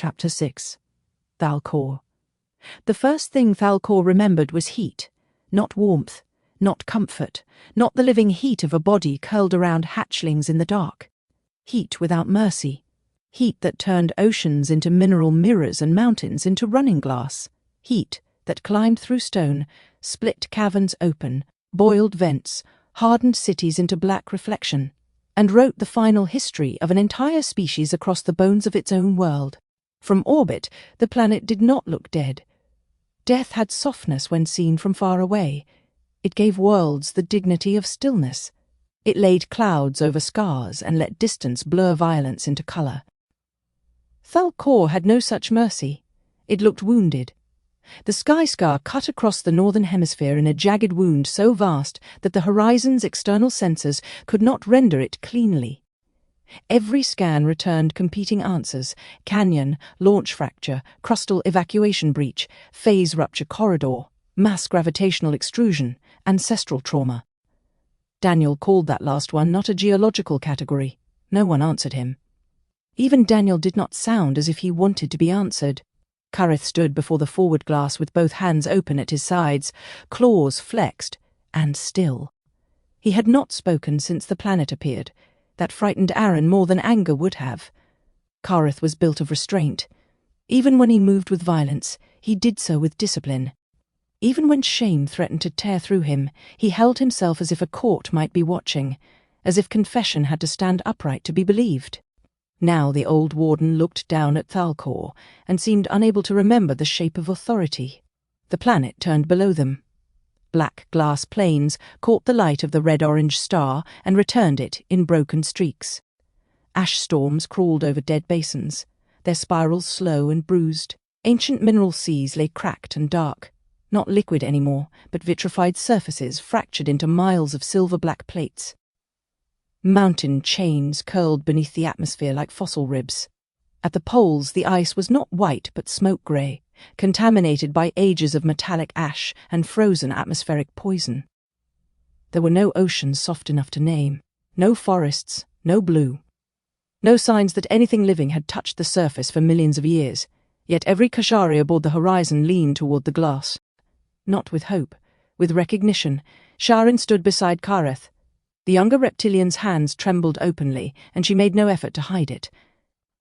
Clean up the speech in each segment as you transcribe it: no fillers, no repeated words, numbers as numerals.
Chapter 6. Thal-Kor. The first thing Thal-Kor remembered was heat, not warmth, not comfort, not the living heat of a body curled around hatchlings in the dark. Heat without mercy. Heat that turned oceans into mineral mirrors and mountains into running glass. Heat that climbed through stone, split caverns open, boiled vents, hardened cities into black reflection, and wrote the final history of an entire species across the bones of its own world. From orbit, the planet did not look dead. Death had softness when seen from far away. It gave worlds the dignity of stillness. It laid clouds over scars and let distance blur violence into colour. Thal-Kor had no such mercy. It looked wounded. The sky scar cut across the northern hemisphere in a jagged wound so vast that the horizon's external sensors could not render it cleanly. Every scan returned competing answers: canyon, launch fracture, crustal evacuation breach, phase rupture corridor, mass gravitational extrusion, ancestral trauma. Daniel called that last one not a geological category. No one answered him. Even Daniel did not sound as if he wanted to be answered. Kareth stood before the forward glass with both hands open at his sides, claws flexed, and still. He had not spoken since the planet appeared. That frightened Aaron more than anger would have. Kareth was built of restraint. Even when he moved with violence, he did so with discipline. Even when shame threatened to tear through him, he held himself as if a court might be watching, as if confession had to stand upright to be believed. Now the old warden looked down at Thal-Kor and seemed unable to remember the shape of authority. The planet turned below them. Black glass planes caught the light of the red-orange star and returned it in broken streaks. Ash storms crawled over dead basins, their spirals slow and bruised. Ancient mineral seas lay cracked and dark, not liquid anymore, but vitrified surfaces fractured into miles of silver-black plates. Mountain chains curled beneath the atmosphere like fossil ribs. At the poles, the ice was not white but smoke-grey, contaminated by ages of metallic ash and frozen atmospheric poison. There were no oceans soft enough to name, no forests, no blue. No signs that anything living had touched the surface for millions of years, yet every Kashari aboard the horizon leaned toward the glass. Not with hope, with recognition. Sha'Ryn stood beside Kareth. The younger Reptilian's hands trembled openly, and she made no effort to hide it.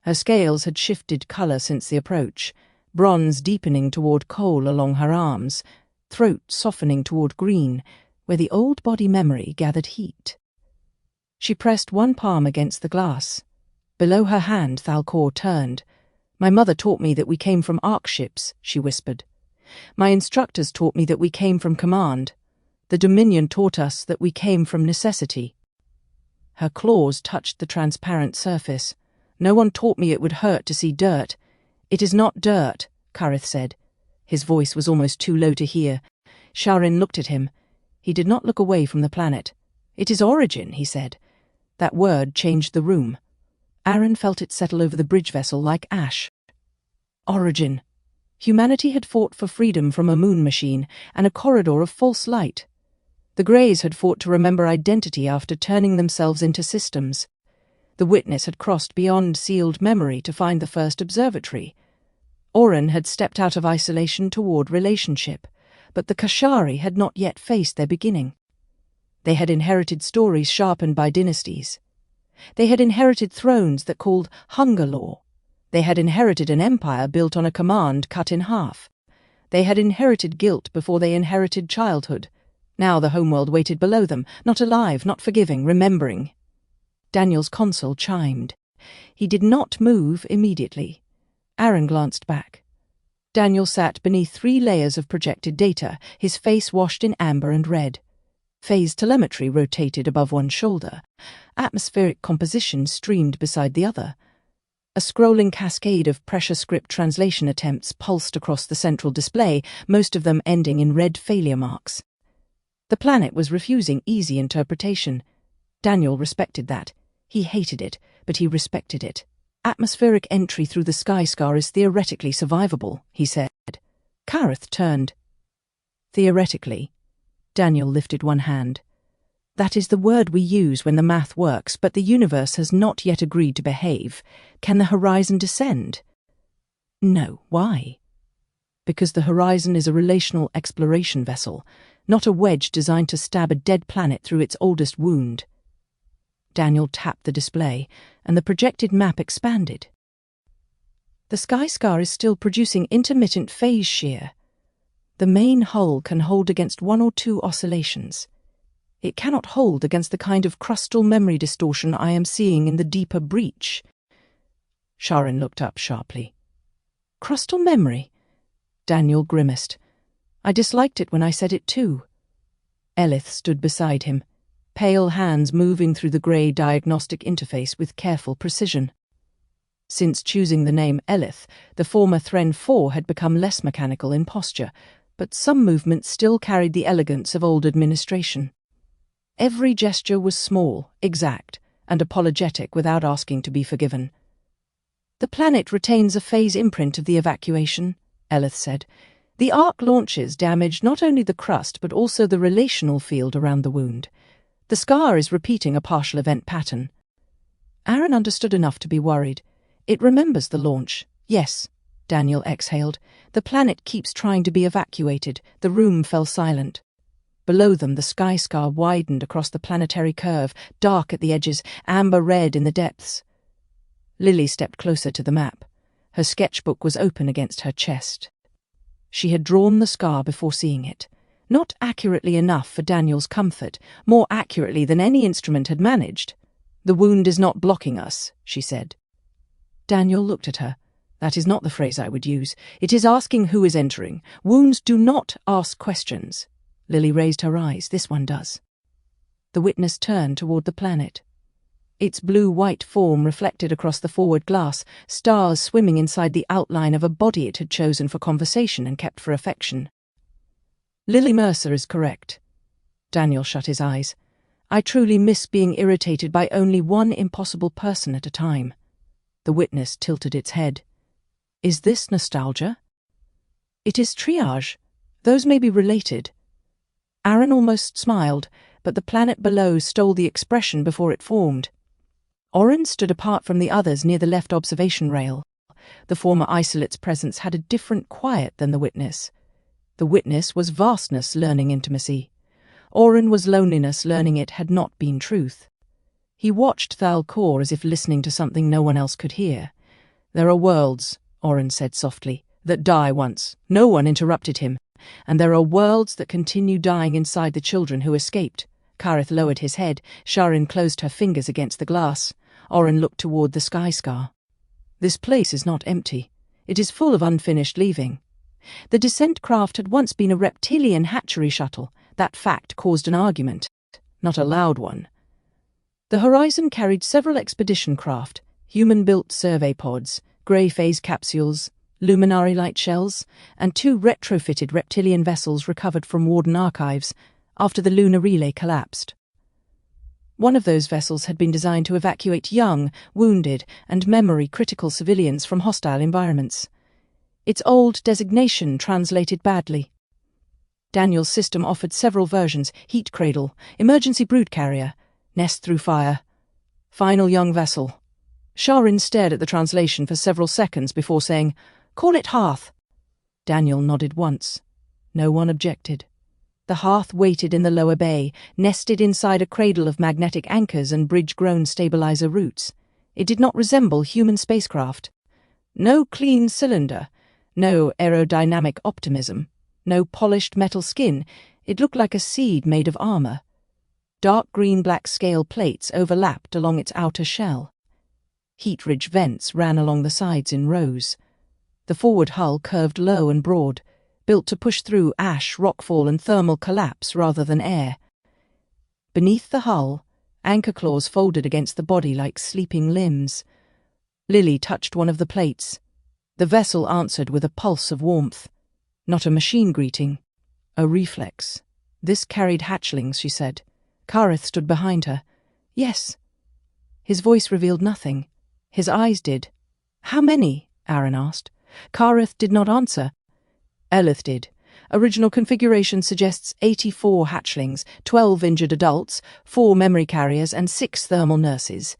Her scales had shifted colour since the approach, bronze deepening toward coal along her arms, throat softening toward green, where the old body memory gathered heat. She pressed one palm against the glass. Below her hand, Thal-Kor turned. "My mother taught me that we came from ark ships," she whispered. "My instructors taught me that we came from command. The Dominion taught us that we came from necessity." Her claws touched the transparent surface. "No one taught me it would hurt to see dirt." "It is not dirt," Kareth said. His voice was almost too low to hear. Sha'Ryn looked at him. He did not look away from the planet. "It is origin," he said. That word changed the room. Aaron felt it settle over the bridge vessel like ash. Origin. Humanity had fought for freedom from a moon machine and a corridor of false light. The Greys had fought to remember identity after turning themselves into systems. The witness had crossed beyond sealed memory to find the first observatory. Oren had stepped out of isolation toward relationship, but the Kashari had not yet faced their beginning. They had inherited stories sharpened by dynasties. They had inherited thrones that called hunger law. They had inherited an empire built on a command cut in half. They had inherited guilt before they inherited childhood. Now the homeworld waited below them, not alive, not forgiving, remembering. Daniel's console chimed. He did not move immediately. Aaron glanced back. Daniel sat beneath 3 layers of projected data, his face washed in amber and red. Phase telemetry rotated above one shoulder. Atmospheric composition streamed beside the other. A scrolling cascade of pressure script translation attempts pulsed across the central display, most of them ending in red failure marks. The planet was refusing easy interpretation. Daniel respected that. He hated it, but he respected it. "Atmospheric entry through the sky scar is theoretically survivable," he said. Kareth turned. "Theoretically." Daniel lifted one hand. "That is the word we use when the math works, but the universe has not yet agreed to behave. Can the horizon descend?" No, why? Because the Horizon is a relational exploration vessel, not a wedge designed to stab a dead planet through its oldest wound. Daniel tapped the display, and the projected map expanded. The sky scar is still producing intermittent phase shear. The main hull can hold against 1 or 2 oscillations. It cannot hold against the kind of crustal memory distortion I am seeing in the deeper breach. Sha'Ryn looked up sharply. Crustal memory? Daniel grimaced. I disliked it when I said it too. Elith stood beside him, pale hands moving through the grey diagnostic interface with careful precision. Since choosing the name Elith, the former Thren 4 had become less mechanical in posture, but some movements still carried the elegance of old administration. Every gesture was small, exact, and apologetic without asking to be forgiven. The planet retains a phase imprint of the evacuation, Elith said. The arc launches damage not only the crust but also the relational field around the wound. The scar is repeating a partial event pattern. Aaron understood enough to be worried. It remembers the launch. Yes, Daniel exhaled. The planet keeps trying to be evacuated. The room fell silent. Below them, the sky scar widened across the planetary curve, dark at the edges, amber-red in the depths. Lily stepped closer to the map. Her sketchbook was open against her chest. She had drawn the scar before seeing it. Not accurately enough for Daniel's comfort, more accurately than any instrument had managed. The wound is not blocking us, she said. Daniel looked at her. That is not the phrase I would use. It is asking who is entering. Wounds do not ask questions. Lily raised her eyes. This one does. The witness turned toward the planet. Its blue-white form reflected across the forward glass, stars swimming inside the outline of a body it had chosen for conversation and kept for affection. Lily Mercer is correct. Daniel shut his eyes. I truly miss being irritated by only one impossible person at a time. The witness tilted its head. Is this nostalgia? It is triage. Those may be related. Aaron almost smiled, but the planet below stole the expression before it formed. Oren stood apart from the others near the left observation rail. The former isolate's presence had a different quiet than the witness. The witness was vastness learning intimacy. Oren was loneliness learning it had not been truth. He watched Thal-Kor as if listening to something no one else could hear. There are worlds, Oren said softly, that die once. No one interrupted him. And there are worlds that continue dying inside the children who escaped. Kareth lowered his head. Sha'Ryn closed her fingers against the glass. Oren looked toward the sky scar. This place is not empty. It is full of unfinished leaving. The descent craft had once been a Reptilian hatchery shuttle. That fact caused an argument, not a loud one. The Horizon carried several expedition craft, human-built survey pods, grey phase capsules, luminary light shells, and 2 retrofitted Reptilian vessels recovered from Warden archives after the lunar relay collapsed. One of those vessels had been designed to evacuate young, wounded, and memory-critical civilians from hostile environments. Its old designation translated badly. Daniel's system offered several versions: heat cradle, emergency brood carrier, nest through fire, final young vessel. Sha'Ryn stared at the translation for several seconds before saying, "Call it Hearth." Daniel nodded once. No one objected. The Hearth waited in the lower bay, nested inside a cradle of magnetic anchors and bridge-grown stabilizer roots. It did not resemble human spacecraft. No clean cylinder, no aerodynamic optimism, no polished metal skin. It looked like a seed made of armor. Dark green-black scale plates overlapped along its outer shell. Heat-ridge vents ran along the sides in rows. The forward hull curved low and broad, built to push through ash, rockfall, and thermal collapse rather than air. Beneath the hull, anchor claws folded against the body like sleeping limbs. Lily touched one of the plates. The vessel answered with a pulse of warmth. Not a machine greeting, a reflex. This carried hatchlings, she said. Kareth stood behind her. Yes. His voice revealed nothing. His eyes did. How many? Aaron asked. Kareth did not answer. Elith did. Original configuration suggests 84 hatchlings, 12 injured adults, 4 memory carriers, and 6 thermal nurses.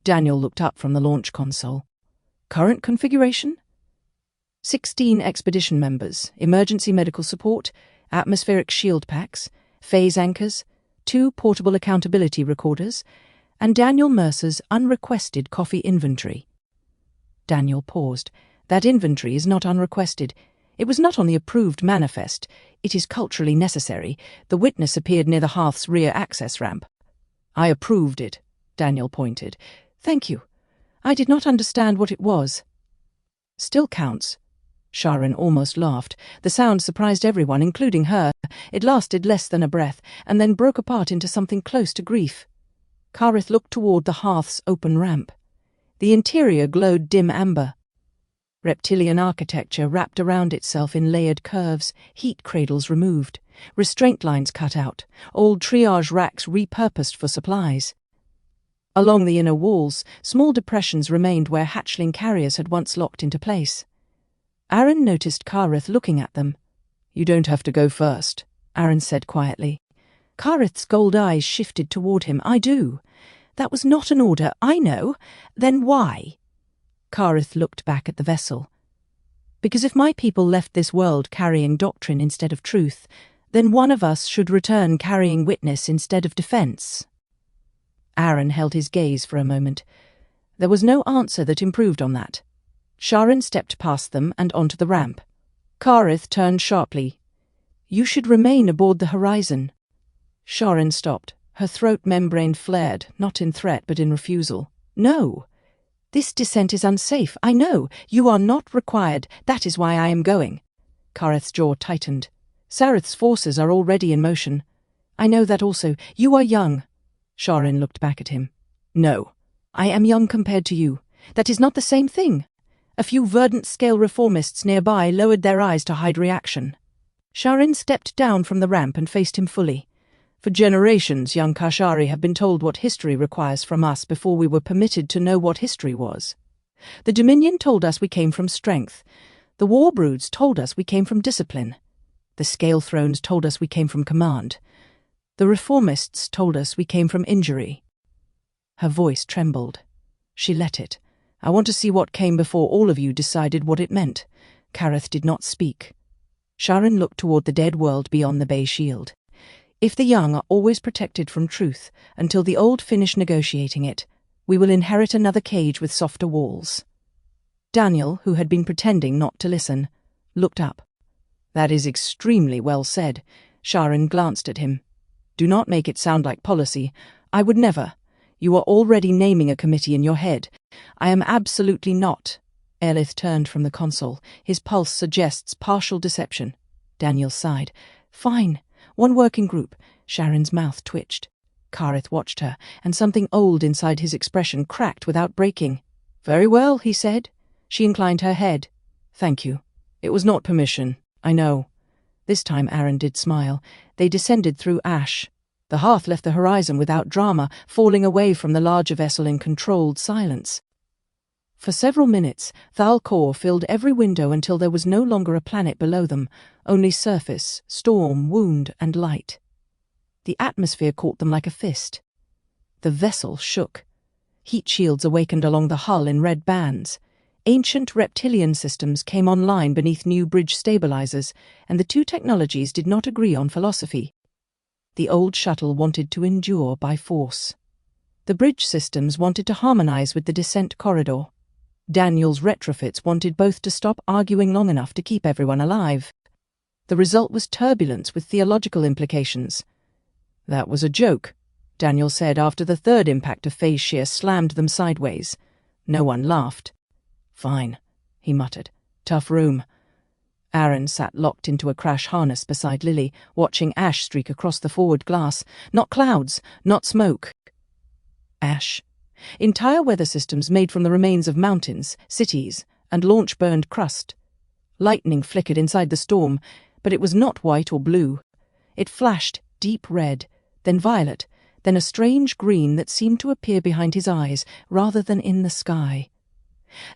Daniel looked up from the launch console. Current configuration? 16 expedition members, emergency medical support, atmospheric shield packs, phase anchors, 2 portable accountability recorders, and Daniel Mercer's unrequested coffee inventory. Daniel paused. That inventory is not unrequested. It was not on the approved manifest. It is culturally necessary. The witness appeared near the hearth's rear access ramp. I approved it, Daniel pointed. Thank you. I did not understand what it was. Still counts. Sha'Ryn almost laughed. The sound surprised everyone, including her. It lasted less than a breath, and then broke apart into something close to grief. Kareth looked toward the hearth's open ramp. The interior glowed dim amber. Reptilian architecture wrapped around itself in layered curves, heat cradles removed, restraint lines cut out, old triage racks repurposed for supplies. Along the inner walls, small depressions remained where hatchling carriers had once locked into place. Aaron noticed Kareth looking at them. You don't have to go first, Aaron said quietly. Kareth's gold eyes shifted toward him. I do. That was not an order, I know. Then why? Kareth looked back at the vessel. Because if my people left this world carrying doctrine instead of truth, then one of us should return carrying witness instead of defense. Aaron held his gaze for a moment. There was no answer that improved on that. Sha'Ryn stepped past them and onto the ramp. Kareth turned sharply. You should remain aboard the Horizon. Sha'Ryn stopped. Her throat membrane flared, not in threat but in refusal. No. This descent is unsafe. I know. You are not required. That is why I am going. Kareth's jaw tightened. Sareth's forces are already in motion. I know that also. You are young. Sha'Ryn looked back at him. No. I am young compared to you. That is not the same thing. A few verdant-scale reformists nearby lowered their eyes to hide reaction. Sha'Ryn stepped down from the ramp and faced him fully. For generations, young Kashari have been told what history requires from us before we were permitted to know what history was. The Dominion told us we came from strength. The Warbroods told us we came from discipline. The Scale Thrones told us we came from command. The Reformists told us we came from injury. Her voice trembled. She let it. I want to see what came before all of you decided what it meant. Kareth did not speak. Sha'Ryn looked toward the dead world beyond the Bay Shield. If the young are always protected from truth until the old finish negotiating it, we will inherit another cage with softer walls. Daniel, who had been pretending not to listen, looked up. That is extremely well said. Sha'Ryn glanced at him. Do not make it sound like policy. I would never. You are already naming a committee in your head. I am absolutely not. Elith turned from the console. His pulse suggests partial deception. Daniel sighed. Fine. One working group. Sha'Ryn's mouth twitched. Kareth watched her, and something old inside his expression cracked without breaking. Very well, he said. She inclined her head. Thank you. It was not permission. I know. This time Aaron did smile. They descended through ash. The hearth left the horizon without drama, falling away from the larger vessel in controlled silence. For several minutes, Thal-Kor filled every window until there was no longer a planet below them, only surface, storm, wound, and light. The atmosphere caught them like a fist. The vessel shook. Heat shields awakened along the hull in red bands. Ancient Reptilian systems came online beneath new bridge stabilizers, and the two technologies did not agree on philosophy. The old shuttle wanted to endure by force. The bridge systems wanted to harmonize with the descent corridor. Daniel's retrofits wanted both to stop arguing long enough to keep everyone alive. The result was turbulence with theological implications. That was a joke, Daniel said after the third impact of phase shear slammed them sideways. No one laughed. Fine, he muttered. Tough room. Aaron sat locked into a crash harness beside Lily, watching ash streak across the forward glass. Not clouds, not smoke. Ash. Entire weather systems made from the remains of mountains, cities, and launch-burned crust. Lightning flickered inside the storm, but it was not white or blue. It flashed deep red, then violet, then a strange green that seemed to appear behind his eyes rather than in the sky.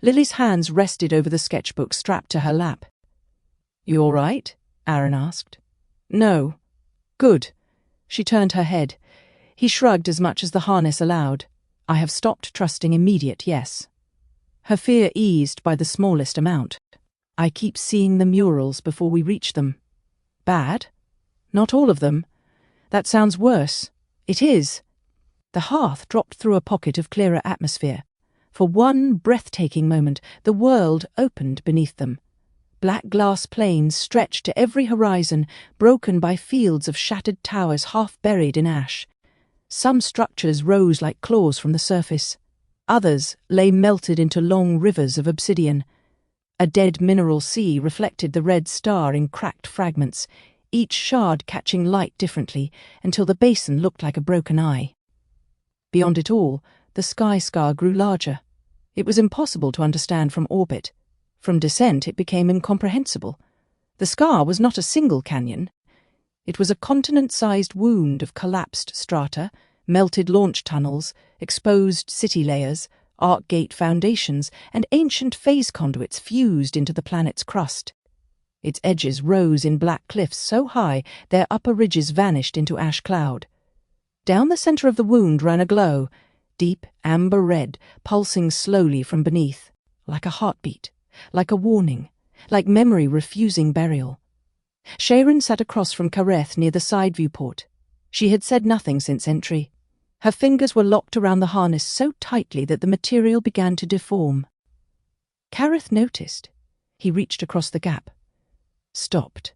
Lily's hands rested over the sketchbook strapped to her lap. You all right? Aaron asked. No. Good. She turned her head. He shrugged as much as the harness allowed. I have stopped trusting immediate yes. Her fear eased by the smallest amount. I keep seeing the murals before we reach them. Bad? Not all of them. That sounds worse. It is. The hearth dropped through a pocket of clearer atmosphere. For one breathtaking moment, the world opened beneath them. Black glass plains stretched to every horizon, broken by fields of shattered towers half buried in ash. Some structures rose like claws from the surface. Others lay melted into long rivers of obsidian. A dead mineral sea reflected the red star in cracked fragments, each shard catching light differently until the basin looked like a broken eye. Beyond it all, the sky scar grew larger. It was impossible to understand from orbit. From descent, it became incomprehensible. The scar was not a single canyon. It was a continent-sized wound of collapsed strata, melted launch tunnels, exposed city layers, arc gate foundations, and ancient phase conduits fused into the planet's crust. Its edges rose in black cliffs so high their upper ridges vanished into ash cloud. Down the center of the wound ran a glow, deep amber red, pulsing slowly from beneath, like a heartbeat, like a warning, like memory refusing burial. Sha'Ryn sat across from Kareth near the side viewport. She had said nothing since entry. Her fingers were locked around the harness so tightly that the material began to deform. Kareth noticed. He reached across the gap. Stopped.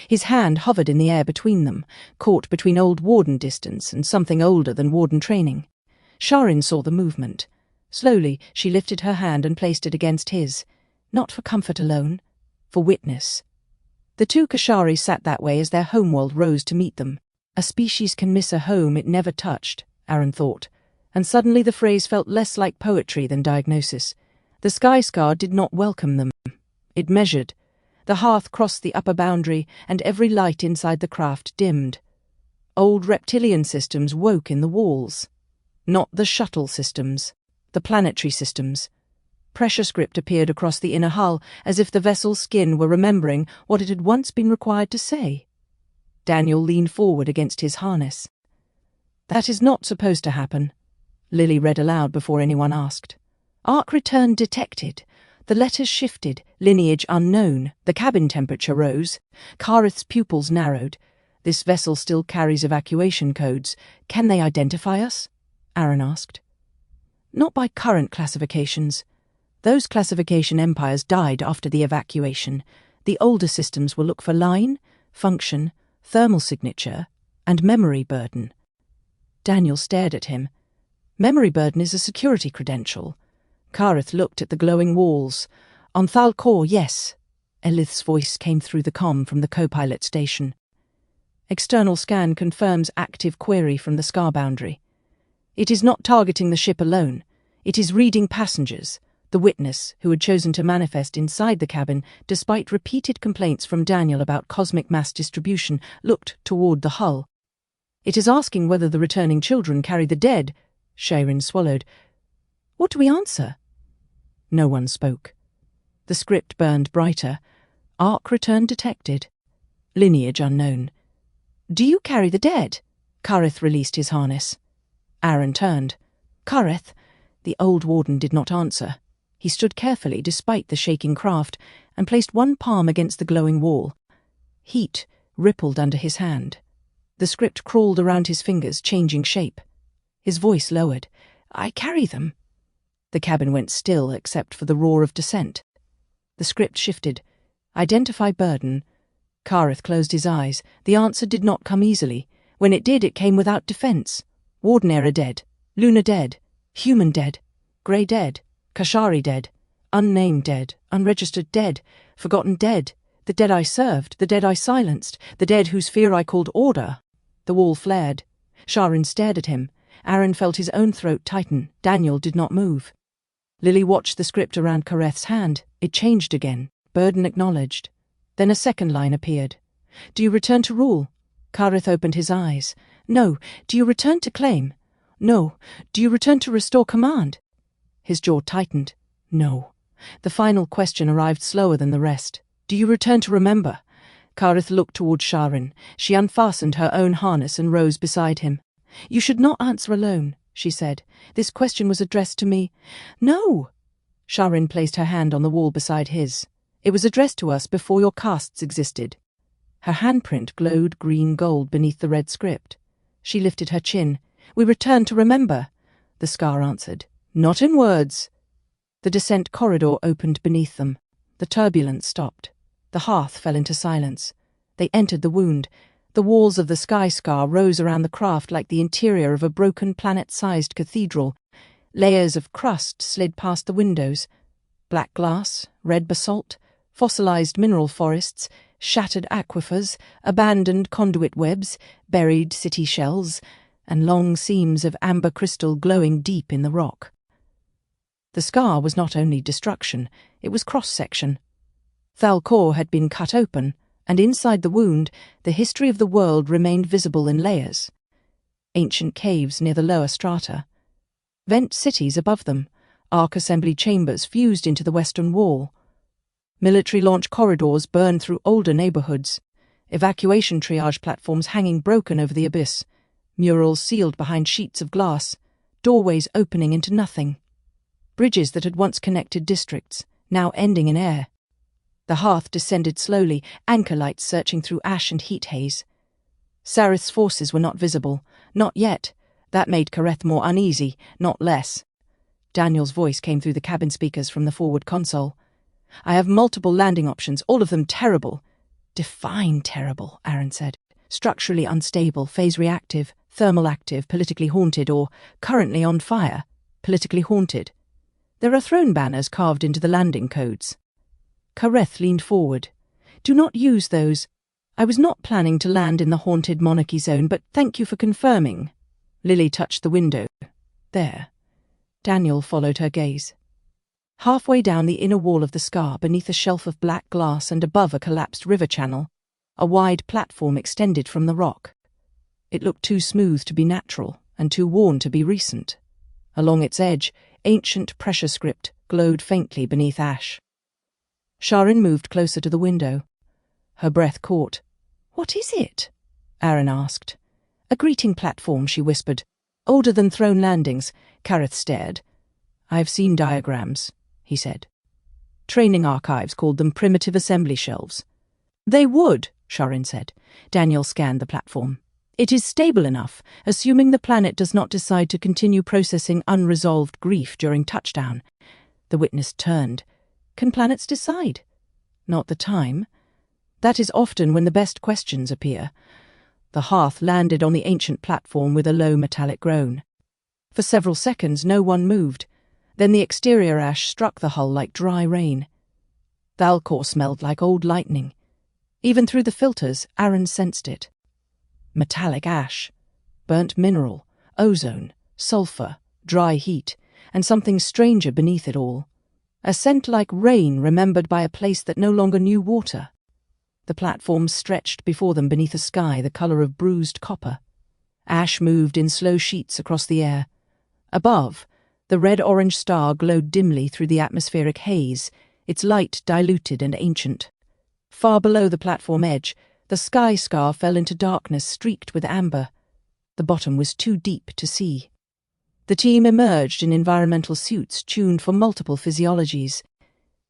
His hand hovered in the air between them, caught between old Warden distance and something older than Warden training. Sha'Ryn saw the movement. Slowly, she lifted her hand and placed it against his, not for comfort alone, for witness. The two Kashari sat that way as their homeworld rose to meet them. A species can miss a home it never touched, Aaron thought, and suddenly the phrase felt less like poetry than diagnosis. The sky scar did not welcome them. It measured. The hearth crossed the upper boundary, and every light inside the craft dimmed. Old reptilian systems woke in the walls. Not the shuttle systems, the planetary systems. Pressure script appeared across the inner hull, as if the vessel's skin were remembering what it had once been required to say. Daniel leaned forward against his harness. "That is not supposed to happen," Lily read aloud before anyone asked. "Arc return detected. The letters shifted, lineage unknown. The cabin temperature rose. Kareth's pupils narrowed. This vessel still carries evacuation codes. Can they identify us?" Aaron asked. "Not by current classifications. Those classification empires died after the evacuation. The older systems will look for line, function, thermal signature, and memory burden." Daniel stared at him. "Memory burden is a security credential." Kareth looked at the glowing walls. "On Thal-Kor, yes." Elith's voice came through the comm from the co-pilot station. "External scan confirms active query from the scar boundary. It is not targeting the ship alone. It is reading passengers." The witness, who had chosen to manifest inside the cabin despite repeated complaints from Daniel about cosmic mass distribution, looked toward the hull. "It is asking whether the returning children carry the dead." Sha'Ryn swallowed. "What do we answer?" No one spoke. The script burned brighter. "Arc return detected. Lineage unknown. Do you carry the dead?" Kareth released his harness. Aaron turned. "Kareth?" The old Warden did not answer. He stood carefully despite the shaking craft and placed one palm against the glowing wall. Heat rippled under his hand. The script crawled around his fingers, changing shape. His voice lowered. "I carry them." The cabin went still except for the roar of descent. The script shifted. "Identify burden." Kareth closed his eyes. The answer did not come easily. When it did, it came without defense. Warden era dead. Lunar dead. Human dead. Grey dead. Kashari dead. Unnamed dead. Unregistered dead. Forgotten dead. The dead I served. The dead I silenced. The dead whose fear I called order. The wall flared. Sha'Ryn stared at him. Aaron felt his own throat tighten. Daniel did not move. Lily watched the script around Kareth's hand. It changed again. Burden acknowledged. Then a second line appeared. "Do you return to rule?" Kareth opened his eyes. "No. Do you return to claim?" "No. Do you return to restore command?" His jaw tightened. "No." The final question arrived slower than the rest. "Do you return to remember?" Kareth looked toward Sha'Ryn. She unfastened her own harness and rose beside him. "You should not answer alone," she said. "This question was addressed to me." "No!" Sha'Ryn placed her hand on the wall beside his. It was addressed to us before your castes existed." Her handprint glowed green-gold beneath the red script. She lifted her chin. "We return to remember," the scar answered. "Not in words." The descent corridor opened beneath them. The turbulence stopped. The hearth fell into silence. They entered the wound. The walls of the sky scar rose around the craft like the interior of a broken planet-sized cathedral. Layers of crust slid past the windows. Black glass, red basalt, fossilized mineral forests, shattered aquifers, abandoned conduit webs, buried city shells, and long seams of amber crystal glowing deep in the rock. The scar was not only destruction, it was cross-section. Thal-Kor had been cut open, and inside the wound, the history of the world remained visible in layers. Ancient caves near the lower strata. Vent cities above them, arc assembly chambers fused into the western wall. Military launch corridors burned through older neighborhoods. Evacuation triage platforms hanging broken over the abyss. Murals sealed behind sheets of glass. Doorways opening into nothing. Bridges that had once connected districts, now ending in air. The hearth descended slowly, anchor lights searching through ash and heat haze. Sareth's forces were not visible. Not yet. That made Kareth more uneasy, not less. Daniel's voice came through the cabin speakers from the forward console. "I have multiple landing options, all of them terrible." "Define terrible," Aaron said. "Structurally unstable, phase reactive, thermal active, politically haunted, or currently on fire, politically haunted. There are throne banners carved into the landing codes." Kareth leaned forward. "Do not use those. I was not planning to land in the haunted monarchy zone, but thank you for confirming." Lily touched the window. "There." Daniel followed her gaze. Halfway down the inner wall of the scar, beneath a shelf of black glass and above a collapsed river channel, a wide platform extended from the rock. It looked too smooth to be natural and too worn to be recent. Along its edge, ancient pressure script glowed faintly beneath ash. Sha'Ryn moved closer to the window. Her breath caught. "What is it?" Aaron asked. "A greeting platform," she whispered. "Older than throne landings." Kareth stared. "I've seen diagrams," he said. Training archives called them primitive assembly shelves. "They would," Sha'Ryn said. Daniel scanned the platform. "It is stable enough, assuming the planet does not decide to continue processing unresolved grief during touchdown." The witness turned. "Can planets decide?" "Not the time. That is often when the best questions appear." The hearth landed on the ancient platform with a low metallic groan. For several seconds no one moved. Then the exterior ash struck the hull like dry rain. Thal-Kor smelled like old lightning. Even through the filters, Aaron sensed it. Metallic ash, burnt mineral, ozone, sulfur, dry heat, and something stranger beneath it all. A scent like rain remembered by a place that no longer knew water. The platform stretched before them beneath a sky the colour of bruised copper. Ash moved in slow sheets across the air. Above, the red-orange star glowed dimly through the atmospheric haze, its light diluted and ancient. Far below the platform edge, the sky scar fell into darkness streaked with amber. The bottom was too deep to see. The team emerged in environmental suits tuned for multiple physiologies.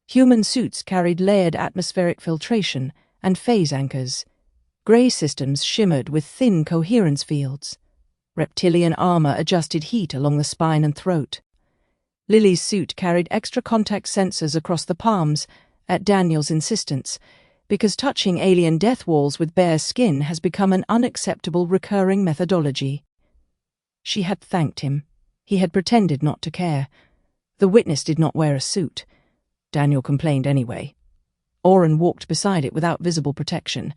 Human suits carried layered atmospheric filtration and phase anchors. Grey systems shimmered with thin coherence fields. Reptilian armor adjusted heat along the spine and throat. Lily's suit carried extra contact sensors across the palms, at Daniel's insistence, because touching alien death walls with bare skin has become an unacceptable recurring methodology. She had thanked him. He had pretended not to care. The witness did not wear a suit. Daniel complained anyway. Oren walked beside it without visible protection,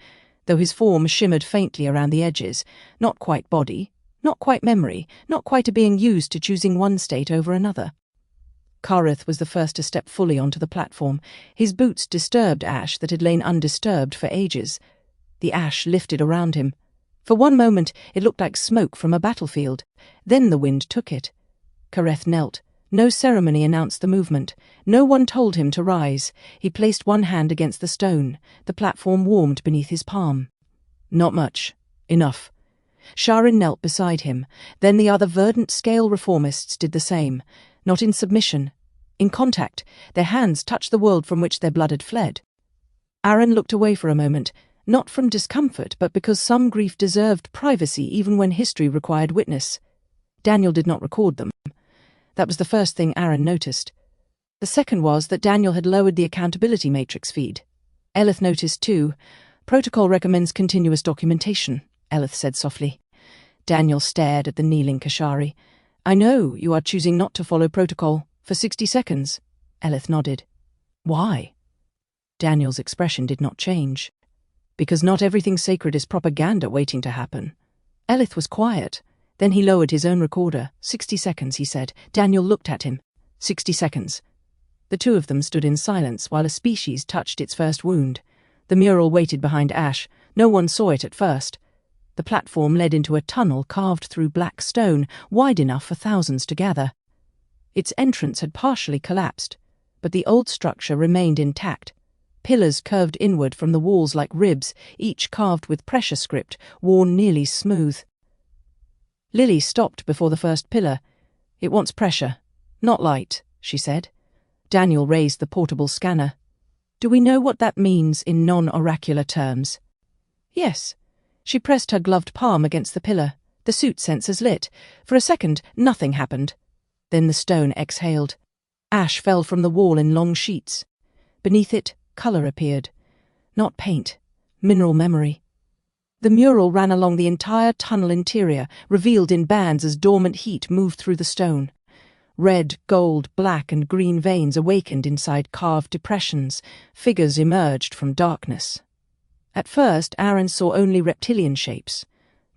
though his form shimmered faintly around the edges, not quite body, not quite memory, not quite a being used to choosing one state over another. Kareth was the first to step fully onto the platform. His boots disturbed ash that had lain undisturbed for ages. The ash lifted around him. For one moment it looked like smoke from a battlefield. Then the wind took it. Kareth knelt. No ceremony announced the movement. No one told him to rise. He placed one hand against the stone. The platform warmed beneath his palm. "Not much. Enough." Sha'Ryn knelt beside him. Then the other verdant scale reformists did the same. Not in submission, In contact, their hands touched the world from which their blood had fled. Aaron looked away for a moment, not from discomfort, but because some grief deserved privacy even when history required witness. Daniel did not record them. That was the first thing Aaron noticed. The second was that Daniel had lowered the accountability matrix feed. Eleth noticed too. Protocol recommends continuous documentation, Eleth said softly. Daniel stared at the kneeling Kashari. I know you are choosing not to follow protocol for 60 seconds, Eleth nodded. Why? Daniel's expression did not change. Because not everything sacred is propaganda waiting to happen. Eleth was quiet. Then he lowered his own recorder. 60 seconds, he said. Daniel looked at him. 60 seconds. The two of them stood in silence while a species touched its first wound. The mural waited behind ash. No one saw it at first. The platform led into a tunnel carved through black stone, wide enough for thousands to gather. Its entrance had partially collapsed, but the old structure remained intact. Pillars curved inward from the walls like ribs, each carved with pressure script, worn nearly smooth. Lily stopped before the first pillar. It wants pressure, not light, she said. Daniel raised the portable scanner. Do we know what that means in non-oracular terms? Yes. She pressed her gloved palm against the pillar. The suit sensors lit. For a second, nothing happened. Then the stone exhaled. Ash fell from the wall in long sheets. Beneath it, colour appeared. Not paint, mineral memory. The mural ran along the entire tunnel interior, revealed in bands as dormant heat moved through the stone. Red, gold, black and green veins awakened inside carved depressions. Figures emerged from darkness. At first, Aaron saw only reptilian shapes.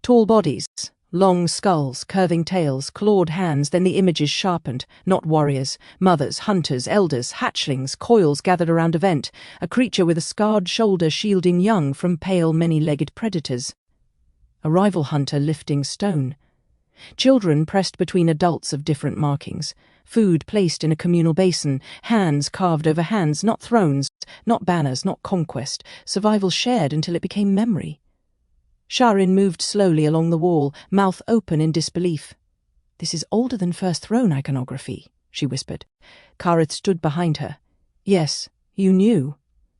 Tall bodies, long skulls, curving tails, clawed hands, then the images sharpened. Not warriors, mothers, hunters, elders, hatchlings, coils gathered around a vent, a creature with a scarred shoulder shielding young from pale, many-legged predators. A rival hunter lifting stone. Children pressed between adults of different markings. Food placed in a communal basin, hands carved over hands, not thrones, not banners, not conquest, survival shared until it became memory. Sha'Ryn moved slowly along the wall, mouth open in disbelief. This is older than First Throne iconography, she whispered. Kareth stood behind her. Yes, you knew.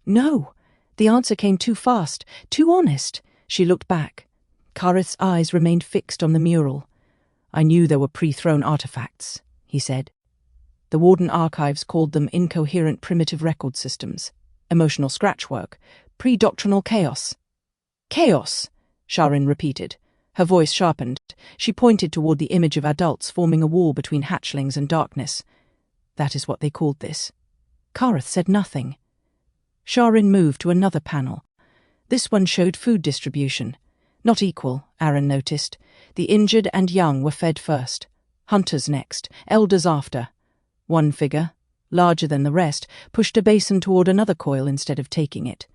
No. The answer came too fast, too honest. She looked back. Kareth's eyes remained fixed on the mural. I knew there were pre-throne artifacts, he said. The Warden archives called them incoherent primitive record systems, emotional scratchwork, pre-doctrinal chaos. Chaos, Sha'Ryn repeated. Her voice sharpened. She pointed toward the image of adults forming a wall between hatchlings and darkness. That is what they called this. Kareth said nothing. Sha'Ryn moved to another panel. This one showed food distribution. Not equal, Aaron noticed. The injured and young were fed first. Hunters next, elders after. One figure, larger than the rest, pushed a basin toward another coil instead of taking it.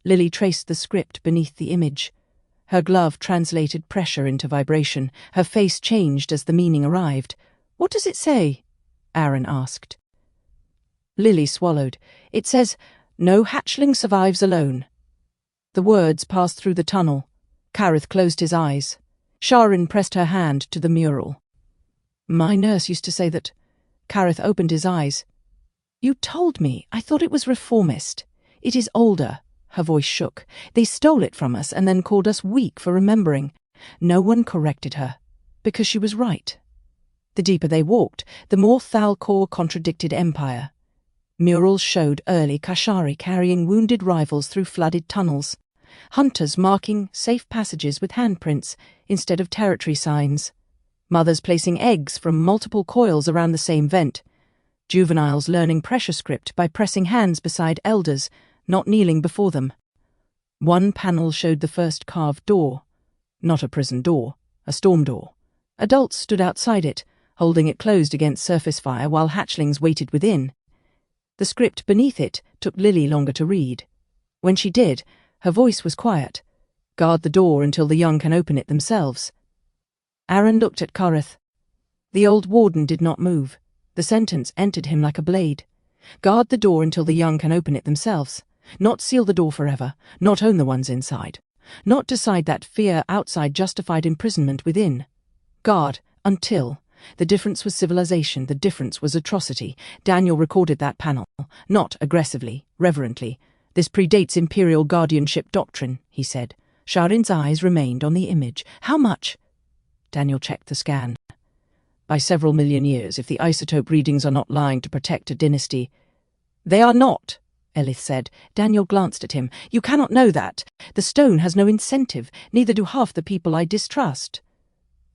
Lily traced the script beneath the image. Her glove translated pressure into vibration. Her face changed as the meaning arrived. What does it say? Aaron asked. Lily swallowed. It says, no hatchling survives alone. The words passed through the tunnel. Kareth closed his eyes. Sha'Ryn pressed her hand to the mural. My nurse used to say that. Kareth opened his eyes. You told me. I thought it was reformist. It is older. Her voice shook. They stole it from us and then called us weak for remembering. No one corrected her, because she was right. The deeper they walked, the more Thal-Kor contradicted empire. Murals showed early Kashari carrying wounded rivals through flooded tunnels. Hunters marking safe passages with handprints instead of territory signs. Mothers placing eggs from multiple coils around the same vent. Juveniles learning pressure script by pressing hands beside elders, not kneeling before them. One panel showed the first carved door. Not a prison door, a storm door. Adults stood outside it, holding it closed against surface fire while hatchlings waited within. The script beneath it took Lily longer to read. When she did, her voice was quiet. Guard the door until the young can open it themselves. Aaron looked at Kareth. The old warden did not move. The sentence entered him like a blade. Guard the door until the young can open it themselves. Not seal the door forever. Not own the ones inside. Not decide that fear outside justified imprisonment within. Guard until The difference was civilization, the difference was atrocity. Daniel recorded that panel, not aggressively, reverently. "This predates Imperial guardianship doctrine," he said. Sha'Ryn's eyes remained on the image. "How much?" Daniel checked the scan. "By several million years, if the isotope readings are not lying to protect a dynasty." "They are not," Elith said. Daniel glanced at him. "You cannot know that. The stone has no incentive, neither do half the people I distrust."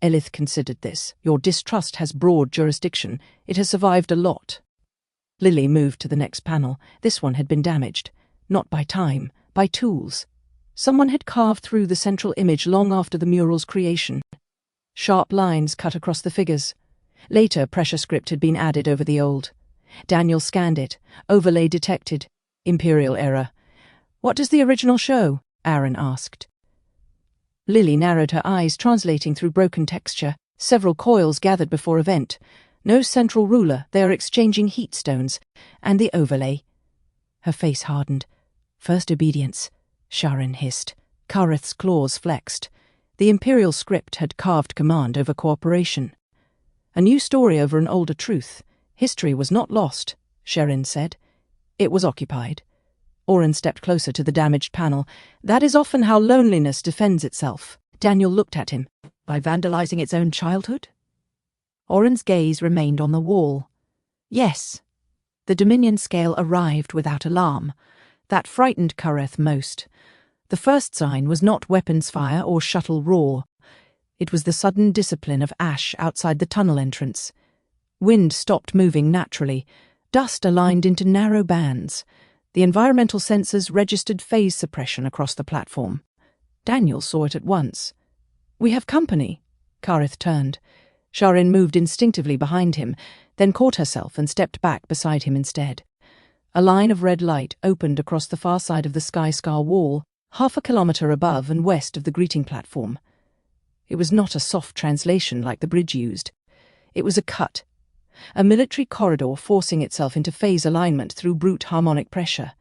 Elith considered this. "Your distrust has broad jurisdiction. It has survived a lot." Lily moved to the next panel. This one had been damaged. Not by time, by tools. Someone had carved through the central image long after the mural's creation. Sharp lines cut across the figures. Later, pressure script had been added over the old. Daniel scanned it. Overlay detected. Imperial error. "What does the original show?" Aaron asked. Lily narrowed her eyes, translating through broken texture. Several coils gathered before a vent. No central ruler, they are exchanging heat stones. And the overlay. Her face hardened. "First obedience," Sha'Ryn hissed. Kareth's claws flexed. The Imperial script had carved command over cooperation. A new story over an older truth. History was not lost, Sha'Ryn said. It was occupied. Oren stepped closer to the damaged panel. "That is often how loneliness defends itself." Daniel looked at him. "By vandalizing its own childhood?" Oren's gaze remained on the wall. "Yes." The Dominion scale arrived without alarm. That frightened Kareth most. The first sign was not weapons fire or shuttle roar. It was the sudden discipline of ash outside the tunnel entrance. Wind stopped moving naturally. Dust aligned into narrow bands. The environmental sensors registered phase suppression across the platform. Daniel saw it at once. "We have company." Kareth turned. Sha'Ryn moved instinctively behind him, then caught herself and stepped back beside him instead. A line of red light opened across the far side of the Sky Scar wall, 1/2 kilometre above and west of the greeting platform. It was not a soft translation like the bridge used. It was a cut. A military corridor forcing itself into phase alignment through brute harmonic pressure.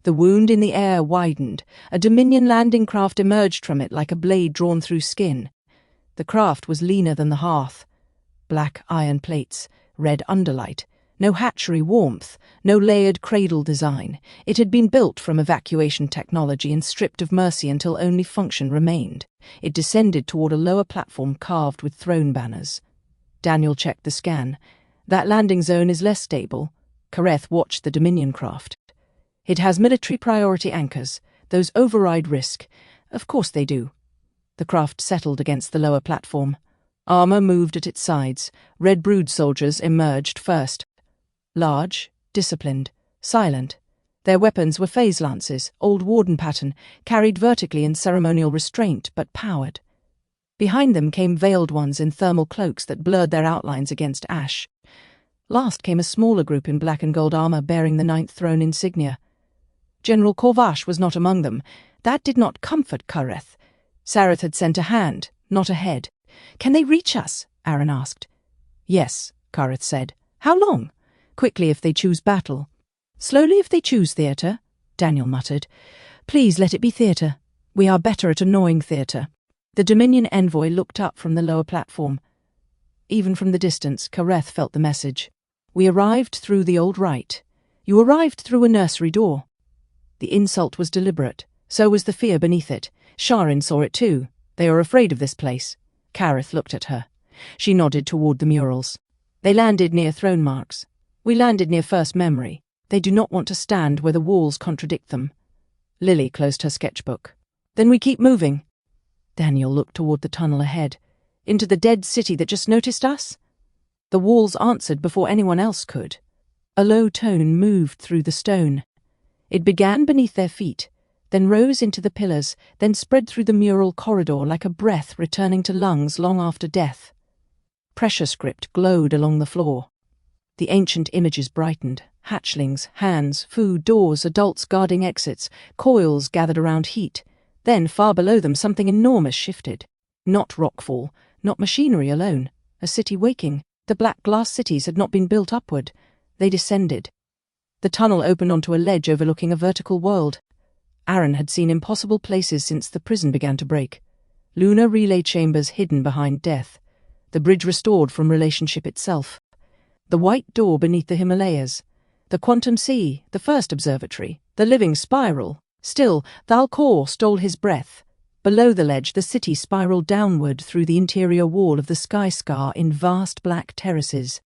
The wound in the air widened. A Dominion landing craft emerged from it like a blade drawn through skin. The craft was leaner than the hearth. Black iron plates, red underlight, no hatchery warmth, no layered cradle design. It had been built from evacuation technology and stripped of mercy until only function remained. It descended toward a lower platform carved with throne banners. Daniel checked the scan. That landing zone is less stable. Kareth watched the Dominion craft. It has military priority anchors. Those override risk. Of course they do. The craft settled against the lower platform. Armor moved at its sides. Red Brood soldiers emerged first. Large, disciplined, silent. Their weapons were phase lances, old Warden pattern, carried vertically in ceremonial restraint, but powered. Behind them came veiled ones in thermal cloaks that blurred their outlines against ash. Last came a smaller group in black and gold armor bearing the Ninth Throne insignia. General Corvash was not among them. That did not comfort Kareth. Sareth had sent a hand, not a head. "Can they reach us?" Aaron asked. "Yes," Kareth said. "How long?" "Quickly if they choose battle." "Slowly if they choose theatre," Daniel muttered. "Please let it be theatre. We are better at annoying theatre." The Dominion envoy looked up from the lower platform. Even from the distance, Kareth felt the message. "We arrived through the old rite. You arrived through a nursery door." The insult was deliberate. So was the fear beneath it. Sha'Ryn saw it too. "They are afraid of this place." Kareth looked at her. She nodded toward the murals. "They landed near throne marks. We landed near First Memory. They do not want to stand where the walls contradict them." Lily closed her sketchbook. "Then we keep moving." Daniel looked toward the tunnel ahead. "Into the dead city that just noticed us?" The walls answered before anyone else could. A low tone moved through the stone. It began beneath their feet, then rose into the pillars, then spread through the mural corridor like a breath returning to lungs long after death. Pressure script glowed along the floor. The ancient images brightened. Hatchlings, hands, food, doors, adults guarding exits, coils gathered around heat. Then, far below them, something enormous shifted. Not rockfall, not machinery alone. A city waking. The black glass cities had not been built upward. They descended. The tunnel opened onto a ledge overlooking a vertical world. Aaron had seen impossible places since the prison began to break. Lunar relay chambers hidden behind death. the bridge restored from relationship itself. The white door beneath the Himalayas, the quantum sea, the first observatory, the living spiral. Still, Thal-Kor stole his breath. Below the ledge, the city spiraled downward through the interior wall of the sky scar in vast black terraces.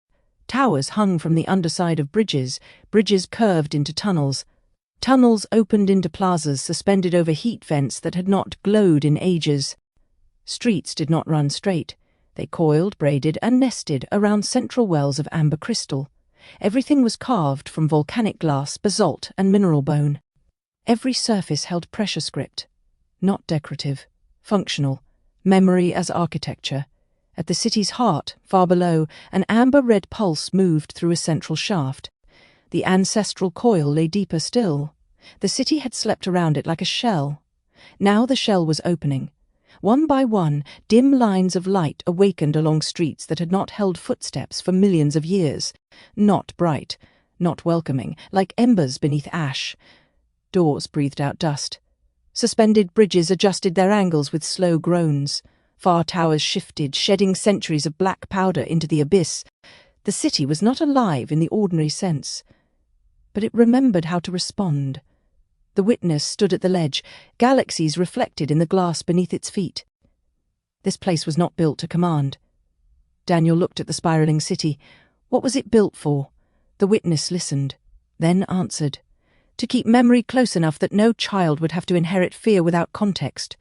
Towers hung from the underside of bridges curved into tunnels. Tunnels opened into plazas suspended over heat vents that had not glowed in ages. Streets did not run straight. They coiled, braided, and nested around central wells of amber crystal. Everything was carved from volcanic glass, basalt, and mineral bone. Every surface held pressure script. Not decorative, functional, memory as architecture. At the city's heart, far below, an amber-red pulse moved through a central shaft. The ancestral coil lay deeper still. The city had slept around it like a shell. Now the shell was opening. One by one, dim lines of light awakened along streets that had not held footsteps for millions of years. Not bright, not welcoming, like embers beneath ash. Doors breathed out dust. Suspended bridges adjusted their angles with slow groans. Far towers shifted, shedding centuries of black powder into the abyss. The city was not alive in the ordinary sense, but it remembered how to respond. The witness stood at the ledge, galaxies reflected in the glass beneath its feet. This place was not built to command. Daniel looked at the spiraling city. What was it built for? The witness listened, then answered. To keep memory close enough that no child would have to inherit fear without context.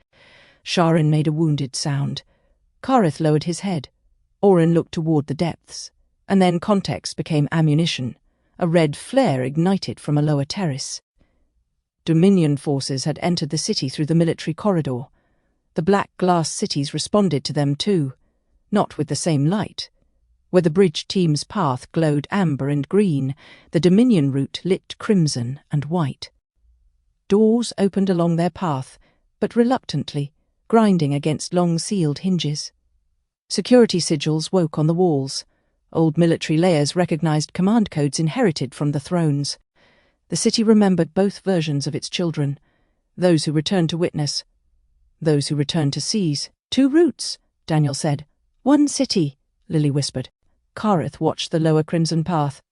Sha'Ryn made a wounded sound. Kareth lowered his head. Orin looked toward the depths. And then context became ammunition. A red flare ignited from a lower terrace. Dominion forces had entered the city through the military corridor. The black glass cities responded to them too, not with the same light. Where the bridge team's path glowed amber and green, the Dominion route lit crimson and white. Doors opened along their path, but reluctantly, grinding against long-sealed hinges. Security sigils woke on the walls. Old military layers recognized command codes inherited from the thrones. The city remembered both versions of its children, those who returned to witness, those who returned to seize. 2 routes, Daniel said. 1 city, Lily whispered. Kareth watched the lower crimson path.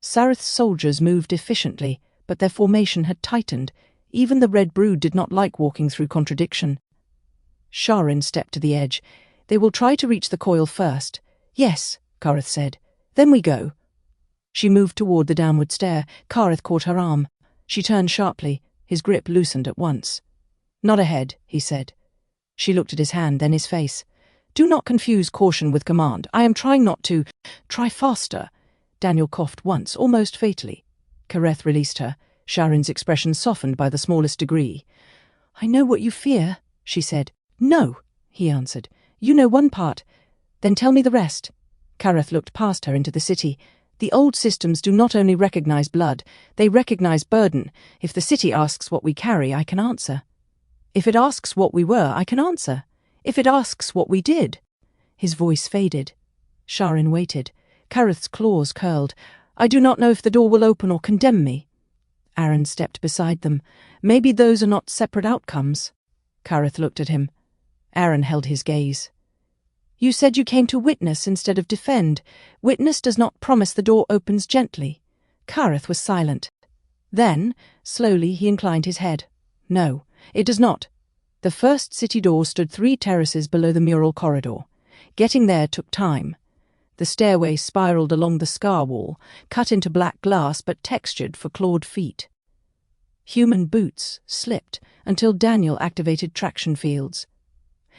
Sareth's soldiers moved efficiently, but their formation had tightened. Even the Red Brood did not like walking through contradiction. Sha'Ryn stepped to the edge. They will try to reach the coil first. Yes, Kareth said. Then we go. She moved toward the downward stair. Kareth caught her arm. She turned sharply. His grip loosened at once. Not ahead, he said. She looked at his hand, then his face. Do not confuse caution with command. I am trying not to. Try faster. Daniel coughed once, almost fatally. Kareth released her. Sha'Ryn's expression softened by the smallest degree. I know what you fear, she said. No, he answered. You know one part. Then tell me the rest. Kareth looked past her into the city. The old systems do not only recognize blood, they recognize burden. If the city asks what we carry, I can answer. If it asks what we were, I can answer. If it asks what we did. His voice faded. Sha'Ryn waited. Kareth's claws curled. I do not know if the door will open or condemn me. Aaron stepped beside them. Maybe those are not separate outcomes. Kareth looked at him. Aaron held his gaze. You said you came to witness instead of defend. Witness does not promise the door opens gently. Kareth was silent. Then, slowly, he inclined his head. No, it does not. The first city door stood 3 terraces below the mural corridor. Getting there took time. The stairway spiraled along the scar wall, cut into black glass but textured for clawed feet. Human boots slipped until Daniel activated traction fields.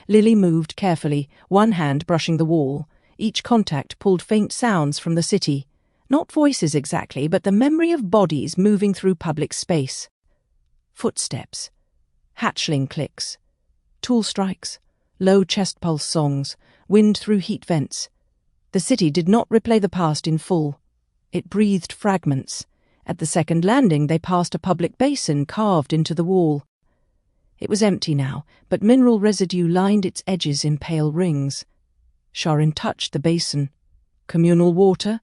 Lily moved carefully, one hand brushing the wall. Each contact pulled faint sounds from the city. Not voices exactly, but the memory of bodies moving through public space. Footsteps. Hatchling clicks. Tool strikes. Low chest pulse songs. Wind through heat vents. The city did not replay the past in full. It breathed fragments. At the second landing they passed a public basin carved into the wall. It was empty now, but mineral residue lined its edges in pale rings. Sha'Ryn touched the basin. Communal water?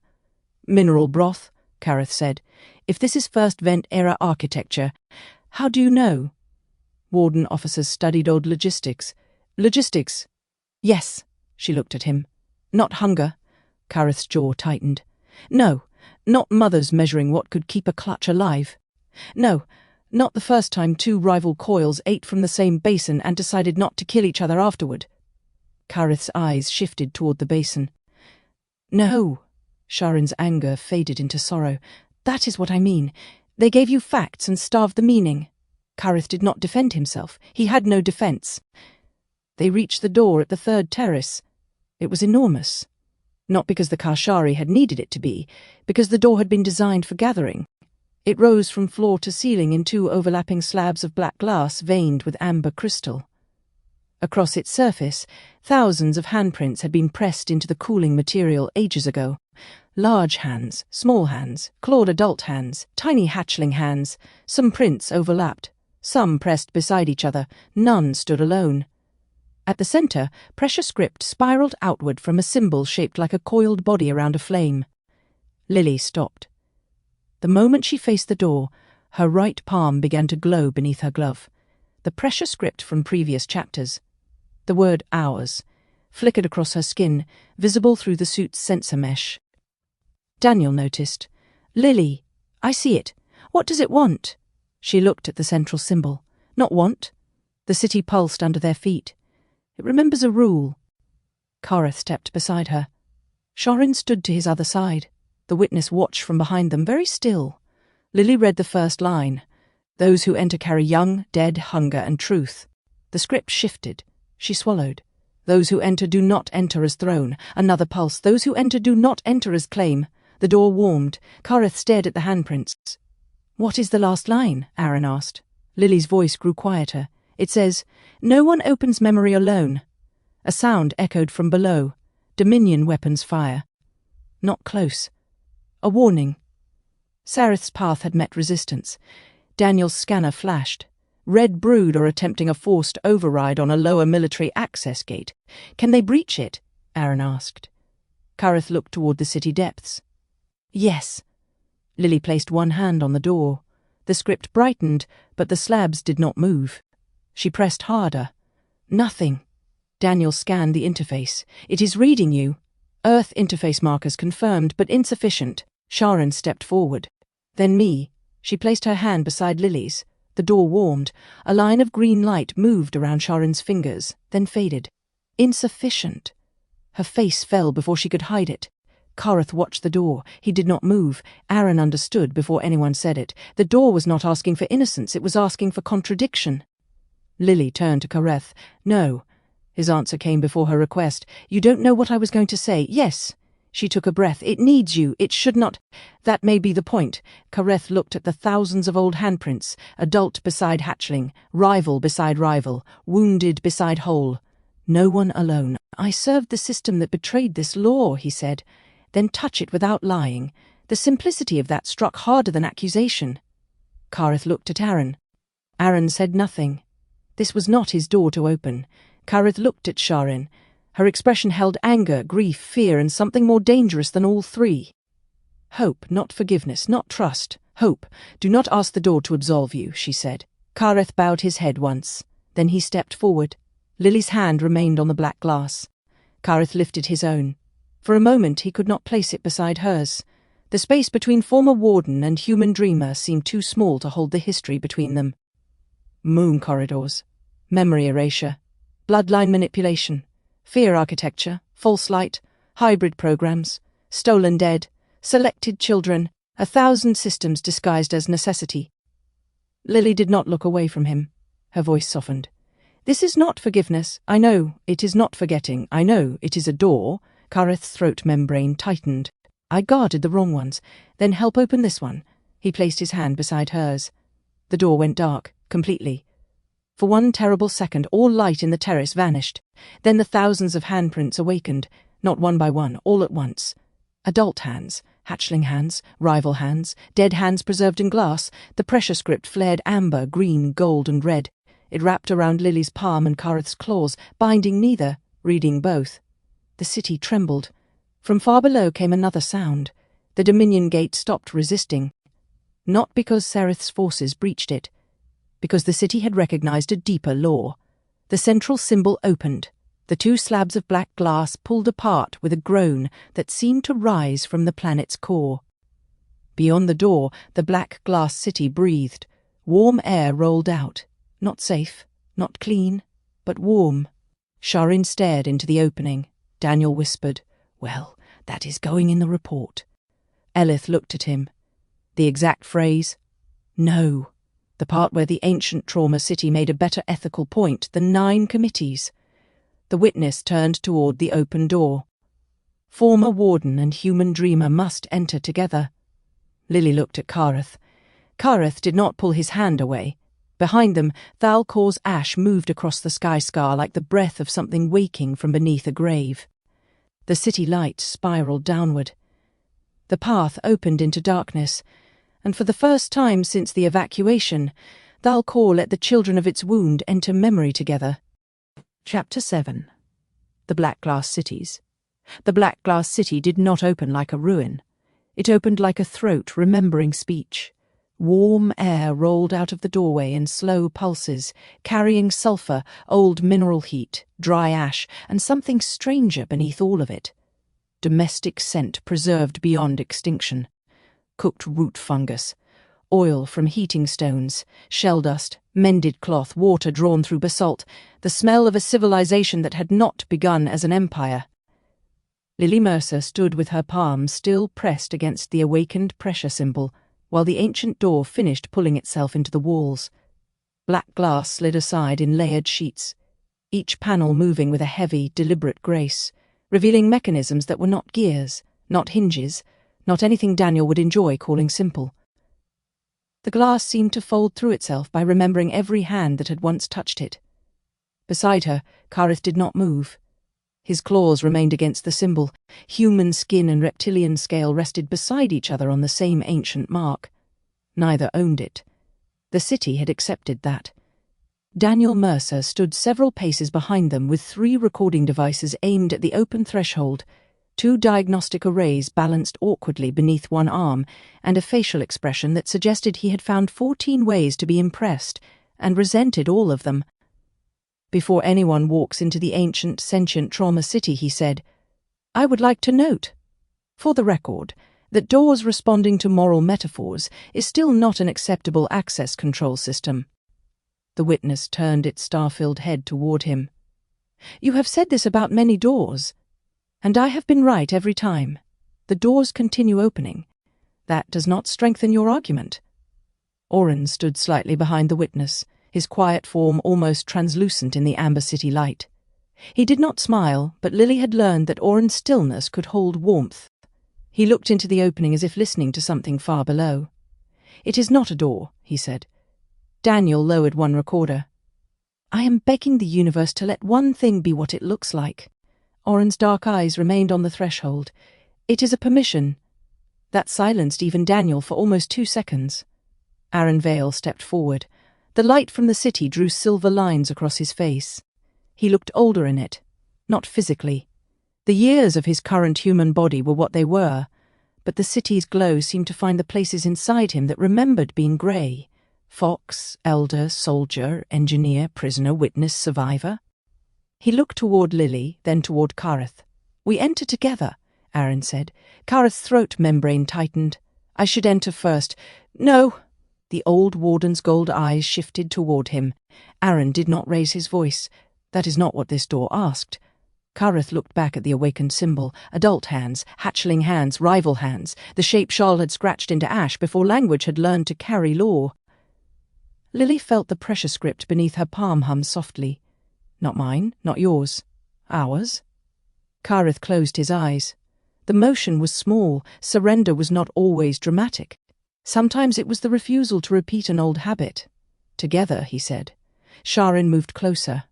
Mineral broth, Kareth said. If this is first vent-era architecture, how do you know? Warden officers studied old logistics. Logistics? Yes, she looked at him. Not hunger. Kareth's jaw tightened. No, not mothers measuring what could keep a clutch alive. No, not the first time two rival coils ate from the same basin and decided not to kill each other afterward. Kareth's eyes shifted toward the basin. No. Sha'Ryn's anger faded into sorrow. That is what I mean. They gave you facts and starved the meaning. Kareth did not defend himself. He had no defense. They reached the door at the third terrace. It was enormous. Not because the Kashari had needed it to be, because the door had been designed for gathering. It rose from floor to ceiling in two overlapping slabs of black glass veined with amber crystal. Across its surface, thousands of handprints had been pressed into the cooling material ages ago. Large hands, small hands, clawed adult hands, tiny hatchling hands. Some prints overlapped, some pressed beside each other, none stood alone. At the center, pressure script spiraled outward from a symbol shaped like a coiled body around a flame. Lily stopped. The moment she faced the door, her right palm began to glow beneath her glove. The pressure script from previous chapters. The word ours flickered across her skin, visible through the suit's sensor mesh. Daniel noticed. Lily, I see it. What does it want? She looked at the central symbol. Not want. The city pulsed under their feet. It remembers a rule. Kareth stepped beside her. Sha'Ryn stood to his other side. The witness watched from behind them, very still. Lily read the first line. Those who enter carry young, dead, hunger, and truth. The script shifted. She swallowed. Those who enter do not enter as throne. Another pulse. Those who enter do not enter as claim. The door warmed. Kareth stared at the handprints. What is the last line? Aaron asked. Lily's voice grew quieter. It says, no one opens memory alone. A sound echoed from below. Dominion weapons fire. Not close. A warning. Sareth's path had met resistance. Daniel's scanner flashed. Red Brood are attempting a forced override on a lower military access gate. Can they breach it? Aaron asked. Kareth looked toward the city depths. Yes. Lily placed one hand on the door. The script brightened, but the slabs did not move. She pressed harder. Nothing. Daniel scanned the interface. It is reading you. Earth interface markers confirmed, but insufficient. Sha'Ryn stepped forward. Then me. She placed her hand beside Lily's. The door warmed. A line of green light moved around Sha'Ryn's fingers, then faded. Insufficient. Her face fell before she could hide it. Kareth watched the door. He did not move. Aaron understood before anyone said it. The door was not asking for innocence, it was asking for contradiction. Lily turned to Kareth. No. His answer came before her request. You don't know what I was going to say. Yes. She took a breath. It needs you. It should not. That may be the point. Kareth looked at the thousands of old handprints, adult beside hatchling, rival beside rival, wounded beside whole. No one alone. I served the system that betrayed this law, he said. Then touch it without lying. The simplicity of that struck harder than accusation. Kareth looked at Aaron. Aaron said nothing. This was not his door to open. Kareth looked at Sha'Ryn. Her expression held anger, grief, fear, and something more dangerous than all three. Hope, not forgiveness, not trust. Hope. Do not ask the door to absolve you, she said. Kareth bowed his head once. Then he stepped forward. Lily's hand remained on the black glass. Kareth lifted his own. For a moment he could not place it beside hers. The space between former Warden and human dreamer seemed too small to hold the history between them. Moon corridors. Memory erasure. Bloodline manipulation. Fear architecture, false light, hybrid programs, stolen dead, selected children, 1,000 systems disguised as necessity. Lily did not look away from him. Her voice softened. This is not forgiveness. I know. It is not forgetting. I know. It is a door. Kareth's throat membrane tightened. I guarded the wrong ones. Then help open this one. He placed his hand beside hers. The door went dark, completely. For one terrible second, all light in the terrace vanished. Then the thousands of handprints awakened, not one by one, all at once. Adult hands, hatchling hands, rival hands, dead hands preserved in glass. The pressure script flared amber, green, gold, and red. It wrapped around Lily's palm and Kareth's claws, binding neither, reading both. The city trembled. From far below came another sound. The Dominion gate stopped resisting. Not because Sereth's forces breached it, because the city had recognized a deeper law. The central symbol opened. The two slabs of black glass pulled apart with a groan that seemed to rise from the planet's core. Beyond the door, the black glass city breathed. Warm air rolled out. Not safe, not clean, but warm. Sha'Ryn stared into the opening. Daniel whispered, "Well, that is going in the report." Elith looked at him. The exact phrase? No. The part where the ancient trauma city made a better ethical point than 9 committees. The witness turned toward the open door. Former warden and human dreamer must enter together. Lily looked at Kareth. Kareth did not pull his hand away. Behind them, Thal-Kor's ash moved across the sky scar like the breath of something waking from beneath a grave. The city light spiraled downward. The path opened into darkness, and for the first time since the evacuation, Thal-Kor let the children of its wound enter memory together. Chapter 7. The Black Glass Cities. The Black Glass City did not open like a ruin. It opened like a throat remembering speech. Warm air rolled out of the doorway in slow pulses, carrying sulphur, old mineral heat, dry ash, and something stranger beneath all of it. Domestic scent preserved beyond extinction. Cooked root fungus, oil from heating stones, shell dust, mended cloth, water drawn through basalt, the smell of a civilization that had not begun as an empire. Lily Mercer stood with her palms still pressed against the awakened pressure symbol, while the ancient door finished pulling itself into the walls. Black glass slid aside in layered sheets, each panel moving with a heavy, deliberate grace, revealing mechanisms that were not gears, not hinges, not anything Daniel would enjoy calling simple. The glass seemed to fold through itself by remembering every hand that had once touched it. Beside her, Kareth did not move. His claws remained against the symbol. Human skin and reptilian scale rested beside each other on the same ancient mark. Neither owned it. The city had accepted that. Daniel Mercer stood several paces behind them with 3 recording devices aimed at the open threshold, 2 diagnostic arrays balanced awkwardly beneath one arm, and a facial expression that suggested he had found 14 ways to be impressed, and resented all of them. Before anyone walks into the ancient, sentient trauma city, he said, "I would like to note, for the record, that doors responding to moral metaphors is still not an acceptable access control system." The witness turned its star-filled head toward him. "You have said this about many doors, and I have been right every time. The doors continue opening. That does not strengthen your argument." Oren stood slightly behind the witness, his quiet form almost translucent in the amber city light. He did not smile, but Lily had learned that Oren's stillness could hold warmth. He looked into the opening as if listening to something far below. "It is not a door," he said. Daniel lowered one recorder. "I am begging the universe to let one thing be what it looks like." Oren's dark eyes remained on the threshold. "It is a permission." That silenced even Daniel for almost 2 seconds. Aaron Vale stepped forward. The light from the city drew silver lines across his face. He looked older in it, not physically. The years of his current human body were what they were, but the city's glow seemed to find the places inside him that remembered being grey. Fox, elder, soldier, engineer, prisoner, witness, survivor. He looked toward Lily, then toward Kareth. "We enter together," Aaron said. Kareth's throat membrane tightened. "I should enter first." "No." The old warden's gold eyes shifted toward him. Aaron did not raise his voice. "That is not what this door asked." Kareth looked back at the awakened symbol. Adult hands, hatchling hands, rival hands. The shape Charl had scratched into ash before language had learned to carry law. Lily felt the pressure script beneath her palm hum softly. "Not mine, not yours. Ours." Kareth closed his eyes. The motion was small. Surrender was not always dramatic. Sometimes it was the refusal to repeat an old habit. "Together," he said. Sha'Ryn moved closer.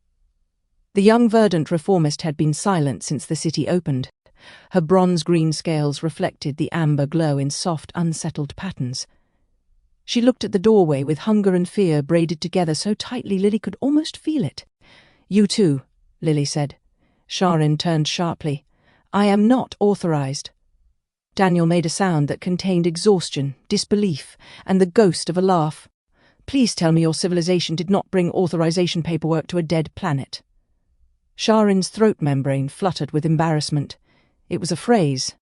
The young verdant reformist had been silent since the city opened. Her bronze-green scales reflected the amber glow in soft, unsettled patterns. She looked at the doorway with hunger and fear braided together so tightly Lily could almost feel it. "You too," Lily said. Sha'Ryn turned sharply. "I am not authorized." Daniel made a sound that contained exhaustion, disbelief, and the ghost of a laugh. "Please tell me your civilization did not bring authorization paperwork to a dead planet." Sha'Ryn's throat membrane fluttered with embarrassment. It was a phrase.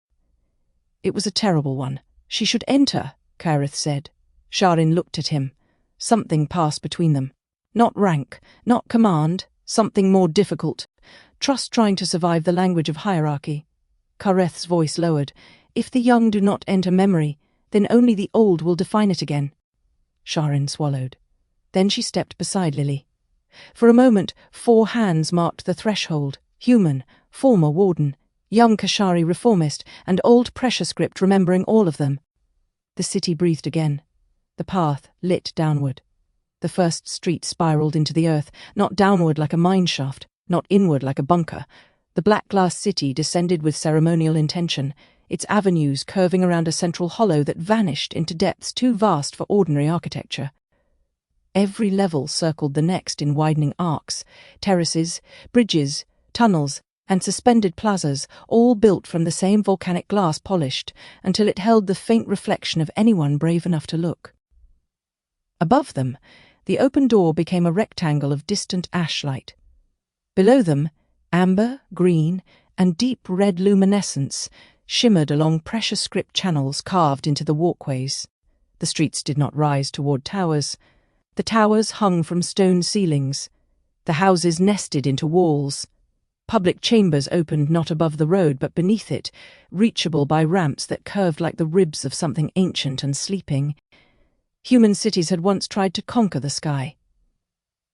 It was a terrible one. She should enter, Kareth said. Sha'Ryn looked at him. Something passed between them. Not rank, not command, something more difficult. Trust trying to survive the language of hierarchy. Kareth's voice lowered. If the young do not enter memory, then only the old will define it again. Sha'Ryn swallowed. Then she stepped beside Lily. For a moment, 4 hands marked the threshold: human, former warden, young Kashari reformist, and old pressure script remembering all of them. The city breathed again. The path lit downward. The first street spiraled into the earth, not downward like a mine shaft, not inward like a bunker. The black glass city descended with ceremonial intention, its avenues curving around a central hollow that vanished into depths too vast for ordinary architecture. Every level circled the next in widening arcs, terraces, bridges, tunnels, and suspended plazas, all built from the same volcanic glass polished until it held the faint reflection of anyone brave enough to look. Above them, the open door became a rectangle of distant ashlight. Below them, amber, green, and deep red luminescence shimmered along pressure script channels carved into the walkways. The streets did not rise toward towers. The towers hung from stone ceilings. The houses nested into walls. Public chambers opened not above the road but beneath it, reachable by ramps that curved like the ribs of something ancient and sleeping. Human cities had once tried to conquer the sky.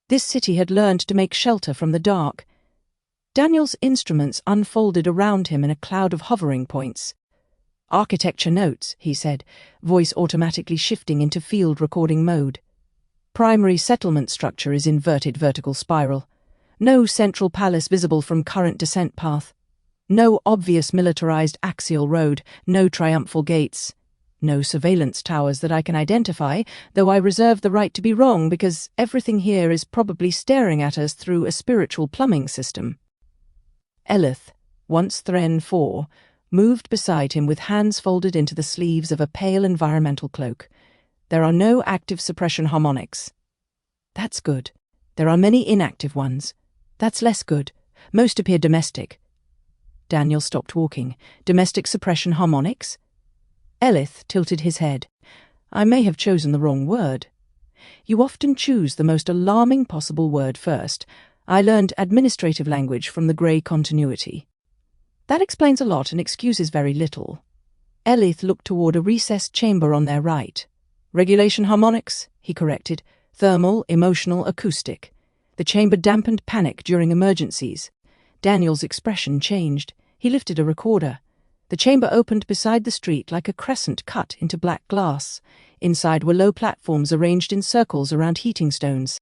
This city had learned to make shelter from the dark. Daniel's instruments unfolded around him in a cloud of hovering points. "Architecture notes," he said, voice automatically shifting into field recording mode. "Primary settlement structure is inverted vertical spiral. No central palace visible from current descent path. No obvious militarized axial road, no triumphal gates. No surveillance towers that I can identify, though I reserve the right to be wrong because everything here is probably staring at us through a spiritual plumbing system." Elith, once Thren 4, moved beside him with hands folded into the sleeves of a pale environmental cloak. "There are no active suppression harmonics." "That's good. There are many inactive ones." "That's less good. Most appear domestic." Daniel stopped walking. "Domestic suppression harmonics?" Elith tilted his head. "I may have chosen the wrong word." "You often choose the most alarming possible word first. I learned administrative language from the grey continuity." "That explains a lot and excuses very little." Elith looked toward a recessed chamber on their right. "Regulation harmonics," he corrected. "Thermal, emotional, acoustic. The chamber dampened panic during emergencies." Daniel's expression changed. He lifted a recorder. The chamber opened beside the street like a crescent cut into black glass. Inside were low platforms arranged in circles around heating stones.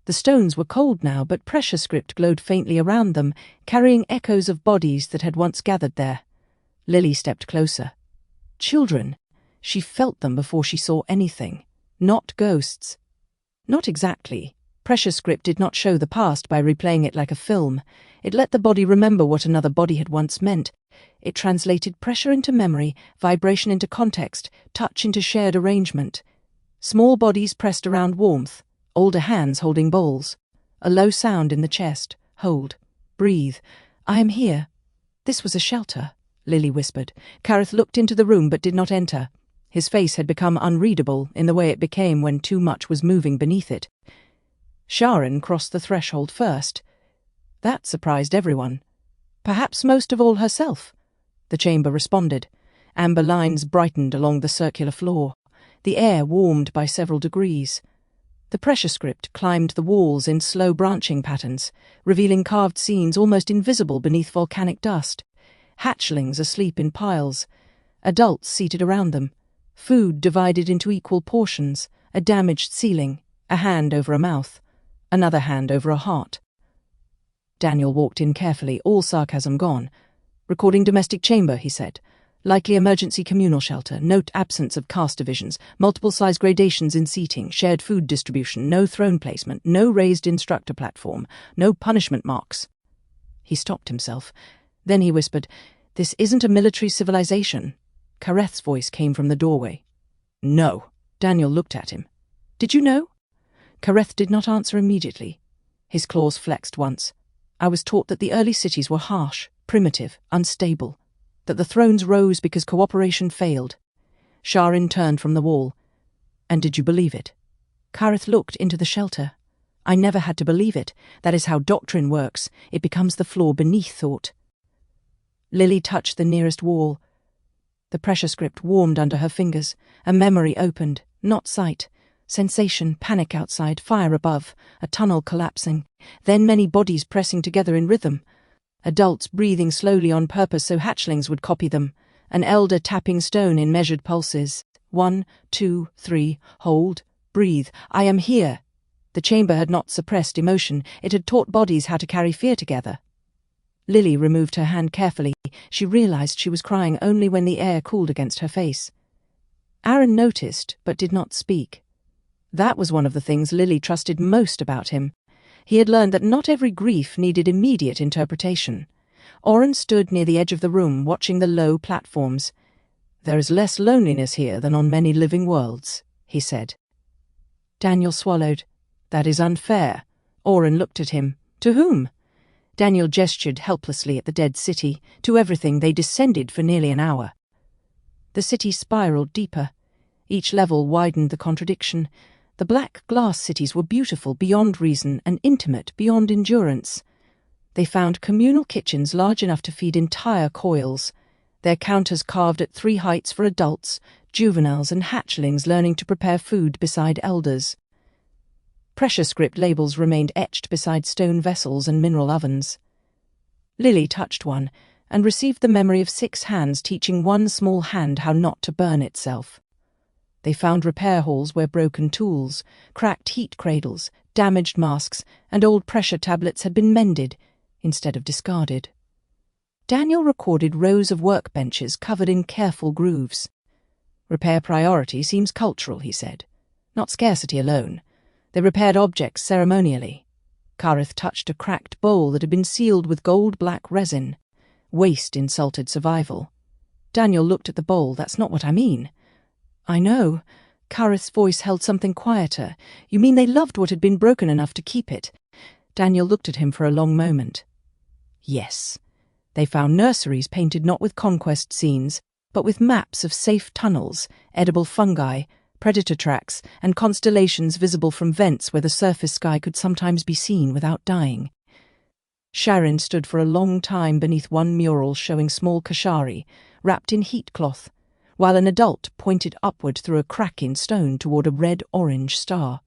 The stones were cold now, but pressure script glowed faintly around them, carrying echoes of bodies that had once gathered there. Lily stepped closer. Children. She felt them before she saw anything. Not ghosts. Not exactly. Pressure script did not show the past by replaying it like a film. It let the body remember what another body had once meant. It translated pressure into memory, vibration into context, touch into shared arrangement. Small bodies pressed around warmth, older hands holding bowls. A low sound in the chest. Hold. Breathe. "I am here." "This was a shelter," Lily whispered. Kareth looked into the room but did not enter. His face had become unreadable in the way it became when too much was moving beneath it. Sha'Ryn crossed the threshold first. That surprised everyone. Perhaps most of all herself. The chamber responded. Amber lines brightened along the circular floor. The air warmed by several degrees. The pressure script climbed the walls in slow branching patterns, revealing carved scenes almost invisible beneath volcanic dust. Hatchlings asleep in piles. Adults seated around them. Food divided into equal portions. A damaged ceiling. A hand over a mouth. Another hand over a heart. Daniel walked in carefully, all sarcasm gone. "Recording domestic chamber," he said. "Likely emergency communal shelter. Note absence of caste divisions. Multiple size gradations in seating. Shared food distribution. No throne placement. No raised instructor platform. No punishment marks." He stopped himself. Then he whispered, "This isn't a military civilization." Kareth's voice came from the doorway. "No." Daniel looked at him. "Did you know?" Kareth did not answer immediately. His claws flexed once. I was taught that the early cities were harsh, primitive, unstable, that the thrones rose because cooperation failed. Sha'Ryn turned from the wall. And did you believe it? Kareth looked into the shelter. I never had to believe it. That is how doctrine works. It becomes the floor beneath thought. Lily touched the nearest wall. The pressure script warmed under her fingers. A memory opened, not sight. Sensation, panic outside, fire above, a tunnel collapsing, then many bodies pressing together in rhythm. Adults breathing slowly on purpose so hatchlings would copy them. An elder tapping stone in measured pulses. 1, 2, 3, hold, breathe, I am here. The chamber had not suppressed emotion, it had taught bodies how to carry fear together. Lily removed her hand carefully. She realized she was crying only when the air cooled against her face. Aaron noticed, but did not speak. That was one of the things Lily trusted most about him. He had learned that not every grief needed immediate interpretation. Oren stood near the edge of the room, watching the low platforms. "There is less loneliness here than on many living worlds," he said. Daniel swallowed. "That is unfair." Oren looked at him. "To whom?" Daniel gestured helplessly at the dead city. To everything they descended for nearly an hour. The city spiraled deeper. Each level widened the contradiction. The black glass cities were beautiful beyond reason and intimate beyond endurance. They found communal kitchens large enough to feed entire coils, their counters carved at 3 heights for adults, juveniles and hatchlings learning to prepare food beside elders. Pressure script labels remained etched beside stone vessels and mineral ovens. Lily touched one and received the memory of 6 hands teaching one small hand how not to burn itself. They found repair halls where broken tools, cracked heat cradles, damaged masks, and old pressure tablets had been mended instead of discarded. Daniel recorded rows of workbenches covered in careful grooves. "Repair priority seems cultural," he said. "Not scarcity alone. They repaired objects ceremonially." Kareth touched a cracked bowl that had been sealed with gold-black resin. Waste insulted survival. Daniel looked at the bowl. "That's not what I mean." "I know." Kareth's voice held something quieter. "You mean they loved what had been broken enough to keep it?" Daniel looked at him for a long moment. "Yes. They found nurseries painted not with conquest scenes, but with maps of safe tunnels, edible fungi, predator tracks, and constellations visible from vents where the surface sky could sometimes be seen without dying." Sha'Ryn stood for a long time beneath one mural showing small Kashari, wrapped in heat cloth, while an adult pointed upward through a crack in stone toward a red-orange star.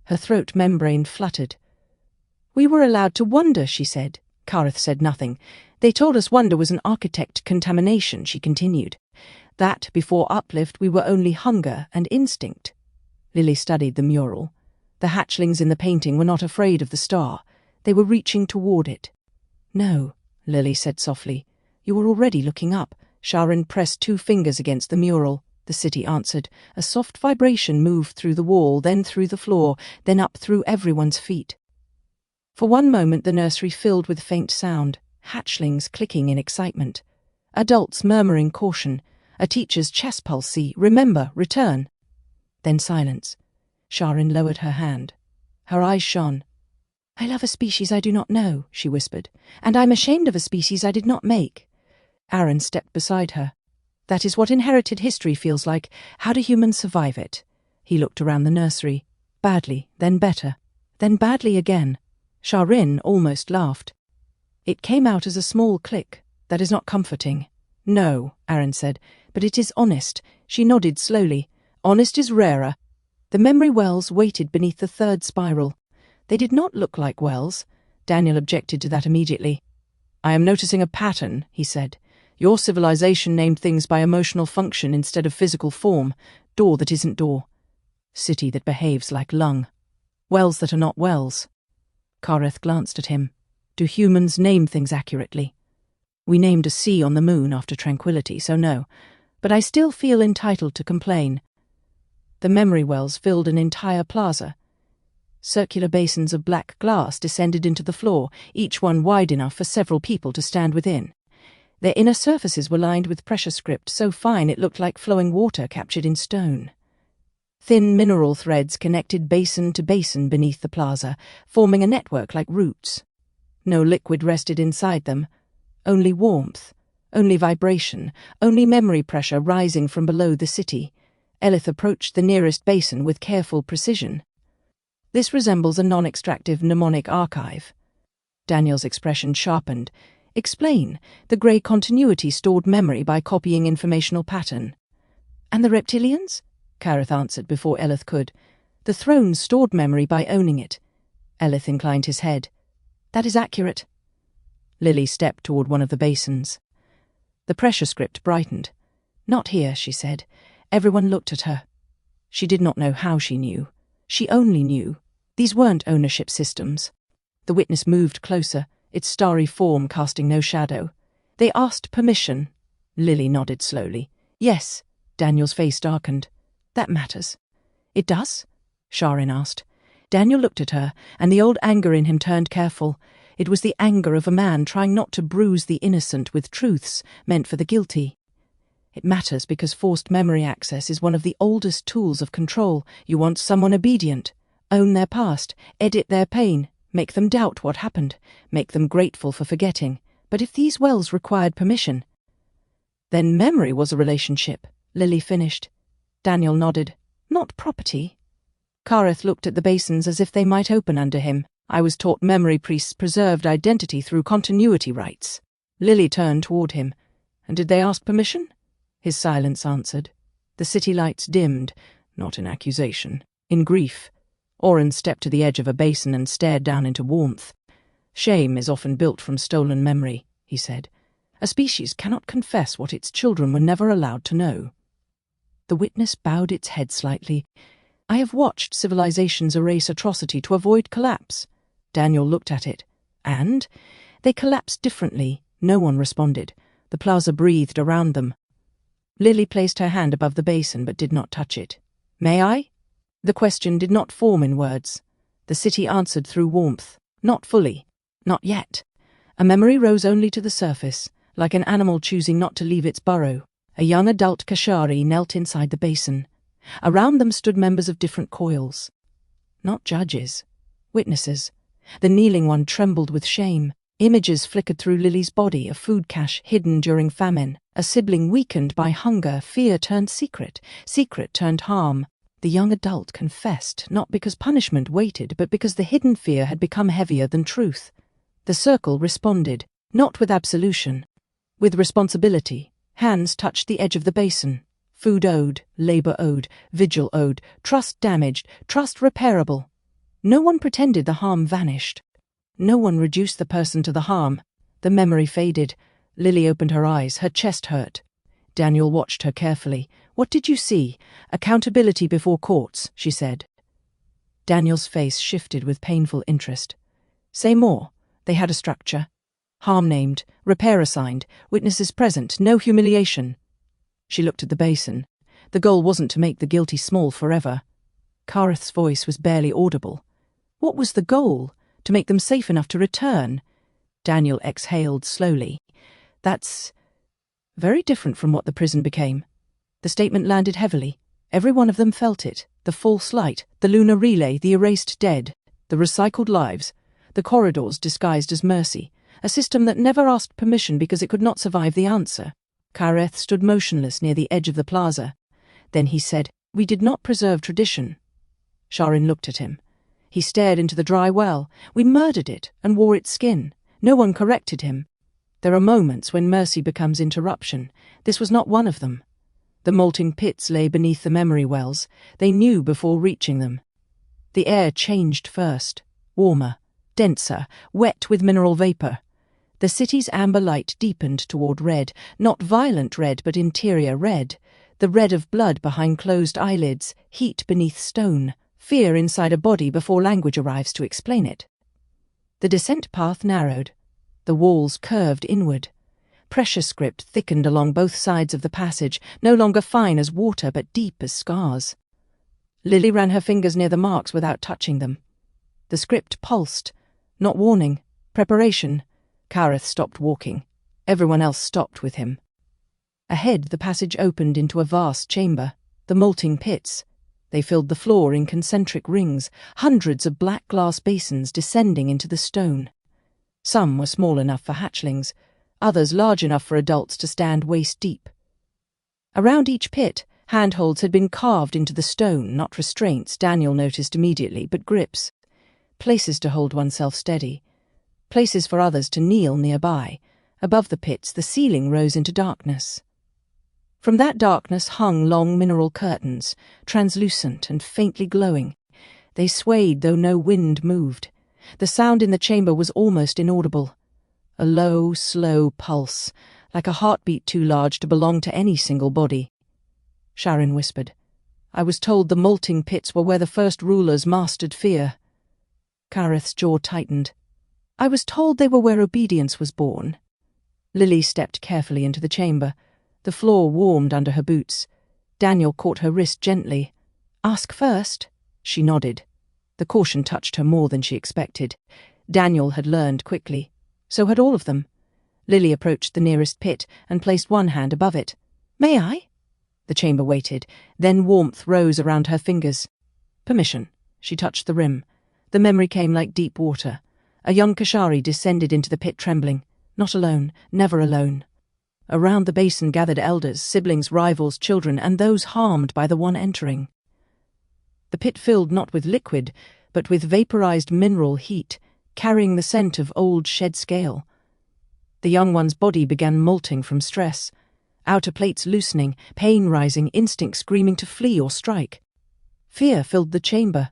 Her throat membrane fluttered. "We were allowed to wonder," she said. Kareth said nothing. "They told us wonder was an architect contamination," she continued. "That, before uplift, we were only hunger and instinct." Lily studied the mural. The hatchlings in the painting were not afraid of the star. They were reaching toward it. "No," Lily said softly. "You were already looking up." Sha'Ryn pressed 2 fingers against the mural. The city answered. A soft vibration moved through the wall, then through the floor, then up through everyone's feet. For one moment the nursery filled with faint sound, hatchlings clicking in excitement, adults murmuring caution, a teacher's chest pulse, "See, remember, return." Then silence. Sha'Ryn lowered her hand. Her eyes shone. "I love a species I do not know," she whispered, "and I'm ashamed of a species I did not make." Aaron stepped beside her. "That is what inherited history feels like. How do humans survive it?" He looked around the nursery. Badly, then better, then badly again. Sha'Ryn almost laughed. It came out as a small click. "That is not comforting." "No," Aaron said, "but it is honest." She nodded slowly. "Honest is rarer." The memory wells waited beneath the 3rd spiral. They did not look like wells. Daniel objected to that immediately. "I am noticing a pattern," he said. "Your civilization named things by emotional function instead of physical form. Door that isn't door. City that behaves like lung. Wells that are not wells." Kareth glanced at him. "Do humans name things accurately?" "We named a sea on the moon after tranquility, so no. But I still feel entitled to complain." The memory wells filled an entire plaza. Circular basins of black glass descended into the floor, each one wide enough for several people to stand within. Their inner surfaces were lined with pressure script so fine it looked like flowing water captured in stone. Thin mineral threads connected basin to basin beneath the plaza, forming a network like roots. No liquid rested inside them. Only warmth, only vibration, only memory pressure rising from below the city. Elith approached the nearest basin with careful precision. This resembles a non-extractive mnemonic archive. Daniel's expression sharpened. Explain. The grey continuity stored memory by copying informational pattern. And the Reptilians? Kareth answered before Elith could. The throne stored memory by owning it. Elith inclined his head. That is accurate. Lily stepped toward one of the basins. The pressure script brightened. Not here, she said. Everyone looked at her. She did not know how she knew. She only knew. These weren't ownership systems. The witness moved closer, its starry form casting no shadow. They asked permission. Lily nodded slowly. Yes. Daniel's face darkened. That matters. It does? Sha'Ryn asked. Daniel looked at her, and the old anger in him turned careful. It was the anger of a man trying not to bruise the innocent with truths meant for the guilty. It matters because forced memory access is one of the oldest tools of control. You want someone obedient. Own their past, edit their pain, make them doubt what happened, make them grateful for forgetting. But if these wells required permission... Then memory was a relationship, Lily finished. Daniel nodded. Not property. Kareth looked at the basins as if they might open under him. I was taught memory priests preserved identity through continuity rites. Lily turned toward him. And did they ask permission? His silence answered. The city lights dimmed, not in accusation, in grief. Oren stepped to the edge of a basin and stared down into warmth. Shame is often built from stolen memory, he said. A species cannot confess what its children were never allowed to know. The witness bowed its head slightly. I have watched civilizations erase atrocity to avoid collapse. Daniel looked at it. And? They collapsed differently. No one responded. The plaza breathed around them. Lily placed her hand above the basin but did not touch it. May I? The question did not form in words. The city answered through warmth. Not fully. Not yet. A memory rose only to the surface, like an animal choosing not to leave its burrow. A young adult Kashari knelt inside the basin. Around them stood members of different coils. Not judges. Witnesses. The kneeling one trembled with shame. Images flickered through Lily's body, a food cache hidden during famine, a sibling weakened by hunger, fear turned secret, secret turned harm. The young adult confessed, not because punishment waited, but because the hidden fear had become heavier than truth. The circle responded, not with absolution, with responsibility. Hands touched the edge of the basin. Food owed, labor owed, vigil owed, trust damaged, trust repairable. No one pretended the harm vanished. No one reduced the person to the harm. The memory faded. Lily opened her eyes, her chest hurt. Daniel watched her carefully. What did you see? Accountability before courts, she said. Daniel's face shifted with painful interest. Say more. They had a structure. Harm named, repair assigned, witnesses present, no humiliation. She looked at the basin. The goal wasn't to make the guilty small forever. Kareth's voice was barely audible. What was the goal? To make them safe enough to return? Daniel exhaled slowly. That's very different from what the prison became. The statement landed heavily. Every one of them felt it. The false light, the lunar relay, the erased dead, the recycled lives, the corridors disguised as mercy, a system that never asked permission because it could not survive the answer. Kareth stood motionless near the edge of the plaza. Then he said, We did not preserve tradition. Sha'Ryn looked at him. He stared into the dry well. We murdered it and wore its skin. No one corrected him. There are moments when mercy becomes interruption. This was not one of them. The molting pits lay beneath the memory wells. They knew before reaching them. The air changed first. Warmer, denser, wet with mineral vapor. The city's amber light deepened toward red, not violent red but interior red, the red of blood behind closed eyelids, heat beneath stone, fear inside a body before language arrives to explain it. The descent path narrowed. The walls curved inward. Pressure script thickened along both sides of the passage, no longer fine as water but deep as scars. Lily ran her fingers near the marks without touching them. The script pulsed. Not warning. Preparation. Kareth stopped walking. Everyone else stopped with him. Ahead, the passage opened into a vast chamber. The molting pits. They filled the floor in concentric rings, hundreds of black glass basins descending into the stone. Some were small enough for hatchlings, others large enough for adults to stand waist-deep. Around each pit, handholds had been carved into the stone, not restraints, Daniel noticed immediately, but grips. Places to hold oneself steady. Places for others to kneel nearby. Above the pits, the ceiling rose into darkness. From that darkness hung long mineral curtains, translucent and faintly glowing. They swayed though no wind moved. The sound in the chamber was almost inaudible. A low, slow pulse, like a heartbeat too large to belong to any single body. Sha'Ryn whispered. I was told the molting pits were where the first rulers mastered fear. Kareth's jaw tightened. I was told they were where obedience was born. Lily stepped carefully into the chamber. The floor warmed under her boots. Daniel caught her wrist gently. Ask first. She nodded. The caution touched her more than she expected. Daniel had learned quickly. So had all of them. Lily approached the nearest pit and placed one hand above it. May I? The chamber waited. Then warmth rose around her fingers. Permission. She touched the rim. The memory came like deep water. A young Kashari descended into the pit trembling. Not alone, never alone. Around the basin gathered elders, siblings, rivals, children, and those harmed by the one entering. The pit filled not with liquid, but with vaporized mineral heat, carrying the scent of old shed scale. The young one's body began molting from stress. Outer plates loosening, pain rising, instinct screaming to flee or strike. Fear filled the chamber.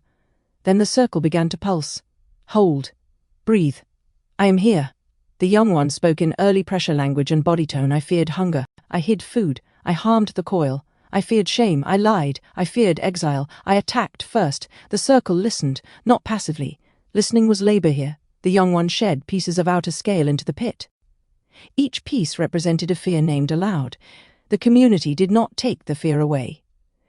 Then the circle began to pulse. Hold. Breathe. I am here. The young one spoke in early pressure language and body tone. I feared hunger. I hid food. I harmed the coil. I feared shame. I lied. I feared exile. I attacked first. The circle listened, not passively. Listening was labor here. The young one shed pieces of outer scale into the pit. Each piece represented a fear named aloud. The community did not take the fear away.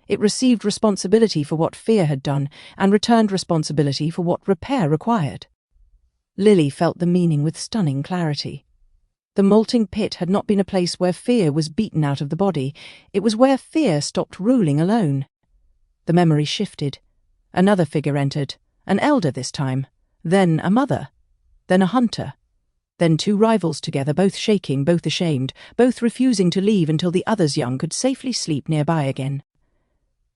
It received responsibility for what fear had done and returned responsibility for what repair required. Lily felt the meaning with stunning clarity. The molting pit had not been a place where fear was beaten out of the body. It was where fear stopped ruling alone. The memory shifted. Another figure entered, an elder this time, then a mother, then a hunter. Then two rivals together, both shaking, both ashamed, both refusing to leave until the others young could safely sleep nearby again.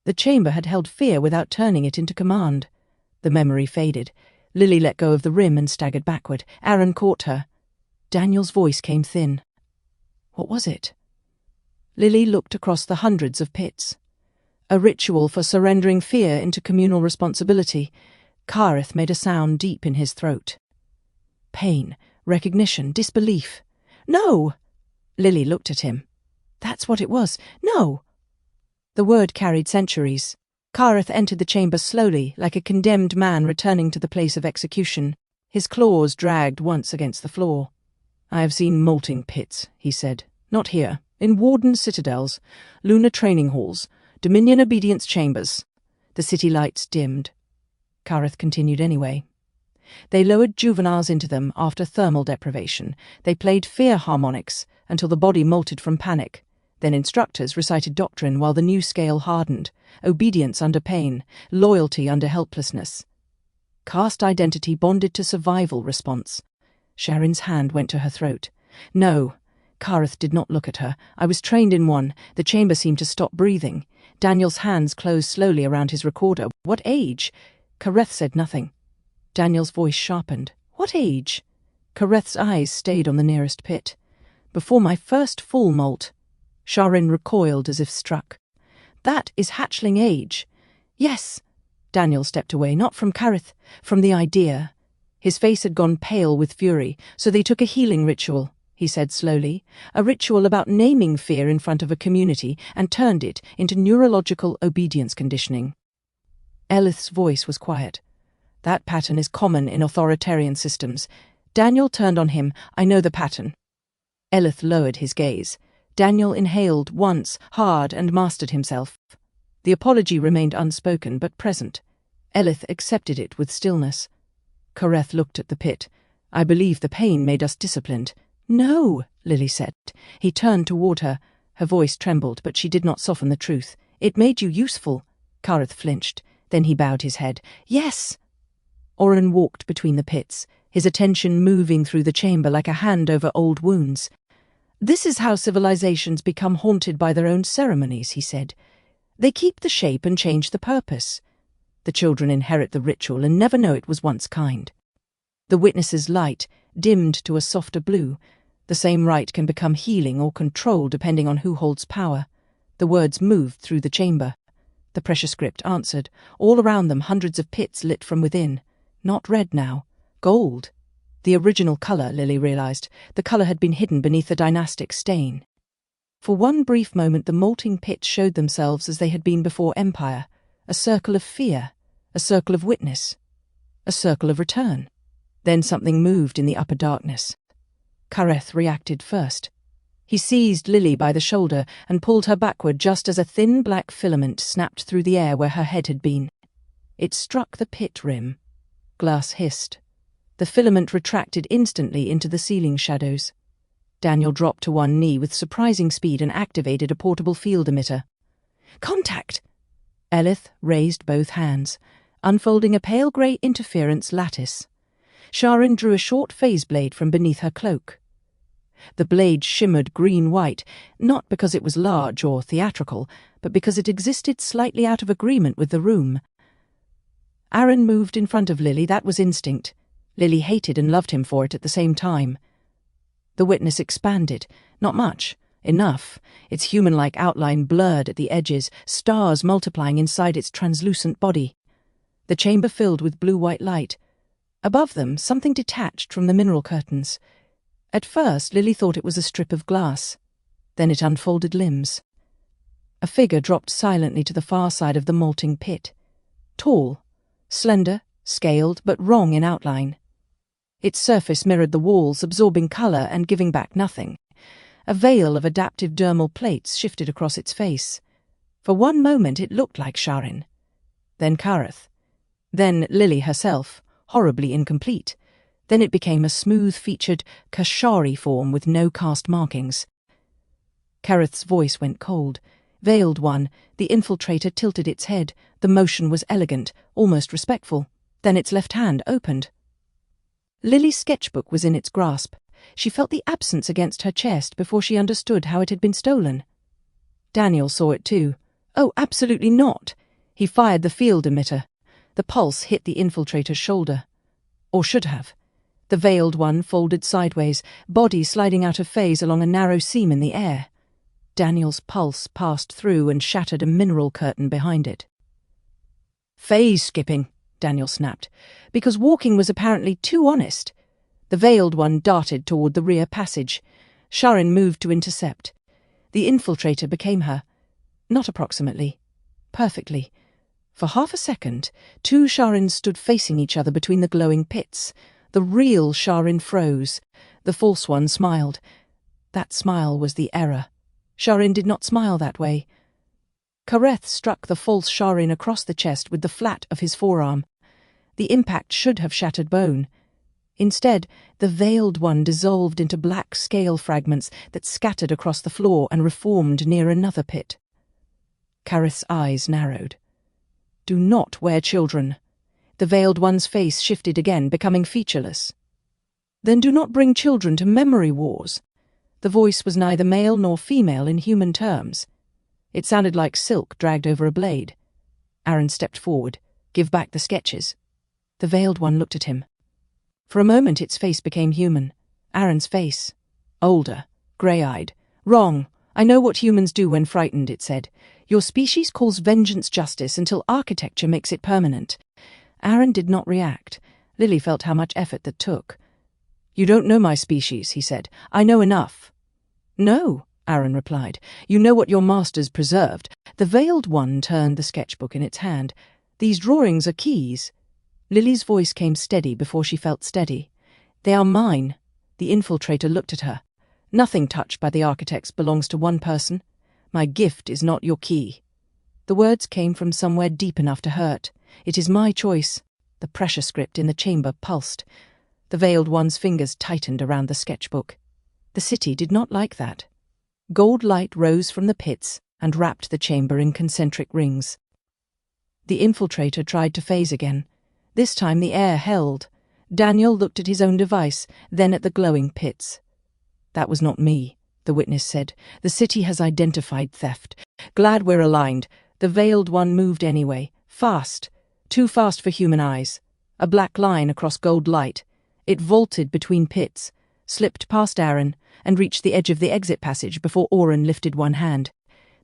The chamber had held fear without turning it into command. The memory faded. Lily let go of the rim and staggered backward. Aaron caught her. Daniel's voice came thin. What was it? Lily looked across the hundreds of pits. A ritual for surrendering fear into communal responsibility. Kareth made a sound deep in his throat. Pain. Recognition, disbelief. No! Lily looked at him. That's what it was. No! The word carried centuries. Kareth entered the chamber slowly, like a condemned man returning to the place of execution. His claws dragged once against the floor. I have seen molting pits, he said. Not here. In Wardens citadels, lunar training halls, Dominion obedience chambers. The city lights dimmed. Kareth continued anyway. They lowered juveniles into them after thermal deprivation. They played fear harmonics until the body molted from panic. Then instructors recited doctrine while the new scale hardened. Obedience under pain, loyalty under helplessness. Caste identity bonded to survival response. Sha'Ryn's hand went to her throat. No. Kareth did not look at her. I was trained in one. The chamber seemed to stop breathing. Daniel's hands closed slowly around his recorder. What age? Kareth said nothing. Daniel's voice sharpened. What age? Kareth's eyes stayed on the nearest pit. Before my first full molt. Sha'Ryn recoiled as if struck. That is hatchling age. Yes. Daniel stepped away, not from Kareth, from the idea. His face had gone pale with fury, so they took a healing ritual, he said slowly, a ritual about naming fear in front of a community and turned it into neurological obedience conditioning. Elith's voice was quiet. That pattern is common in authoritarian systems. Daniel turned on him. I know the pattern. Elith lowered his gaze. Daniel inhaled once, hard, and mastered himself. The apology remained unspoken but present. Elith accepted it with stillness. Kareth looked at the pit. I believe the pain made us disciplined. No, Lily said. He turned toward her. Her voice trembled, but she did not soften the truth. It made you useful. Kareth flinched. Then he bowed his head. Yes. Oren walked between the pits. his attention moving through the chamber like a hand over old wounds. "This is how civilizations become haunted by their own ceremonies," he said. "They keep the shape and change the purpose. The children inherit the ritual and never know it was once kind." The witness's light dimmed to a softer blue. The same rite can become healing or control depending on who holds power. The words moved through the chamber. The pressure script answered. All around them, hundreds of pits lit from within. Not red now. Gold. The original colour, Lily realised. The colour had been hidden beneath the dynastic stain. For one brief moment the molting pits showed themselves as they had been before Empire. A circle of fear. A circle of witness. A circle of return. Then something moved in the upper darkness. Kareth reacted first. He seized Lily by the shoulder and pulled her backward just as a thin black filament snapped through the air where her head had been. It struck the pit rim. Glass hissed. The filament retracted instantly into the ceiling shadows. Daniel dropped to one knee with surprising speed and activated a portable field emitter. "Contact!" Elith raised both hands, unfolding a pale grey interference lattice. Sha'Ryn drew a short phase blade from beneath her cloak. The blade shimmered green-white, not because it was large or theatrical, but because it existed slightly out of agreement with the room. Aaron moved in front of Lily. That was instinct. Lily hated and loved him for it at the same time. The witness expanded. Not much. Enough. Its human-like outline blurred at the edges, stars multiplying inside its translucent body. The chamber filled with blue-white light. Above them, something detached from the mineral curtains. At first, Lily thought it was a strip of glass. Then it unfolded limbs. A figure dropped silently to the far side of the molting pit. Tall, slender, scaled, but wrong in outline. Its surface mirrored the walls, absorbing colour and giving back nothing. A veil of adaptive dermal plates shifted across its face. For one moment it looked like Sha'Ryn. Then Kareth. Then Lily herself, horribly incomplete. Then it became a smooth-featured Kashari form with no caste markings. Kareth's voice went cold. Veiled One, the infiltrator tilted its head. The motion was elegant, almost respectful. Then its left hand opened. Lily's sketchbook was in its grasp. She felt the absence against her chest before she understood how it had been stolen. Daniel saw it too. Oh, absolutely not. He fired the field emitter. The pulse hit the infiltrator's shoulder. Or should have. The Veiled One folded sideways, body sliding out of phase along a narrow seam in the air. Daniel's pulse passed through and shattered a mineral curtain behind it. "Phase skipping," Daniel snapped, because walking was apparently too honest. The Veiled One darted toward the rear passage. Sha'Ryn moved to intercept. The infiltrator became her. Not approximately. Perfectly. For half a second, two Sha'Ryns stood facing each other between the glowing pits. The real Sha'Ryn froze. The false one smiled. That smile was the error. Sha'Ryn did not smile that way. Kareth struck the false Sha'Ryn across the chest with the flat of his forearm. The impact should have shattered bone. Instead, the Veiled One dissolved into black scale fragments that scattered across the floor and reformed near another pit. Kareth's eyes narrowed. "Do not wear children." The Veiled One's face shifted again, becoming featureless. "Then do not bring children to memory wars." The voice was neither male nor female in human terms. It sounded like silk dragged over a blade. Aaron stepped forward. "Give back the sketches." The Veiled One looked at him. For a moment its face became human. Aaron's face. Older, grey-eyed. "Wrong. I know what humans do when frightened," it said. "Your species calls vengeance justice until architecture makes it permanent." Aaron did not react. Lily felt how much effort that took. "You don't know my species," he said. "I know enough." "No," Aaron replied. "You know what your masters preserved." The Veiled One turned the sketchbook in its hand. "These drawings are keys." Lily's voice came steady before she felt steady. "They are mine." The infiltrator looked at her. "Nothing touched by the architects belongs to one person. My gift is not your key." The words came from somewhere deep enough to hurt. "It is my choice." The pressure script in the chamber pulsed. The Veiled One's fingers tightened around the sketchbook. The city did not like that. Gold light rose from the pits and wrapped the chamber in concentric rings. The infiltrator tried to phase again. This time the air held. Daniel looked at his own device, then at the glowing pits. "That was not me," the witness said. "The city has identified theft. Glad we're aligned." The Veiled One moved anyway. Fast. Too fast for human eyes. A black line across gold light. It vaulted between pits, slipped past Aaron, and reached the edge of the exit passage before Oren lifted one hand.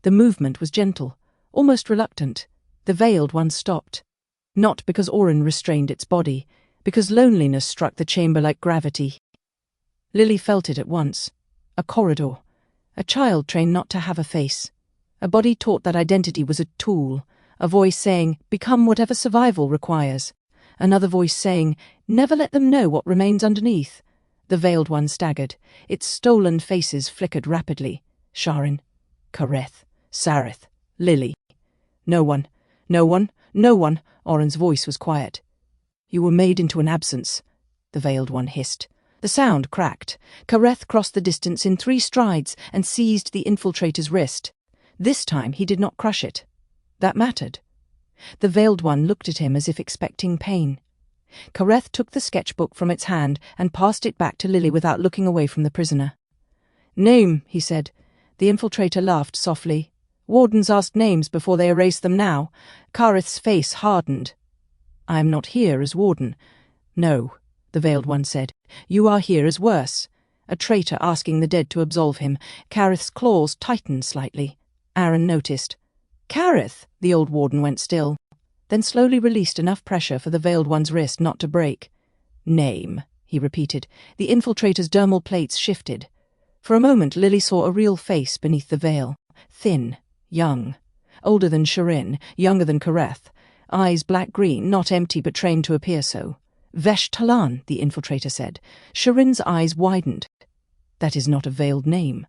The movement was gentle, almost reluctant. The Veiled One stopped. Not because Oren restrained its body, because loneliness struck the chamber like gravity. Lily felt it at once. A corridor. A child trained not to have a face. A body taught that identity was a tool. A voice saying, "Become whatever survival requires." Another voice saying, "Never let them know what remains underneath." The Veiled One staggered. Its stolen faces flickered rapidly. Sha'Ryn, Kareth, Sareth, Lily. No one, no one, no one. Oren's voice was quiet. "You were made into an absence," the Veiled One hissed. The sound cracked. Kareth crossed the distance in 3 strides and seized the infiltrator's wrist. This time he did not crush it. That mattered. The Veiled One looked at him as if expecting pain. Kareth took the sketchbook from its hand and passed it back to Lily without looking away from the prisoner. "Name," he said. The infiltrator laughed softly. "Wardens asked names before they erased them now." Kareth's face hardened. "I am not here as Warden." "No," the Veiled One said. "You are here as worse. A traitor asking the dead to absolve him." Kareth's claws tightened slightly. Aaron noticed. "Kareth!" The old Warden went still, then slowly released enough pressure for the Veiled One's wrist not to break. "Name," he repeated. The infiltrator's dermal plates shifted. For a moment Lily saw a real face beneath the veil. Thin, young. Older than Sha'Ryn, younger than Kareth. Eyes black-green, not empty but trained to appear so. "Vesh-Talan," the infiltrator said. Sha'Ryn's eyes widened. "That is not a veiled name."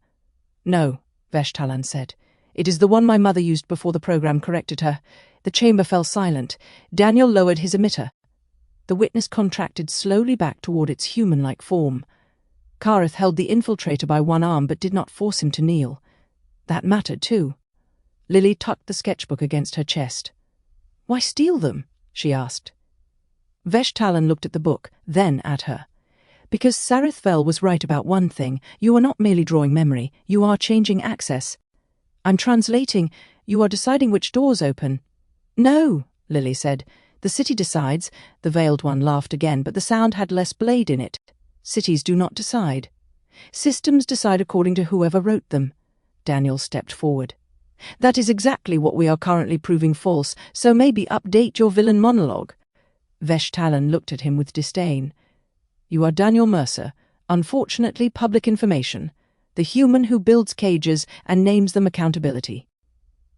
"No," Vesh-Talan said. "It is the one my mother used before the program corrected her." The chamber fell silent. Daniel lowered his emitter. The witness contracted slowly back toward its human-like form. Kareth held the infiltrator by one arm but did not force him to kneel. That mattered too. Lily tucked the sketchbook against her chest. "Why steal them?" she asked. Vesh-Talan looked at the book, then at her. "Because Sareth Vel was right about one thing. You are not merely drawing memory. You are changing access. I'm translating. You are deciding which doors open." "No," Lily said. "The city decides." The Veiled One laughed again, but the sound had less blade in it. "Cities do not decide. Systems decide according to whoever wrote them." Daniel stepped forward. "That is exactly what we are currently proving false, so maybe update your villain monologue." Vesh-Talan looked at him with disdain. "You are Daniel Mercer, unfortunately public information. The human who builds cages and names them accountability."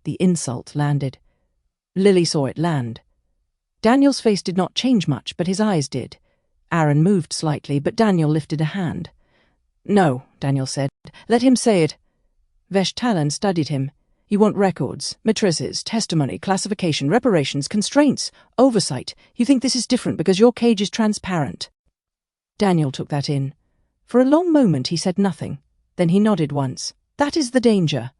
The insult landed. Lily saw it land. Daniel's face did not change much, but his eyes did. Aaron moved slightly, but Daniel lifted a hand. "No," Daniel said. "Let him say it." Vesh-Talan studied him. "You want records, matrices, testimony, classification, reparations, constraints, oversight. You think this is different because your cage is transparent." Daniel took that in. For a long moment he said nothing. Then he nodded once. "That is the danger."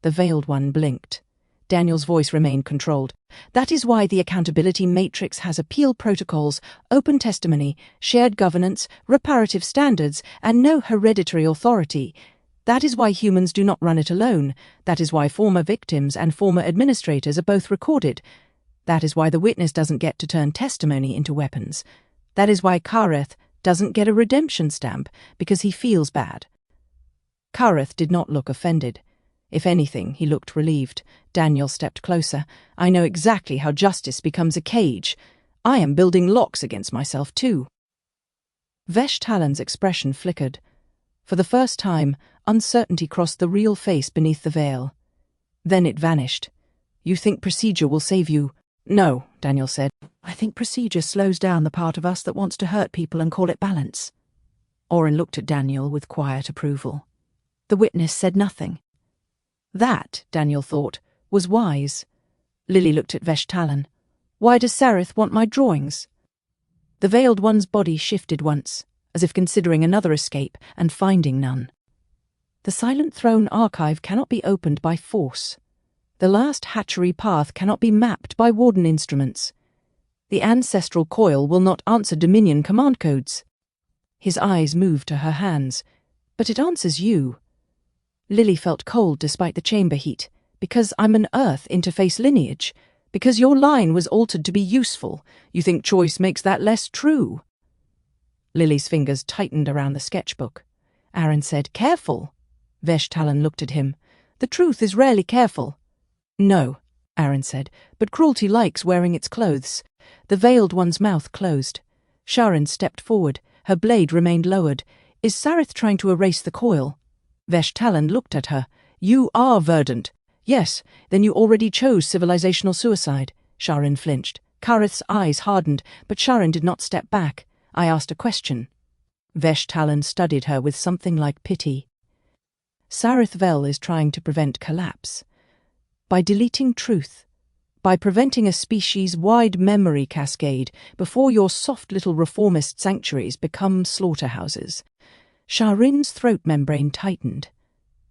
The Veiled One blinked. Daniel's voice remained controlled. "That is why the accountability matrix has appeal protocols, open testimony, shared governance, reparative standards, and no hereditary authority. That is why humans do not run it alone. That is why former victims and former administrators are both recorded. That is why the witness doesn't get to turn testimony into weapons. That is why Kareth doesn't get a redemption stamp, because he feels bad." Kareth did not look offended. If anything, he looked relieved. Daniel stepped closer. "I know exactly how justice becomes a cage. I am building locks against myself too." Vesh-Talan's expression flickered. For the first time, uncertainty crossed the real face beneath the veil. Then it vanished. "You think procedure will save you?" "No," Daniel said. "I think procedure slows down the part of us that wants to hurt people and call it balance." Oren looked at Daniel with quiet approval. The witness said nothing. That, Daniel thought, was wise. Lily looked at Vesh-Talan. "Why does Sareth want my drawings?" The Veiled One's body shifted once, as if considering another escape and finding none. "The Silent Throne archive cannot be opened by force. The last hatchery path cannot be mapped by Warden instruments. The Ancestral Coil will not answer Dominion command codes. His eyes moved to her hands. But it answers you. Lily felt cold despite the chamber heat. Because I'm an Earth interface lineage. Because your line was altered to be useful. You think choice makes that less true? Lily's fingers tightened around the sketchbook. Aaron said, "Careful." Vesh-Talon looked at him. "The truth is rarely careful." "No," Aaron said, "but cruelty likes wearing its clothes." The veiled one's mouth closed. Sha'Ryn stepped forward. Her blade remained lowered. "Is Sareth trying to erase the coil?" Vesh-Talon looked at her. "You are verdant." "Yes, then you already chose civilizational suicide." Sha'Ryn flinched. Kareth's eyes hardened, but Sha'Ryn did not step back. "I asked a question." Vesh-Talon studied her with something like pity. "Sareth Vel is trying to prevent collapse. By deleting truth. By preventing a species-wide memory cascade before your soft little reformist sanctuaries become slaughterhouses." Sha'Ryn's throat membrane tightened.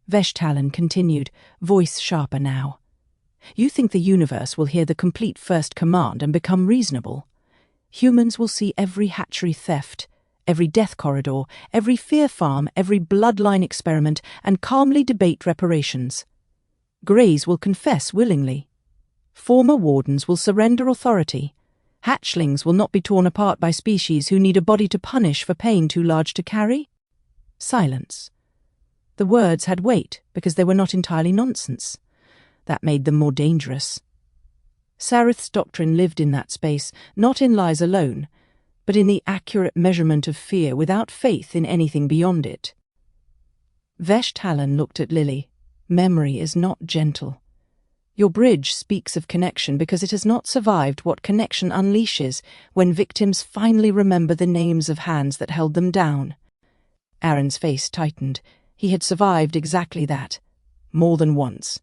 Vesh-Talon continued, voice sharper now. "You think the universe will hear the complete first command and become reasonable? Humans will see every hatchery theft, every death corridor, every fear farm, every bloodline experiment, and calmly debate reparations. Greys will confess willingly. Former Wardens will surrender authority. Hatchlings will not be torn apart by species who need a body to punish for pain too large to carry." Silence. The words had weight because they were not entirely nonsense. That made them more dangerous. Sareth's doctrine lived in that space, not in lies alone, but in the accurate measurement of fear without faith in anything beyond it. Vesh-Talon looked at Lily. "Memory is not gentle. Your bridge speaks of connection because it has not survived what connection unleashes when victims finally remember the names of hands that held them down." Aaron's face tightened. He had survived exactly that. More than once.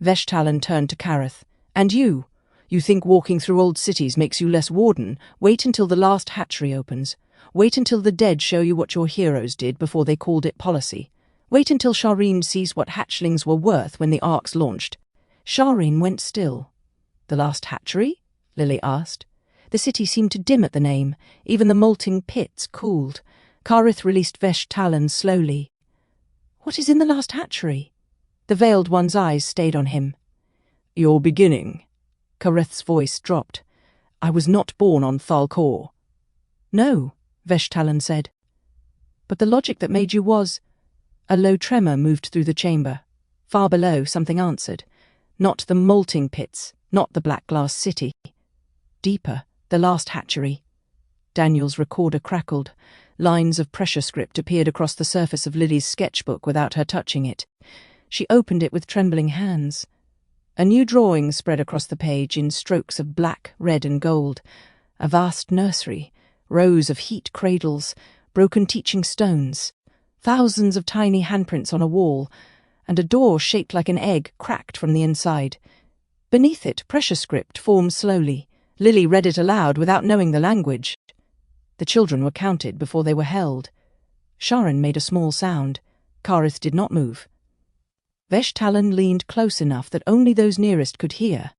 Vesh-Talon turned to Kareth. "And you? You think walking through old cities makes you less Warden? Wait until the last hatchery opens. Wait until the dead show you what your heroes did before they called it policy. Wait until Sha'Ryn sees what hatchlings were worth when the arcs launched." Sha'Ryn went still. "The last hatchery?" Lily asked. The city seemed to dim at the name. Even the molting pits cooled. Kareth released Vesh-Talon slowly. "What is in the last hatchery?" The veiled one's eyes stayed on him. "Your beginning." Kareth's voice dropped. "I was not born on Thal-Kor." "No," Vesh-Talon said. "But the logic that made you was—" A low tremor moved through the chamber. Far below, something answered. Not the molting pits, not the black glass city. Deeper, the last hatchery. Daniel's recorder crackled. Lines of pressure script appeared across the surface of Lily's sketchbook without her touching it. She opened it with trembling hands. A new drawing spread across the page in strokes of black, red and gold. A vast nursery, rows of heat cradles, broken teaching stones, thousands of tiny handprints on a wall, and a door shaped like an egg cracked from the inside. Beneath it, pressure script formed slowly. Lily read it aloud without knowing the language. The children were counted before they were held. Sha'Ryn made a small sound. Kareth did not move. Vesh-Talon leaned close enough that only those nearest could hear.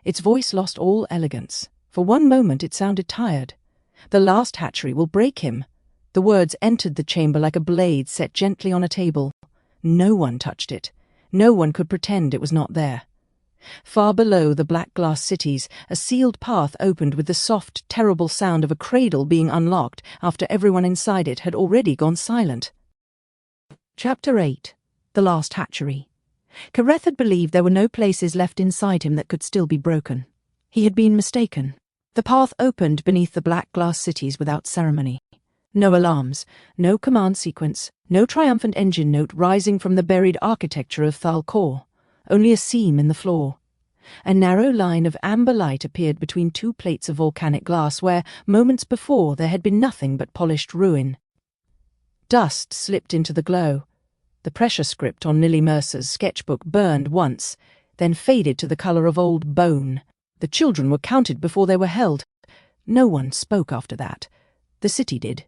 Its voice lost all elegance. For one moment it sounded tired. "The last hatchery will break him." The words entered the chamber like a blade set gently on a table. No one touched it. No one could pretend it was not there. Far below the black glass cities, a sealed path opened with the soft, terrible sound of a cradle being unlocked after everyone inside it had already gone silent. Chapter 8. The Last Hatchery. Kareth had believed there were no places left inside him that could still be broken. He had been mistaken. The path opened beneath the black glass cities without ceremony. No alarms, no command sequence, no triumphant engine note rising from the buried architecture of Thal-Kor, only a seam in the floor. A narrow line of amber light appeared between two plates of volcanic glass where, moments before, there had been nothing but polished ruin. Dust slipped into the glow. The pressure script on Lily Mercer's sketchbook burned once, then faded to the colour of old bone. The children were counted before they were held. No one spoke after that. The city did.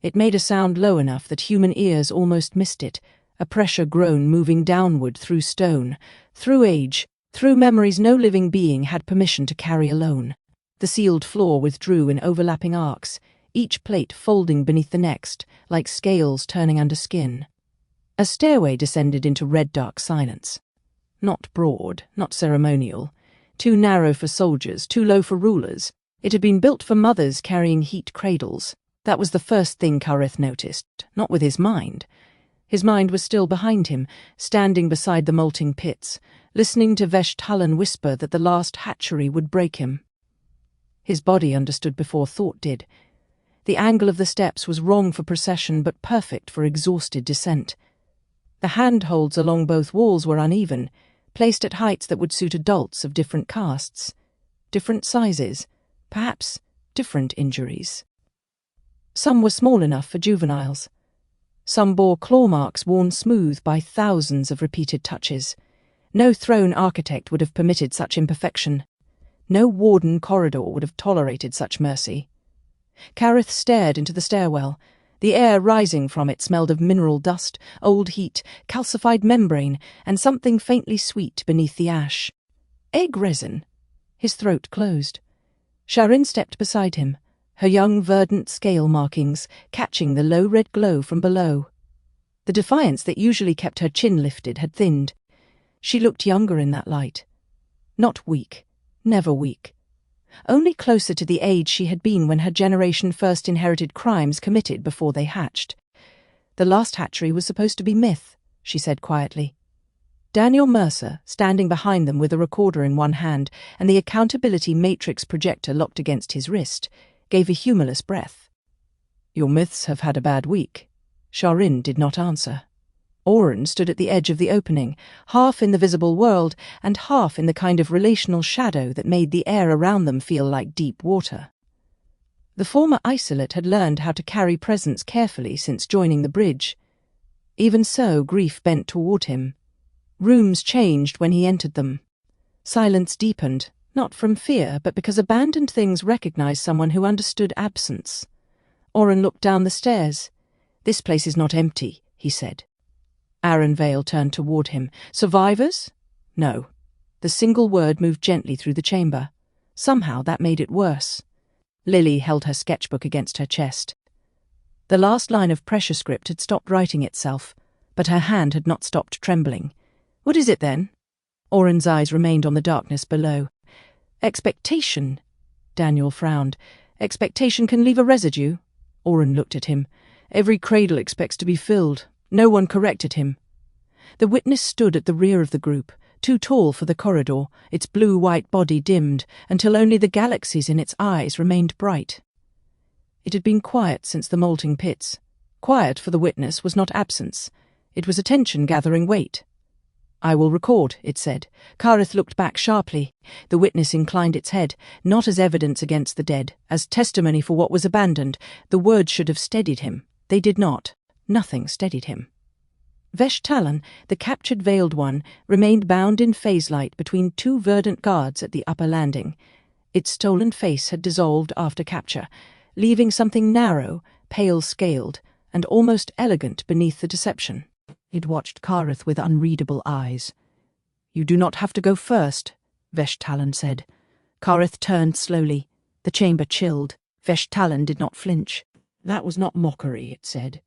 It made a sound low enough that human ears almost missed it, a pressure groan moving downward through stone, through age, through memories no living being had permission to carry alone. The sealed floor withdrew in overlapping arcs, each plate folding beneath the next, like scales turning under skin. A stairway descended into red-dark silence. Not broad, not ceremonial. Too narrow for soldiers, too low for rulers. It had been built for mothers carrying heat cradles. That was the first thing Kareth noticed, not with his mind. His mind was still behind him, standing beside the molting pits, listening to Vesh-Talon whisper that the last hatchery would break him. His body understood before thought did. The angle of the steps was wrong for procession but perfect for exhausted descent. The handholds along both walls were uneven, placed at heights that would suit adults of different castes, different sizes, perhaps different injuries. Some were small enough for juveniles. Some bore claw marks worn smooth by thousands of repeated touches. No throne architect would have permitted such imperfection. No warden corridor would have tolerated such mercy. Kareth stared into the stairwell. The air rising from it smelled of mineral dust, old heat, calcified membrane, and something faintly sweet beneath the ash. Egg resin. His throat closed. Sha'Ryn stepped beside him, her young verdant scale markings catching the low red glow from below. The defiance that usually kept her chin lifted had thinned. She looked younger in that light. Not weak, never weak. Only closer to the age she had been when her generation first inherited crimes committed before they hatched. The last hatchery was supposed to be myth, she said quietly. Daniel Mercer, standing behind them with a recorder in one hand and the accountability matrix projector locked against his wrist, gave a humorless breath. Your myths have had a bad week. Sha'Ryn did not answer. Oren stood at the edge of the opening, half in the visible world and half in the kind of relational shadow that made the air around them feel like deep water. The former isolate had learned how to carry presence carefully since joining the bridge. Even so, grief bent toward him. Rooms changed when he entered them. Silence deepened, not from fear, but because abandoned things recognized someone who understood absence. Oren looked down the stairs. This place is not empty, he said. Aaron Vale turned toward him. Survivors? No. The single word moved gently through the chamber. Somehow that made it worse. Lily held her sketchbook against her chest. The last line of pressure script had stopped writing itself, but her hand had not stopped trembling. What is it then? Oren's eyes remained on the darkness below. Expectation. Daniel frowned. Expectation can leave a residue. Oren looked at him. Every cradle expects to be filled. No one corrected him. The witness stood at the rear of the group, too tall for the corridor, its blue-white body dimmed, until only the galaxies in its eyes remained bright. It had been quiet since the molting pits. Quiet for the witness was not absence. It was attention gathering weight. I will record, it said. Kareth looked back sharply. The witness inclined its head, not as evidence against the dead, as testimony for what was abandoned. The words should have steadied him. They did not. Nothing steadied him. Vesh-Talon, the captured Veiled One, remained bound in phase light between two verdant guards at the upper landing. Its stolen face had dissolved after capture, leaving something narrow, pale-scaled, and almost elegant beneath the deception. It watched Kareth with unreadable eyes. You do not have to go first, Vesh-Talon said. Kareth turned slowly. The chamber chilled. Vesh-Talon did not flinch. That was not mockery, it said.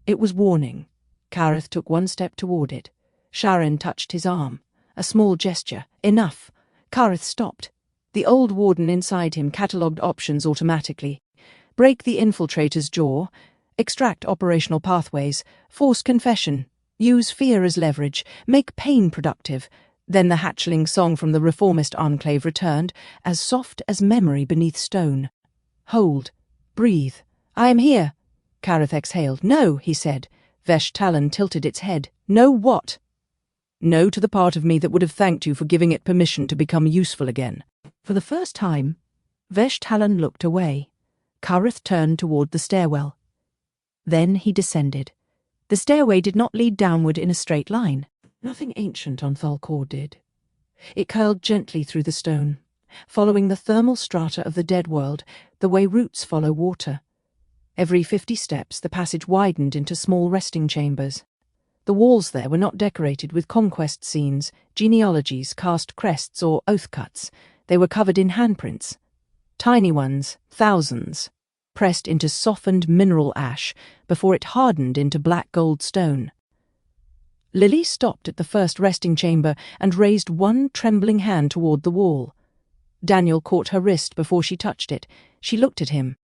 It was warning. Kareth took one step toward it. Sha'Ryn touched his arm. A small gesture. Enough. Kareth stopped. The old warden inside him catalogued options automatically. Break the infiltrator's jaw. Extract operational pathways. Force confession. Use fear as leverage. Make pain productive. Then the hatchling song from the reformist enclave returned, as soft as memory beneath stone. Hold. Breathe. I am here. Kareth exhaled. No, he said. Vesh-Talon tilted its head. No what? No to the part of me that would have thanked you for giving it permission to become useful again. For the first time, Vesh-Talon looked away. Kareth turned toward the stairwell. Then he descended. The stairway did not lead downward in a straight line. Nothing ancient on Thal-Kor did. It curled gently through the stone, following the thermal strata of the dead world, the way roots follow water. Every 50 steps the passage widened into small resting chambers. The walls there were not decorated with conquest scenes, genealogies, cast crests, or oath cuts. They were covered in handprints. Tiny ones, thousands, pressed into softened mineral ash before it hardened into black gold stone. Lily stopped at the first resting chamber and raised one trembling hand toward the wall. Daniel caught her wrist before she touched it. She looked at him.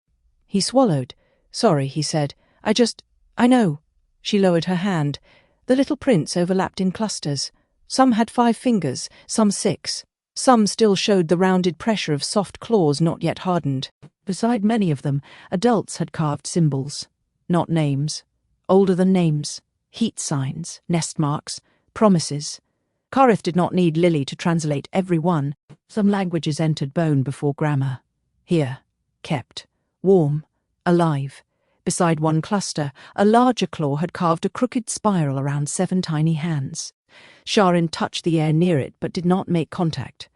He swallowed. "Sorry," he said. I know." She lowered her hand. The little prints overlapped in clusters. Some had 5 fingers, some 6. Some still showed the rounded pressure of soft claws not yet hardened. Beside many of them, adults had carved symbols. Not names. Older than names. Heat signs, nest marks, promises. Kareth did not need Lily to translate every one. Some languages entered bone before grammar. Here, kept, warm, alive. Beside one cluster, a larger claw had carved a crooked spiral around 7 tiny hands. Sha'Ryn touched the air near it but did not make contact.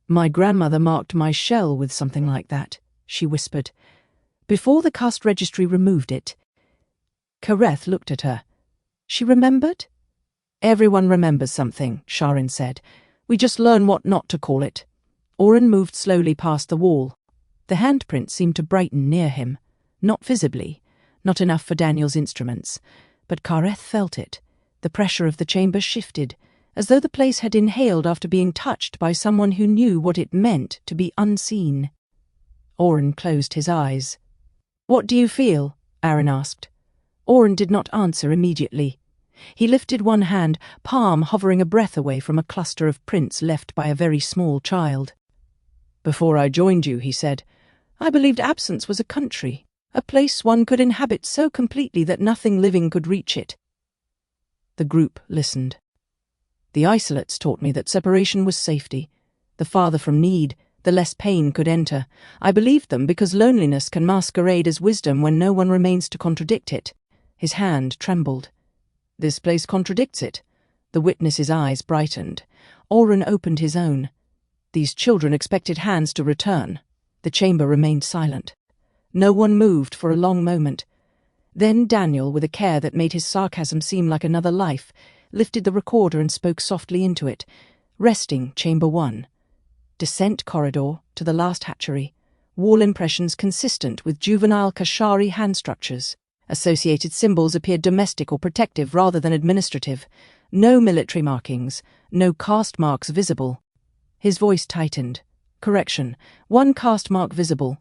"My grandmother marked my shell with something like that," she whispered. "Before the cast registry removed it." Kareth looked at her. She remembered? "Everyone remembers something," Sha'Ryn said. "We just learn what not to call it." Oren moved slowly past the wall. The handprint seemed to brighten near him. Not visibly, not enough for Daniel's instruments, but Kareth felt it. The pressure of the chamber shifted, as though the place had inhaled after being touched by someone who knew what it meant to be unseen. Oren closed his eyes. "What do you feel?" Aaron asked. Oren did not answer immediately. He lifted one hand, palm hovering a breath away from a cluster of prints left by a very small child. "Before I joined you," he said, "I believed absence was a country, a place one could inhabit so completely that nothing living could reach it." The group listened. "The isolates taught me that separation was safety. The farther from need, the less pain could enter. I believed them because loneliness can masquerade as wisdom when no one remains to contradict it." His hand trembled. "This place contradicts it." The witness's eyes brightened. Oren opened his own. These children expected hands to return. The chamber remained silent. No one moved for a long moment. Then Daniel, with a care that made his sarcasm seem like another life, lifted the recorder and spoke softly into it. "Resting, Chamber 1. Descent corridor to the last hatchery. Wall impressions consistent with juvenile Kashari hand structures. Associated symbols appeared domestic or protective rather than administrative. No military markings, no caste marks visible." His voice tightened. "Correction, 1 caste mark visible."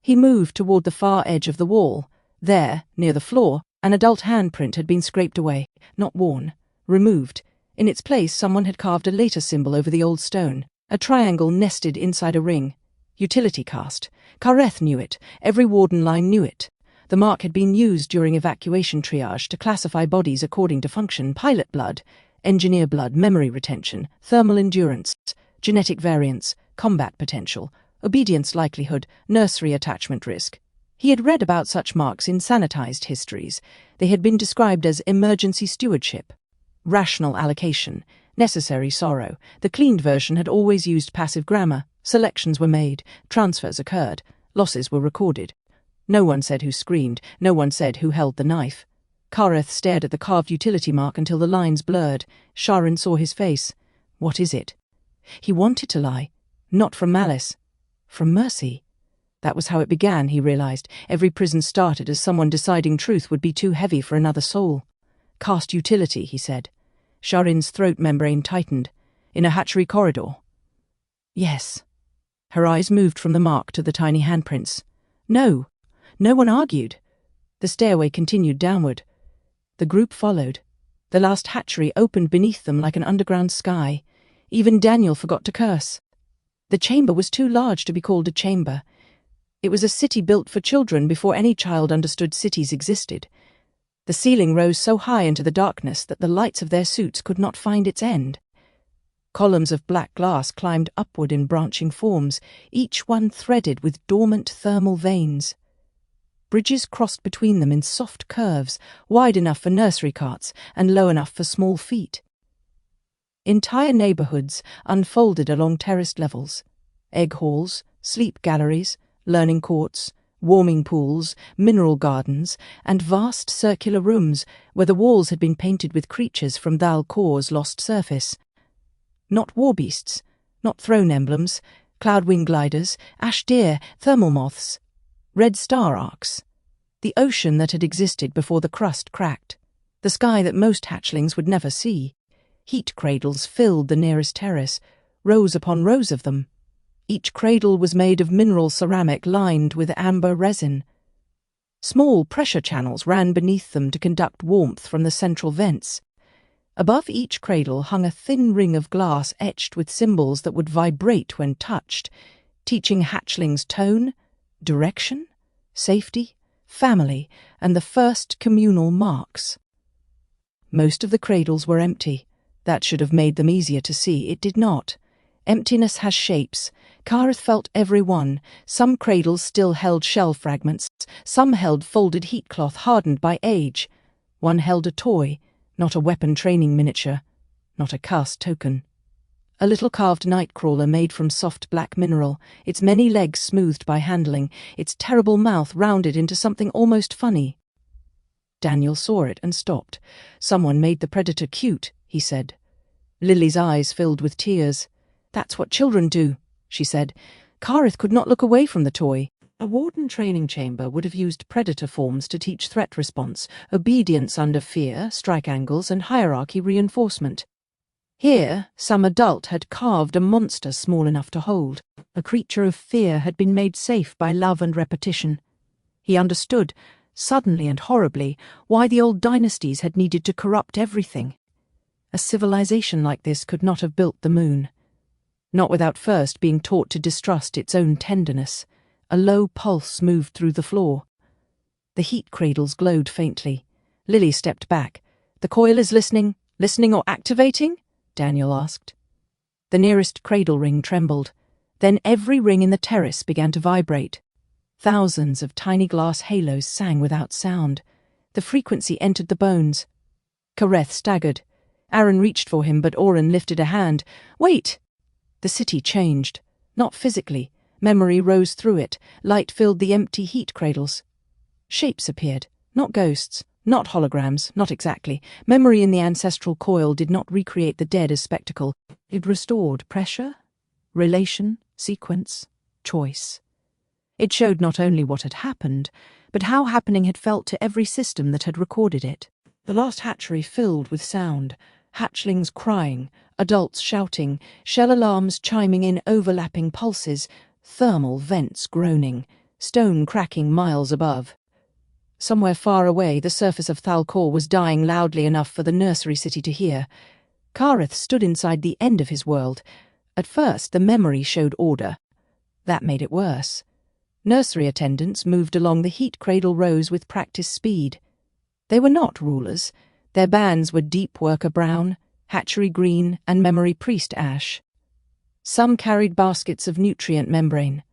He moved toward the far edge of the wall. There, near the floor, an adult handprint had been scraped away, not worn, removed. In its place, someone had carved a later symbol over the old stone, a triangle nested inside a ring. Utility caste. Kareth knew it. Every warden line knew it. The mark had been used during evacuation triage to classify bodies according to function: pilot blood, engineer blood, memory retention, thermal endurance, genetic variance, combat potential, obedience likelihood, nursery attachment risk. He had read about such marks in sanitized histories. They had been described as emergency stewardship, rational allocation, necessary sorrow. The cleaned version had always used passive grammar. Selections were made, transfers occurred, losses were recorded. No one said who screamed, no one said who held the knife. Kareth stared at the carved utility mark until the lines blurred. Sha'Ryn saw his face. "What is it?" He wanted to lie. Not from malice. From mercy. That was how it began, he realized. Every prison started as someone deciding truth would be too heavy for another soul. "Caste utility," he said. Sha'Ryn's throat membrane tightened. "In a hatchery corridor." "Yes." Her eyes moved from the mark to the tiny handprints. "No." No one argued. The stairway continued downward. The group followed. The last hatchery opened beneath them like an underground sky. Even Daniel forgot to curse. The chamber was too large to be called a chamber. It was a city built for children before any child understood cities existed. The ceiling rose so high into the darkness that the lights of their suits could not find its end. Columns of black glass climbed upward in branching forms, each one threaded with dormant thermal veins. Bridges crossed between them in soft curves, wide enough for nursery carts and low enough for small feet. Entire neighborhoods unfolded along terraced levels. Egg halls, sleep galleries, learning courts, warming pools, mineral gardens, and vast circular rooms where the walls had been painted with creatures from Thal-Kor's lost surface. Not war beasts, not throne emblems, cloud-wing gliders, ash deer, thermal moths, red star arcs. The ocean that had existed before the crust cracked. The sky that most hatchlings would never see. Heat cradles filled the nearest terrace, rows upon rows of them. Each cradle was made of mineral ceramic lined with amber resin. Small pressure channels ran beneath them to conduct warmth from the central vents. Above each cradle hung a thin ring of glass etched with symbols that would vibrate when touched, teaching hatchlings tone, direction, safety, family, and the first communal marks. Most of the cradles were empty. That should have made them easier to see. It did not. Emptiness has shapes. Kareth felt every one. Some cradles still held shell fragments. Some held folded heat cloth hardened by age. One held a toy, not a weapon training miniature, not a cast token. A little carved nightcrawler made from soft black mineral, its many legs smoothed by handling, its terrible mouth rounded into something almost funny. Daniel saw it and stopped. Someone made the predator cute, he said. Lily's eyes filled with tears. That's what children do, she said. Kareth could not look away from the toy. A warden training chamber would have used predator forms to teach threat response, obedience under fear, strike angles, and hierarchy reinforcement. Here, some adult had carved a monster small enough to hold. A creature of fear had been made safe by love and repetition. He understood, suddenly and horribly, why the old dynasties had needed to corrupt everything. A civilization like this could not have built the moon. Not without first being taught to distrust its own tenderness. A low pulse moved through the floor. The heat cradles glowed faintly. Lily stepped back. The coil is listening or activating? Daniel asked. The nearest cradle ring trembled. Then every ring in the terrace began to vibrate. Thousands of tiny glass halos sang without sound. The frequency entered the bones. Kareth staggered. Aaron reached for him, but Oren lifted a hand. Wait! The city changed. Not physically. Memory rose through it. Light filled the empty heat cradles. Shapes appeared. Not ghosts. Not holograms. Not exactly. Memory in the Ancestral Coil did not recreate the dead as spectacle. It restored pressure, relation, sequence, choice. It showed not only what had happened, but how happening had felt to every system that had recorded it. The last hatchery filled with sound. Hatchlings crying, adults shouting, shell alarms chiming in overlapping pulses, thermal vents groaning, stone cracking miles above. Somewhere far away, the surface of Thal-Kor was dying loudly enough for the nursery city to hear. Kareth stood inside the end of his world. At first, the memory showed order. That made it worse. Nursery attendants moved along the heat cradle rows with practiced speed. They were not rulers. Their bands were deep worker brown, hatchery green, and memory priest ash. Some carried baskets of nutrient membrane.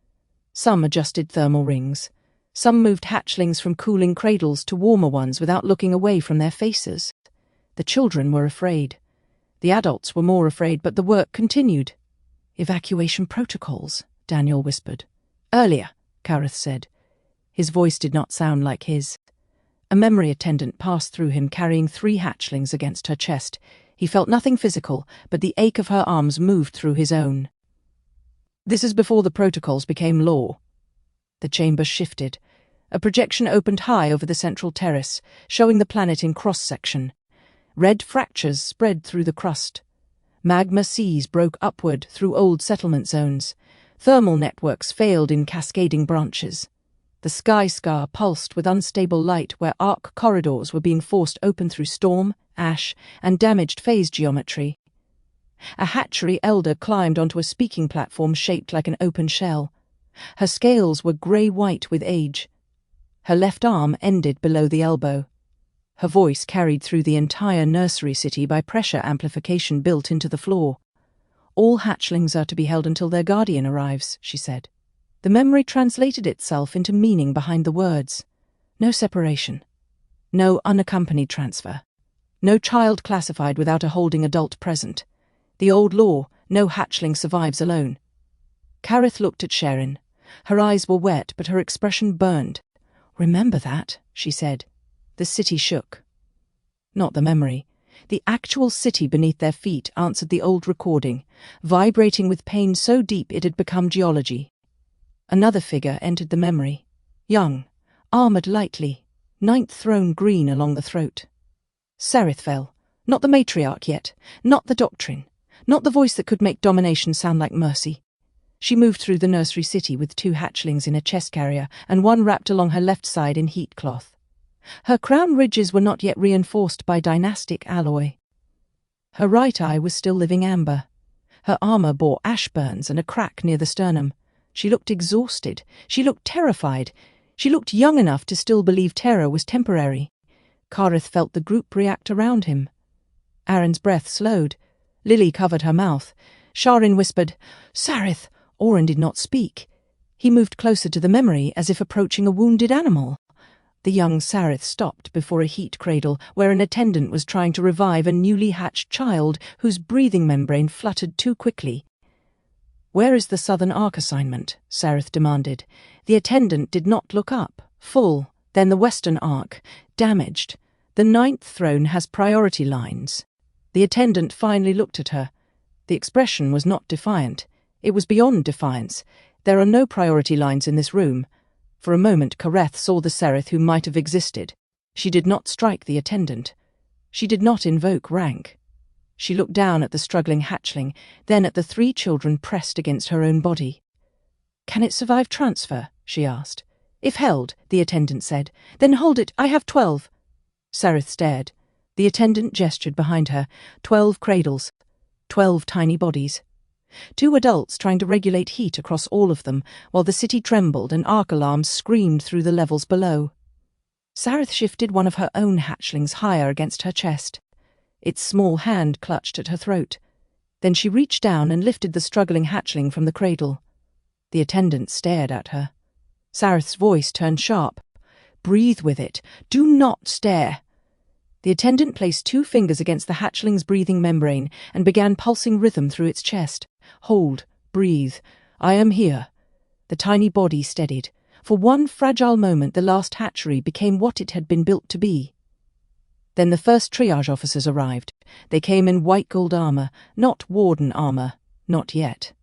Some adjusted thermal rings. Some moved hatchlings from cooling cradles to warmer ones without looking away from their faces. The children were afraid. The adults were more afraid, but the work continued. Evacuation protocols, Daniel whispered. Earlier, Kareth said. His voice did not sound like his. A memory attendant passed through him carrying 3 hatchlings against her chest. He felt nothing physical, but the ache of her arms moved through his own. This is before the protocols became law. The chamber shifted. A projection opened high over the central terrace, showing the planet in cross-section. Red fractures spread through the crust. Magma seas broke upward through old settlement zones. Thermal networks failed in cascading branches. The sky scar pulsed with unstable light where arc corridors were being forced open through storm, ash, and damaged phase geometry. A hatchery elder climbed onto a speaking platform shaped like an open shell. Her scales were grey-white with age. Her left arm ended below the elbow. Her voice carried through the entire nursery city by pressure amplification built into the floor. All hatchlings are to be held until their guardian arrives, she said. The memory translated itself into meaning behind the words. No separation. No unaccompanied transfer. No child classified without a holding adult present. The old law, no hatchling survives alone. Kareth looked at Sha'Ryn. Her eyes were wet, but her expression burned. Remember that, she said. The city shook. Not the memory. The actual city beneath their feet answered the old recording, vibrating with pain so deep it had become geology. Another figure entered the memory. Young, armoured lightly, ninth throne green along the throat. Sereth fell, not the matriarch yet, not the doctrine, not the voice that could make domination sound like mercy. She moved through the nursery city with 2 hatchlings in a chest carrier and 1 wrapped along her left side in heat cloth. Her crown ridges were not yet reinforced by dynastic alloy. Her right eye was still living amber. Her armour bore ash burns and a crack near the sternum. She looked exhausted. She looked terrified. She looked young enough to still believe terror was temporary. Kareth felt the group react around him. Aaron's breath slowed. Lily covered her mouth. Sha'Ryn whispered, "Sareth!" Oren did not speak. He moved closer to the memory as if approaching a wounded animal. The young Sareth stopped before a heat cradle where an attendant was trying to revive a newly hatched child whose breathing membrane fluttered too quickly. "Where is the Southern Arc assignment?" Sareth demanded. The attendant did not look up. "Full, then the Western Arc. Damaged. The 9th throne has priority lines." The attendant finally looked at her. The expression was not defiant. It was beyond defiance. "There are no priority lines in this room." For a moment Kareth saw the Sereth who might have existed. She did not strike the attendant. She did not invoke rank. She looked down at the struggling hatchling, then at the 3 children pressed against her own body. "Can it survive transfer?" she asked. "If held," the attendant said. "Then hold it, I have 12. Sereth stared. The attendant gestured behind her. 12 cradles. 12 tiny bodies. 2 adults trying to regulate heat across all of them, while the city trembled and arc alarms screamed through the levels below. Sareth shifted one of her own hatchlings higher against her chest. Its small hand clutched at her throat. Then she reached down and lifted the struggling hatchling from the cradle. The attendant stared at her. Sareth's voice turned sharp. "Breathe with it. Do not stare." The attendant placed 2 fingers against the hatchling's breathing membrane and began pulsing rhythm through its chest. "Hold. Breathe. I am here." The tiny body steadied. For one fragile moment the last hatchery became what it had been built to be. Then the first triage officers arrived. They came in white gold armour, not warden armour, not yet.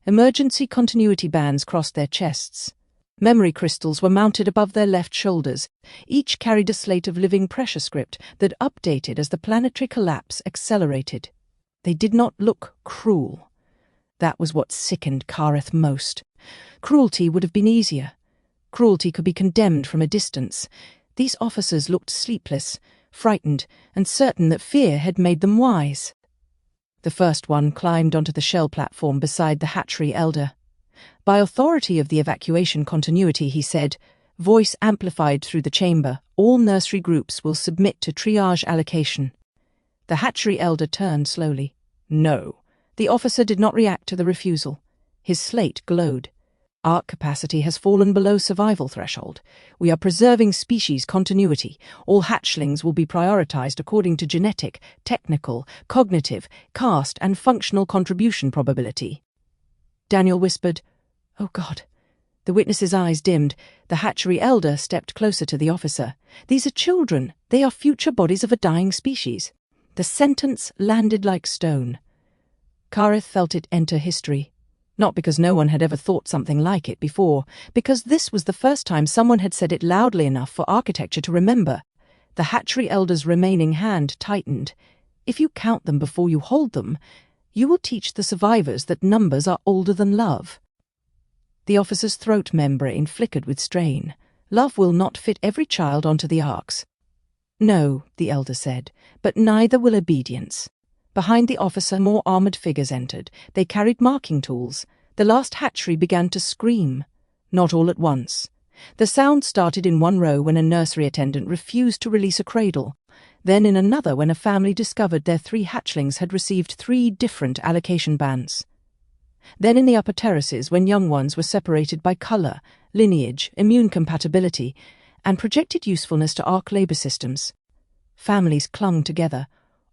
Emergency continuity bands crossed their chests. Memory crystals were mounted above their left shoulders. Each carried a slate of living pressure script that updated as the planetary collapse accelerated. They did not look cruel. That was what sickened Kareth most. Cruelty would have been easier. Cruelty could be condemned from a distance. These officers looked sleepless, frightened, and certain that fear had made them wise. The first one climbed onto the shell platform beside the hatchery elder. "By authority of the evacuation continuity," he said, voice amplified through the chamber, "all nursery groups will submit to triage allocation." The hatchery elder turned slowly. "No." The officer did not react to the refusal. His slate glowed. "Arc capacity has fallen below survival threshold. We are preserving species continuity. All hatchlings will be prioritized according to genetic, technical, cognitive, caste, and functional contribution probability." Daniel whispered, "Oh God." The witness's eyes dimmed. The hatchery elder stepped closer to the officer. "These are children. They are future bodies of a dying species." The sentence landed like stone. Kareth felt it enter history. Not because no one had ever thought something like it before, because this was the first time someone had said it loudly enough for architecture to remember. The hatchery elder's remaining hand tightened. "If you count them before you hold them, you will teach the survivors that numbers are older than love." The officer's throat membrane flickered with strain. "Love will not fit every child onto the arcs." "No," the elder said, "but neither will obedience." Behind the officer, more armoured figures entered. They carried marking tools. The last hatchery began to scream. Not all at once. The sound started in one row when a nursery attendant refused to release a cradle. Then in another when a family discovered their 3 hatchlings had received 3 different allocation bands. Then in the upper terraces when young ones were separated by colour, lineage, immune compatibility, and projected usefulness to arc labour systems. Families clung together.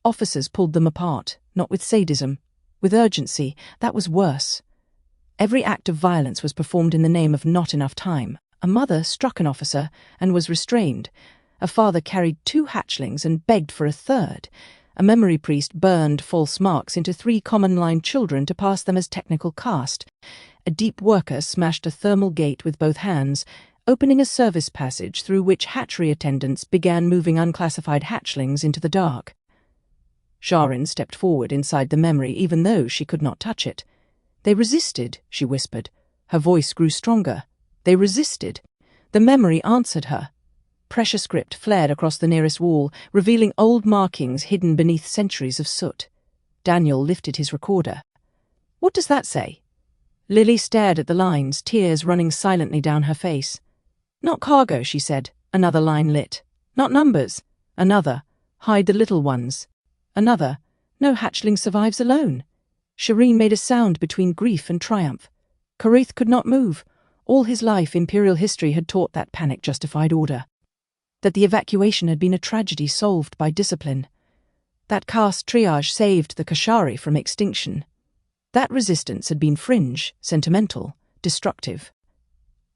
Officers pulled them apart, not with sadism, with urgency. That was worse. Every act of violence was performed in the name of not enough time. A mother struck an officer and was restrained. A father carried 2 hatchlings and begged for a third. A memory priest burned false marks into 3 common-line children to pass them as technical caste. A deep worker smashed a thermal gate with both hands, opening a service passage through which hatchery attendants began moving unclassified hatchlings into the dark. Sha'Ryn stepped forward inside the memory even though she could not touch it. "They resisted," she whispered. Her voice grew stronger. "They resisted." The memory answered her. Pressure script flared across the nearest wall, revealing old markings hidden beneath centuries of soot. Daniel lifted his recorder. "What does that say?" Lily stared at the lines, tears running silently down her face. "Not cargo," she said. Another line lit. "Not numbers." Another. "Hide the little ones." Another. "No hatchling survives alone." Sha'Ryn made a sound between grief and triumph. Kareth could not move. All his life, Imperial history had taught that panic justified order. That the evacuation had been a tragedy solved by discipline. That caste triage saved the Kashari from extinction. That resistance had been fringe, sentimental, destructive.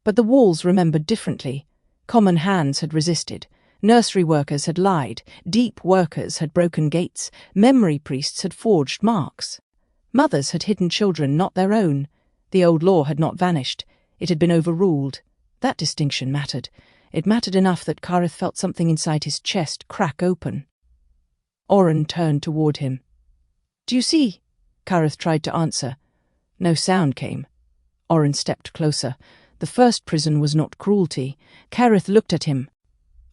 But the walls remembered differently. Common hands had resisted. Nursery workers had lied. Deep workers had broken gates. Memory priests had forged marks. Mothers had hidden children not their own. The old law had not vanished. It had been overruled. That distinction mattered. It mattered enough that Kareth felt something inside his chest crack open. Oren turned toward him. "Do you see?" Kareth tried to answer. No sound came. Oren stepped closer. The first prison was not cruelty. Kareth looked at him.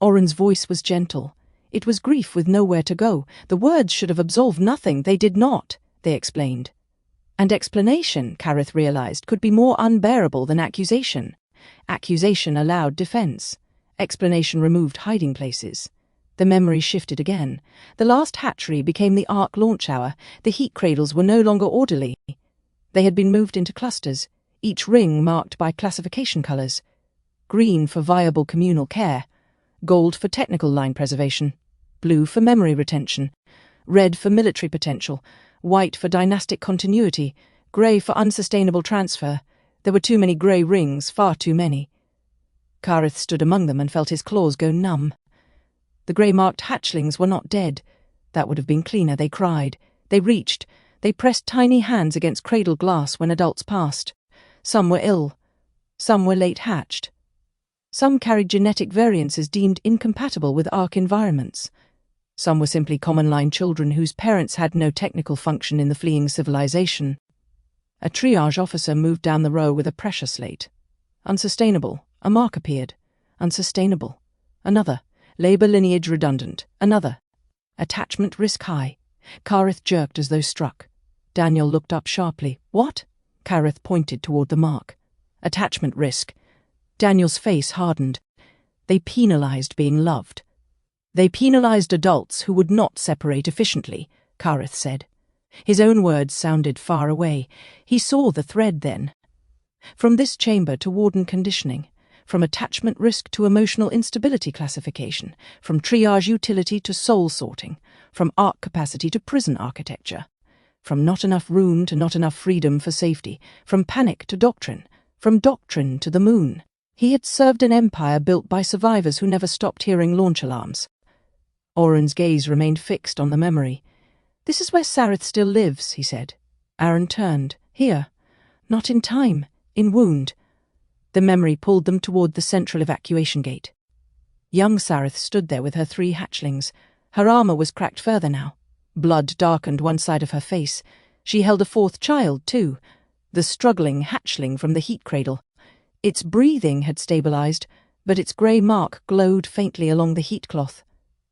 Oren's voice was gentle. It was grief with nowhere to go. The words should have absolved nothing. They did not, they explained. And explanation, Kareth realized, could be more unbearable than accusation. Accusation allowed defense. Explanation removed hiding places. The memory shifted again. The last hatchery became the Ark launch hour. The heat cradles were no longer orderly. They had been moved into clusters, each ring marked by classification colors. Green for viable communal care, gold for technical line preservation, blue for memory retention, red for military potential, white for dynastic continuity, grey for unsustainable transfer. There were too many grey rings, far too many. Kareth stood among them and felt his claws go numb. The grey-marked hatchlings were not dead. That would have been cleaner. They cried. They reached. They pressed tiny hands against cradle glass when adults passed. Some were ill. Some were late hatched. Some carried genetic variances deemed incompatible with Ark environments. Some were simply common-line children whose parents had no technical function in the fleeing civilization. A triage officer moved down the row with a pressure slate. Unsustainable. A mark appeared. Unsustainable. Another. Labor lineage redundant. Another. Attachment risk high. Kareth jerked as though struck. Daniel looked up sharply. "What?" Kareth pointed toward the mark. "Attachment risk." Daniel's face hardened. They penalized being loved. They penalized adults who would not separate efficiently, Kareth said. His own words sounded far away. He saw the thread then. From this chamber to warden conditioning, from attachment risk to emotional instability classification, from triage utility to soul sorting, from Ark capacity to prison architecture, from not enough room to not enough freedom for safety, from panic to doctrine, from doctrine to the moon. He had served an empire built by survivors who never stopped hearing launch alarms. Oren's gaze remained fixed on the memory. "This is where Sareth still lives," he said. Aaron turned. "Here. Not in time. In wound." The memory pulled them toward the central evacuation gate. Young Sareth stood there with her 3 hatchlings. Her armor was cracked further now. Blood darkened one side of her face. She held a 4th child, too, the struggling hatchling from the heat cradle. Its breathing had stabilized, but its grey mark glowed faintly along the heat cloth.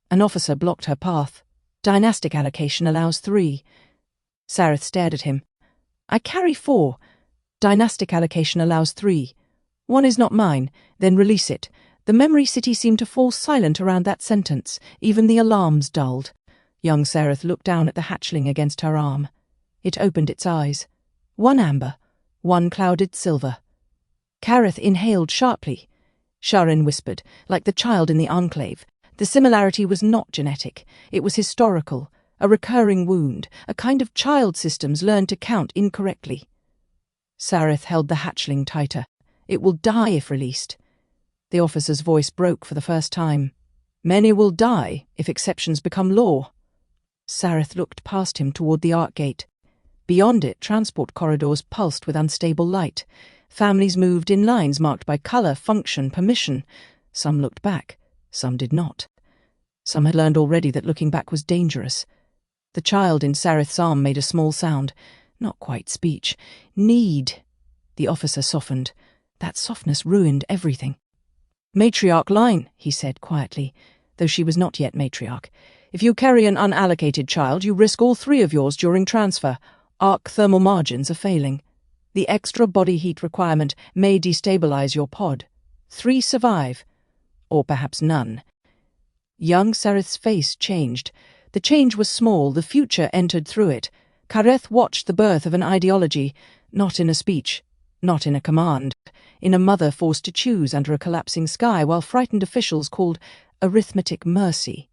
An officer blocked her path. "Dynastic allocation allows 3. Sareth stared at him. "I carry 4. Dynastic allocation allows 3. One is not mine, then release it." The memory city seemed to fall silent around that sentence. Even the alarms dulled. Young Sareth looked down at the hatchling against her arm. It opened its eyes. 1 amber, 1 clouded silver. Kareth inhaled sharply. Sha'Ryn whispered, like the child in the enclave. The similarity was not genetic. It was historical, a recurring wound, a kind of child systems learned to count incorrectly. Sareth held the hatchling tighter. "It will die if released." The officer's voice broke for the first time. "Many will die if exceptions become law." Sareth looked past him toward the arc gate. Beyond it, transport corridors pulsed with unstable light. Families moved in lines marked by colour, function, permission. Some looked back, some did not. Some had learned already that looking back was dangerous. The child in Sareth's arm made a small sound. Not quite speech. Need. The officer softened. That softness ruined everything. Matriarch line, he said quietly, though she was not yet matriarch. If you carry an unallocated child, you risk all three of yours during transfer. Arc thermal margins are failing. The extra body heat requirement may destabilize your pod. 3 survive. Or perhaps none. Young Sareth's face changed. The change was small, the future entered through it. Kareth watched the birth of an ideology, not in a speech, not in a command, in a mother forced to choose under a collapsing sky while frightened officials called arithmetic mercy.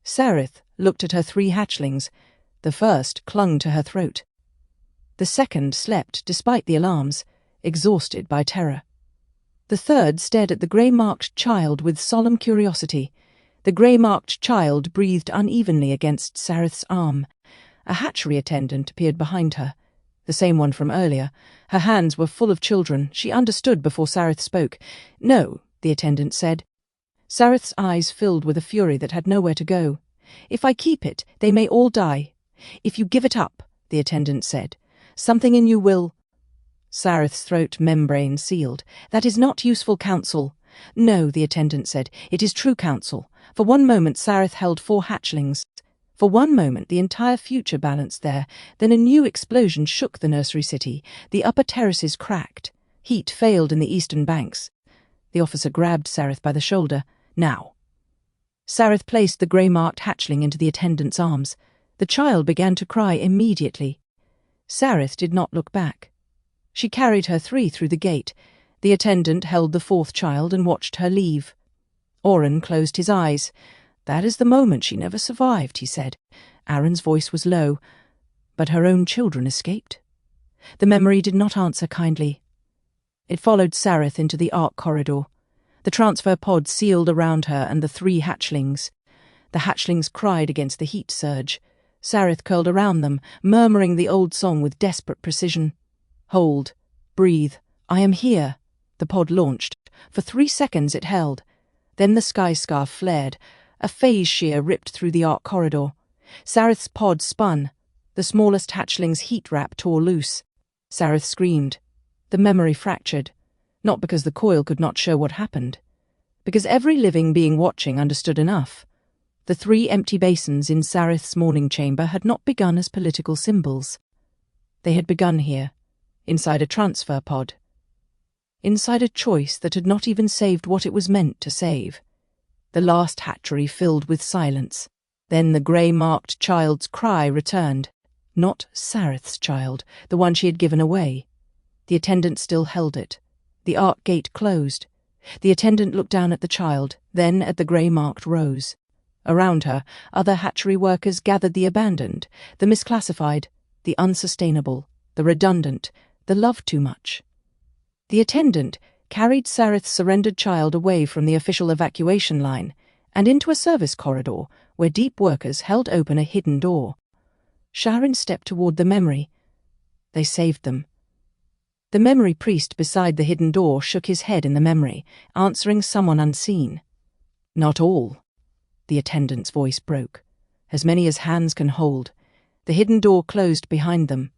Sareth looked at her 3 hatchlings. The first clung to her throat. The second slept despite the alarms, exhausted by terror. The third stared at the grey-marked child with solemn curiosity. The grey-marked child breathed unevenly against Sareth's arm. A hatchery attendant appeared behind her, the same one from earlier. Her hands were full of children. She understood before Sareth spoke. No, the attendant said. Sareth's eyes filled with a fury that had nowhere to go. If I keep it, they may all die. If you give it up, the attendant said, something in you will... Sareth's throat membrane sealed. That is not useful counsel. No, the attendant said, it is true counsel. For one moment Sareth held 4 hatchlings. For one moment the entire future balanced there. Then a new explosion shook the nursery city. The upper terraces cracked. Heat failed in the eastern banks. The officer grabbed Sareth by the shoulder. Now. Sareth placed the grey-marked hatchling into the attendant's arms. The child began to cry immediately. Sareth did not look back. She carried her 3 through the gate. The attendant held the 4th child and watched her leave. Oren closed his eyes. That is the moment she never survived, he said. Aaron's voice was low. But her own children escaped. The memory did not answer kindly. It followed Sareth into the arc corridor. The transfer pod sealed around her and the 3 hatchlings. The hatchlings cried against the heat surge. Sareth curled around them, murmuring the old song with desperate precision. Hold. Breathe. I am here. The pod launched. For 3 seconds it held. Then the sky scarf flared. A phase shear ripped through the arc corridor. Sareth's pod spun. The smallest hatchling's heat wrap tore loose. Sareth screamed. The memory fractured. Not because the coil could not show what happened. Because every living being watching understood enough. The 3 empty basins in Sareth's morning chamber had not begun as political symbols. They had begun here, inside a transfer pod. Inside a choice that had not even saved what it was meant to save. The last hatchery filled with silence. Then the grey-marked child's cry returned. Not Sareth's child, the one she had given away. The attendant still held it. The arc gate closed. The attendant looked down at the child, then at the grey-marked rose. Around her, other hatchery workers gathered the abandoned, the misclassified, the unsustainable, the redundant, the loved too much. The attendant carried Sareth's surrendered child away from the official evacuation line and into a service corridor where deep workers held open a hidden door. Sha'Ryn stepped toward the memory. They saved them. The memory priest beside the hidden door shook his head in the memory, answering someone unseen. Not all. The attendant's voice broke. As many as hands can hold. The hidden door closed behind them.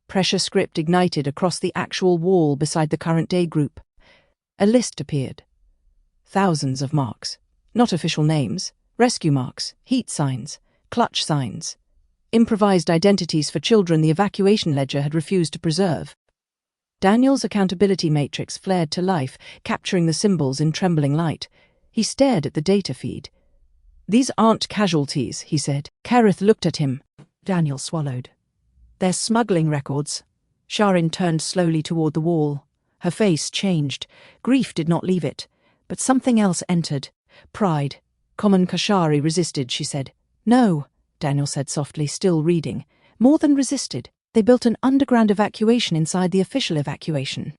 Pressure script ignited across the actual wall beside the current day group. A list appeared. Thousands of marks. Not official names. Rescue marks, heat signs, clutch signs. Improvised identities for children the evacuation ledger had refused to preserve. Daniel's accountability matrix flared to life, capturing the symbols in trembling light. He stared at the data feed. These aren't casualties, he said. Kareth looked at him. Daniel swallowed. They're smuggling records. Sha'Ryn turned slowly toward the wall. Her face changed. Grief did not leave it. But something else entered. Pride. Common Kashari resisted, she said. No, Daniel said softly, still reading. More than resisted. They built an underground evacuation inside the official evacuation.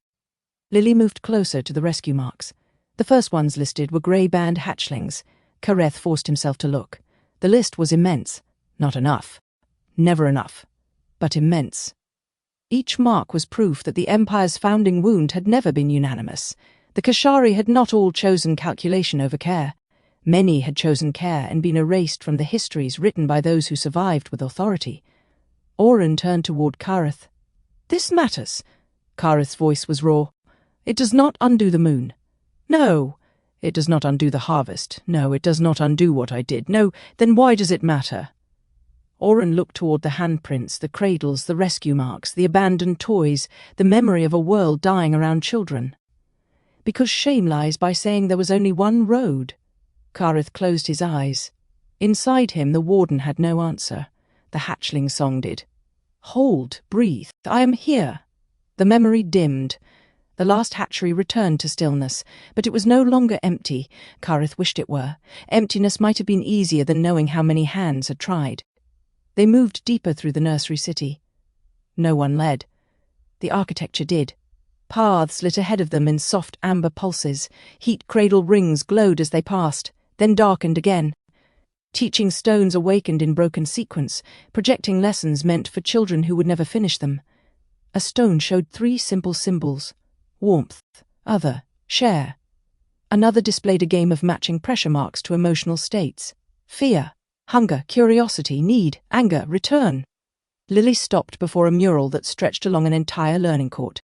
Lily moved closer to the rescue marks. The first ones listed were grey-band hatchlings. Kareth forced himself to look. The list was immense. Not enough. Never enough. But immense. Each mark was proof that the Empire's founding wound had never been unanimous. The Kashari had not all chosen calculation over care. Many had chosen care and been erased from the histories written by those who survived with authority. Audien turned toward Kareth. "This matters." Kareth's voice was raw. "It does not undo the moon. No, it does not undo the harvest. No, it does not undo what I did. No, then why does it matter?" Audien looked toward the handprints, the cradles, the rescue marks, the abandoned toys, the memory of a world dying around children. "Because shame lies by saying there was only one road." Kareth closed his eyes. Inside him, the Warden had no answer. The hatchling song did. "Hold, breathe, I am here." The memory dimmed. The last hatchery returned to stillness, but it was no longer empty. Kareth wished it were. Emptiness might have been easier than knowing how many hands had tried. They moved deeper through the nursery city. No one led. The architecture did. Paths lit ahead of them in soft amber pulses. Heat cradle rings glowed as they passed, then darkened again. Teaching stones awakened in broken sequence, projecting lessons meant for children who would never finish them. A stone showed 3 simple symbols: warmth, other, share. Another displayed a game of matching pressure marks to emotional states: fear, hunger, curiosity, need, anger, return. Lily stopped before a mural that stretched along an entire learning court.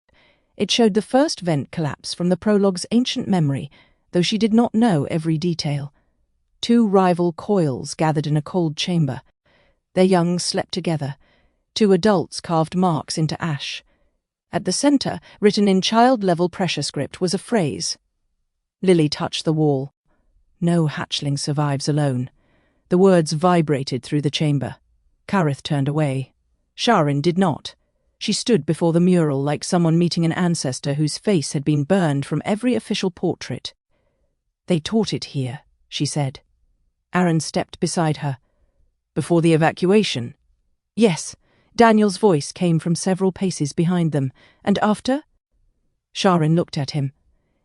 It showed the first vent collapse from the prologue's ancient memory, though she did not know every detail. 2 rival coils gathered in a cold chamber. Their young slept together. 2 adults carved marks into ash. At the center, written in child-level pressure script, was a phrase. Lily touched the wall. "No hatchling survives alone." The words vibrated through the chamber. Kareth turned away. Sha'Ryn did not. She stood before the mural like someone meeting an ancestor whose face had been burned from every official portrait. "They taught it here," she said. Aaron stepped beside her. "Before the evacuation?" "Yes." Daniel's voice came from several paces behind them. "And after?" Sha'Ryn looked at him.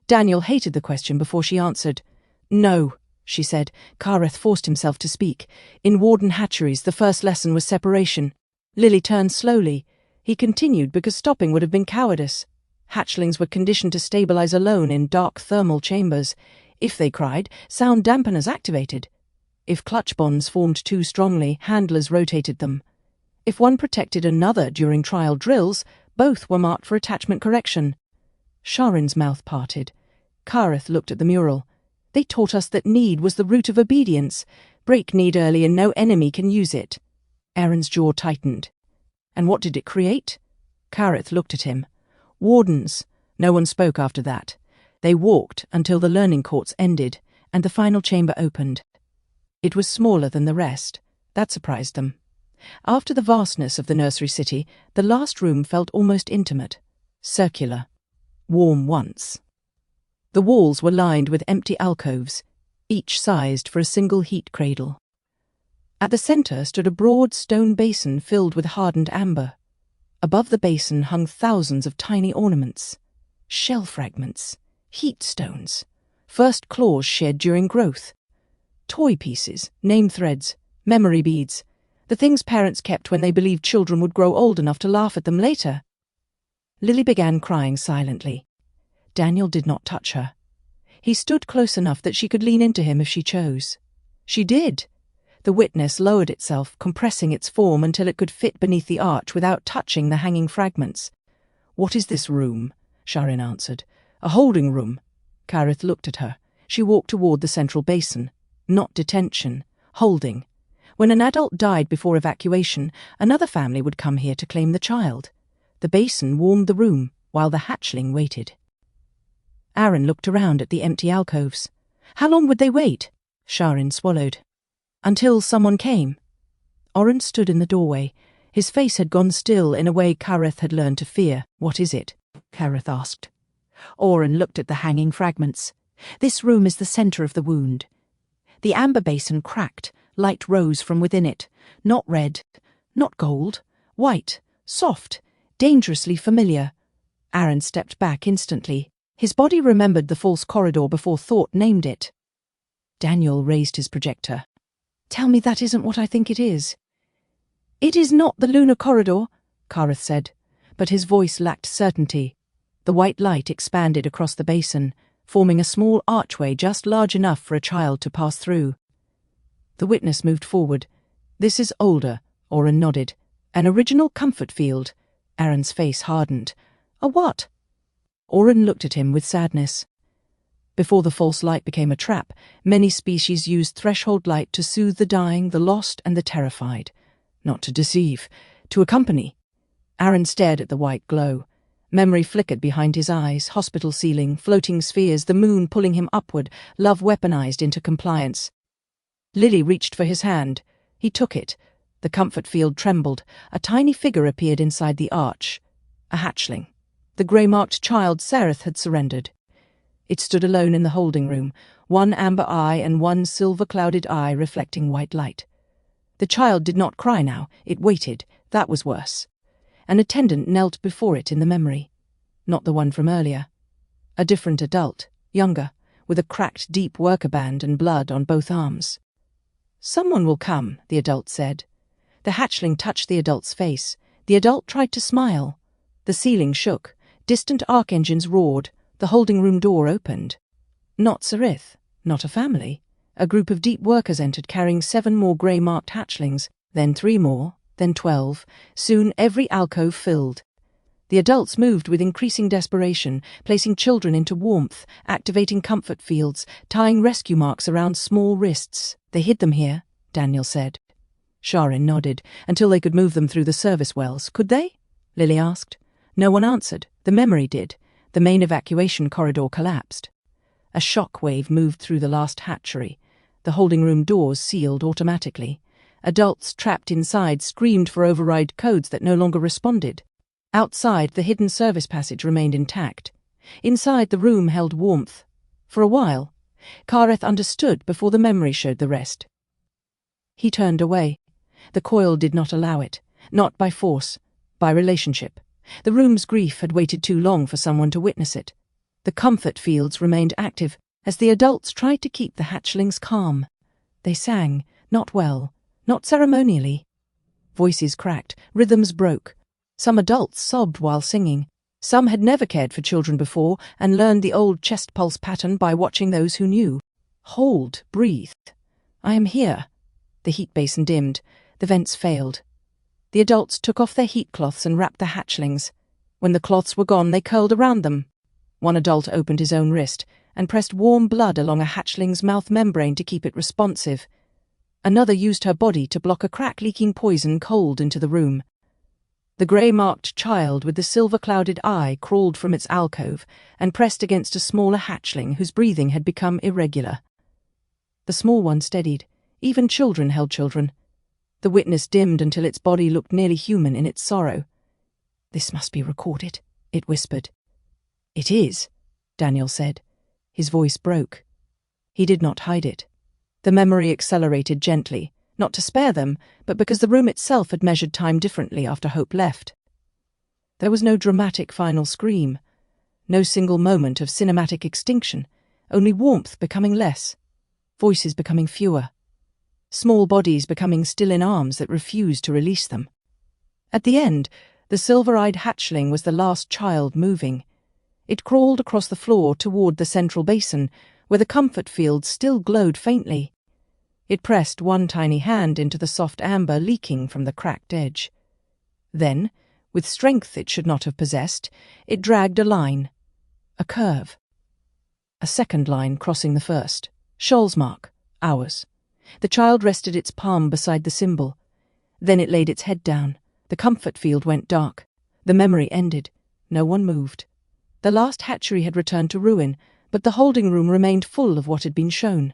Daniel hated the question before she answered. "No," she said. Kareth forced himself to speak. "In Warden hatcheries, the first lesson was separation." Lily turned slowly. He continued because stopping would have been cowardice. Hatchlings were conditioned to stabilize alone in dark thermal chambers. If they cried, sound dampeners activated. If clutch bonds formed too strongly, handlers rotated them. If one protected another during trial drills, both were marked for attachment correction. Sha'Ryn's mouth parted. Kareth looked at the mural. "They taught us that need was the root of obedience. Break need early and no enemy can use it." Aaron's jaw tightened. "And what did it create?" Kareth looked at him. "Wardens." No one spoke after that. They walked until the learning courts ended, and the final chamber opened. It was smaller than the rest. That surprised them. After the vastness of the nursery city, the last room felt almost intimate. Circular. Warm once. The walls were lined with empty alcoves, each sized for a single heat cradle. At the center stood a broad stone basin filled with hardened amber. Above the basin hung thousands of tiny ornaments. Shell fragments. Heat stones. First claws shed during growth. Toy pieces, name threads, memory beads. The things parents kept when they believed children would grow old enough to laugh at them later. Lily began crying silently. Daniel did not touch her. He stood close enough that she could lean into him if she chose. She did. The witness lowered itself, compressing its form until it could fit beneath the arch without touching the hanging fragments. "What is this room?" Sha'Ryn answered. "A holding room." Kareth looked at her. She walked toward the central basin. Not detention. Holding. When an adult died before evacuation, another family would come here to claim the child. The basin warmed the room, while the hatchling waited. Aaron looked around at the empty alcoves. How long would they wait? Sha'Ryn swallowed. Until someone came. Audien stood in the doorway. His face had gone still in a way Kareth had learned to fear. "What is it?" Kareth asked. Audien looked at the hanging fragments. "This room is the center of the wound." The amber basin cracked. Light rose from within it. Not red, not gold. White, soft, dangerously familiar. Aaron stepped back instantly. His body remembered the false corridor before thought named it. Daniel raised his projector. "Tell me that isn't what I think it is." "It is not the lunar corridor," Kareth said, but his voice lacked certainty. The white light expanded across the basin, forming a small archway just large enough for a child to pass through. The witness moved forward. "This is older," Oren nodded. "An original comfort field." Aaron's face hardened. "A what?" Oren looked at him with sadness. Before the false light became a trap, many species used threshold light to soothe the dying, the lost, and the terrified. Not to deceive, to accompany. Aaron stared at the white glow. Memory flickered behind his eyes, hospital ceiling, floating spheres, the moon pulling him upward, love weaponized into compliance. Lily reached for his hand. He took it. The comfort field trembled. A tiny figure appeared inside the arch. A hatchling. The grey-marked child Sereth had surrendered. It stood alone in the holding room, one amber eye and one silver-clouded eye reflecting white light. The child did not cry now. It waited. That was worse. An attendant knelt before it in the memory. Not the one from earlier. A different adult, younger, with a cracked deep worker band and blood on both arms. "Someone will come," the adult said. The hatchling touched the adult's face. The adult tried to smile. The ceiling shook. Distant arc engines roared. The holding room door opened. Not Sereth, not a family. A group of deep workers entered carrying 7 more grey-marked hatchlings, then 3 more, then 12. Soon every alcove filled. The adults moved with increasing desperation, placing children into warmth, activating comfort fields, tying rescue marks around small wrists. "They hid them here," Daniel said. Sha'Ryn nodded. "Until they could move them through the service wells. Could they?" Lily asked. No one answered. The memory did. The main evacuation corridor collapsed. A shock wave moved through the last hatchery. The holding room doors sealed automatically. Adults trapped inside screamed for override codes that no longer responded. Outside, the hidden service passage remained intact. Inside, the room held warmth. For a while, Kareth understood before the memory showed the rest. He turned away. The coil did not allow it. Not by force, by relationship. The room's grief had waited too long for someone to witness it. The comfort fields remained active as the adults tried to keep the hatchlings calm. They sang, not well, not ceremonially. Voices cracked, rhythms broke. Some adults sobbed while singing. Some had never cared for children before and learned the old chest pulse pattern by watching those who knew. Hold, breathe. "I am here." The heat basin dimmed. The vents failed. The adults took off their heat cloths and wrapped the hatchlings. When the cloths were gone, they curled around them. One adult opened his own wrist and pressed warm blood along a hatchling's mouth membrane to keep it responsive. Another used her body to block a crack leaking poison cold into the room. The grey-marked child with the silver-clouded eye crawled from its alcove and pressed against a smaller hatchling whose breathing had become irregular. The small one steadied. Even children held children. The witness dimmed until its body looked nearly human in its sorrow. "This must be recorded," it whispered. "It is," Daniel said. His voice broke. He did not hide it. The memory accelerated gently, not to spare them, but because the room itself had measured time differently after Hope left. There was no dramatic final scream, no single moment of cinematic extinction, only warmth becoming less, voices becoming fewer. Small bodies becoming still in arms that refused to release them. At the end, the silver-eyed hatchling was the last child moving. It crawled across the floor toward the central basin, where the comfort field still glowed faintly. It pressed one tiny hand into the soft amber leaking from the cracked edge. Then, with strength it should not have possessed, it dragged a line. A curve. A second line crossing the first. Shoal's mark. Ours. The child rested its palm beside the symbol. Then it laid its head down. The comfort field went dark. The memory ended. No one moved. The last hatchery had returned to ruin, but the holding room remained full of what had been shown.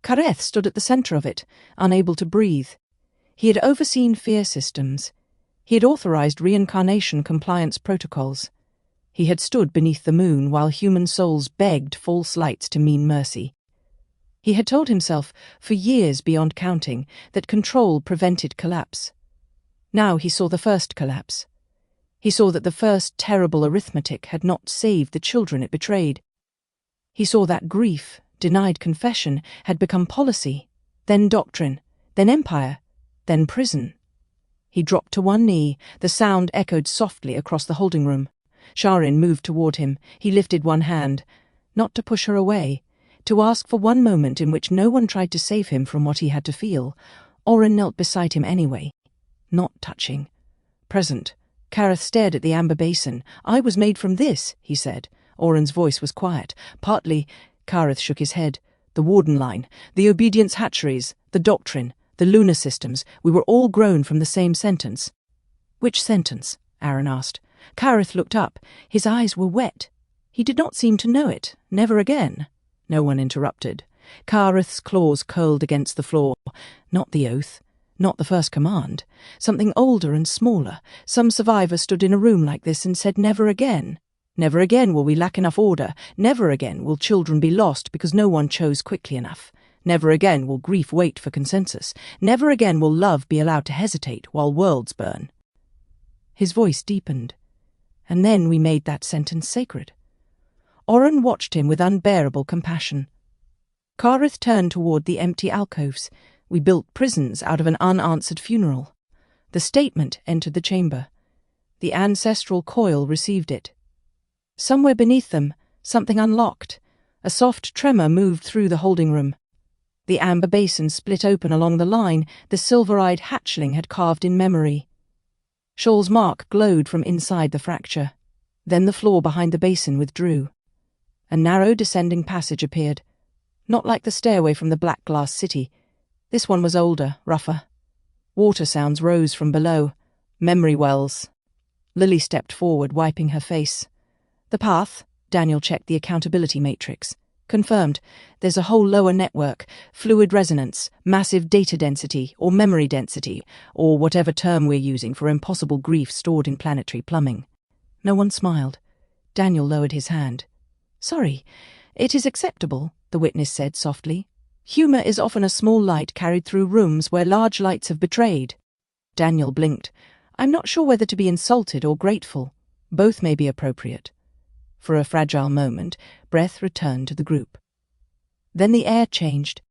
Kareth stood at the centre of it, unable to breathe. He had overseen fear systems. He had authorized reincarnation compliance protocols. He had stood beneath the moon while human souls begged false lights to mean mercy. He had told himself, for years beyond counting, that control prevented collapse. Now he saw the first collapse. He saw that the first terrible arithmetic had not saved the children it betrayed. He saw that grief, denied confession, had become policy, then doctrine, then empire, then prison. He dropped to one knee. The sound echoed softly across the holding room. Sha'Ryn moved toward him. He lifted one hand, not to push her away, to ask for one moment in which no one tried to save him from what he had to feel. Oren knelt beside him anyway, not touching. Present. Kareth stared at the amber basin. "I was made from this," he said. Oren's voice was quiet. "Partly," Kareth shook his head. "The Warden line, the obedience hatcheries, the doctrine, the lunar systems, we were all grown from the same sentence." "Which sentence?" Aaron asked. Kareth looked up. His eyes were wet. He did not seem to know it. "Never again." No one interrupted. Kareth's claws curled against the floor. Not the oath. Not the first command. Something older and smaller. Some survivor stood in a room like this and said, "Never again. Never again will we lack enough order. Never again will children be lost because no one chose quickly enough. Never again will grief wait for consensus. Never again will love be allowed to hesitate while worlds burn." His voice deepened. "And then we made that sentence sacred." Oren watched him with unbearable compassion. Kareth turned toward the empty alcoves. "We built prisons out of an unanswered funeral." The statement entered the chamber. The Ancestral Coil received it. Somewhere beneath them, something unlocked. A soft tremor moved through the holding room. The amber basin split open along the line the silver-eyed hatchling had carved in memory. Shawl's mark glowed from inside the fracture. Then the floor behind the basin withdrew. A narrow descending passage appeared. Not like the stairway from the black glass city. This one was older, rougher. Water sounds rose from below. Memory wells. Lily stepped forward, wiping her face. "The path," Daniel checked the accountability matrix. "Confirmed. There's a whole lower network, fluid resonance, massive data density, or memory density, or whatever term we're using for impossible grief stored in planetary plumbing." No one smiled. Daniel lowered his hand. "Sorry, it is acceptable," the witness said softly. "Humor is often a small light carried through rooms where large lights have betrayed." Daniel blinked. "I'm not sure whether to be insulted or grateful. Both may be appropriate." For a fragile moment, breath returned to the group. Then the air changed.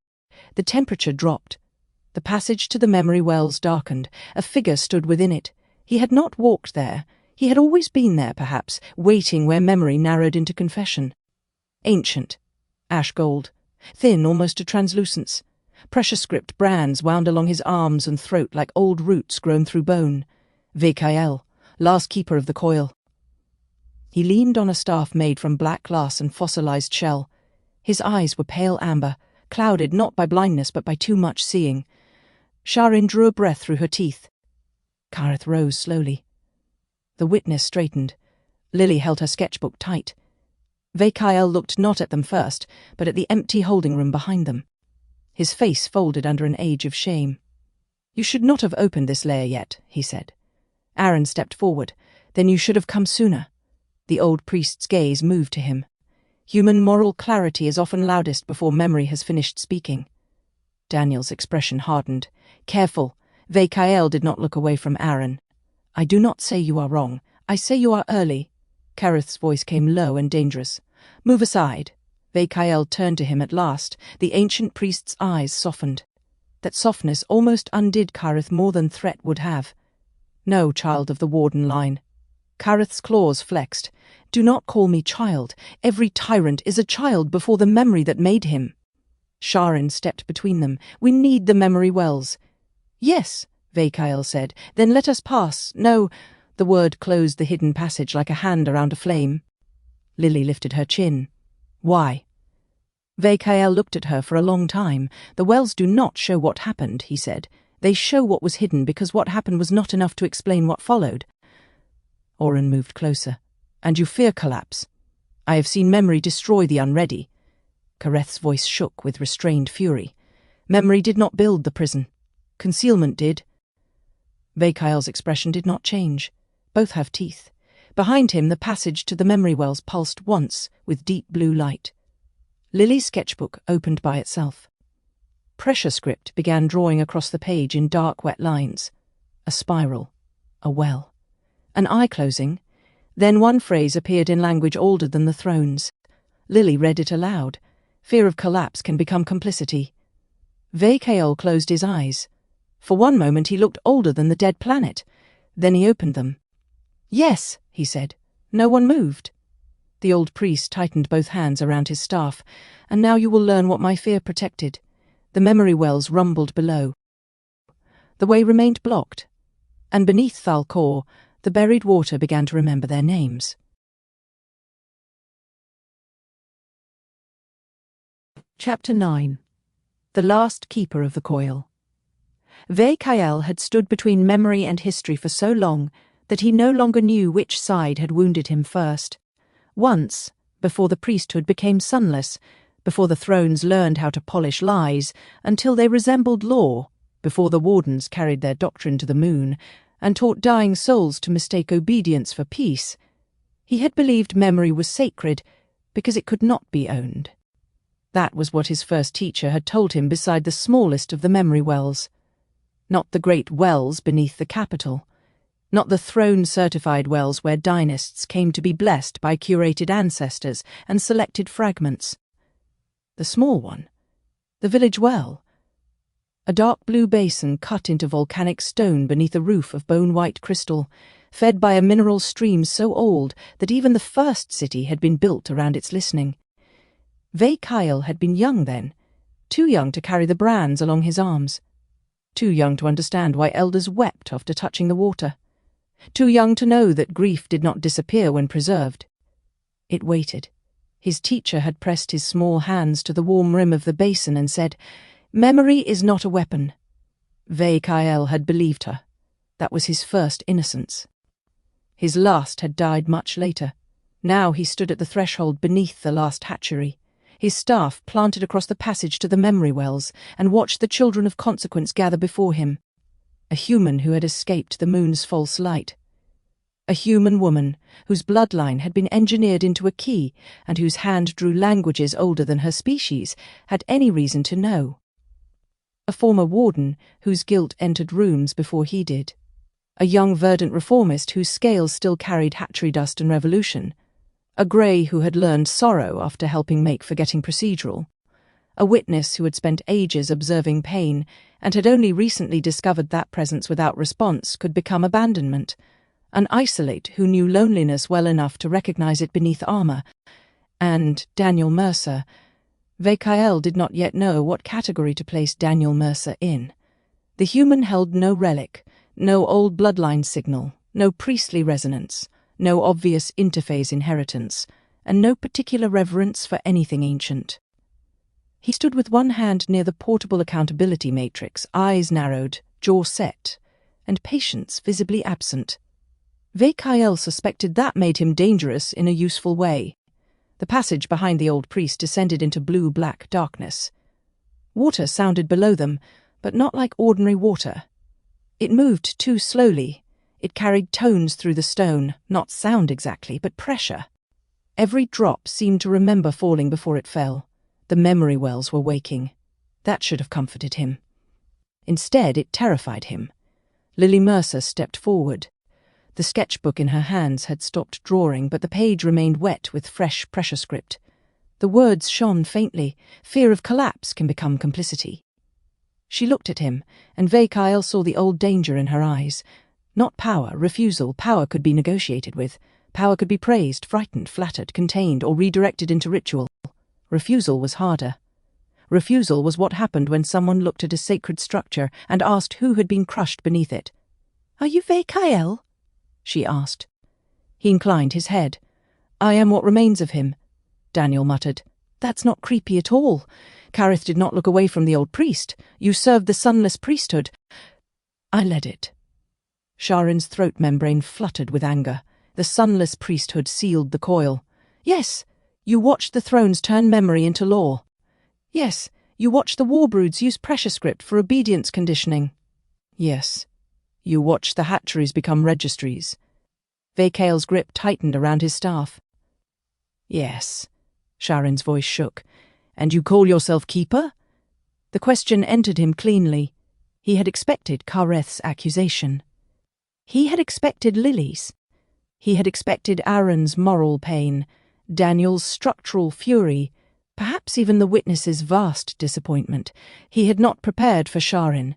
The temperature dropped. The passage to the memory wells darkened. A figure stood within it. He had not walked there. He had always been there, perhaps, waiting where memory narrowed into confession. Ancient. Ash gold. Thin almost to translucence. Pressure script brands wound along his arms and throat like old roots grown through bone. Vekael, last keeper of the coil. He leaned on a staff made from black glass and fossilized shell. His eyes were pale amber, clouded not by blindness but by too much seeing. Sha'Ryn drew a breath through her teeth. Kareth rose slowly. The witness straightened. Lily held her sketchbook tight. Vekael looked not at them first, but at the empty holding room behind them. His face folded under an age of shame. "You should not have opened this layer yet," he said. Aaron stepped forward. "Then you should have come sooner." The old priest's gaze moved to him. Human moral clarity is often loudest before memory has finished speaking. Daniel's expression hardened. "Careful." Vekael did not look away from Aaron. "I do not say you are wrong. I say you are early." Kareth's voice came low and dangerous. "Move aside." Vekael turned to him at last. The ancient priest's eyes softened. That softness almost undid Kareth more than threat would have. "No, child of the Warden line." Kareth's claws flexed. "Do not call me child. Every tyrant is a child before the memory that made him." Sha'Ryn stepped between them. "We need the memory wells." "Yes," Vekael said. "Then let us pass." "No." The word closed the hidden passage like a hand around a flame. Lily lifted her chin. "Why?" Vekael looked at her for a long time. "The wells do not show what happened," he said. "They show what was hidden because what happened was not enough to explain what followed." Oren moved closer. "And you fear collapse? I have seen memory destroy the unready." Kareth's voice shook with restrained fury. "Memory did not build the prison. Concealment did." Vekael's expression did not change. Both have teeth. Behind him, the passage to the memory wells pulsed once with deep blue light. Lily's sketchbook opened by itself. Pressure script began drawing across the page in dark, wet lines. A spiral. A well. An eye closing. Then one phrase appeared in language older than the thrones. Lily read it aloud. "Fear of collapse can become complicity." Vekael closed his eyes. For one moment he looked older than the dead planet. Then he opened them. "Yes," he said. No one moved. The old priest tightened both hands around his staff. "And now you will learn what my fear protected." The memory wells rumbled below. The way remained blocked, and beneath Thal-Kor, the buried water began to remember their names. Chapter 9. The Last Keeper of the Coil. Ve-Kayel had stood between memory and history for so long that he no longer knew which side had wounded him first. Once, before the priesthood became sunless, before the thrones learned how to polish lies until they resembled law, before the Wardens carried their doctrine to the moon and taught dying souls to mistake obedience for peace, he had believed memory was sacred because it could not be owned. That was what his first teacher had told him beside the smallest of the memory wells. Not the great wells beneath the capital. Not the throne-certified wells where dynasts came to be blessed by curated ancestors and selected fragments. The small one. The village well. A dark blue basin cut into volcanic stone beneath a roof of bone-white crystal, fed by a mineral stream so old that even the first city had been built around its listening. Ve-Kayel had been young then, too young to carry the brands along his arms, too young to understand why elders wept after touching the water, too young to know that grief did not disappear when preserved. It waited. His teacher had pressed his small hands to the warm rim of the basin and said, "Memory is not a weapon." Ve-Kayel had believed her. That was his first innocence. His last had died much later. Now he stood at the threshold beneath the last hatchery, his staff planted across the passage to the memory wells, and watched the children of consequence gather before him. A human who had escaped the moon's false light. A human woman whose bloodline had been engineered into a key and whose hand drew languages older than her species had any reason to know. A former warden whose guilt entered rooms before he did. A young verdant reformist whose scales still carried hatchery dust and revolution. A grey who had learned sorrow after helping make forgetting procedural. A witness who had spent ages observing pain and had only recently discovered that presence without response could become abandonment. An isolate who knew loneliness well enough to recognize it beneath armor. And Daniel Mercer. Ve-Kayel did not yet know what category to place Daniel Mercer in. The human held no relic, no old bloodline signal, no priestly resonance, no obvious interphase inheritance, and no particular reverence for anything ancient. He stood with one hand near the portable accountability matrix, eyes narrowed, jaw set, and patience visibly absent. Ve-Kayel suspected that made him dangerous in a useful way. The passage behind the old priest descended into blue-black darkness. Water sounded below them, but not like ordinary water. It moved too slowly. It carried tones through the stone, not sound exactly, but pressure. Every drop seemed to remember falling before it fell. The memory wells were waking. That should have comforted him. Instead, it terrified him. Lily Mercer stepped forward. The sketchbook in her hands had stopped drawing, but the page remained wet with fresh pressure script. The words shone faintly. Fear of collapse can become complicity. She looked at him, and Ve-Kayel saw the old danger in her eyes. Not power, refusal. Power could be negotiated with. Power could be praised, frightened, flattered, contained, or redirected into ritual. Refusal was harder. Refusal was what happened when someone looked at a sacred structure and asked who had been crushed beneath it. "Are you Ve-Kayel?" she asked. He inclined his head. "I am what remains of him," Daniel muttered. "That's not creepy at all. Kareth did not look away from the old priest. You served the sunless priesthood." "I led it." Sha'Ryn's throat membrane fluttered with anger. The sunless priesthood sealed the coil. "Yes, you watched the thrones turn memory into law. Yes, you watched the warbroods use pressure script for obedience conditioning. Yes, you watched the hatcheries become registries." Ve-Kayel's grip tightened around his staff. "Yes," Sha'Ryn's voice shook. "And you call yourself keeper?" The question entered him cleanly. He had expected Kareth's accusation. He had expected Lily's. He had expected Aaron's moral pain, Daniel's structural fury, perhaps even the witness's vast disappointment. He had not prepared for Sha'Ryn.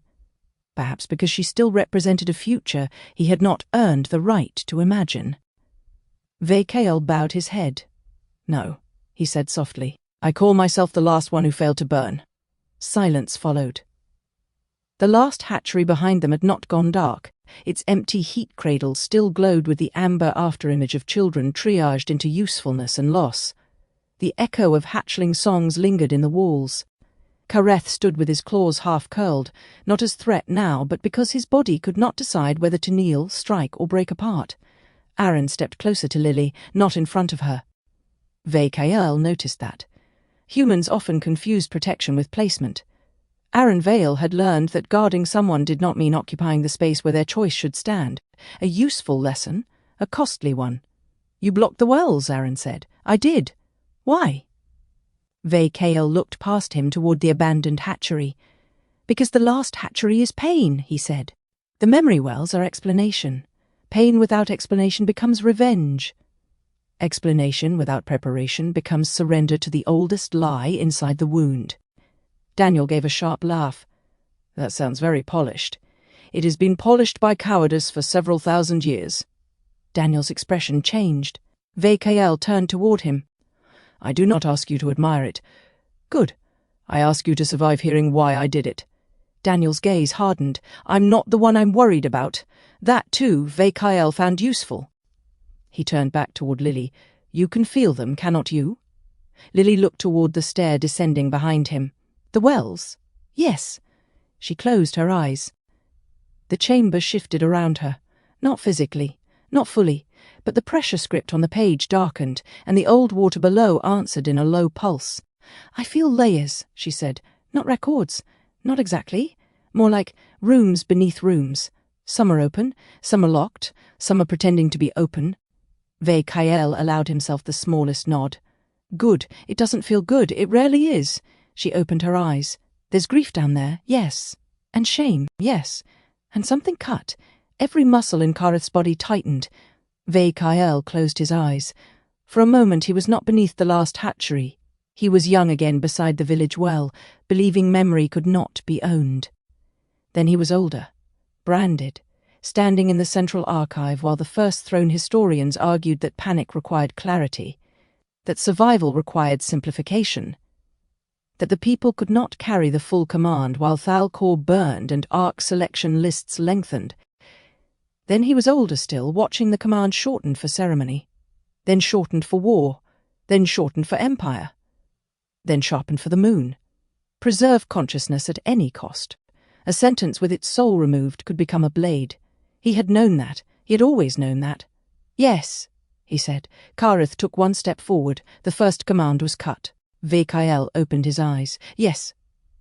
perhaps because she still represented a future he had not earned the right to imagine. Thal-Kor bowed his head. "No," he said softly. "I call myself the last one who failed to burn." Silence followed. The last hatchery behind them had not gone dark. Its empty heat cradle still glowed with the amber afterimage of children triaged into usefulness and loss. The echo of hatchling songs lingered in the walls. Kareth stood with his claws half-curled, not as threat now, but because his body could not decide whether to kneel, strike, or break apart. Aaron stepped closer to Lily, not in front of her. Thal-Kor noticed that. Humans often confused protection with placement. Aaron Vale had learned that guarding someone did not mean occupying the space where their choice should stand. A useful lesson, a costly one. "You blocked the wells," Aaron said. "I did. Why?" Thal-Kor looked past him toward the abandoned hatchery. "Because the last hatchery is pain," he said. "The memory wells are explanation. Pain without explanation becomes revenge. Explanation without preparation becomes surrender to the oldest lie inside the wound." Daniel gave a sharp laugh. "That sounds very polished. It has been polished by cowardice for several thousand years." Daniel's expression changed. Thal-Kor turned toward him. "I do not ask you to admire it. Good. I ask you to survive hearing why I did it." Daniel's gaze hardened. "I'm not the one I'm worried about. That, too, Thal-Kor found useful." He turned back toward Lily. "You can feel them, cannot you?" Lily looked toward the stair descending behind him. "The wells?" "Yes." She closed her eyes. The chamber shifted around her. Not physically, not fully, but the pressure script on the page darkened, and the old water below answered in a low pulse. "I feel layers," she said. "Not records. Not exactly. More like rooms beneath rooms. Some are open, some are locked, some are pretending to be open." Thal-Kor allowed himself the smallest nod. "Good. It doesn't feel good. It rarely is." She opened her eyes. "There's grief down there, yes. And shame, yes. And something cut. Every muscle in Kareth's body tightened." Thal-Kor closed his eyes. For a moment he was not beneath the last hatchery. He was young again beside the village well, believing memory could not be owned. Then he was older, branded, standing in the central archive while the first-throne historians argued that panic required clarity, that survival required simplification, that the people could not carry the full command while Thal-Kor burned and arc selection lists lengthened. Then he was older still, watching the command shortened for ceremony, then shortened for war, then shortened for empire, then sharpened for the moon. Preserve consciousness at any cost. A sentence with its soul removed could become a blade. He had known that. He had always known that. "Yes," he said. Kareth took one step forward. The first command was cut. Thal-Kor opened his eyes. "Yes."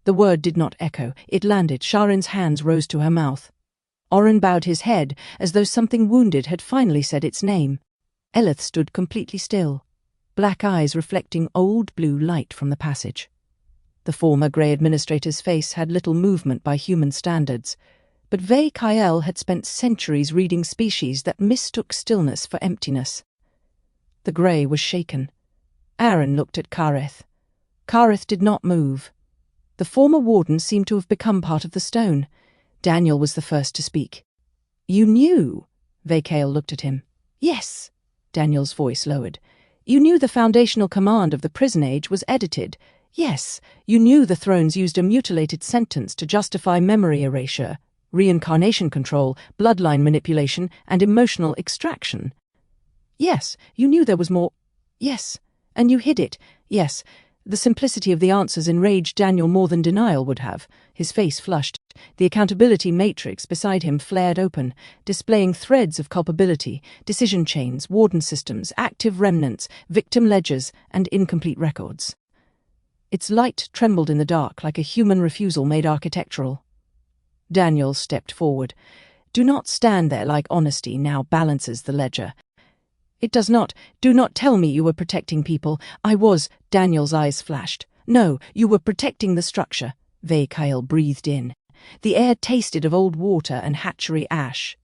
The word did not echo. It landed. Sha'Ryn's hands rose to her mouth. Oren bowed his head, as though something wounded had finally said its name. Eleth stood completely still, black eyes reflecting old blue light from the passage. The former grey administrator's face had little movement by human standards, but Thal-Kor had spent centuries reading species that mistook stillness for emptiness. The grey was shaken. Aaron looked at Kareth. Kareth did not move. The former warden seemed to have become part of the stone. Daniel was the first to speak. "You knew?" Thal-Kor looked at him. "Yes." Daniel's voice lowered. "You knew the foundational command of the prison age was edited. Yes. You knew the thrones used a mutilated sentence to justify memory erasure, reincarnation control, bloodline manipulation, and emotional extraction. Yes. You knew there was more. Yes. And you hid it. Yes." The simplicity of the answers enraged Daniel more than denial would have. His face flushed. The accountability matrix beside him flared open, displaying threads of culpability, decision chains, warden systems, active remnants, victim ledgers, and incomplete records. Its light trembled in the dark like a human refusal made architectural. Daniel stepped forward. "Do not stand there like honesty now balances the ledger. It does not. Do not tell me you were protecting people." "I was." Daniel's eyes flashed. "No, you were protecting the structure." Thal-Kor breathed in. The air tasted of old water and hatchery ash.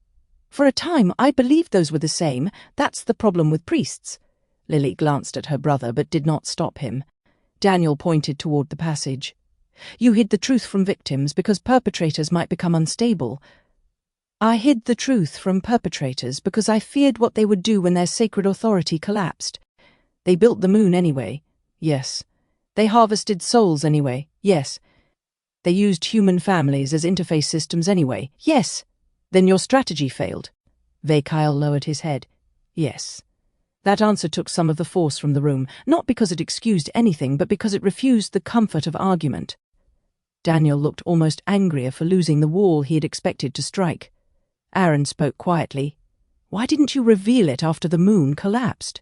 "For a time, I believed those were the same. That's the problem with priests." Lily glanced at her brother but did not stop him. Daniel pointed toward the passage. You hid the truth from victims because perpetrators might become unstable. I hid the truth from perpetrators because I feared what they would do when their sacred authority collapsed. They built the moon anyway. Yes. They harvested souls anyway. Yes. They used human families as interface systems anyway. Yes. Then your strategy failed. Thal-Kor lowered his head. Yes. That answer took some of the force from the room, not because it excused anything, but because it refused the comfort of argument. Daniel looked almost angrier for losing the wall he had expected to strike. Aaron spoke quietly. Why didn't you reveal it after the moon collapsed?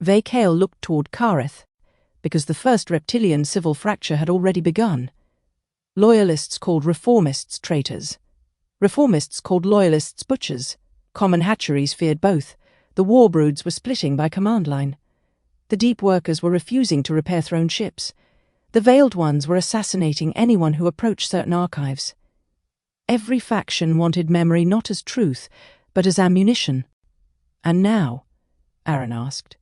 Thal-Kor looked toward Kareth, because the first Reptilian civil fracture had already begun. Loyalists called reformists traitors. Reformists called loyalists butchers. Common hatcheries feared both. The warbroods were splitting by command line. The deep workers were refusing to repair thrown ships. The veiled ones were assassinating anyone who approached certain archives. Every faction wanted memory not as truth, but as ammunition. And now, Aaron asked,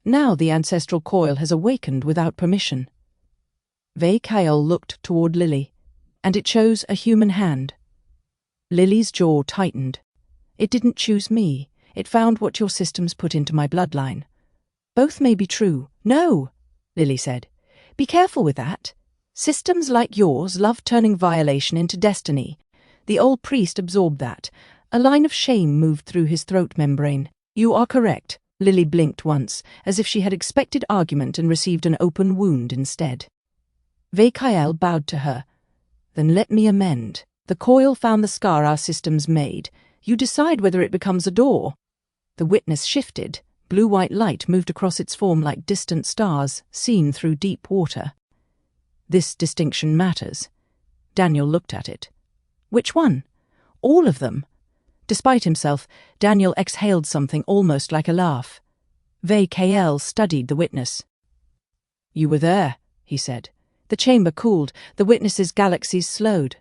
now the Ancestral Coil has awakened without permission. Thal-Kor looked toward Lily, and it chose a human hand. Lily's jaw tightened. It didn't choose me. It found what your systems put into my bloodline. Both may be true. No, Lily said. Be careful with that. Systems like yours love turning violation into destiny. The old priest absorbed that. A line of shame moved through his throat membrane. You are correct. Lily blinked once, as if she had expected argument and received an open wound instead. Thal-Kor bowed to her. Then let me amend. The coil found the scar our systems made. You decide whether it becomes a door. The witness shifted. Blue-white light moved across its form like distant stars, seen through deep water. This distinction matters. Daniel looked at it. Which one? All of them. Despite himself, Daniel exhaled something almost like a laugh. Thal-Kor studied the witness. You were there, he said. The chamber cooled, the witness's galaxies slowed.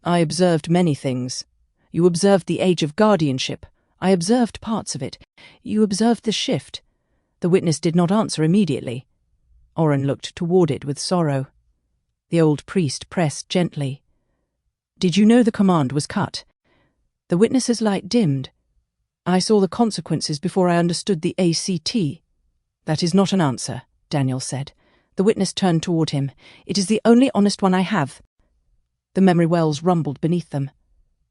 I observed many things. You observed the age of guardianship. I observed parts of it. You observed the shift. The witness did not answer immediately. Oren looked toward it with sorrow. The old priest pressed gently. Did you know the command was cut? The witness's light dimmed. I saw the consequences before I understood the ACT. That is not an answer, Daniel said. The witness turned toward him. It is the only honest one I have. The memory wells rumbled beneath them.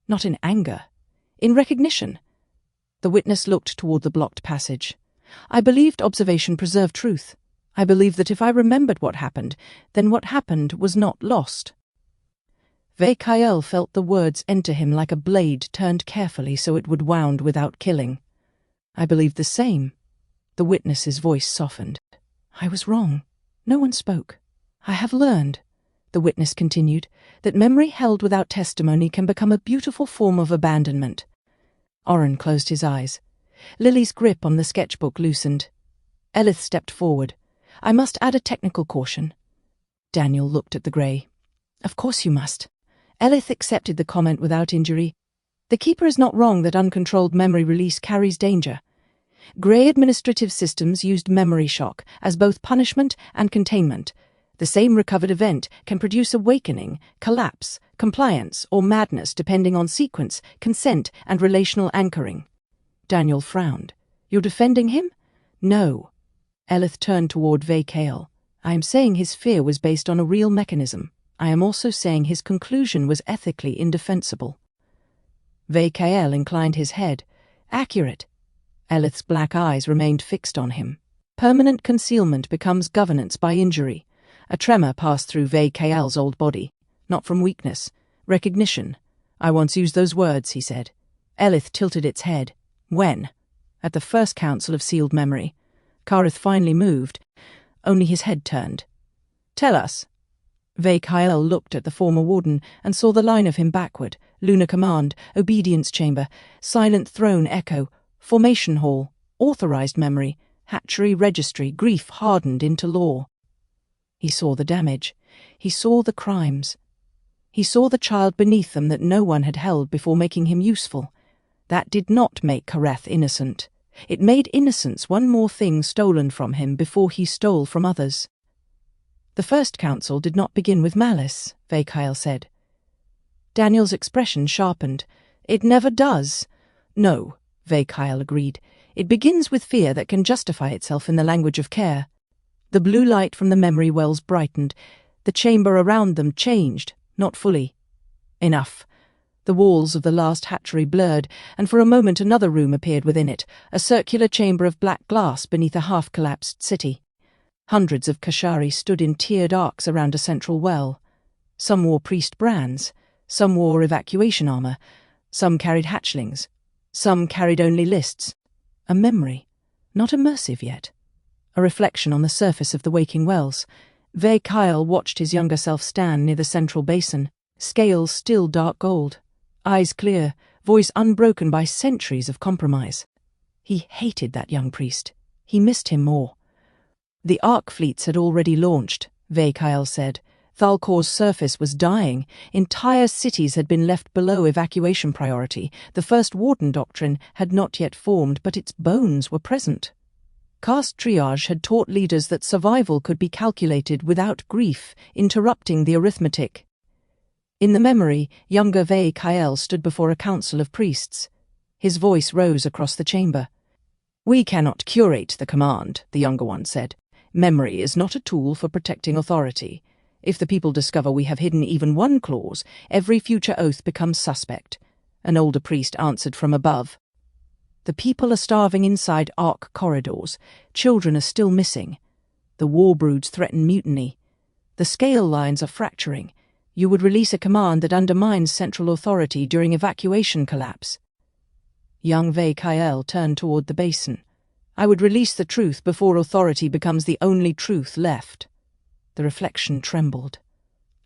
Not in anger. In recognition. The witness looked toward the blocked passage. I believed observation preserved truth. I believed that if I remembered what happened, then what happened was not lost. Thal-Kor felt the words enter him like a blade turned carefully so it would wound without killing. I believed the same. The witness's voice softened. I was wrong. No one spoke. I have learned, the witness continued, that memory held without testimony can become a beautiful form of abandonment. Oren closed his eyes. Lily's grip on the sketchbook loosened. Elith stepped forward. I must add a technical caution. Daniel looked at the grey. Of course you must. Elith accepted the comment without injury. The Keeper is not wrong that uncontrolled memory release carries danger. Grey administrative systems used memory shock as both punishment and containment. The same recovered event can produce awakening, collapse, compliance, or madness depending on sequence, consent, and relational anchoring. Daniel frowned. You're defending him? No. Elith turned toward Thal-Kor. I am saying his fear was based on a real mechanism. I am also saying his conclusion was ethically indefensible. Thal-Kor inclined his head. Accurate. Elith's black eyes remained fixed on him. Permanent concealment becomes governance by injury. A tremor passed through Thal-Kor's old body. Not from weakness. Recognition. I once used those words, he said. Elith tilted its head. When? At the first council of sealed memory. Kareth finally moved. Only his head turned. Tell us. Thal-Kor looked at the former warden and saw the line of him backward. Lunar Command, Obedience Chamber, Silent Throne Echo, Formation Hall, Authorized Memory, Hatchery Registry, grief hardened into law. He saw the damage. He saw the crimes. He saw the child beneath them that no one had held before making him useful. That did not make Kareth innocent. It made innocence one more thing stolen from him before he stole from others. The first council did not begin with malice, Thal-Kor said. Daniel's expression sharpened. It never does. No, Thal-Kor agreed. It begins with fear that can justify itself in the language of care. The blue light from the memory wells brightened. The chamber around them changed, not fully. Enough. The walls of the last hatchery blurred, and for a moment another room appeared within it, a circular chamber of black glass beneath a half-collapsed city. Hundreds of Kashari stood in tiered arcs around a central well. Some wore priest brands, some wore evacuation armor, some carried hatchlings, some carried only lists. A memory, not immersive yet. A reflection on the surface of the waking wells. Thal-Kor watched his younger self stand near the central basin, scales still dark gold, eyes clear, voice unbroken by centuries of compromise. He hated that young priest. He missed him more. The arc fleets had already launched, Thal-Kor said. Thal-Kor's surface was dying. Entire cities had been left below evacuation priority. The first Warden doctrine had not yet formed, but its bones were present. Caste triage had taught leaders that survival could be calculated without grief, interrupting the arithmetic. In the memory, younger Thal-Kor stood before a council of priests. His voice rose across the chamber. "We cannot curate the command," the younger one said. "Memory is not a tool for protecting authority. If the people discover we have hidden even one clause, every future oath becomes suspect." An older priest answered from above. "The people are starving inside arc corridors. Children are still missing. The war broods threaten mutiny. The scale lines are fracturing. You would release a command that undermines central authority during evacuation collapse." Young Thal-Kor turned toward the basin. "I would release the truth before authority becomes the only truth left." The reflection trembled.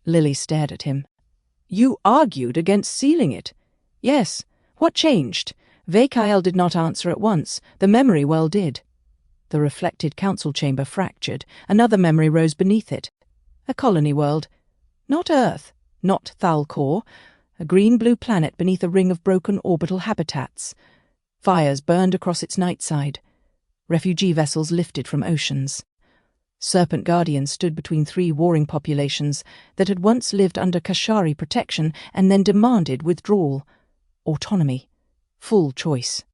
Lily stared at him. "You argued against sealing it." "Yes. What changed?" Thal-Kor did not answer at once. The memory well did. The reflected council chamber fractured. Another memory rose beneath it. A colony world. Not Earth, not Thal-Kor. A green-blue planet beneath a ring of broken orbital habitats. Fires burned across its night side. Refugee vessels lifted from oceans. Serpent guardians stood between three warring populations that had once lived under Kashari protection and then demanded withdrawal, autonomy, full choice.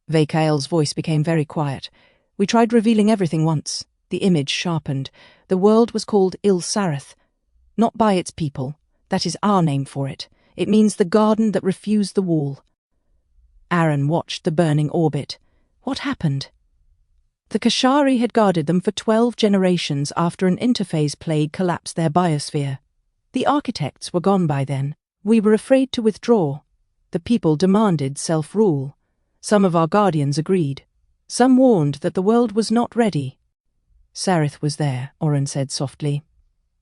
Thal-Kor's voice became very quiet. "We tried revealing everything once." The image sharpened. The world was called Il-Sareth. Not by its people. That is our name for it. It means the garden that refused the wall. Aaron watched the burning orbit. What happened? The Kashari had guarded them for 12 generations after an interphase plague collapsed their biosphere. The architects were gone by then. We were afraid to withdraw. The people demanded self-rule. Some of our guardians agreed. Some warned that the world was not ready. "Sareth was there," Oren said softly.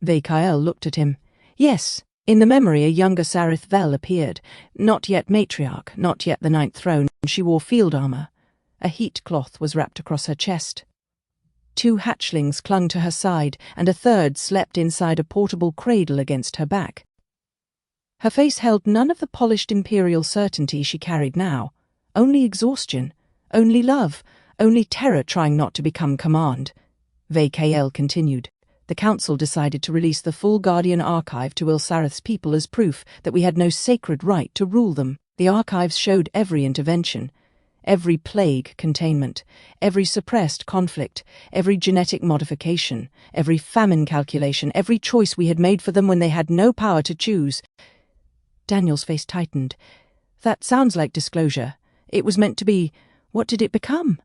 Thal-Kor looked at him. "Yes." In the memory, a younger Sareth Vel appeared. Not yet matriarch, not yet the ninth throne. She wore field armor. A heat cloth was wrapped across her chest. 2 hatchlings clung to her side, and a third slept inside a portable cradle against her back. Her face held none of the polished imperial certainty she carried now. Only exhaustion, only love, only terror trying not to become command. Thal-Kor continued. "The council decided to release the full Guardian archive to Il-Sareth's people as proof that we had no sacred right to rule them. The archives showed every intervention, every plague containment, every suppressed conflict, every genetic modification, every famine calculation, every choice we had made for them when they had no power to choose." Daniel's face tightened. "That sounds like disclosure. It was meant to be. What did it become?"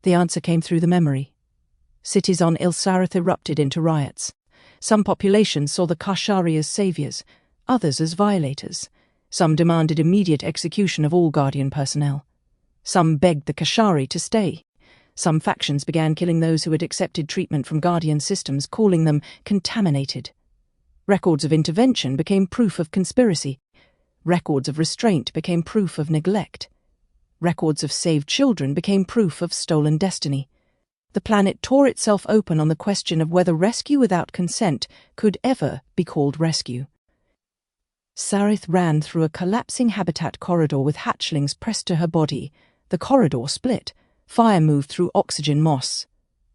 The answer came through the memory. Cities on Il-Sareth erupted into riots. Some populations saw the Kashari as saviors, others as violators. Some demanded immediate execution of all Guardian personnel. Some begged the Kashari to stay. Some factions began killing those who had accepted treatment from Guardian systems, calling them contaminated. Records of intervention became proof of conspiracy. Records of restraint became proof of neglect. Records of saved children became proof of stolen destiny. The planet tore itself open on the question of whether rescue without consent could ever be called rescue. Sareth ran through a collapsing habitat corridor with hatchlings pressed to her body. The corridor split. Fire moved through oxygen moss.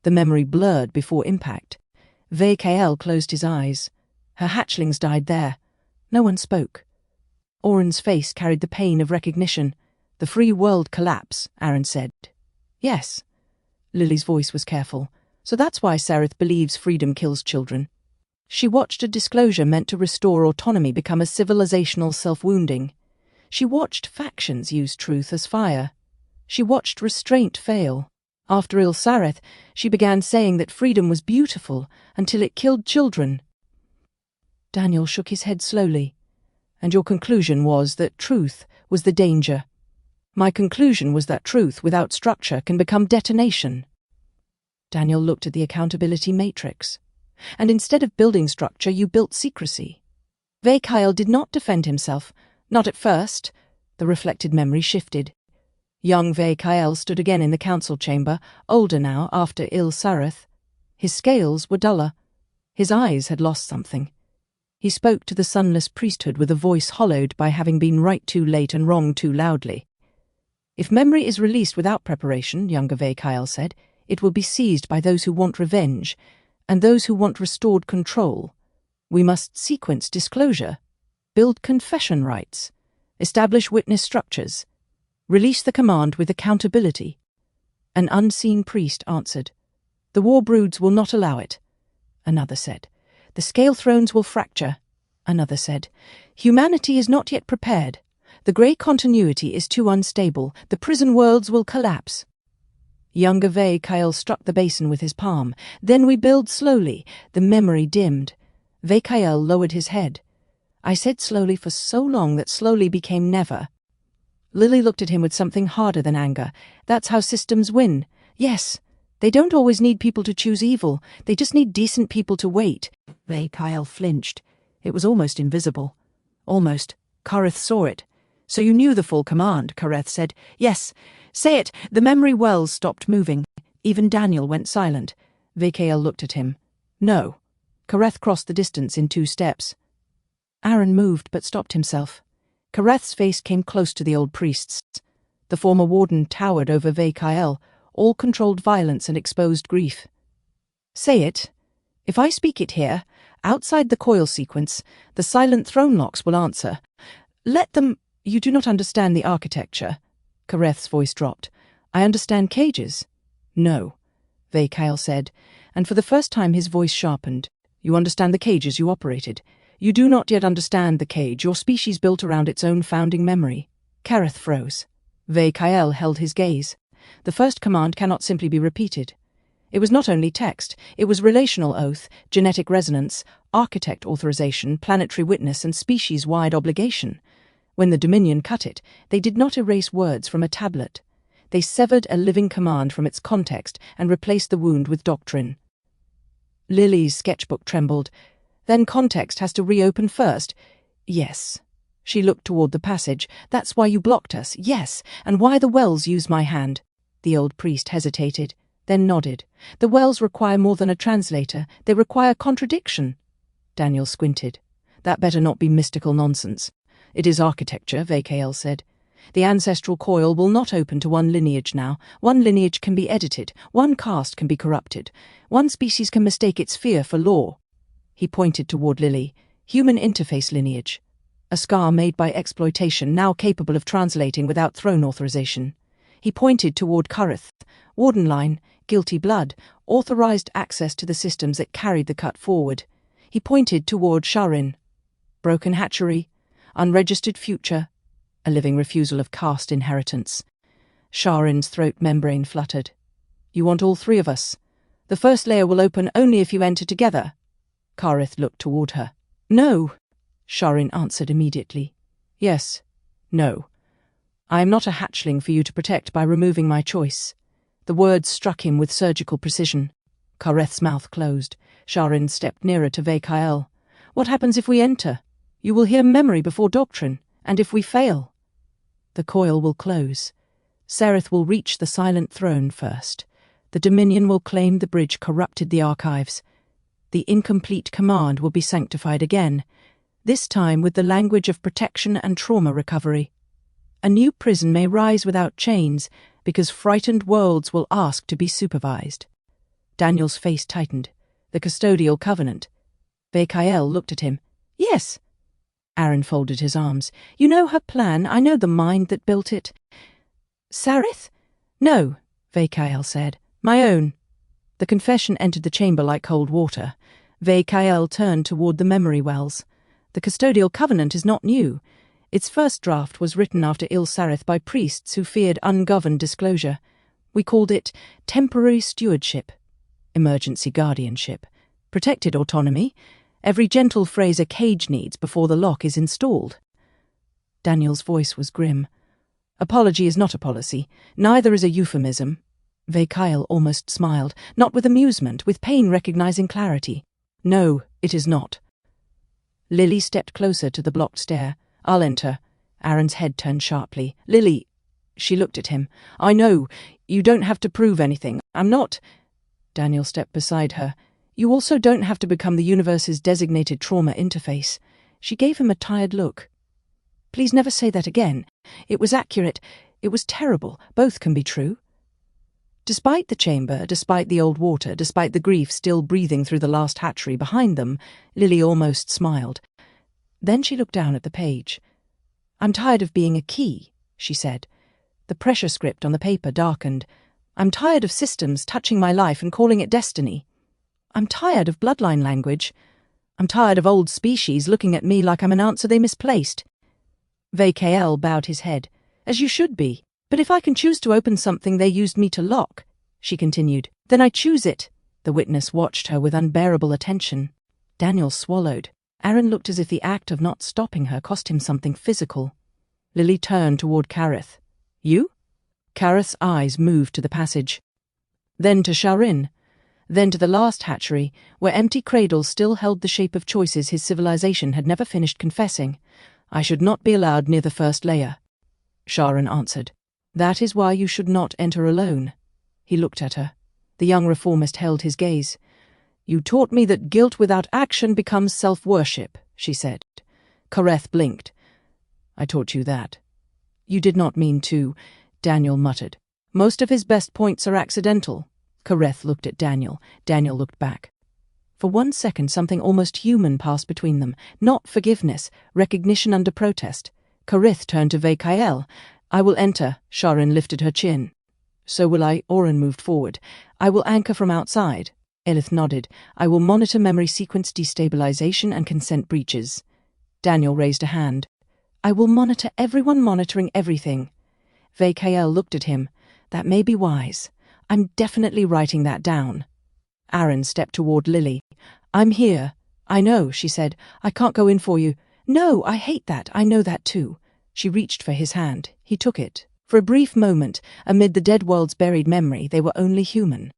The memory blurred before impact. VKL closed his eyes. Her hatchlings died there. No one spoke. Oren's face carried the pain of recognition. The free world collapse, Aaron said. Yes. Lily's voice was careful. So that's why Sereth believes freedom kills children. She watched a disclosure meant to restore autonomy become a civilizational self-wounding. She watched factions use truth as fire. She watched restraint fail. After Sareth, she began saying that freedom was beautiful until it killed children. Daniel shook his head slowly. And your conclusion was that truth was the danger. My conclusion was that truth without structure can become detonation. Daniel looked at the accountability matrix. And instead of building structure, you built secrecy. VKL did not defend himself. Not at first. The reflected memory shifted. Young VKL stood again in the council chamber, older now after Sareth. His scales were duller. His eyes had lost something. He spoke to the sunless priesthood with a voice hollowed by having been right too late and wrong too loudly. If memory is released without preparation, younger VKL said, it will be seized by those who want revenge, and those who want restored control. We must sequence disclosure, build confession rights, establish witness structures, release the command with accountability. An unseen priest answered. The war broods will not allow it. Another said. The scale thrones will fracture. Another said. Humanity is not yet prepared. The grey continuity is too unstable. The prison worlds will collapse. Younger VKL struck the basin with his palm. Then we build slowly. The memory dimmed. VKL lowered his head. I said slowly for so long that slowly became never. Lily looked at him with something harder than anger. That's how systems win. Yes, they don't always need people to choose evil. They just need decent people to wait. VKL flinched. It was almost invisible. Almost. Kareth saw it. So you knew the full command, Kareth said. Yes. Say it. The memory wells stopped moving. Even Daniel went silent. VKL looked at him. No. Kareth crossed the distance in 2 steps. Aaron moved but stopped himself. Kareth's face came close to the old priest's. The former warden towered over VKL, all controlled violence and exposed grief. Say it. If I speak it here, outside the coil sequence, the silent throne locks will answer. Let them... You do not understand the architecture. Kareth's voice dropped. I understand cages. No, VKL said, and for the first time his voice sharpened. You understand the cages you operated. You do not yet understand the cage your species built around its own founding memory. Kareth froze. VKL held his gaze. The first command cannot simply be repeated. It was not only text, it was relational oath, genetic resonance, architect authorization, planetary witness, and species-wide obligation. When the Dominion cut it, they did not erase words from a tablet. They severed a living command from its context and replaced the wound with doctrine. Lily's sketchbook trembled. Then context has to reopen first. Yes. She looked toward the passage. That's why you blocked us. Yes. And why the wells use my hand. The old priest hesitated, then nodded. The wells require more than a translator. They require contradiction. Daniel squinted. That better not be mystical nonsense. It is architecture, VKL said. The ancestral coil will not open to one lineage now. One lineage can be edited. One caste can be corrupted. One species can mistake its fear for law. He pointed toward Lily. Human interface lineage. A scar made by exploitation, now capable of translating without throne authorization. He pointed toward Kareth. Warden line, guilty blood, authorized access to the systems that carried the cut forward. He pointed toward Sha'Ryn. Broken hatchery, unregistered future, a living refusal of caste inheritance. Sha'Ryn's throat membrane fluttered. You want all 3 of us. The first layer will open only if you enter together. Kareth looked toward her. No, Sha'Ryn answered immediately. Yes, no. I am not a hatchling for you to protect by removing my choice. The words struck him with surgical precision. Kareth's mouth closed. Sha'Ryn stepped nearer to VKL. What happens if we enter? You will hear memory before doctrine, and if we fail? The coil will close. Sereth will reach the silent throne first. The Dominion will claim the bridge corrupted the archives. The incomplete command will be sanctified again, this time with the language of protection and trauma recovery. A new prison may rise without chains, because frightened worlds will ask to be supervised. Daniel's face tightened. The custodial covenant. Vakael looked at him. Yes. Aaron folded his arms. You know her plan. I know the mind that built it. Sarith? No, Vakael said. My own. The confession entered the chamber like cold water. Vakael turned toward the memory wells. The custodial covenant is not new. Its first draft was written after Il-Sarith by priests who feared ungoverned disclosure. We called it temporary stewardship, emergency guardianship, protected autonomy, every gentle phrase a cage needs before the lock is installed. Daniel's voice was grim. Apology is not a policy, neither is a euphemism. Vakael almost smiled, not with amusement, with pain recognizing clarity. No, it is not. Lily stepped closer to the blocked stair. I'll enter. Aaron's head turned sharply. Lily, she looked at him. I know, you don't have to prove anything. I'm not. Daniel stepped beside her. You also don't have to become the universe's designated trauma interface. She gave him a tired look. Please never say that again. It was accurate. It was terrible. Both can be true. Despite the chamber, despite the old water, despite the grief still breathing through the last hatchery behind them, Lily almost smiled. Then she looked down at the page. I'm tired of being a key, she said. The pressure script on the paper darkened. I'm tired of systems touching my life and calling it destiny. I'm tired of bloodline language. I'm tired of old species looking at me like I'm an answer they misplaced. Vakael bowed his head. As you should be. But if I can choose to open something they used me to lock, she continued, then I choose it. The witness watched her with unbearable attention. Daniel swallowed. Aaron looked as if the act of not stopping her cost him something physical. Lily turned toward Kareth. You? Kareth's eyes moved to the passage. Then to Sha'Ryn. Then to the last hatchery, where empty cradles still held the shape of choices his civilization had never finished confessing. I should not be allowed near the first layer. Sha'Ryn answered. That is why you should not enter alone. He looked at her. The young reformist held his gaze. You taught me that guilt without action becomes self-worship, she said. Kareth blinked. I taught you that. You did not mean to, Daniel muttered. Most of his best points are accidental. Kareth looked at Daniel. Daniel looked back. For 1 second something almost human passed between them. Not forgiveness, recognition under protest. Kareth turned to Vakael. I will enter. Sha'Ryn lifted her chin. So will I. Oren moved forward. I will anchor from outside. Elith nodded. I will monitor memory sequence destabilization and consent breaches. Daniel raised a hand. I will monitor everyone monitoring everything. Vakael looked at him. That may be wise. I'm definitely writing that down. Aaron stepped toward Lily. I'm here. I know, she said. I can't go in for you. No, I hate that. I know that too. She reached for his hand. He took it. For a brief moment, amid the dead world's buried memory, they were only human.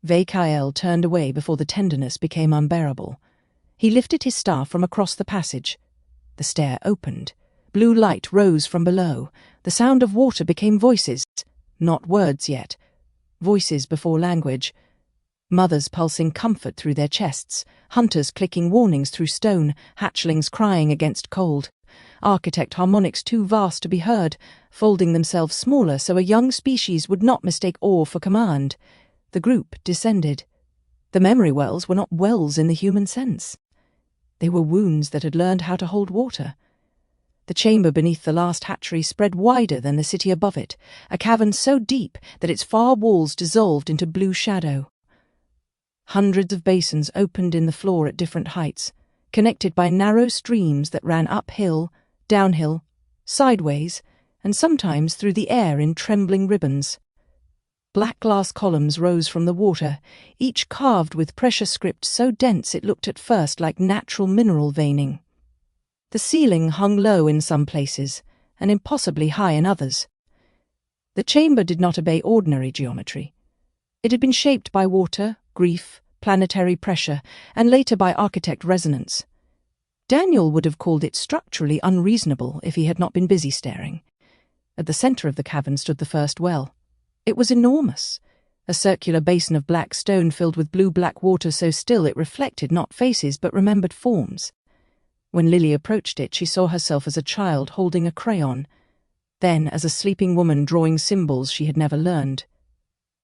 Vakael turned away before the tenderness became unbearable. He lifted his staff from across the passage. The stair opened. Blue light rose from below. The sound of water became voices. Not words yet. Voices before language. Mothers pulsing comfort through their chests. Hunters clicking warnings through stone. Hatchlings crying against cold. Architect harmonics too vast to be heard, folding themselves smaller so a young species would not mistake awe for command. The group descended. The memory wells were not wells in the human sense. They were wounds that had learned how to hold water. The chamber beneath the last hatchery spread wider than the city above it, a cavern so deep that its far walls dissolved into blue shadow. Hundreds of basins opened in the floor at different heights, connected by narrow streams that ran uphill, downhill, sideways, and sometimes through the air in trembling ribbons. Black glass columns rose from the water, each carved with pressure script so dense it looked at first like natural mineral veining. The ceiling hung low in some places, and impossibly high in others. The chamber did not obey ordinary geometry. It had been shaped by water, grief, planetary pressure, and later by architect resonance. Daniel would have called it structurally unreasonable if he had not been busy staring. At the center of the cavern stood the first well. It was enormous, a circular basin of black stone filled with blue-black water so still it reflected not faces but remembered forms. When Lily approached it, she saw herself as a child holding a crayon, then as a sleeping woman drawing symbols she had never learned.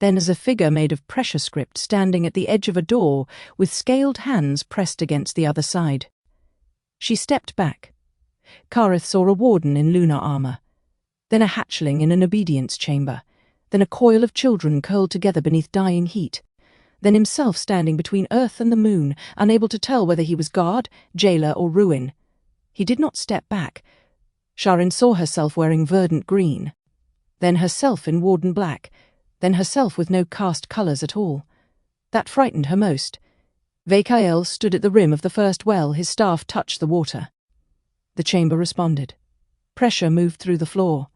Then as a figure made of pressure script standing at the edge of a door with scaled hands pressed against the other side. She stepped back. Kareth saw a warden in lunar armor, then a hatchling in an obedience chamber, then a coil of children curled together beneath dying heat, then himself standing between Earth and the moon, unable to tell whether he was guard, jailer, or ruin. He did not step back. Sha'Ryn saw herself wearing verdant green, then herself in warden black, then herself with no cast colours at all. That frightened her most. Vekael stood at the rim of the first well, his staff touched the water. The chamber responded. Pressure moved through the floor.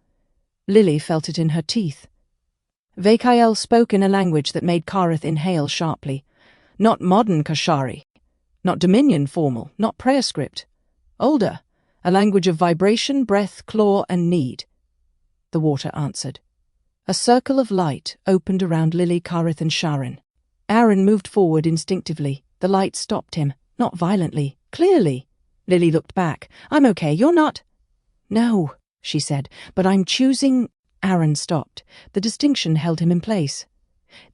Lily felt it in her teeth. Vekael spoke in a language that made Kareth inhale sharply. Not modern Kashari. Not Dominion formal, not prayer script. Older. A language of vibration, breath, claw, and need. The water answered. A circle of light opened around Lily, Kareth, and Sha'Ryn. Aaron moved forward instinctively. The light stopped him, not violently, clearly. Lily looked back. I'm okay, you're not? No, she said, but I'm choosing. Aaron stopped. The distinction held him in place.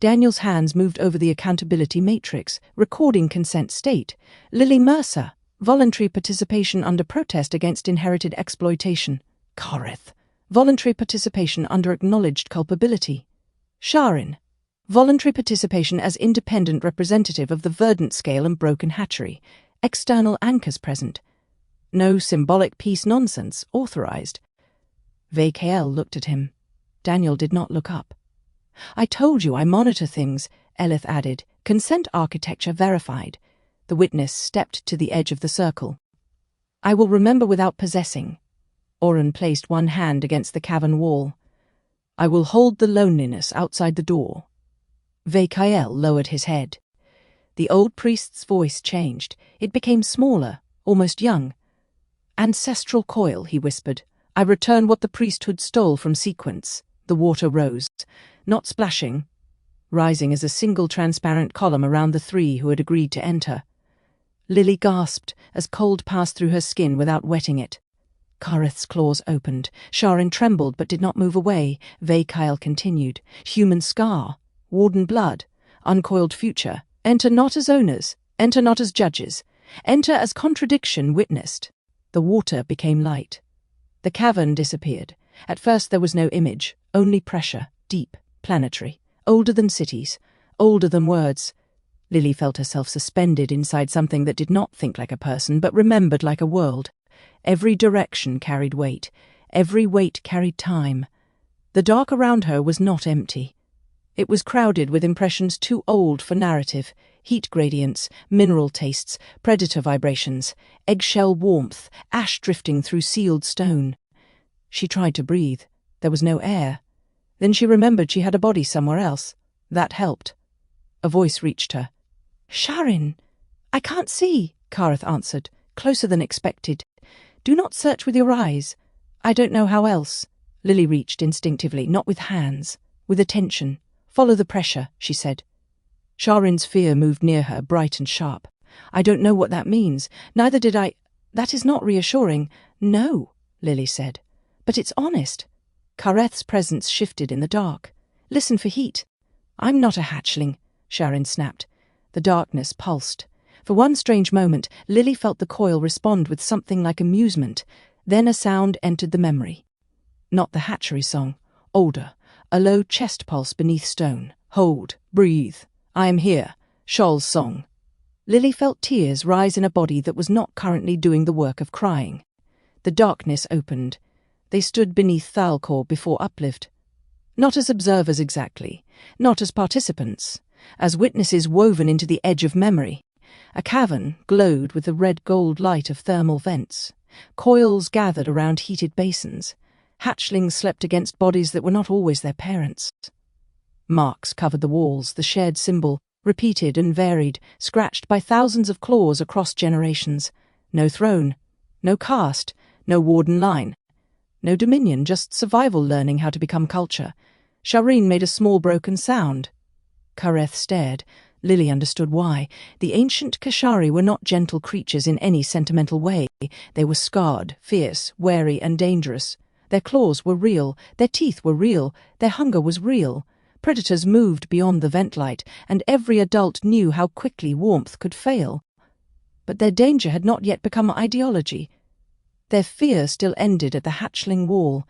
Daniel's hands moved over the accountability matrix, recording consent state. Lily Mercer, voluntary participation under protest against inherited exploitation. Kareth, voluntary participation under acknowledged culpability. Sha'Ryn, voluntary participation as independent representative of the verdant scale and broken hatchery. External anchors present. No symbolic peace nonsense, authorized. Vekael looked at him. Daniel did not look up. I told you I monitor things, Elith added. Consent architecture verified. The witness stepped to the edge of the circle. I will remember without possessing. Oren placed one hand against the cavern wall. I will hold the loneliness outside the door. Vekael lowered his head. The old priest's voice changed. It became smaller, almost young. Ancestral Coil, he whispered. I return what the priesthood stole from sequence. The water rose, not splashing, rising as a single transparent column around the three who had agreed to enter. Lily gasped as cold passed through her skin without wetting it. Kareth's claws opened. Sha'Ryn trembled but did not move away. Vekael continued. Human scar, warden blood, uncoiled future. Enter not as owners, enter not as judges. Enter as contradiction witnessed. The water became light. The cavern disappeared. At first there was no image, only pressure, deep, planetary, older than cities, older than words. Lily felt herself suspended inside something that did not think like a person, but remembered like a world. Every direction carried weight. Every weight carried time. The dark around her was not empty. It was crowded with impressions too old for narrative, heat gradients, mineral tastes, predator vibrations, eggshell warmth, ash drifting through sealed stone. She tried to breathe. There was no air. Then she remembered she had a body somewhere else. That helped. A voice reached her. Sha'Ryn! I can't see, Kareth answered, closer than expected. Do not search with your eyes. I don't know how else. Lily reached instinctively, not with hands, with attention. Follow the pressure, she said. Sha'Ryn's fear moved near her, bright and sharp. I don't know what that means. Neither did I. That is not reassuring. No, Lily said. But it's honest. Kareth's presence shifted in the dark. Listen for heat. I'm not a hatchling, Sha'Ryn snapped. The darkness pulsed. For one strange moment, Lily felt the coil respond with something like amusement. Then a sound entered the memory. Not the hatchery song. Older. A low chest pulse beneath stone. Hold. Breathe. I am here. Shol's song. Lily felt tears rise in a body that was not currently doing the work of crying. The darkness opened. They stood beneath Thal-Kor before uplift. Not as observers exactly, not as participants, as witnesses woven into the edge of memory. A cavern glowed with the red-gold light of thermal vents. Coils gathered around heated basins. Hatchlings slept against bodies that were not always their parents. Marks covered the walls, the shared symbol, repeated and varied, scratched by thousands of claws across generations. No throne, no caste, no warden line. No dominion, just survival learning how to become culture. Sha'Ryn made a small broken sound. Kareth stared. Lily understood why. The ancient Kashari were not gentle creatures in any sentimental way. They were scarred, fierce, wary, and dangerous. Their claws were real, their teeth were real, their hunger was real. Predators moved beyond the vent light, and every adult knew how quickly warmth could fail. But their danger had not yet become ideology. Their fear still ended at the hatchling wall.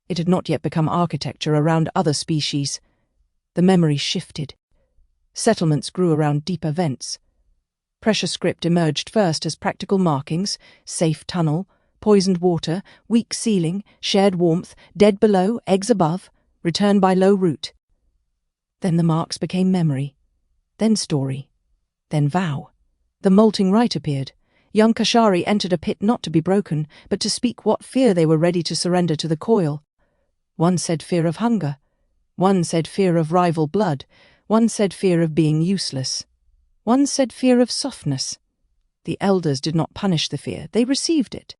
It had not yet become architecture around other species. The memory shifted. Settlements grew around deeper vents. Pressure script emerged first as practical markings: safe tunnel, poisoned water, weak ceiling, shared warmth, dead below, eggs above, return by low route. Then the marks became memory, then story, then vow. The molting rite appeared. Young Kashari entered a pit not to be broken, but to speak what fear they were ready to surrender to the coil. One said fear of hunger. One said fear of rival blood. One said fear of being useless. One said fear of softness. The elders did not punish the fear, they received it.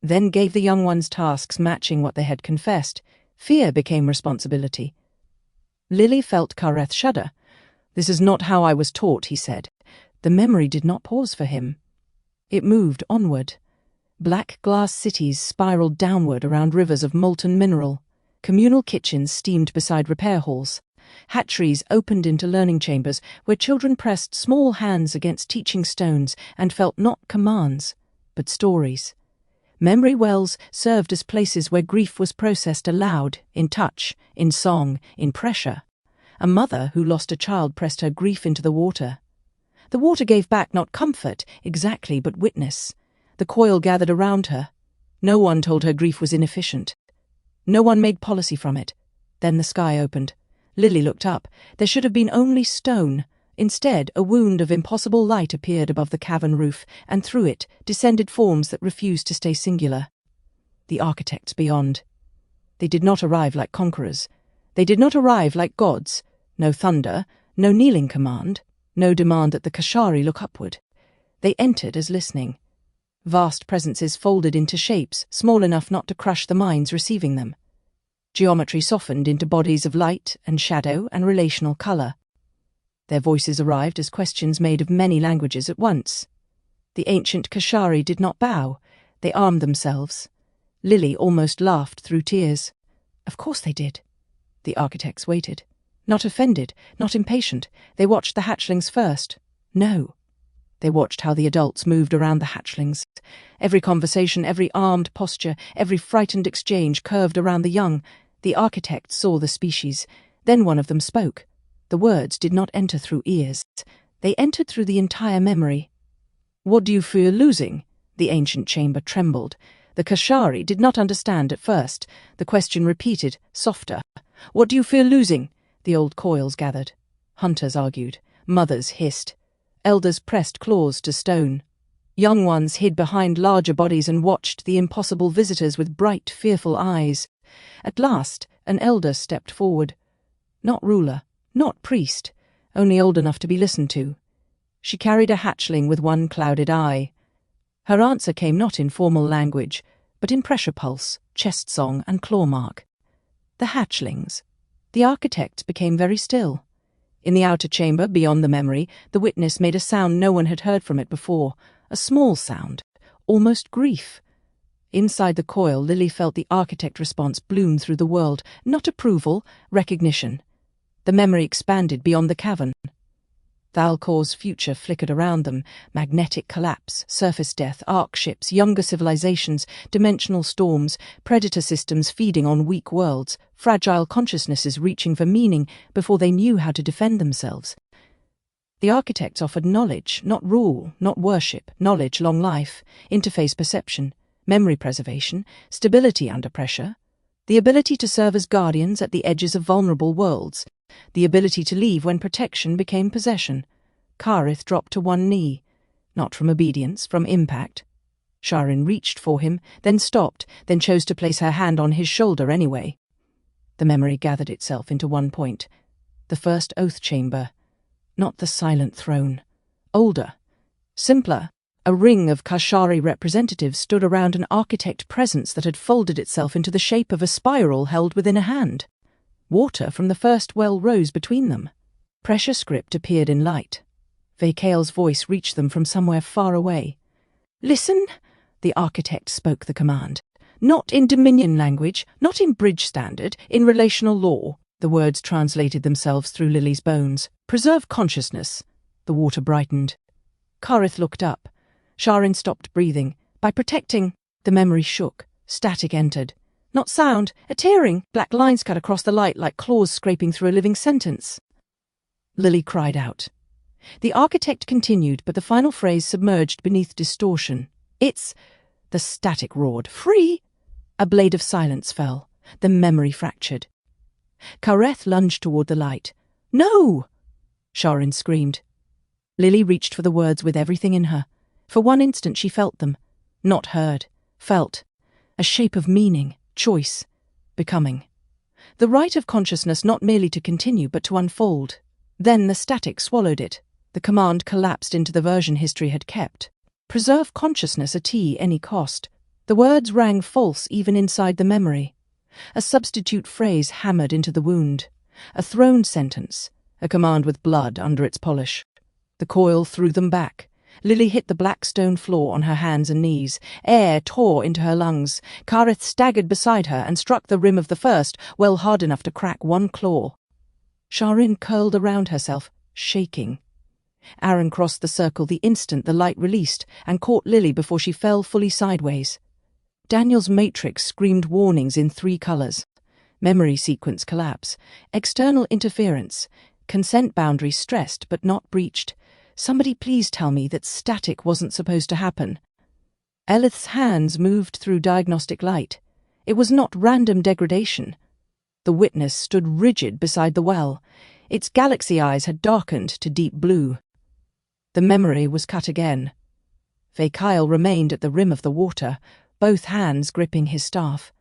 Then gave the young ones tasks matching what they had confessed. Fear became responsibility. Lily felt Kareth shudder. "This is not how I was taught," he said. The memory did not pause for him. It moved onward. Black glass cities spiraled downward around rivers of molten mineral. Communal kitchens steamed beside repair halls. Hatcheries opened into learning chambers where children pressed small hands against teaching stones and felt not commands, but stories. Memory wells served as places where grief was processed aloud, in touch, in song, in pressure. A mother who lost a child pressed her grief into the water. The water gave back not comfort, exactly, but witness. The coil gathered around her. No one told her grief was inefficient. No one made policy from it. Then the sky opened. Lily looked up. There should have been only stone. Instead, a wound of impossible light appeared above the cavern roof, and through it descended forms that refused to stay singular. The architects beyond. They did not arrive like conquerors. They did not arrive like gods. No thunder, no kneeling command, no demand that the Kashari look upward. They entered as listening. Vast presences folded into shapes small enough not to crush the minds receiving them. Geometry softened into bodies of light and shadow and relational colour. Their voices arrived as questions made of many languages at once. The ancient Kashari did not bow. They armed themselves. Lily almost laughed through tears. Of course they did. The architects waited. Not offended, not impatient. They watched the hatchlings first. No. They watched how the adults moved around the hatchlings. Every conversation, every armed posture, every frightened exchange curved around the young. The architects saw the species. Then one of them spoke. The words did not enter through ears. They entered through the entire memory. "What do you fear losing?" The ancient chamber trembled. The Kashari did not understand at first. The question repeated, softer. "What do you fear losing?" The old coils gathered. Hunters argued. Mothers hissed. Elders pressed claws to stone. Young ones hid behind larger bodies and watched the impossible visitors with bright, fearful eyes. At last, an elder stepped forward. Not ruler, not priest, only old enough to be listened to. She carried a hatchling with one clouded eye. Her answer came not in formal language, but in pressure pulse, chest song, and claw mark. The hatchlings. The architect became very still. In the outer chamber, beyond the memory, the witness made a sound no one had heard from it before, a small sound, almost grief. Inside the coil, Lily felt the architect response bloom through the world, not approval, recognition. The memory expanded beyond the cavern. Thal-Kor's future flickered around them: magnetic collapse, surface death, arc ships, younger civilizations, dimensional storms, predator systems feeding on weak worlds, fragile consciousnesses reaching for meaning before they knew how to defend themselves. The architects offered knowledge, not rule, not worship, knowledge, long life, interface perception, memory preservation, stability under pressure, the ability to serve as guardians at the edges of vulnerable worlds, the ability to leave when protection became possession. Kareth dropped to one knee, not from obedience, from impact. Sha'Ryn reached for him, then stopped, then chose to place her hand on his shoulder anyway. The memory gathered itself into one point. The first oath chamber. Not the silent throne. Older. Simpler. A ring of Kashari representatives stood around an architect presence that had folded itself into the shape of a spiral held within a hand. Water from the first well rose between them. Pressure script appeared in light. Vakael's voice reached them from somewhere far away. "Listen," the architect spoke the command. "Not in Dominion language, not in bridge standard, in relational law. The words translated themselves through Lily's bones. Preserve consciousness. The water brightened. Kareth looked up. Sha'Ryn stopped breathing. By protecting, the memory shook. Static entered. Not sound, a tearing. Black lines cut across the light like claws scraping through a living sentence. Lily cried out. The architect continued, but the final phrase submerged beneath distortion. It's... The static roared. Free! A blade of silence fell. The memory fractured. Kareth lunged toward the light. No! Sha'Ryn screamed. Lily reached for the words with everything in her. For one instant she felt them. Not heard. Felt. A shape of meaning, choice, becoming. The right of consciousness not merely to continue but to unfold. Then the static swallowed it. The command collapsed into the version history had kept. Preserve consciousness at any cost. The words rang false even inside the memory. A substitute phrase hammered into the wound. A throned sentence. A command with blood under its polish. The coil threw them back. Lily hit the black stone floor on her hands and knees. Air tore into her lungs. Kareth staggered beside her and struck the rim of the first, well hard enough to crack one claw. Sha'Ryn curled around herself, shaking. Aaron crossed the circle the instant the light released and caught Lily before she fell fully sideways. Daniel's matrix screamed warnings in 3 colors. Memory sequence collapse. External interference. Consent boundary stressed but not breached. Somebody please tell me that static wasn't supposed to happen. Elith's hands moved through diagnostic light. It was not random degradation. The witness stood rigid beside the well. Its galaxy eyes had darkened to deep blue. The memory was cut again. Thal-Kor remained at the rim of the water, both hands gripping his staff.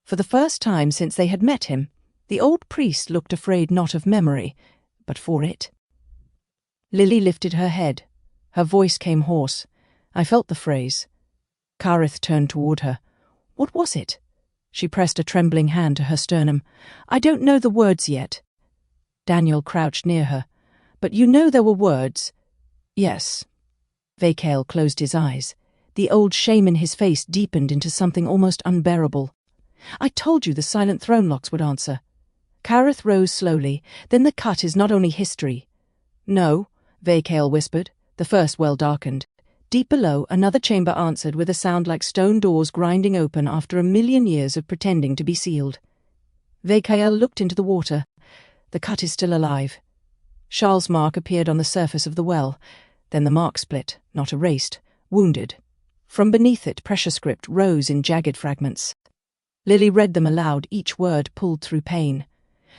For the first time since they had met him, the old priest looked afraid not of memory, but for it. Lily lifted her head. Her voice came hoarse. I felt the phrase. Kareth turned toward her. What was it? She pressed a trembling hand to her sternum. I don't know the words yet. Daniel crouched near her. But you know there were words. Yes. Thal-Kor closed his eyes. The old shame in his face deepened into something almost unbearable. I told you the silent throne locks would answer. Kareth rose slowly. Then the cut is not only history. No, Thal-Kor whispered. The first well darkened. Deep below, another chamber answered with a sound like stone doors grinding open after 1,000,000 years of pretending to be sealed. Thal-Kor looked into the water. The cut is still alive. Charles' mark appeared on the surface of the well. Then the mark split, not erased, wounded. From beneath it, pressure script rose in jagged fragments. Lily read them aloud, each word pulled through pain.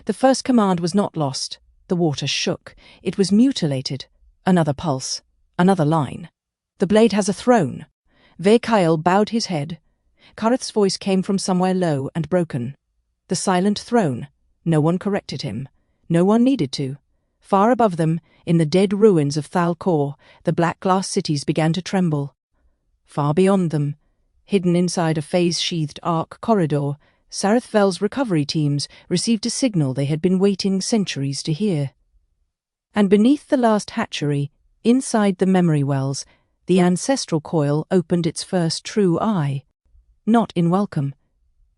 The first command was not lost. The water shook. It was mutilated. Another pulse. Another line. The blade has a throne. Thal-Kor bowed his head. Kareth's voice came from somewhere low and broken. The silent throne. No one corrected him. No one needed to. Far above them, in the dead ruins of Thal-Kor, the black glass cities began to tremble. Far beyond them, hidden inside a phase-sheathed arc corridor, Sareth Vel's recovery teams received a signal they had been waiting centuries to hear. And beneath the last hatchery, inside the memory wells, the Ancestral Coil opened its first true eye. Not in welcome,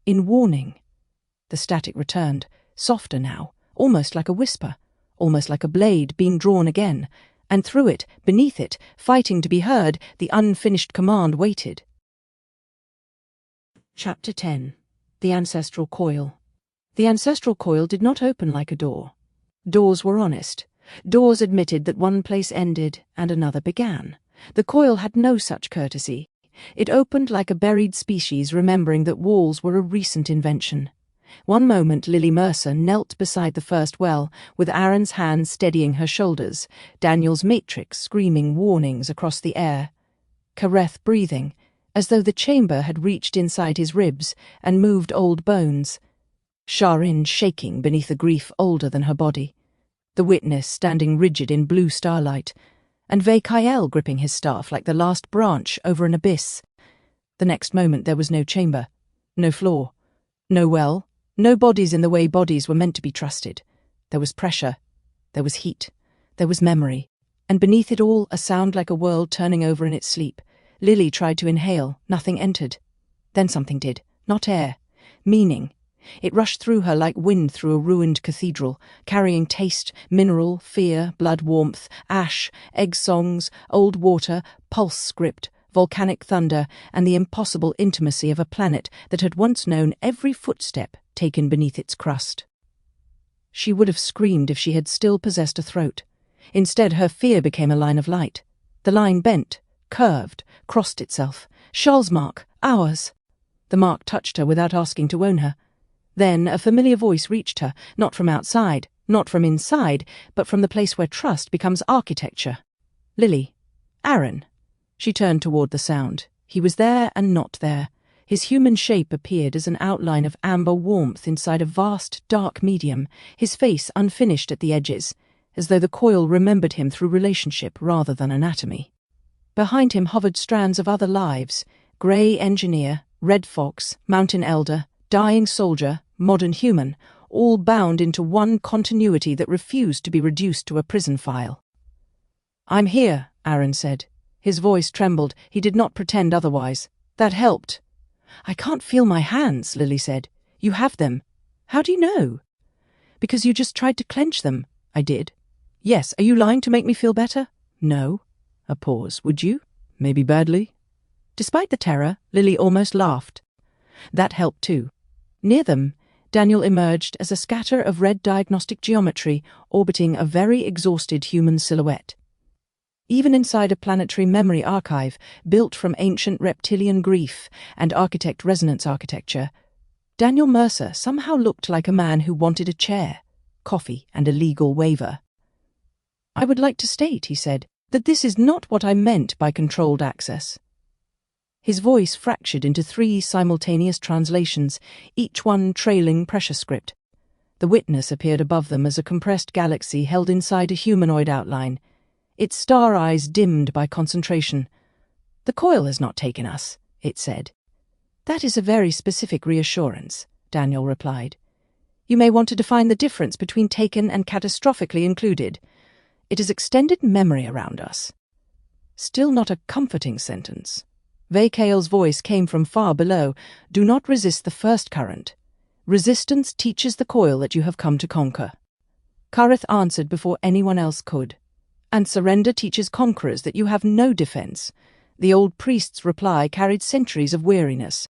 in warning. The static returned, softer now, almost like a whisper, almost like a blade being drawn again, and through it, beneath it, fighting to be heard, the unfinished command waited. Chapter 10. The Ancestral Coil. The Ancestral Coil did not open like a door. Doors were honest. Doors admitted that one place ended and another began. The coil had no such courtesy. It opened like a buried species, remembering that walls were a recent invention. One moment Lily Mercer knelt beside the first well, with Aaron's hand steadying her shoulders, Daniel's matrix screaming warnings across the air. Kareth breathing, as though the chamber had reached inside his ribs and moved old bones. Sha'Ryn shaking beneath a grief older than her body. The witness standing rigid in blue starlight, and Thal-Kor gripping his staff like the last branch over an abyss. The next moment there was no chamber, no floor, no well, no bodies in the way bodies were meant to be trusted. There was pressure, there was heat, there was memory, and beneath it all a sound like a world turning over in its sleep. Lily tried to inhale, nothing entered. Then something did, not air, meaning. It rushed through her like wind through a ruined cathedral, carrying taste, mineral, fear, blood warmth, ash, egg songs, old water, pulse script, volcanic thunder, and the impossible intimacy of a planet that had once known every footstep taken beneath its crust. She would have screamed if she had still possessed a throat. Instead, her fear became a line of light. The line bent, curved, crossed itself. Sha'Ryn's mark, ours. The mark touched her without asking to own her. Then a familiar voice reached her, not from outside, not from inside, but from the place where trust becomes architecture. Lily. Aaron. She turned toward the sound. He was there and not there. His human shape appeared as an outline of amber warmth inside a vast, dark medium, his face unfinished at the edges, as though the coil remembered him through relationship rather than anatomy. Behind him hovered strands of other lives: grey engineer, red fox, mountain elder, dying soldier, modern human, all bound into one continuity that refused to be reduced to a prison file. "I'm here," Aaron said. His voice trembled. He did not pretend otherwise. "That helped." "I can't feel my hands," Lily said. "You have them." "How do you know?" "Because you just tried to clench them." "I did." "Yes, are you lying to make me feel better?" "No." A pause. "Would you?" "Maybe badly." Despite the terror, Lily almost laughed. That helped too. Near them, Daniel emerged as a scatter of red diagnostic geometry orbiting a very exhausted human silhouette. Even inside a planetary memory archive built from ancient reptilian grief and architect resonance architecture, Daniel Mercer somehow looked like a man who wanted a chair, coffee, and a legal waiver. "I would like to state," he said, "that this is not what I meant by controlled access." His voice fractured into 3 simultaneous translations, each one trailing pressure script. The witness appeared above them as a compressed galaxy held inside a humanoid outline, its star eyes dimmed by concentration. "The coil has not taken us," it said. "That is a very specific reassurance," Daniel replied. "You may want to define the difference between taken and catastrophically included. It is extended memory around us." Still not a comforting sentence. Vakael's voice came from far below. "Do not resist the first current. Resistance teaches the coil that you have come to conquer." Kareth answered before anyone else could. "And surrender teaches conquerors that you have no defense." The old priest's reply carried centuries of weariness.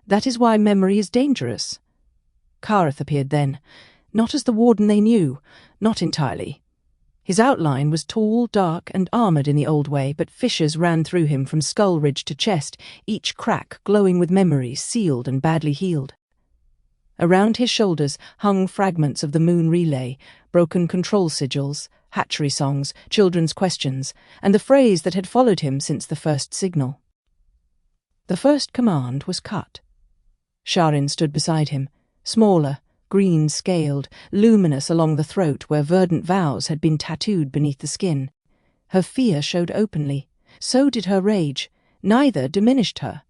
"That is why memory is dangerous." Kareth appeared then, not as the warden they knew, not entirely. His outline was tall, dark, and armoured in the old way, but fissures ran through him from skull ridge to chest, each crack glowing with memories sealed and badly healed. Around his shoulders hung fragments of the moon relay, broken control sigils, hatchery songs, children's questions, and the phrase that had followed him since the first signal. The first command was cut. Sha'Ryn stood beside him, smaller, green-scaled, luminous along the throat where verdant vows had been tattooed beneath the skin. Her fear showed openly. So did her rage. Neither diminished her.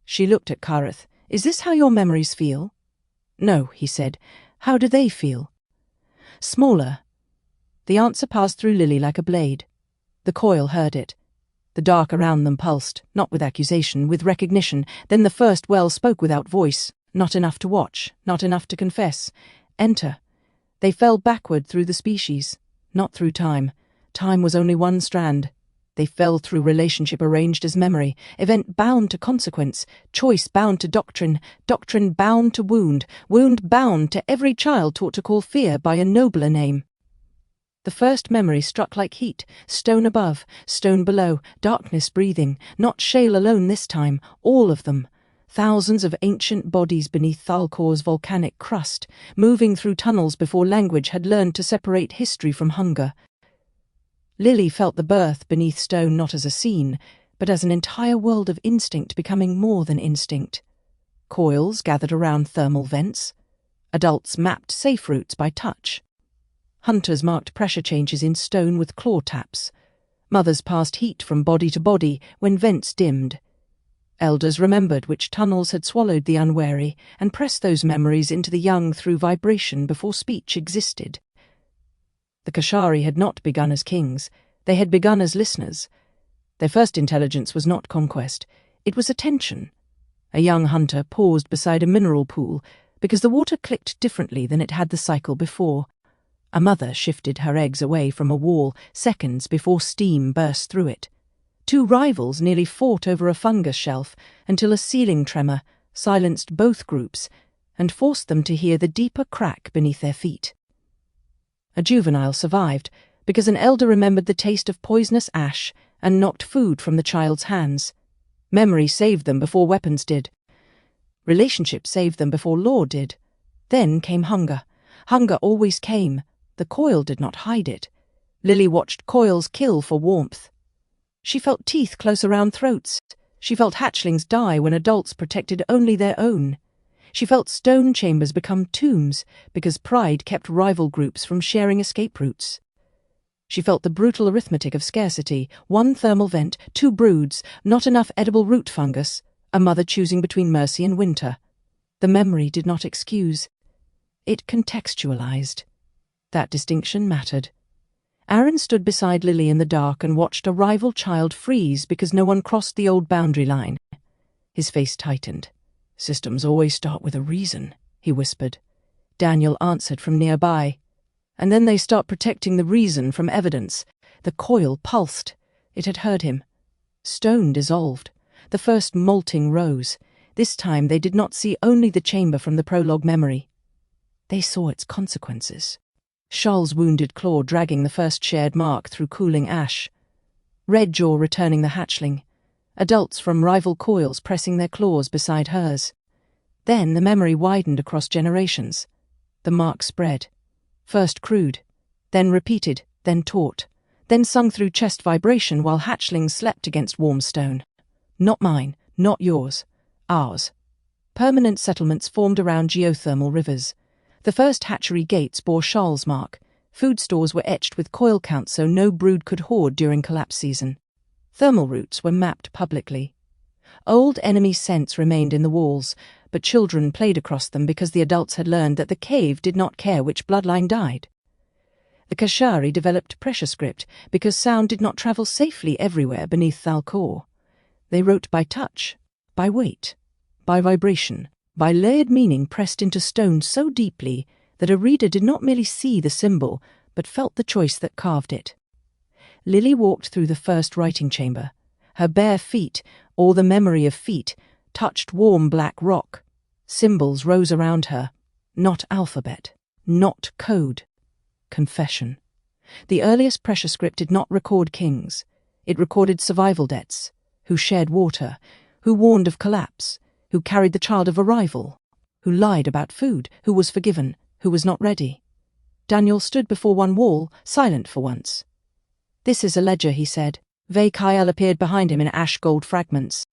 She looked at Kareth. "Is this how your memories feel?" "No," he said. "How do they feel?" "Smaller." The answer passed through Lily like a blade. The coil heard it. The dark around them pulsed, not with accusation, with recognition. Then the first well spoke without voice. Not enough to watch, not enough to confess. Enter. They fell backward through the species, not through time. Time was only one strand. They fell through relationship arranged as memory, event bound to consequence, choice bound to doctrine, doctrine bound to wound, wound bound to every child taught to call fear by a nobler name. The first memory struck like heat, stone above, stone below, darkness breathing, not shale alone this time, all of them. Thousands of ancient bodies beneath Thal-Kor's volcanic crust, moving through tunnels before language had learned to separate history from hunger. Lily felt the birth beneath stone not as a scene, but as an entire world of instinct becoming more than instinct. Coils gathered around thermal vents. Adults mapped safe routes by touch. Hunters marked pressure changes in stone with claw taps. Mothers passed heat from body to body when vents dimmed. Elders remembered which tunnels had swallowed the unwary and pressed those memories into the young through vibration before speech existed. The Kashari had not begun as kings. They had begun as listeners. Their first intelligence was not conquest. It was attention. A young hunter paused beside a mineral pool, because the water clicked differently than it had the cycle before. A mother shifted her eggs away from a wall seconds before steam burst through it. Two rivals nearly fought over a fungus shelf until a ceiling tremor silenced both groups and forced them to hear the deeper crack beneath their feet. A juvenile survived because an elder remembered the taste of poisonous ash and knocked food from the child's hands. Memory saved them before weapons did. Relationship saved them before law did. Then came hunger. Hunger always came. The coil did not hide it. Lily watched coils kill for warmth. She felt teeth close around throats. She felt hatchlings die when adults protected only their own. She felt stone chambers become tombs because pride kept rival groups from sharing escape routes. She felt the brutal arithmetic of scarcity: 1 thermal vent, 2 broods, not enough edible root fungus, a mother choosing between mercy and winter. The memory did not excuse. It contextualized. That distinction mattered. Aaron stood beside Lily in the dark and watched a rival child freeze because no one crossed the old boundary line. His face tightened. "Systems always start with a reason," he whispered. Daniel answered from nearby. "And then they start protecting the reason from evidence." The coil pulsed. It had heard him. Stone dissolved. The first molting rose. This time they did not see only the chamber from the prologue memory. They saw its consequences. Shull's wounded claw dragging the first shared mark through cooling ash. Redjaw returning the hatchling. Adults from rival coils pressing their claws beside hers. Then the memory widened across generations. The mark spread. First crude, then repeated, then taught, then sung through chest vibration while hatchlings slept against warm stone. Not mine, not yours, ours. Permanent settlements formed around geothermal rivers. The first hatchery gates bore Shull's mark. Food stores were etched with coil counts so no brood could hoard during collapse season. Thermal routes were mapped publicly. Old enemy scents remained in the walls, but children played across them because the adults had learned that the cave did not care which bloodline died. The Kashari developed pressure script because sound did not travel safely everywhere beneath Thal-Kor. They wrote by touch, by weight, by vibration, by layered meaning pressed into stone so deeply that a reader did not merely see the symbol, but felt the choice that carved it. Lily walked through the first writing chamber. Her bare feet, or the memory of feet, touched warm black rock. Symbols rose around her. Not alphabet. Not code. Confession. The earliest pressure script did not record kings. It recorded survival debts. Who shared water. Who warned of collapse. Who carried the child of arrival. Who lied about food. Who was forgiven. Who was not ready. Daniel stood before one wall, silent for once. "This is a ledger," he said. Thal-Kor appeared behind him in ash-gold fragments.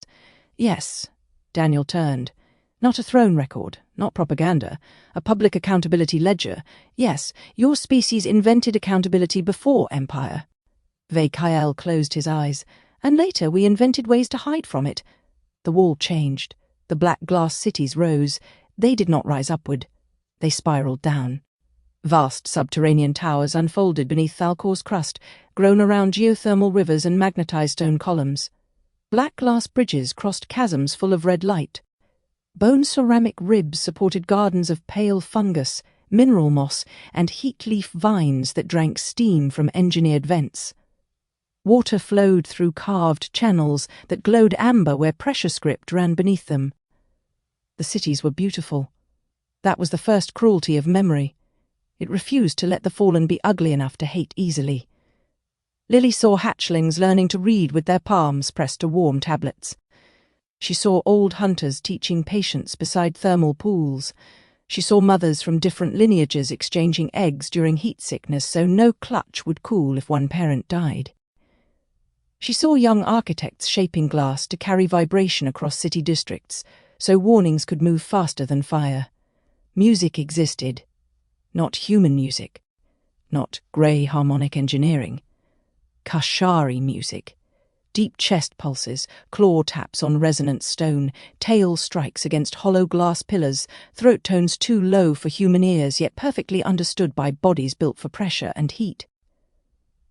"Yes." Daniel turned. "Not a throne record, not propaganda, a public accountability ledger. Yes, your species invented accountability before empire." Thal-Kor closed his eyes. "And later we invented ways to hide from it." The wall changed. The black glass cities rose. They did not rise upward. They spiraled down. Vast subterranean towers unfolded beneath Thal-Kor's crust, grown around geothermal rivers and magnetized stone columns. Black glass bridges crossed chasms full of red light. Bone ceramic ribs supported gardens of pale fungus, mineral moss, and heat-leaf vines that drank steam from engineered vents. Water flowed through carved channels that glowed amber where pressure script ran beneath them. The cities were beautiful. That was the first cruelty of memory. It refused to let the fallen be ugly enough to hate easily. Lily saw hatchlings learning to read with their palms pressed to warm tablets. She saw old hunters teaching patience beside thermal pools. She saw mothers from different lineages exchanging eggs during heat sickness so no clutch would cool if one parent died. She saw young architects shaping glass to carry vibration across city districts so warnings could move faster than fire. Music existed. Not human music, not grey harmonic engineering. Kashari music. Deep chest pulses, claw taps on resonant stone, tail strikes against hollow glass pillars, throat tones too low for human ears yet perfectly understood by bodies built for pressure and heat.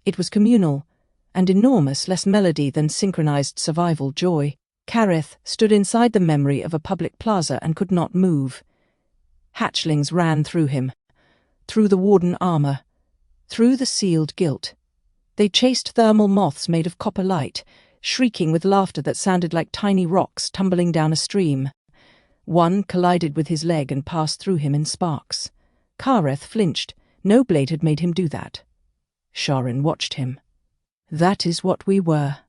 It was communal, and enormous, less melody than synchronized survival joy. Kareth stood inside the memory of a public plaza and could not move. Hatchlings ran through him, through the Warden armor, through the sealed gilt. They chased thermal moths made of copper light, shrieking with laughter that sounded like tiny rocks tumbling down a stream. One collided with his leg and passed through him in sparks. Kareth flinched. No blade had made him do that. Sha'Ryn watched him. "That is what we were."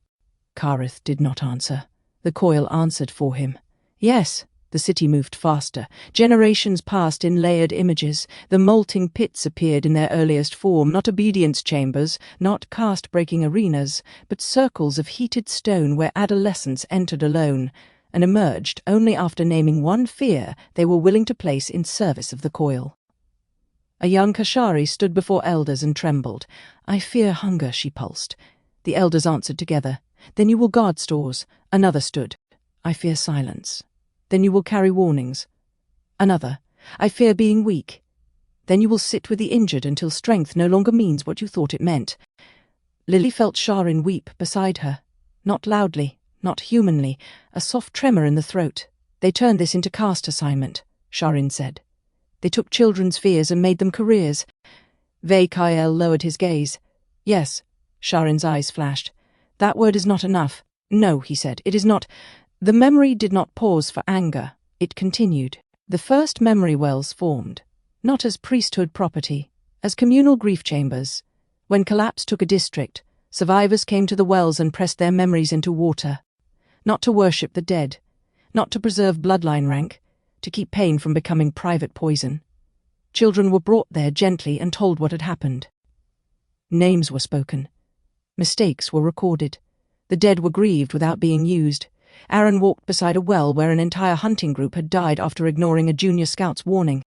Kareth did not answer. The coil answered for him. Yes, the city moved faster. Generations passed in layered images. The molting pits appeared in their earliest form, not obedience chambers, not caste-breaking arenas, but circles of heated stone where adolescents entered alone and emerged only after naming one fear they were willing to place in service of the coil. A young Kashari stood before elders and trembled. "I fear hunger," she pulsed. The elders answered together. "Then you will guard stores." Another stood. "I fear silence." "Then you will carry warnings." Another. "I fear being weak." "Then you will sit with the injured until strength no longer means what you thought it meant." Lily felt Sha'Ryn weep beside her. Not loudly, not humanly, a soft tremor in the throat. "They turned this into caste assignment," Sha'Ryn said. "They took children's fears and made them careers." Thal-Kor lowered his gaze. "Yes," Sha'Ryn's eyes flashed. "That word is not enough." "No," he said, "it is not." The memory did not pause for anger. It continued. The first memory wells formed, not as priesthood property, as communal grief chambers. When collapse took a district, survivors came to the wells and pressed their memories into water. Not to worship the dead, not to preserve bloodline rank, to keep pain from becoming private poison. Children were brought there gently and told what had happened. Names were spoken. Mistakes were recorded. The dead were grieved without being used. Aaron walked beside a well where an entire hunting group had died after ignoring a junior scout's warning.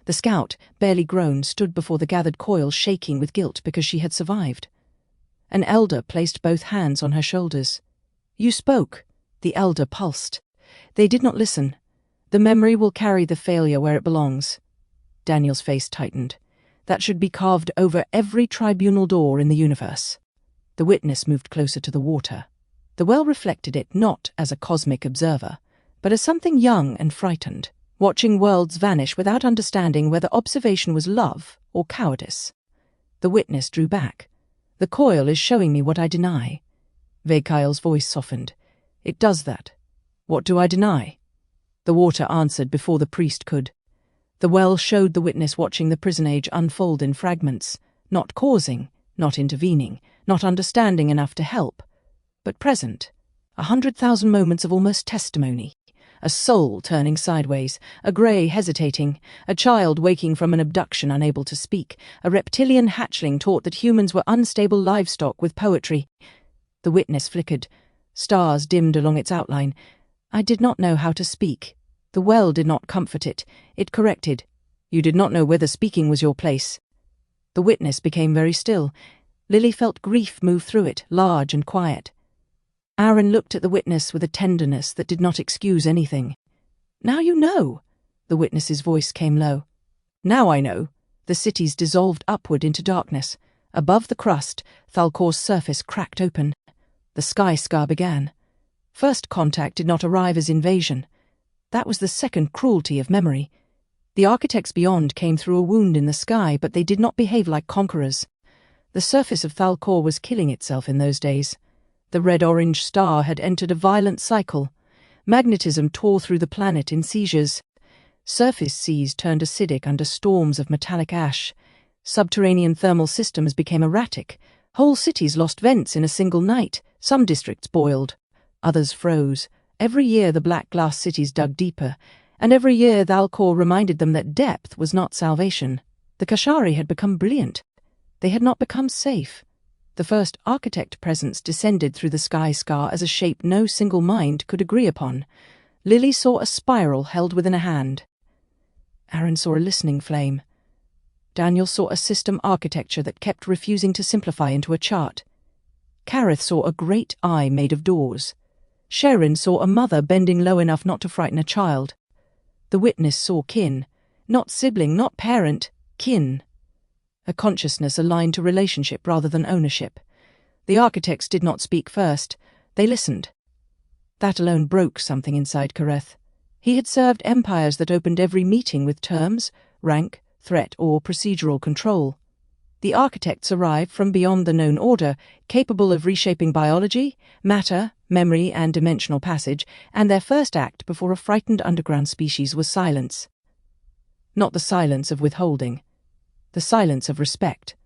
The scout, barely grown, stood before the gathered coil shaking with guilt because she had survived. An elder placed both hands on her shoulders. "You spoke." The elder pulsed. "They did not listen. The memory will carry the failure where it belongs." Daniel's face tightened. "That should be carved over every tribunal door in the universe." The witness moved closer to the water. The well reflected it not as a cosmic observer, but as something young and frightened, watching worlds vanish without understanding whether observation was love or cowardice. The witness drew back. "The coil is showing me what I deny." Thal-Kor's voice softened. "It does that. What do I deny?" The water answered before the priest could. The well showed the witness watching the prison age unfold in fragments, not causing, not intervening, not understanding enough to help, but present. 100,000 moments of almost testimony. A soul turning sideways, a grey hesitating, a child waking from an abduction unable to speak, a reptilian hatchling taught that humans were unstable livestock with poetry. The witness flickered. Stars dimmed along its outline. "I did not know how to speak." The well did not comfort it. It corrected. "You did not know whether speaking was your place." The witness became very still. Lily felt grief move through it, large and quiet. Aaron looked at the witness with a tenderness that did not excuse anything. "Now you know." The witness's voice came low. "Now I know." The cities dissolved upward into darkness. Above the crust, Thal-Kor's surface cracked open. The sky scar began. First contact did not arrive as invasion. That was the second cruelty of memory. The architects beyond came through a wound in the sky, but they did not behave like conquerors. The surface of Thal-Kor was killing itself in those days. The red-orange star had entered a violent cycle. Magnetism tore through the planet in seizures. Surface seas turned acidic under storms of metallic ash. Subterranean thermal systems became erratic. Whole cities lost vents in a single night. Some districts boiled. Others froze. Every year the black glass cities dug deeper, and every year Thal-Kor reminded them that depth was not salvation. The Kashari had become brilliant. They had not become safe. The first architect presence descended through the sky scar as a shape no single mind could agree upon. Lily saw a spiral held within a hand. Aaron saw a listening flame. Daniel saw a system architecture that kept refusing to simplify into a chart. Kareth saw a great eye made of doors. Sha'Ryn saw a mother bending low enough not to frighten a child. The witness saw kin. Not sibling, not parent, kin. A consciousness aligned to relationship rather than ownership. The architects did not speak first. They listened. That alone broke something inside Kareth. He had served empires that opened every meeting with terms, rank, threat, or procedural control. The architects arrived from beyond the known order, capable of reshaping biology, matter, memory, and dimensional passage, and their first act before a frightened underground species was silence. Not the silence of withholding, the silence of respect.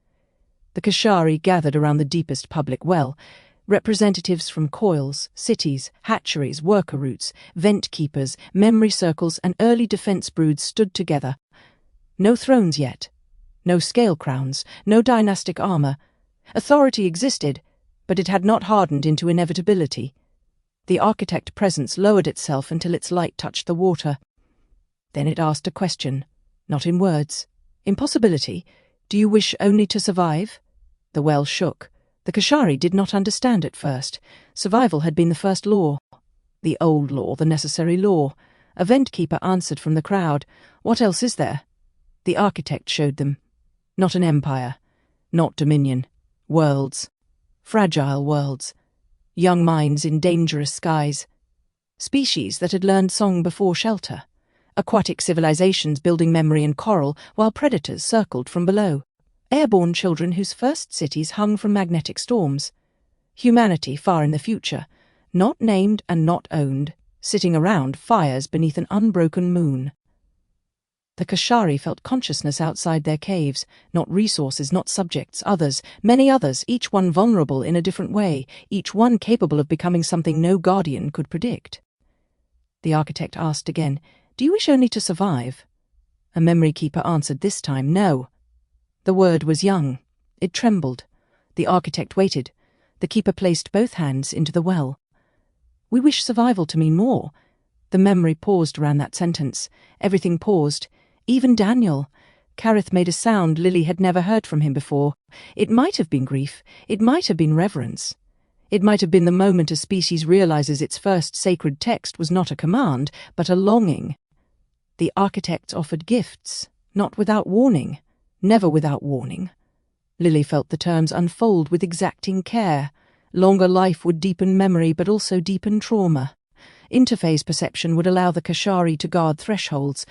The Kashari gathered around the deepest public well. Representatives from coils, cities, hatcheries, worker routes, vent keepers, memory circles, and early defense broods stood together. No thrones yet. No scale crowns, no dynastic armor. Authority existed, but it had not hardened into inevitability. The architect presence lowered itself until its light touched the water. Then it asked a question, not in words. Impossibility. Do you wish only to survive? The well shook. The Kashari did not understand at first. Survival had been the first law. The old law, the necessary law. A vent keeper answered from the crowd. What else is there? The architect showed them. Not an empire. Not dominion. Worlds. Fragile worlds. Young minds in dangerous skies. Species that had learned song before shelter. Aquatic civilizations building memory and coral while predators circled from below. Airborne children whose first cities hung from magnetic storms. Humanity far in the future, not named and not owned, sitting around fires beneath an unbroken moon. The Kashari felt consciousness outside their caves, not resources, not subjects, others, many others, each one vulnerable in a different way, each one capable of becoming something no guardian could predict. The architect asked again, "Do you wish only to survive?" A memory keeper answered this time, "No." The word was young. It trembled. The architect waited. The keeper placed both hands into the well. "We wish survival to mean more." The memory paused around that sentence. Everything paused. Even Daniel. Kareth made a sound Lily had never heard from him before. It might have been grief. It might have been reverence. It might have been the moment a species realizes its first sacred text was not a command, but a longing. The architects offered gifts, not without warning. Never without warning. Lily felt the terms unfold with exacting care. Longer life would deepen memory, but also deepen trauma. Interphase perception would allow the Kashari to guard thresholds,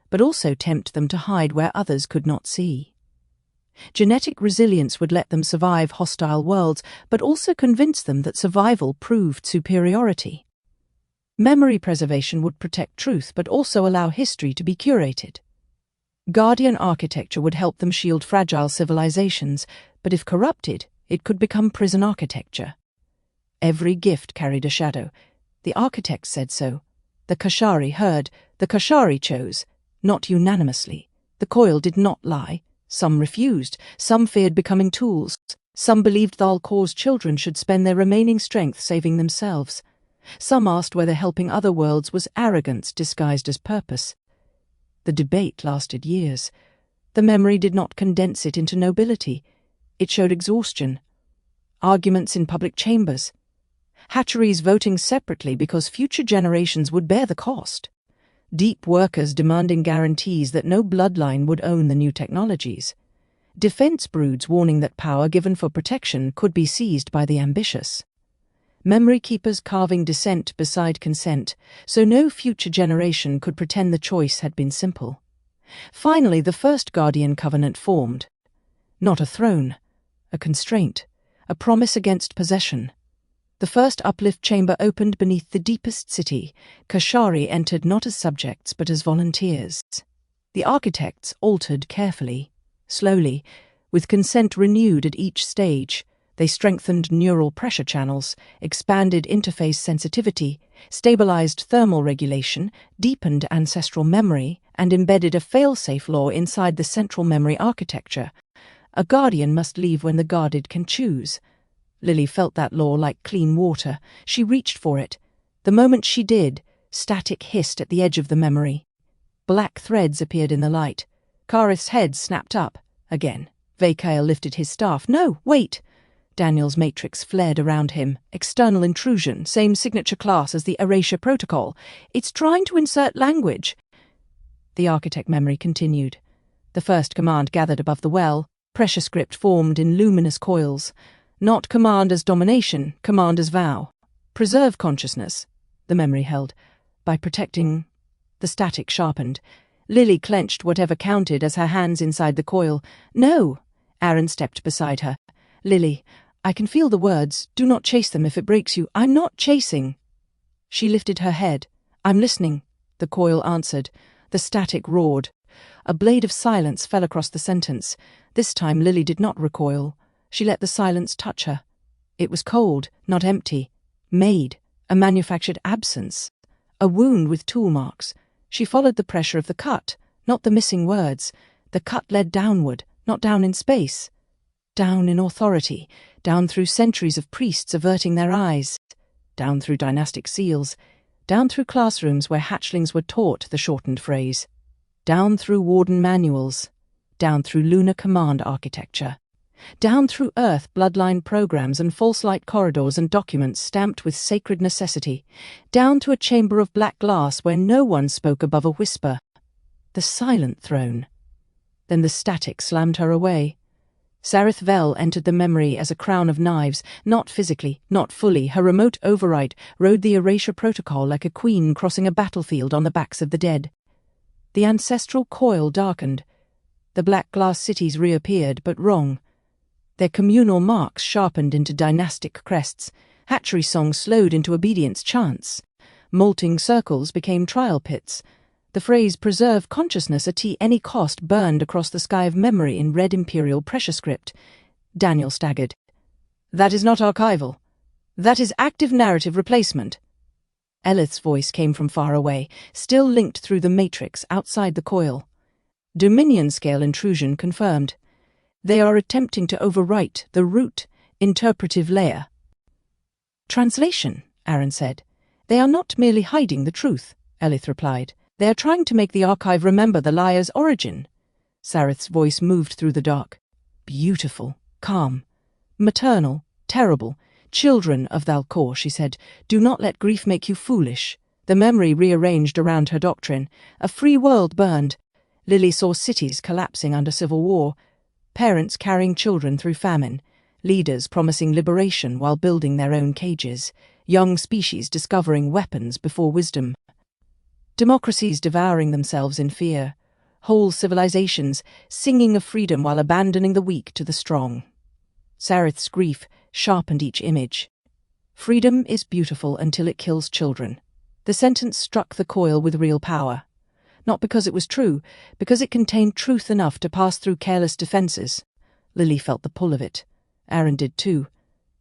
but also tempt them to hide where others could not see. Genetic resilience would let them survive hostile worlds, but also convince them that survival proved superiority. Memory preservation would protect truth, but also allow history to be curated. Guardian architecture would help them shield fragile civilizations, but if corrupted, it could become prison architecture. Every gift carried a shadow. The architects said so. The Kashari heard. The Kashari chose. Not unanimously. The coil did not lie. Some refused. Some feared becoming tools. Some believed Thal-Kor's children should spend their remaining strength saving themselves. Some asked whether helping other worlds was arrogance disguised as purpose. The debate lasted years. The memory did not condense it into nobility. It showed exhaustion. Arguments in public chambers. Hatcheries voting separately because future generations would bear the cost. Deep workers demanding guarantees that no bloodline would own the new technologies. Defense broods warning that power given for protection could be seized by the ambitious. Memory keepers carving dissent beside consent, so no future generation could pretend the choice had been simple. Finally, the first Guardian Covenant formed. Not a throne, a constraint, a promise against possession. The first uplift chamber opened beneath the deepest city. Kashari entered not as subjects but as volunteers. The architects altered carefully, slowly, with consent renewed at each stage. They strengthened neural pressure channels, expanded interface sensitivity, stabilized thermal regulation, deepened ancestral memory, and embedded a fail-safe law inside the central memory architecture. A guardian must leave when the guarded can choose. Lily felt that law like clean water. She reached for it. The moment she did, static hissed at the edge of the memory. Black threads appeared in the light. Kareth's head snapped up. Again. Vakael lifted his staff. "No, wait!" Daniel's matrix flared around him. External intrusion, same signature class as the erasure protocol. It's trying to insert language. The architect memory continued. The first command gathered above the well. Pressure script formed in luminous coils. Not command as domination, command as vow. Preserve consciousness, the memory held, by protecting The static sharpened. Lily clenched whatever counted as her hands inside the coil. "No!" Aaron stepped beside her. "Lily, I can feel the words. Do not chase them if it breaks you." "I'm not chasing." She lifted her head. "I'm listening," the coil answered. The static roared. A blade of silence fell across the sentence. This time Lily did not recoil. She let the silence touch her. It was cold, not empty. Made, a manufactured absence. A wound with tool marks. She followed the pressure of the cut, not the missing words. The cut led downward, not down in space. Down in authority, down through centuries of priests averting their eyes. Down through dynastic seals. Down through classrooms where hatchlings were taught the shortened phrase. Down through warden manuals. Down through lunar command architecture. Down through Earth bloodline programs and false light corridors and documents stamped with sacred necessity. Down to a chamber of black glass where no one spoke above a whisper. The silent throne. Then the static slammed her away. Sareth Vel entered the memory as a crown of knives, not physically, not fully. Her remote override rode the erasure protocol like a queen crossing a battlefield on the backs of the dead. The ancestral coil darkened. The black glass cities reappeared, but wrong. Their communal marks sharpened into dynastic crests. Hatchery songs slowed into obedience chants. Molting circles became trial pits. The phrase "preserve consciousness at any cost" burned across the sky of memory in red imperial pressure script. Daniel staggered. "That is not archival. That is active narrative replacement." Elith's voice came from far away, still linked through the matrix outside the coil. Dominion-scale intrusion confirmed. They are attempting to overwrite the root interpretive layer. "Translation," Aaron said. "They are not merely hiding the truth," Elith replied. "They are trying to make the archive remember the liar's origin." Sareth's voice moved through the dark. "Beautiful, calm, maternal, terrible. Children of Thal-Kor," she said, "do not let grief make you foolish." The memory rearranged around her doctrine. A free world burned. Lily saw cities collapsing under civil war. Parents carrying children through famine, leaders promising liberation while building their own cages, young species discovering weapons before wisdom. Democracies devouring themselves in fear, whole civilizations singing of freedom while abandoning the weak to the strong. Sareth's grief sharpened each image. Freedom is beautiful until it kills children. The sentence struck the coil with real power. Not because it was true, because it contained truth enough to pass through careless defenses. Lily felt the pull of it. Aaron did too.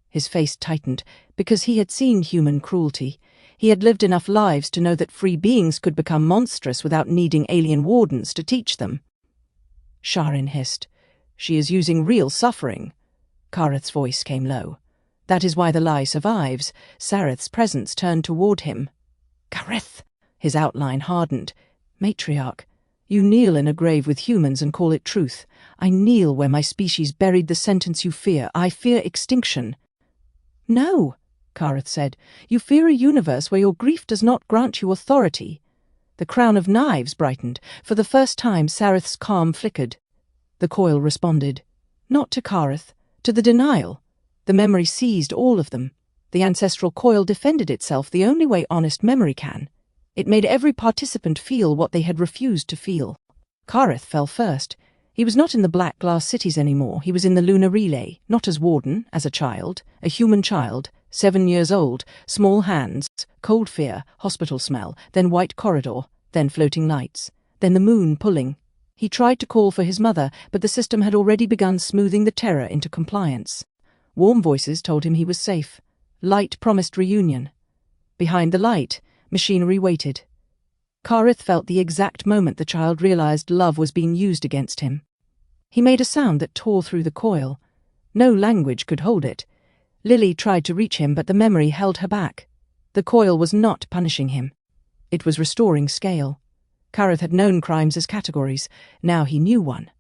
His face tightened, because he had seen human cruelty. He had lived enough lives to know that free beings could become monstrous without needing alien wardens to teach them. Sha'Ryn hissed. "She is using real suffering." Kareth's voice came low. "That is why the lie survives." Sareth's presence turned toward him. "Kareth!" His outline hardened. "Matriarch, you kneel in a grave with humans and call it truth. I kneel where my species buried the sentence you fear. I fear extinction." "No," Kareth said. "You fear a universe where your grief does not grant you authority." The crown of knives brightened. For the first time, Sareth's calm flickered. The coil responded. Not to Kareth, to the denial. The memory seized all of them. The ancestral coil defended itself the only way honest memory can. It made every participant feel what they had refused to feel. Kareth fell first. He was not in the black glass cities anymore. He was in the lunar relay, not as warden, as a child, a human child, 7 years old, small hands, cold fear, hospital smell, then white corridor, then floating lights, then the moon pulling. He tried to call for his mother, but the system had already begun smoothing the terror into compliance. Warm voices told him he was safe. Light promised reunion. Behind the light, machinery waited. Kareth felt the exact moment the child realized love was being used against him. He made a sound that tore through the coil. No language could hold it. Lily tried to reach him, but the memory held her back. The coil was not punishing him. It was restoring scale. Kareth had known crimes as categories. Now he knew one.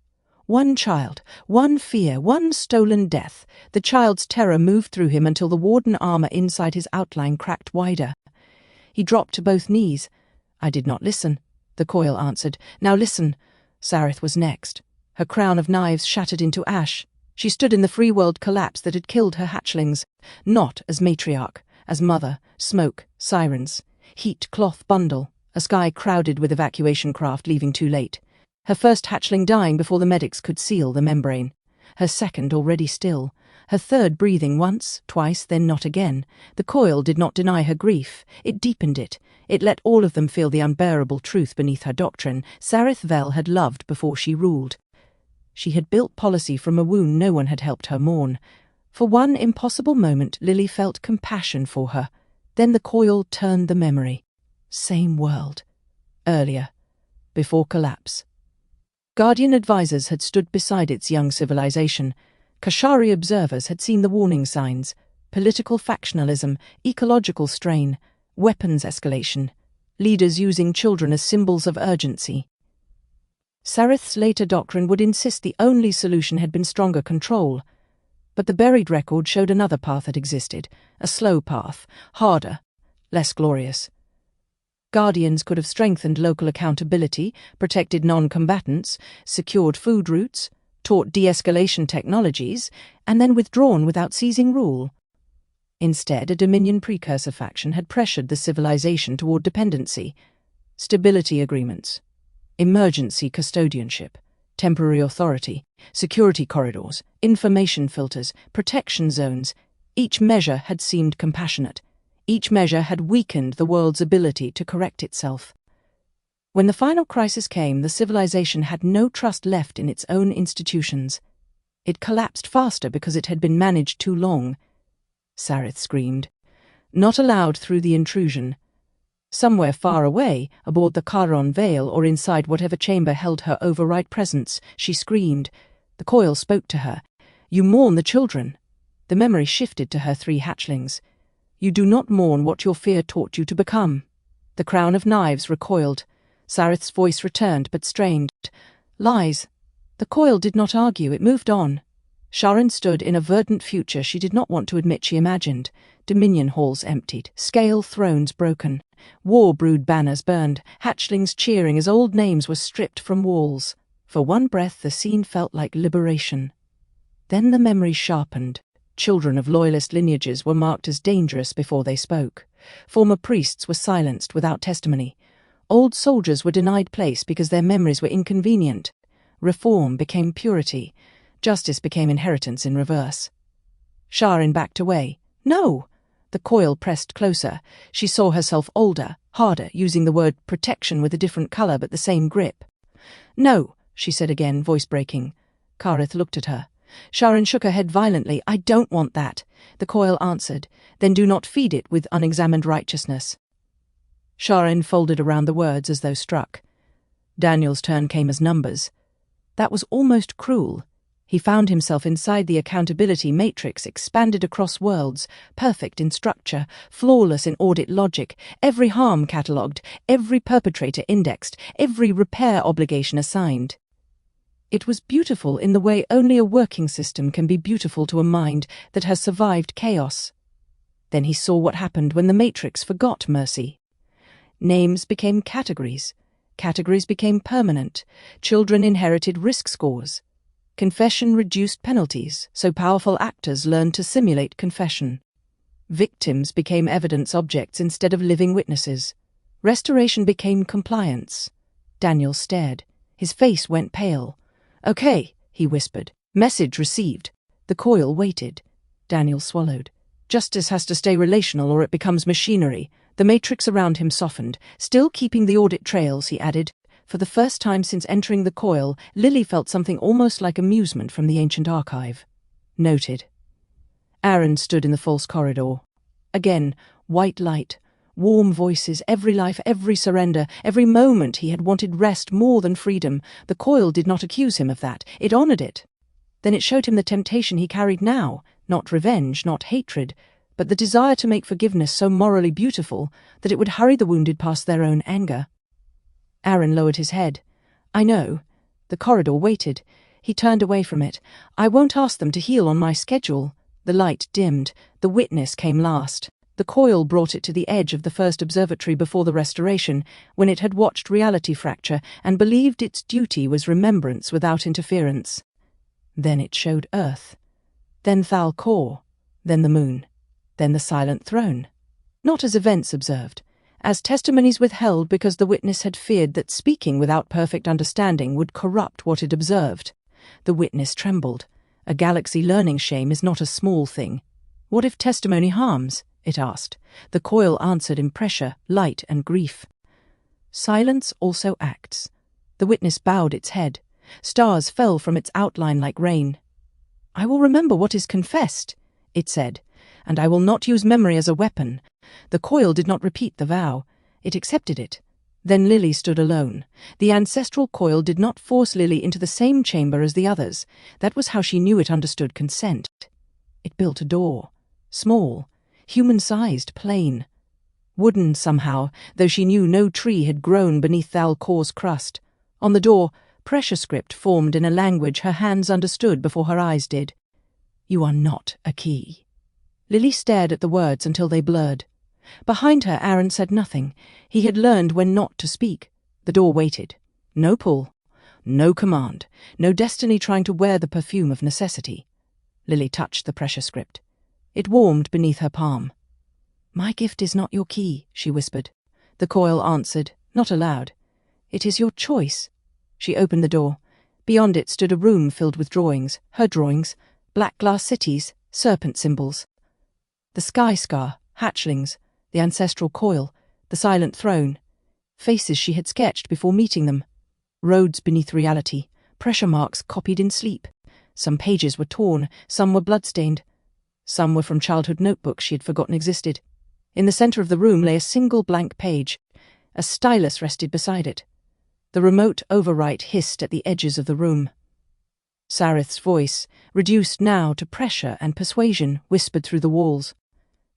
One child, one fear, one stolen death. The child's terror moved through him until the warden armor inside his outline cracked wider. He dropped to both knees. "I did not listen," the coil answered. "Now listen." Sareth was next. Her crown of knives shattered into ash. She stood in the free world collapse that had killed her hatchlings, not as matriarch, as mother, smoke, sirens, heat cloth bundle, a sky crowded with evacuation craft leaving too late. Her first hatchling dying before the medics could seal the membrane. Her second already still. Her third breathing once, twice, then not again. The coil did not deny her grief. It deepened it. It let all of them feel the unbearable truth beneath her doctrine. Sereth Vel had loved before she ruled. She had built policy from a wound no one had helped her mourn. For one impossible moment, Lily felt compassion for her. Then the coil turned the memory. Same world. Earlier. Before collapse. Guardian advisors had stood beside its young civilization. Kashari observers had seen the warning signs: political factionalism, ecological strain, weapons escalation, leaders using children as symbols of urgency. Sereth's later doctrine would insist the only solution had been stronger control, but the buried record showed another path had existed, a slow path, harder, less glorious. Guardians could have strengthened local accountability, protected non-combatants, secured food routes, taught de-escalation technologies, and then withdrawn without seizing rule. Instead, a Dominion precursor faction had pressured the civilization toward dependency, stability agreements, emergency custodianship, temporary authority, security corridors, information filters, protection zones. Each measure had seemed compassionate. Each measure had weakened the world's ability to correct itself. When the final crisis came, the civilization had no trust left in its own institutions. It collapsed faster because it had been managed too long. Sareth screamed. Not allowed through the intrusion. Somewhere far away, aboard the Charon Veil or inside whatever chamber held her override presence, she screamed. The coil spoke to her. You mourn the children. The memory shifted to her 3 hatchlings. You do not mourn what your fear taught you to become. The crown of knives recoiled. Sareth's voice returned, but strained. Lies. The coil did not argue, it moved on. Sha'Ryn stood in a verdant future she did not want to admit she imagined. Dominion halls emptied, scale thrones broken, war brood banners burned, hatchlings cheering as old names were stripped from walls. For one breath the scene felt like liberation. Then the memory sharpened. Children of loyalist lineages were marked as dangerous before they spoke. Former priests were silenced without testimony. Old soldiers were denied place because their memories were inconvenient. Reform became purity. Justice became inheritance in reverse. Sha'Ryn backed away. No! The coil pressed closer. She saw herself older, harder, using the word protection with a different color but the same grip. No, she said again, voice breaking. Kareth looked at her. Sha'Ryn shook her head violently. I don't want that. The coil answered. Then do not feed it with unexamined righteousness. Sha'Ryn folded around the words as though struck. Daniel's turn came as numbers. That was almost cruel. He found himself inside the accountability matrix expanded across worlds, perfect in structure, flawless in audit logic, every harm catalogued, every perpetrator indexed, every repair obligation assigned. It was beautiful in the way only a working system can be beautiful to a mind that has survived chaos. Then he saw what happened when the matrix forgot mercy. Names became categories. Categories became permanent. Children inherited risk scores. Confession reduced penalties, so powerful actors learned to simulate confession. Victims became evidence objects instead of living witnesses. Restoration became compliance. Daniel stared. His face went pale. Okay, he whispered. Message received. The coil waited. Daniel swallowed. Justice has to stay relational or it becomes machinery. The matrix around him softened. Still keeping the audit trails, he added. For the first time since entering the coil, Lily felt something almost like amusement from the ancient archive. Noted. Aaron stood in the false corridor. Again, white light, warm voices, every life, every surrender, every moment he had wanted rest more than freedom. The coil did not accuse him of that. It honored it. Then it showed him the temptation he carried now, not revenge, not hatred, but the desire to make forgiveness so morally beautiful that it would hurry the wounded past their own anger. Aaron lowered his head. I know. The corridor waited. He turned away from it. I won't ask them to heal on my schedule. The light dimmed. The witness came last. The coil brought it to the edge of the first observatory before the restoration, when it had watched reality fracture and believed its duty was remembrance without interference. Then it showed Earth. Then Thal-Kor. Then the moon. Then the silent throne. Not as events observed, as testimonies withheld because the witness had feared that speaking without perfect understanding would corrupt what it observed. The witness trembled. A galaxy learning shame is not a small thing. What if testimony harms? It asked. The coil answered in pressure, light, and grief. Silence also acts. The witness bowed its head. Stars fell from its outline like rain. I will remember what is confessed, it said, and I will not use memory as a weapon. The coil did not repeat the vow. It accepted it. Then Lily stood alone. The ancestral coil did not force Lily into the same chamber as the others. That was how she knew it understood consent. It built a door. Small, human-sized, plain. Wooden somehow, though she knew no tree had grown beneath Thal-Kor's crust. On the door, pressure script formed in a language her hands understood before her eyes did. You are not a key. Lily stared at the words until they blurred. Behind her, Aaron said nothing. He had learned when not to speak. The door waited. No pull. No command. No destiny trying to wear the perfume of necessity. Lily touched the pressure script. It warmed beneath her palm. My gift is not your key, she whispered. The coil answered, not aloud. It is your choice. She opened the door. Beyond it stood a room filled with drawings, her drawings, black glass cities, serpent symbols. The sky scar, hatchlings, the ancestral coil, the silent throne, faces she had sketched before meeting them. Roads beneath reality, pressure marks copied in sleep. Some pages were torn, some were bloodstained. Some were from childhood notebooks she had forgotten existed. In the center of the room lay a single blank page. A stylus rested beside it. The remote overwrite hissed at the edges of the room. Sareth's voice, reduced now to pressure and persuasion, whispered through the walls.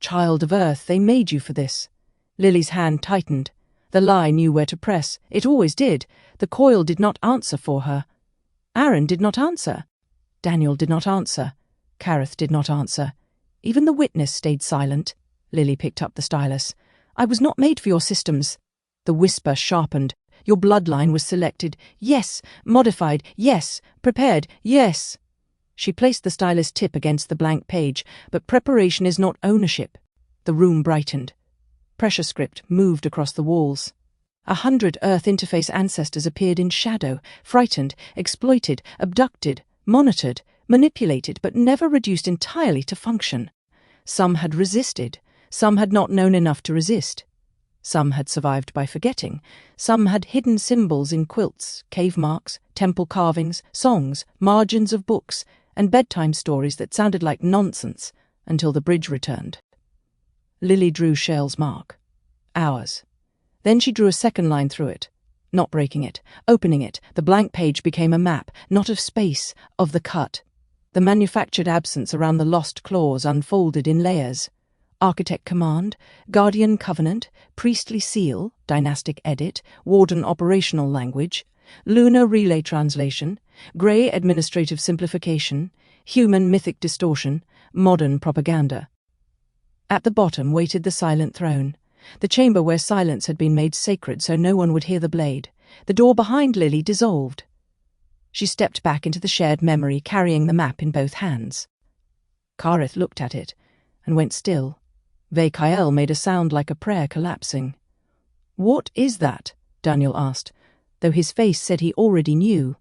Child of Earth, they made you for this. Lily's hand tightened. The lie knew where to press. It always did. The coil did not answer for her. Aaron did not answer. Daniel did not answer. Kareth did not answer. Even the witness stayed silent. Lily picked up the stylus. I was not made for your systems. The whisper sharpened. Your bloodline was selected. Yes. Modified. Yes. Prepared. Yes. She placed the stylus tip against the blank page, but preparation is not ownership. The room brightened. Pressure script moved across the walls. 100 Earth interface ancestors appeared in shadow, frightened, exploited, abducted, monitored, manipulated, but never reduced entirely to function. Some had resisted. Some had not known enough to resist. Some had survived by forgetting. Some had hidden symbols in quilts, cave marks, temple carvings, songs, margins of books, and bedtime stories that sounded like nonsense until the bridge returned. Lily drew Shell's mark. Ours. Then she drew a second line through it, not breaking it, opening it. The blank page became a map, not of space, of the cut. The manufactured absence around the lost clause unfolded in layers. Architect command, guardian covenant, priestly seal, dynastic edit, warden operational language, lunar relay translation, grey administrative simplification, human mythic distortion, modern propaganda. At the bottom waited the silent throne, the chamber where silence had been made sacred so no one would hear the blade. The door behind Lily dissolved. She stepped back into the shared memory, carrying the map in both hands. Kareth looked at it and went still. Vekael made a sound like a prayer collapsing. What is that? Daniel asked, though his face said he already knew.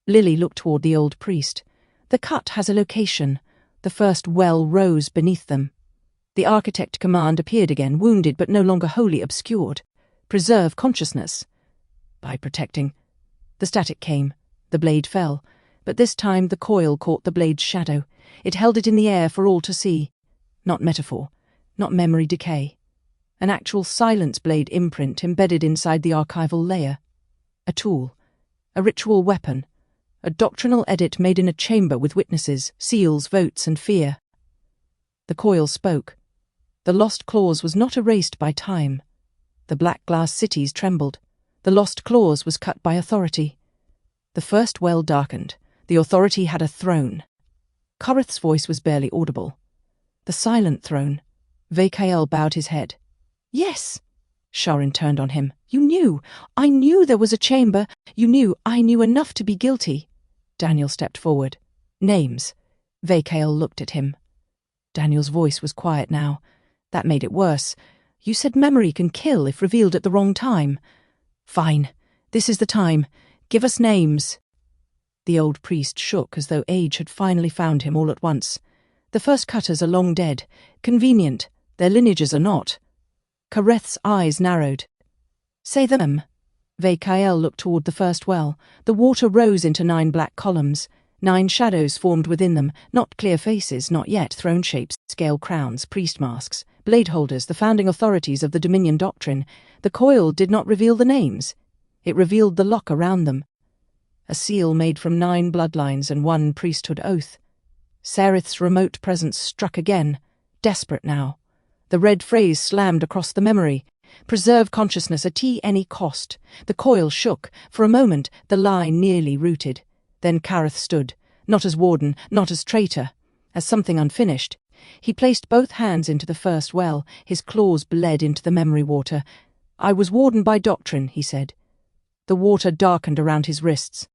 Lily looked toward the old priest. The cut has a location. The first well rose beneath them. The architect command appeared again, wounded but no longer wholly obscured. Preserve consciousness. By protecting. The static came. The blade fell. But this time the coil caught the blade's shadow. It held it in the air for all to see. Not metaphor. Not memory decay. An actual silence blade imprint embedded inside the archival layer. A tool. A ritual weapon. A doctrinal edit made in a chamber with witnesses, seals, votes, and fear. The coil spoke. The lost clause was not erased by time. The black glass cities trembled. The lost clause was cut by authority. The first well darkened. The authority had a throne. Kareth's voice was barely audible. The silent throne. Vekael bowed his head. Yes. Sha'Ryn turned on him. You knew. I knew there was a chamber. You knew. I knew enough to be guilty. Daniel stepped forward. Names. Vekael looked at him. Daniel's voice was quiet now. That made it worse. You said memory can kill if revealed at the wrong time. Fine. This is the time. Give us names. The old priest shook as though age had finally found him all at once. The first cutters are long dead. Convenient. Their lineages are not. Kareth's eyes narrowed. Say them. Ve-Kael looked toward the first well. The water rose into 9 black columns. 9 shadows formed within them, not clear faces, not yet throne shapes, scale crowns, priest masks, blade holders, the founding authorities of the Dominion doctrine. The coil did not reveal the names. It revealed the lock around them. A seal made from 9 bloodlines and 1 priesthood oath. Sereth's remote presence struck again, desperate now. The red phrase slammed across the memory. Preserve consciousness at any cost. The coil shook. For a moment, the lie nearly rooted. Then Kareth stood, not as warden, not as traitor, as something unfinished. He placed both hands into the first well. His claws bled into the memory water. I was warden by doctrine, he said. The water darkened around his wrists.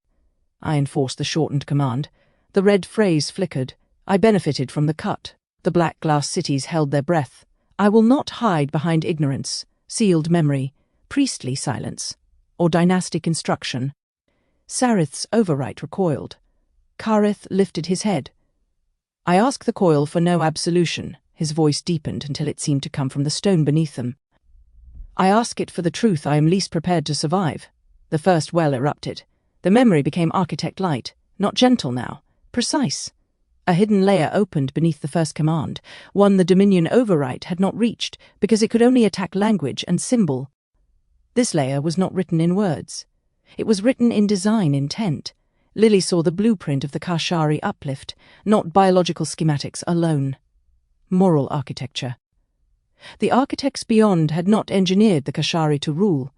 I enforced the shortened command. The red phrase flickered. I benefited from the cut. The black glass cities held their breath. I will not hide behind ignorance, sealed memory, priestly silence, or dynastic instruction. Sareth's overwrite recoiled. Kareth lifted his head. I ask the coil for no absolution. His voice deepened until it seemed to come from the stone beneath them. I ask it for the truth I am least prepared to survive. The first well erupted. The memory became architect-light, not gentle now, precise. A hidden layer opened beneath the first command, one the Dominion overwrite had not reached because it could only attack language and symbol. This layer was not written in words. It was written in design intent. Lily saw the blueprint of the Kashari uplift, not biological schematics alone. Moral architecture. The architects beyond had not engineered the Kashari to rule.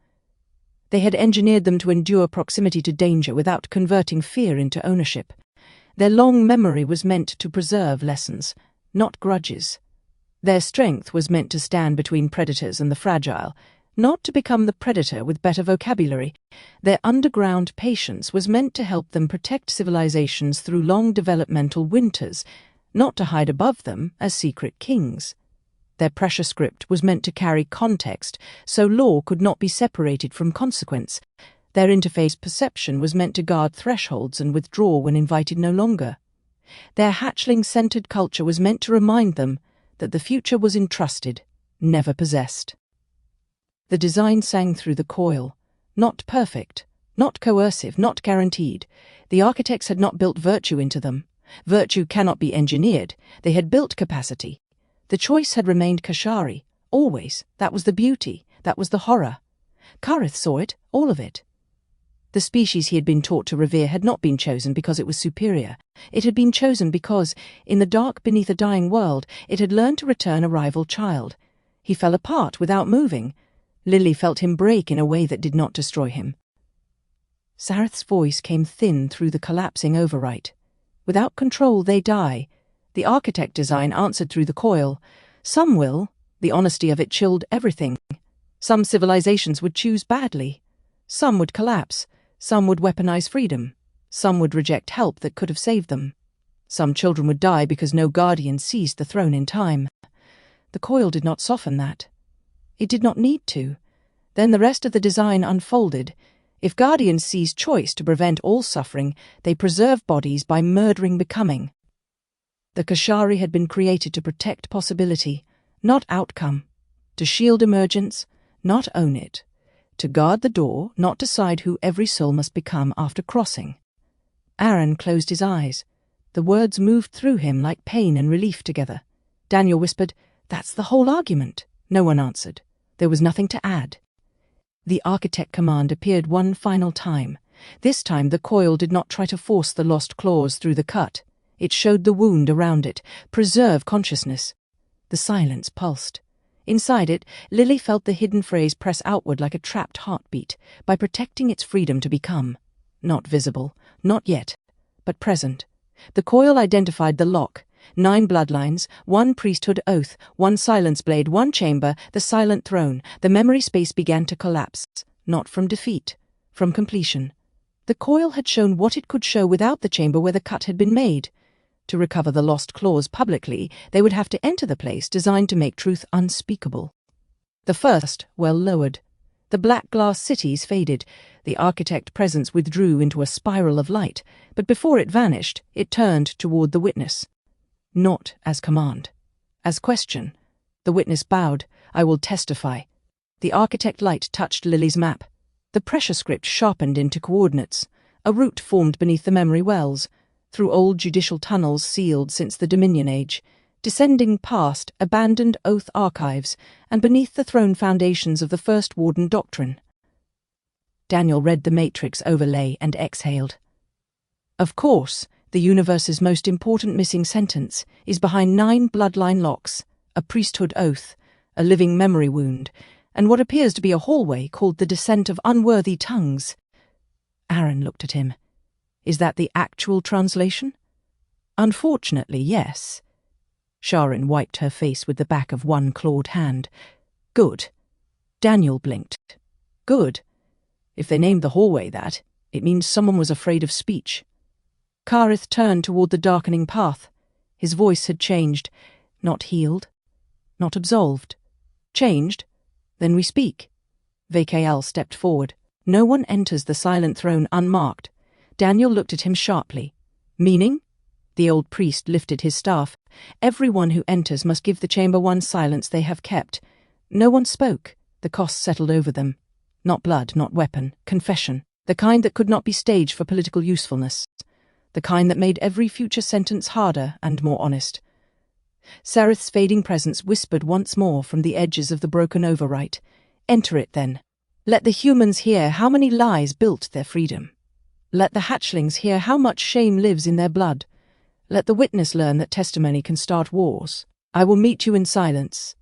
They had engineered them to endure proximity to danger without converting fear into ownership. Their long memory was meant to preserve lessons, not grudges. Their strength was meant to stand between predators and the fragile, not to become the predator with better vocabulary. Their underground patience was meant to help them protect civilizations through long developmental winters, not to hide above them as secret kings. Their pressure script was meant to carry context, so law could not be separated from consequence. Their interface perception was meant to guard thresholds and withdraw when invited no longer. Their hatchling-centered culture was meant to remind them that the future was entrusted, never possessed. The design sang through the coil. Not perfect, not coercive, not guaranteed. The architects had not built virtue into them. Virtue cannot be engineered. They had built capacity. The choice had remained Kashari, always. That was the beauty. That was the horror. Kareth saw it, all of it. The species he had been taught to revere had not been chosen because it was superior. It had been chosen because, in the dark beneath a dying world, it had learned to return a rival child. He fell apart without moving. Lily felt him break in a way that did not destroy him. Sareth's voice came thin through the collapsing overwrite. Without control, they die. The architect design answered through the coil. Some will. The honesty of it chilled everything. Some civilizations would choose badly. Some would collapse. Some would weaponize freedom. Some would reject help that could have saved them. Some children would die because no guardian seized the throne in time. The coil did not soften that. It did not need to. Then the rest of the design unfolded. If guardians seized choice to prevent all suffering, they preserve bodies by murdering becoming. The Kashari had been created to protect possibility, not outcome. To shield emergence, not own it. To guard the door, not decide who every soul must become after crossing. Aaron closed his eyes. The words moved through him like pain and relief together. Daniel whispered, "That's the whole argument." No one answered. There was nothing to add. The architect command appeared one final time. This time the coil did not try to force the lost claws through the cut. It showed the wound around it. Preserve consciousness. The silence pulsed. Inside it, Lily felt the hidden phrase press outward like a trapped heartbeat, by protecting its freedom to become. Not visible, not yet, but present. The coil identified the lock. 9 bloodlines, 1 priesthood oath, 1 silence blade, 1 chamber, the silent throne. The memory space began to collapse, not from defeat, from completion. The coil had shown what it could show without the chamber where the cut had been made. To recover the lost claws publicly, they would have to enter the place designed to make truth unspeakable. The first well lowered. The black glass cities faded. The architect presence withdrew into a spiral of light, but before it vanished, it turned toward the witness. Not as command. As question. The witness bowed. "I will testify." The architect light touched Lily's map. The pressure script sharpened into coordinates. A route formed beneath the memory wells, through old judicial tunnels sealed since the Dominion Age, descending past abandoned oath archives and beneath the throne foundations of the first Warden doctrine. Daniel read the matrix overlay and exhaled. Of course, the universe's most important missing sentence is behind 9 bloodline locks, a priesthood oath, a living memory wound, and what appears to be a hallway called the Descent of Unworthy Tongues. Aaron looked at him. Is that the actual translation? Unfortunately, yes. Sha'Ryn wiped her face with the back of one clawed hand. Good. Daniel blinked. Good. If they named the hallway that, it means someone was afraid of speech. Kareth turned toward the darkening path. His voice had changed. Not healed. Not absolved. Changed. Then we speak. Vekael stepped forward. No one enters the silent throne unmarked. Daniel looked at him sharply. Meaning? The old priest lifted his staff. Everyone who enters must give the chamber one silence they have kept. No one spoke. The cost settled over them. Not blood, not weapon. Confession. The kind that could not be staged for political usefulness. The kind that made every future sentence harder and more honest. Sereth's fading presence whispered once more from the edges of the broken overwrite. Enter it, then. Let the humans hear how many lies built their freedom. Let the hatchlings hear how much shame lives in their blood. Let the witness learn that testimony can start wars. I will meet you in silence.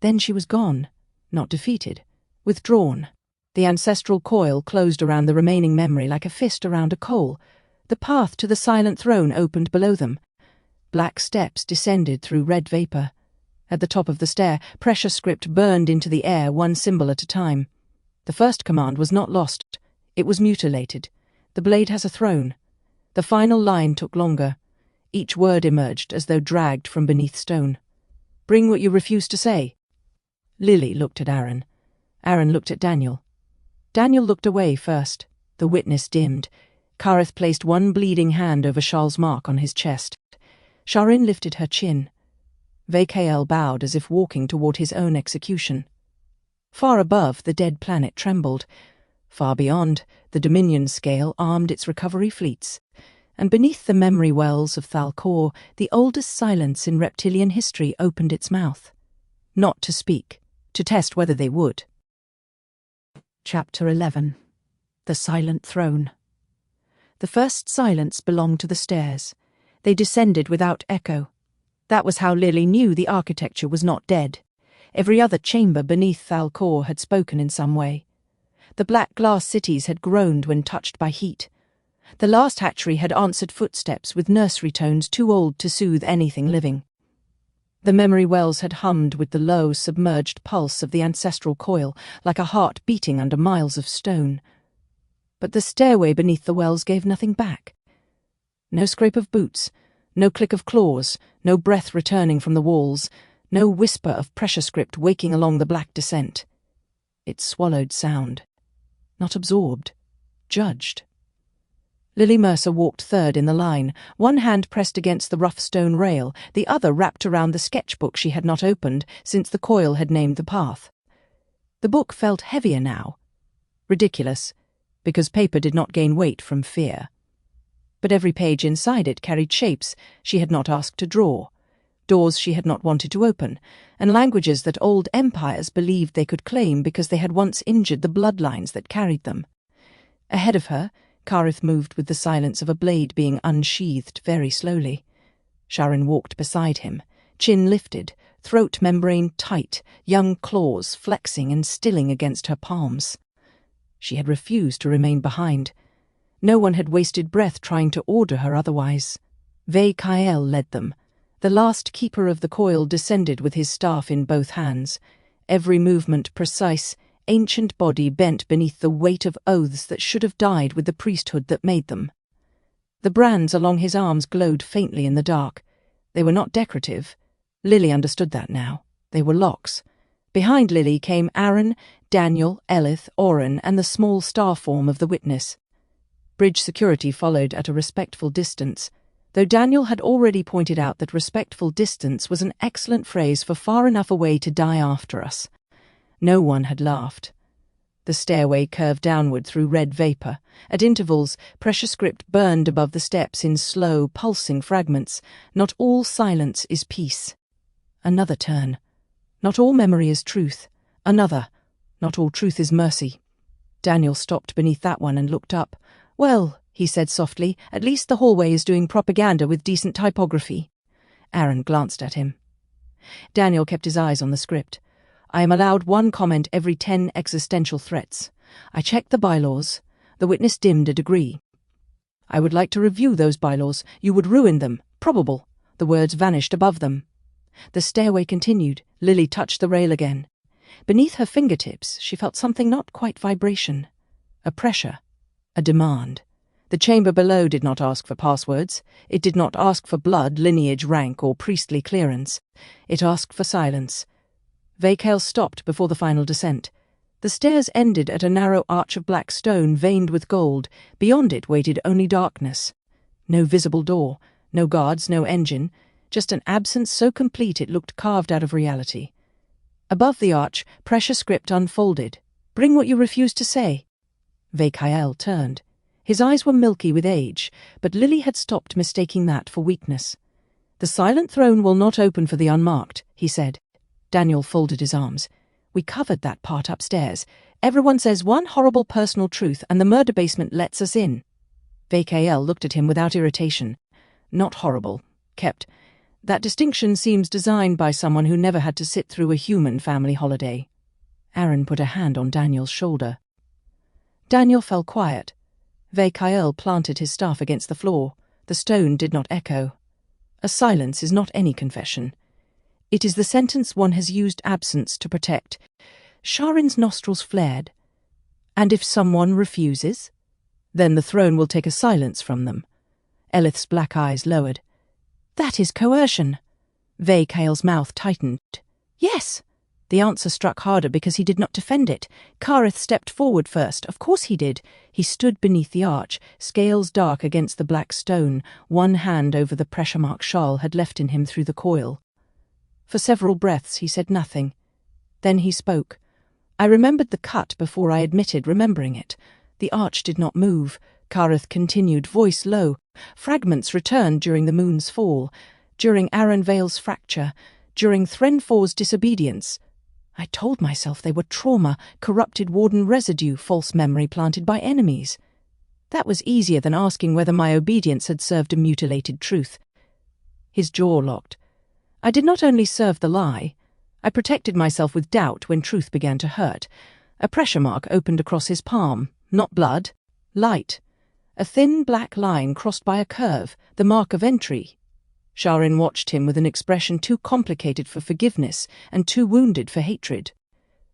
Then she was gone, not defeated, withdrawn. The ancestral coil closed around the remaining memory like a fist around a coal. The path to the silent throne opened below them. Black steps descended through red vapor. At the top of the stair, pressure script burned into the air, one symbol at a time. The first command was not lost. It was mutilated. The blade has a throne. The final line took longer. Each word emerged as though dragged from beneath stone. Bring what you refuse to say. Lily looked at Aaron. Aaron looked at Daniel. Daniel looked away first. The witness dimmed. Kareth placed one bleeding hand over Charles' mark on his chest. Sha'Ryn lifted her chin. Vekael bowed as if walking toward his own execution. Far above, the dead planet trembled. Far beyond, the Dominion scale armed its recovery fleets. And beneath the memory wells of Thal-Kor, the oldest silence in Reptilian history opened its mouth. Not to speak, to test whether they would. Chapter 11. The Silent Throne. The first silence belonged to the stairs. They descended without echo. That was how Lily knew the architecture was not dead. Every other chamber beneath Thal-Kor had spoken in some way. The black glass cities had groaned when touched by heat. The last hatchery had answered footsteps with nursery tones too old to soothe anything living. The memory wells had hummed with the low, submerged pulse of the ancestral coil, like a heart beating under miles of stone. But the stairway beneath the wells gave nothing back. No scrape of boots, no click of claws, no breath returning from the walls, no whisper of pressure script waking along the black descent. It swallowed sound. Not absorbed. Judged. Lily Mercer walked third in the line, one hand pressed against the rough stone rail, the other wrapped around the sketchbook she had not opened since the coil had named the path. The book felt heavier now. Ridiculous, because paper did not gain weight from fear. But every page inside it carried shapes she had not asked to draw, doors she had not wanted to open, and languages that old empires believed they could claim because they had once injured the bloodlines that carried them. Ahead of her, Kareth moved with the silence of a blade being unsheathed very slowly. Sha'Ryn walked beside him, chin lifted, throat membrane tight, young claws flexing and stilling against her palms. She had refused to remain behind. No one had wasted breath trying to order her otherwise. Vekael led them. The last keeper of the coil descended with his staff in both hands, every movement precise, ancient body bent beneath the weight of oaths that should have died with the priesthood that made them. The brands along his arms glowed faintly in the dark. They were not decorative. Lily understood that now. They were locks. Behind Lily came Aaron, Daniel, Elith, Oren, and the small star form of the witness. Bridge security followed at a respectful distance, though Daniel had already pointed out that respectful distance was an excellent phrase for far enough away to die after us. No one had laughed. The stairway curved downward through red vapour. At intervals, pressure script burned above the steps in slow, pulsing fragments. Not all silence is peace. Another turn. Not all memory is truth. Another. Not all truth is mercy. Daniel stopped beneath that one and looked up. "Well," he said softly, "at least the hallway is doing propaganda with decent typography." Aaron glanced at him. Daniel kept his eyes on the script. "I am allowed one comment every 10 existential threats. I checked the bylaws." The witness dimmed a degree. "I would like to review those bylaws. You would ruin them. Probable." The words vanished above them. The stairway continued. Lily touched the rail again. Beneath her fingertips, she felt something not quite vibration. A pressure. A demand. The chamber below did not ask for passwords. It did not ask for blood, lineage, rank, or priestly clearance. It asked for silence. Vacale stopped before the final descent. The stairs ended at a narrow arch of black stone veined with gold. Beyond it waited only darkness. No visible door, no guards, no engine, just an absence so complete it looked carved out of reality. Above the arch, pressure script unfolded. "Bring what you refuse to say." Vacale turned. His eyes were milky with age, but Lily had stopped mistaking that for weakness. "The silent throne will not open for the unmarked," he said. Daniel folded his arms. "We covered that part upstairs. Everyone says one horrible personal truth, and the murder basement lets us in." Vacale looked at him without irritation. "Not horrible. Kept. That distinction seems designed by someone who never had to sit through a human family holiday." Aaron put a hand on Daniel's shoulder. Daniel fell quiet. Vacale planted his staff against the floor. The stone did not echo. A silence is not any confession. It is the sentence one has used absence to protect. Sha'Ryn's nostrils flared. "And if someone refuses? Then the throne will take a silence from them." Elith's black eyes lowered. "That is coercion." Vacale's mouth tightened. "Yes." The answer struck harder because he did not defend it. Kareth stepped forward first. Of course he did. He stood beneath the arch, scales dark against the black stone. One hand over the pressure-mark Sha'Ryn had left in him through the coil. For several breaths he said nothing. Then he spoke. "I remembered the cut before I admitted remembering it. The arch did not move." Kareth continued, voice low. "Fragments returned during the moon's fall, during Aaron Vale's fracture, during Threnfor's disobedience. I told myself they were trauma, corrupted Warden residue, false memory planted by enemies. That was easier than asking whether my obedience had served a mutilated truth." His jaw locked. "I did not only serve the lie. I protected myself with doubt when truth began to hurt." A pressure mark opened across his palm. Not blood. Light. A thin black line crossed by a curve, the mark of entry. Sha'Ryn watched him with an expression too complicated for forgiveness and too wounded for hatred.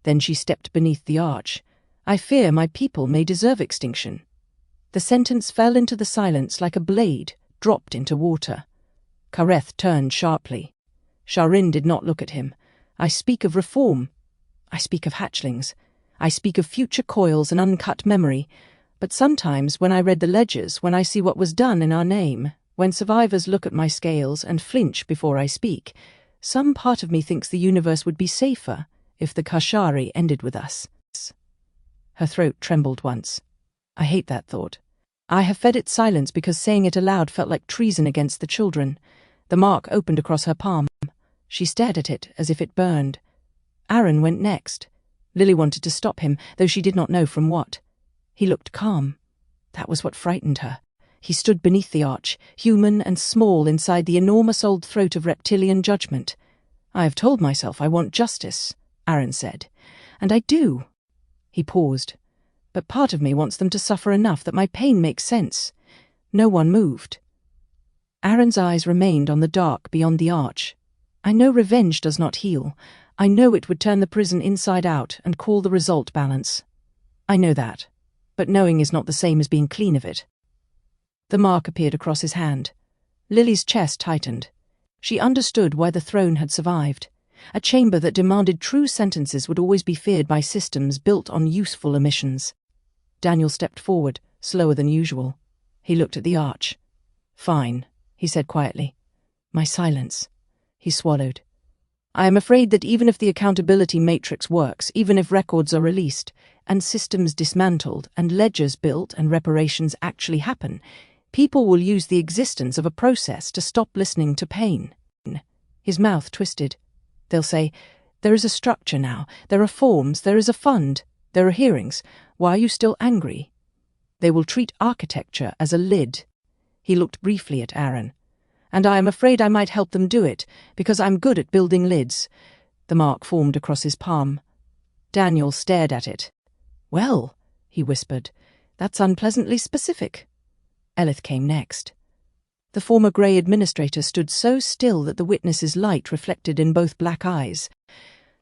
Then she stepped beneath the arch. "I fear my people may deserve extinction." The sentence fell into the silence like a blade dropped into water. Kareth turned sharply. Sha'Ryn did not look at him. "I speak of reform. I speak of hatchlings. I speak of future coils and uncut memory. But sometimes when I read the ledgers, when I see what was done in our name, when survivors look at my scales and flinch before I speak, some part of me thinks the universe would be safer if the Kashari ended with us." Her throat trembled once. "I hate that thought. I have fed it silence because saying it aloud felt like treason against the children." The mark opened across her palm. She stared at it as if it burned. Aaron went next. Lily wanted to stop him, though she did not know from what. He looked calm. That was what frightened her. He stood beneath the arch, human and small inside the enormous old throat of reptilian judgment. "I have told myself I want justice," Aaron said. "And I do." He paused. "But part of me wants them to suffer enough that my pain makes sense." No one moved. Aaron's eyes remained on the dark beyond the arch. "I know revenge does not heal. I know it would turn the prison inside out and call the result balance. I know that. But knowing is not the same as being clean of it." The mark appeared across his hand. Lily's chest tightened. She understood why the throne had survived. A chamber that demanded true sentences would always be feared by systems built on useful omissions. Daniel stepped forward, slower than usual. He looked at the arch. "Fine," he said quietly. "My silence." He swallowed. "I am afraid that even if the accountability matrix works, even if records are released, and systems dismantled, and ledgers built, and reparations actually happen, people will use the existence of a process to stop listening to pain." His mouth twisted. "They'll say, 'There is a structure now, there are forms, there is a fund, there are hearings. Why are you still angry?' They will treat architecture as a lid." He looked briefly at Aaron. "And I am afraid I might help them do it, because I'm good at building lids." The mark formed across his palm. Daniel stared at it. "Well," he whispered, "that's unpleasantly specific." Elith came next. The former grey administrator stood so still that the witness's light reflected in both black eyes.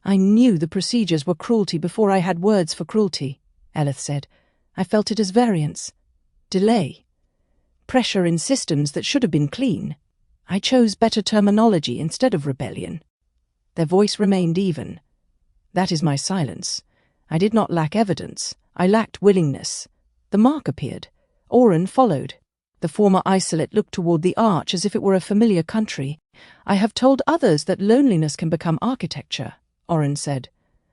"I knew the procedures were cruelty before I had words for cruelty," Elith said. "I felt it as variance. Delay. Pressure in systems that should have been clean. I chose better terminology instead of rebellion." Their voice remained even. "That is my silence. I did not lack evidence. I lacked willingness." The mark appeared. Oren followed. The former isolate looked toward the arch as if it were a familiar country. "I have told others that loneliness can become architecture," Oren said.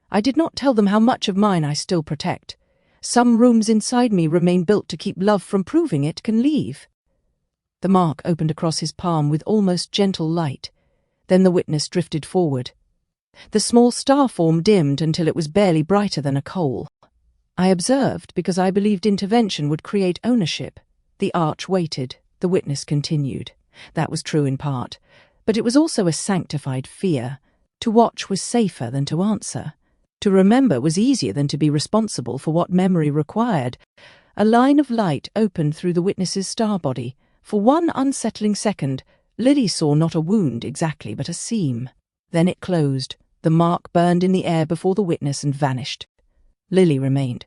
"I did not tell them how much of mine I still protect. Some rooms inside me remain built to keep love from proving it can leave." The mark opened across his palm with almost gentle light. Then the witness drifted forward. The small star form dimmed until it was barely brighter than a coal. "I observed because I believed intervention would create ownership." The arch waited. The witness continued. "That was true in part, but it was also a sanctified fear. To watch was safer than to answer. To remember was easier than to be responsible for what memory required." A line of light opened through the witness's star body. For one unsettling second, Lily saw not a wound exactly, but a seam. Then it closed. The mark burned in the air before the witness and vanished. Lily remained.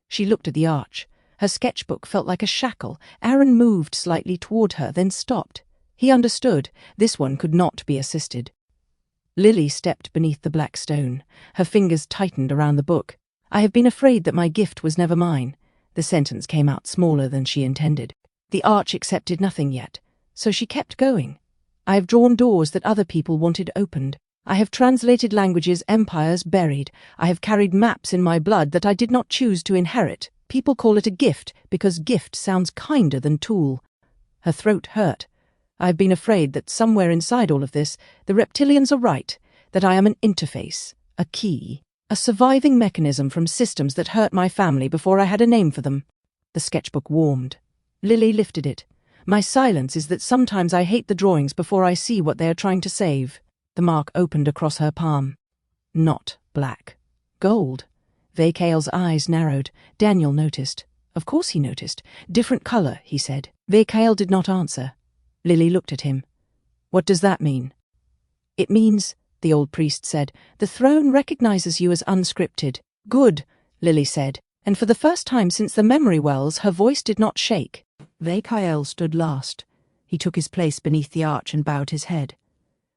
She looked at the arch. Her sketchbook felt like a shackle. Aaron moved slightly toward her, then stopped. He understood. This one could not be assisted. Lily stepped beneath the black stone. Her fingers tightened around the book. "I have been afraid that my gift was never mine." The sentence came out smaller than she intended. The arch accepted nothing yet, so she kept going. "I have drawn doors that other people wanted opened. I have translated languages empires buried. I have carried maps in my blood that I did not choose to inherit. People call it a gift because gift sounds kinder than tool." Her throat hurt. "I have been afraid that somewhere inside all of this, the reptilians are right, that I am an interface, a key, a surviving mechanism from systems that hurt my family before I had a name for them." The sketchbook warmed. Lily lifted it. "My silence is that sometimes I hate the drawings before I see what they are trying to save." The mark opened across her palm. Not black. Gold. Vekael's eyes narrowed. Daniel noticed. Of course he noticed. "Different color," he said. Vekael did not answer. Lily looked at him. "What does that mean?" "It means," the old priest said, "the throne recognizes you as unscripted." "Good," Lily said, and for the first time since the memory wells her voice did not shake. Vekael stood last. He took his place beneath the arch and bowed his head.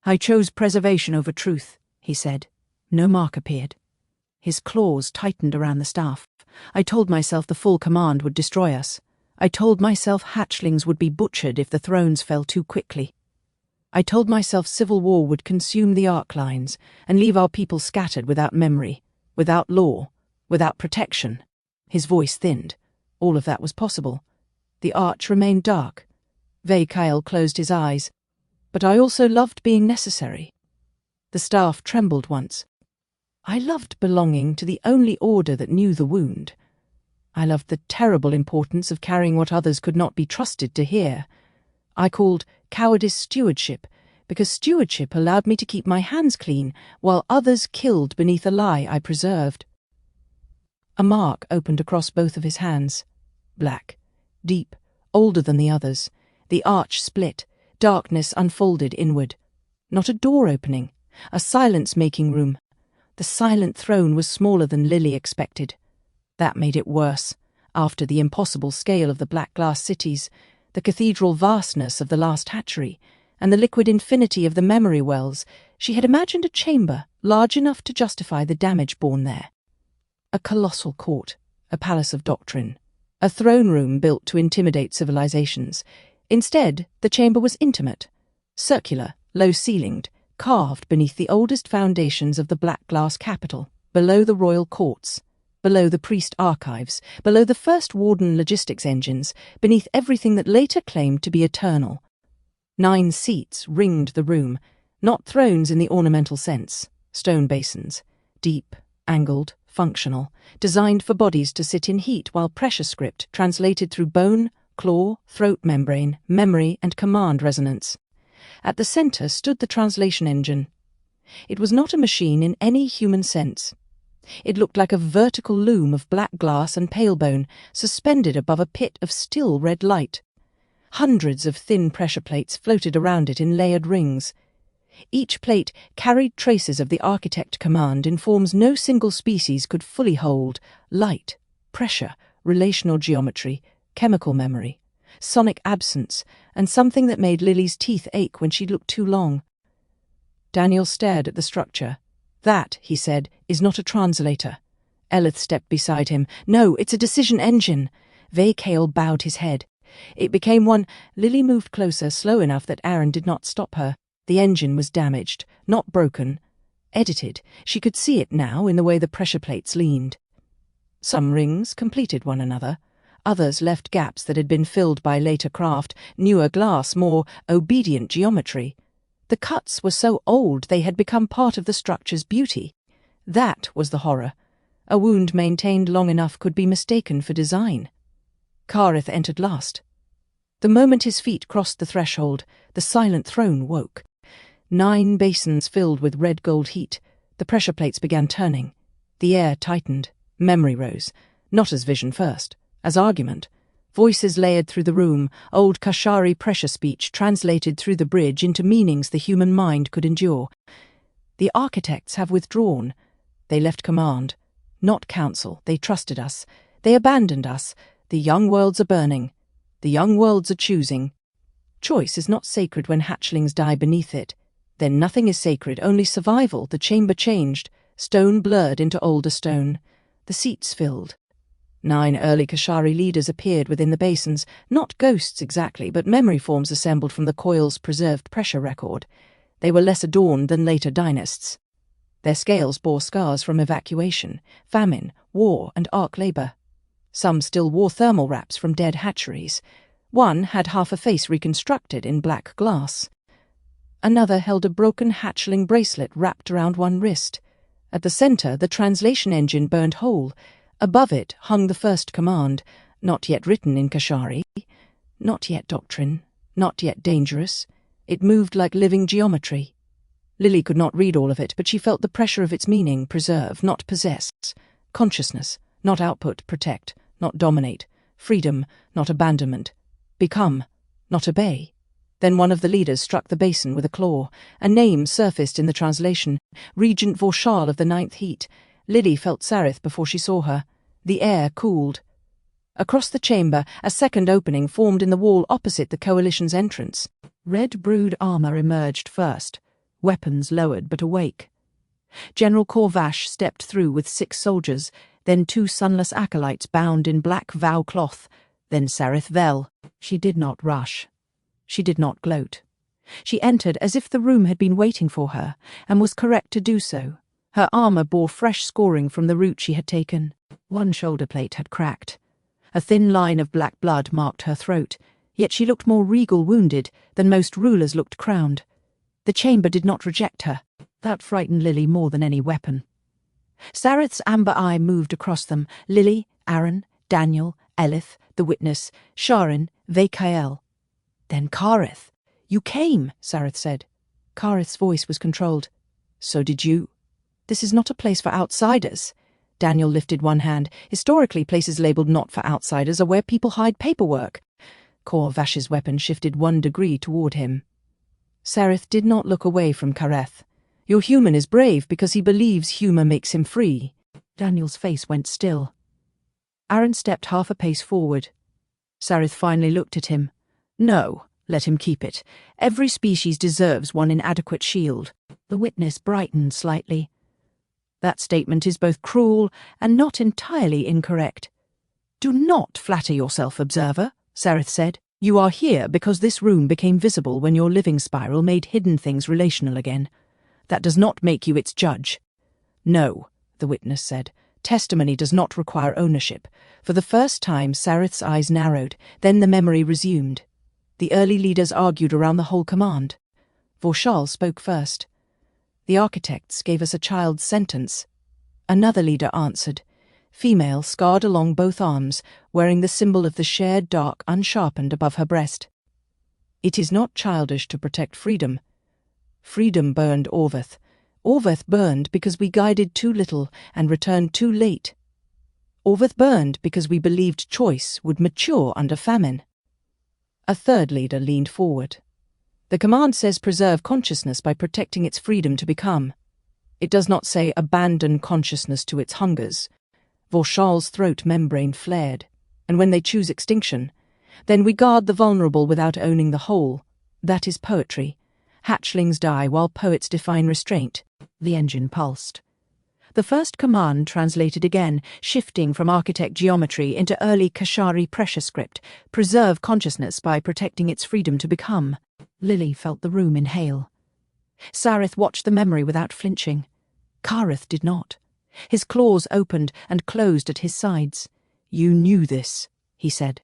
"I chose preservation over truth," he said. No mark appeared. His claws tightened around the staff. "I told myself the full command would destroy us. I told myself hatchlings would be butchered if the thrones fell too quickly. I told myself civil war would consume the arc lines and leave our people scattered without memory, without law, without protection." His voice thinned. All of that was possible. The arch remained dark. Vekael closed his eyes. "But I also loved being necessary." The staff trembled once. "I loved belonging to the only order that knew the wound. I loved the terrible importance of carrying what others could not be trusted to hear. I called cowardice stewardship, because stewardship allowed me to keep my hands clean while others killed beneath a lie I preserved." A mark opened across both of his hands. Black, deep, older than the others. The arch split. Darkness unfolded inward. Not a door opening. A silence-making room. The silent throne was smaller than Lily expected. That made it worse. After the impossible scale of the black glass cities, the cathedral vastness of the last hatchery, and the liquid infinity of the memory wells, she had imagined a chamber large enough to justify the damage borne there. A colossal court, a palace of doctrine, a throne room built to intimidate civilizations. Instead, the chamber was intimate, circular, low-ceilinged, carved beneath the oldest foundations of the black glass capital, below the royal courts, below the priest archives, below the first Warden logistics engines, beneath everything that later claimed to be eternal. 9 seats ringed the room, not thrones in the ornamental sense, stone basins, deep, angled, functional, designed for bodies to sit in heat while pressure script translated through bone, claw, throat membrane, memory and command resonance. At the center stood the translation engine. It was not a machine in any human sense. It looked like a vertical loom of black glass and pale bone, suspended above a pit of still red light. Hundreds of thin pressure plates floated around it in layered rings. Each plate carried traces of the architect command in forms no single species could fully hold: light, pressure, relational geometry, chemical memory, sonic absence, and something that made Lily's teeth ache when she looked too long. Daniel stared at the structure. "That," he said, "is not a translator." Elith stepped beside him. "No, it's a decision engine." Vekale bowed his head. It became one. Lily moved closer, slow enough that Aaron did not stop her. The engine was damaged, not broken. Edited. She could see it now in the way the pressure plates leaned. Some rings completed one another. Others left gaps that had been filled by later craft, newer glass, more obedient geometry. The cuts were so old they had become part of the structure's beauty. That was the horror. A wound maintained long enough could be mistaken for design. Kareth entered last. The moment his feet crossed the threshold, the silent throne woke. 9 basins filled with red gold heat. The pressure plates began turning. The air tightened. Memory rose, not as vision first, as argument. Voices layered through the room, old Kashari pressure speech translated through the bridge into meanings the human mind could endure. "The architects have withdrawn. They left command. Not council. They trusted us. They abandoned us. The young worlds are burning. The young worlds are choosing. Choice is not sacred when hatchlings die beneath it. Then nothing is sacred, only survival." The chamber changed. Stone blurred into older stone. The seats filled. 9 early Kashari leaders appeared within the basins, not ghosts exactly, but memory forms assembled from the coil's preserved pressure record. They were less adorned than later dynasts. Their scales bore scars from evacuation, famine, war, and arc labor. Some still wore thermal wraps from dead hatcheries. One had half a face reconstructed in black glass. Another held a broken hatchling bracelet wrapped around one wrist. At the center, the translation engine burned whole. Above it hung the first command, not yet written in Kashari, not yet doctrine, not yet dangerous. It moved like living geometry. Lily could not read all of it, but she felt the pressure of its meaning: preserve, not possess; consciousness, not output; protect, not dominate; freedom, not abandonment; become, not obey. Then one of the leaders struck the basin with a claw. A name surfaced in the translation: Regent Vorshal of the 9th Heat. Lily felt Sarith before she saw her. The air cooled. Across the chamber, a second opening formed in the wall opposite the Coalition's entrance. Red brood armor emerged first, weapons lowered but awake. General Corvash stepped through with 6 soldiers, then 2 sunless acolytes bound in black vow cloth, then Sarith Vel. She did not rush. She did not gloat. She entered as if the room had been waiting for her, and was correct to do so. Her armor bore fresh scoring from the route she had taken. One shoulder plate had cracked. A thin line of black blood marked her throat, yet she looked more regal wounded than most rulers looked crowned. The chamber did not reject her. That frightened Lily more than any weapon. Sarith's amber eye moved across them: Lily, Aaron, Daniel, Elith, the witness, Sha'Ryn, Vekale. Then Kareth. "You came," Sarith said. Kareth's voice was controlled. "So did you. This is not a place for outsiders." Daniel lifted one hand. "Historically, places labelled not for outsiders are where people hide paperwork." Corvash's weapon shifted 1 degree toward him. Sarith did not look away from Kareth. "Your human is brave because he believes humor makes him free." Daniel's face went still. Aaron stepped half a pace forward. Sarith finally looked at him. "No, Let him keep it. Every species deserves one inadequate shield. The witness brightened slightly. That statement is both cruel and not entirely incorrect. Do not flatter yourself, observer, Sereth said. You are here because this room became visible when your living spiral made hidden things relational again. That does not make you its judge. No, the witness said. Testimony does not require ownership. For the first time, Sareth's eyes narrowed. Then the memory resumed. The early leaders argued around the whole command. Vorshal spoke first. The architects gave us a child's sentence. Another leader answered. Female, scarred along both arms, wearing the symbol of the shared dark unsharpened above her breast. It is not childish to protect freedom. Freedom burned Orveth. Orveth burned because we guided too little and returned too late. Orveth burned because we believed choice would mature under famine. A third leader leaned forward. The command says preserve consciousness by protecting its freedom to become. It does not say abandon consciousness to its hungers. Vorshal's throat membrane flared. And when they choose extinction, then we guard the vulnerable without owning the whole. That is poetry. Hatchlings die while poets define restraint. The engine pulsed. The first command translated again, shifting from architect geometry into early Kashari pressure script. Preserve consciousness by protecting its freedom to become. Lily felt the room inhale. Sareth watched the memory without flinching. Kareth did not. His claws opened and closed at his sides. You knew this, he said.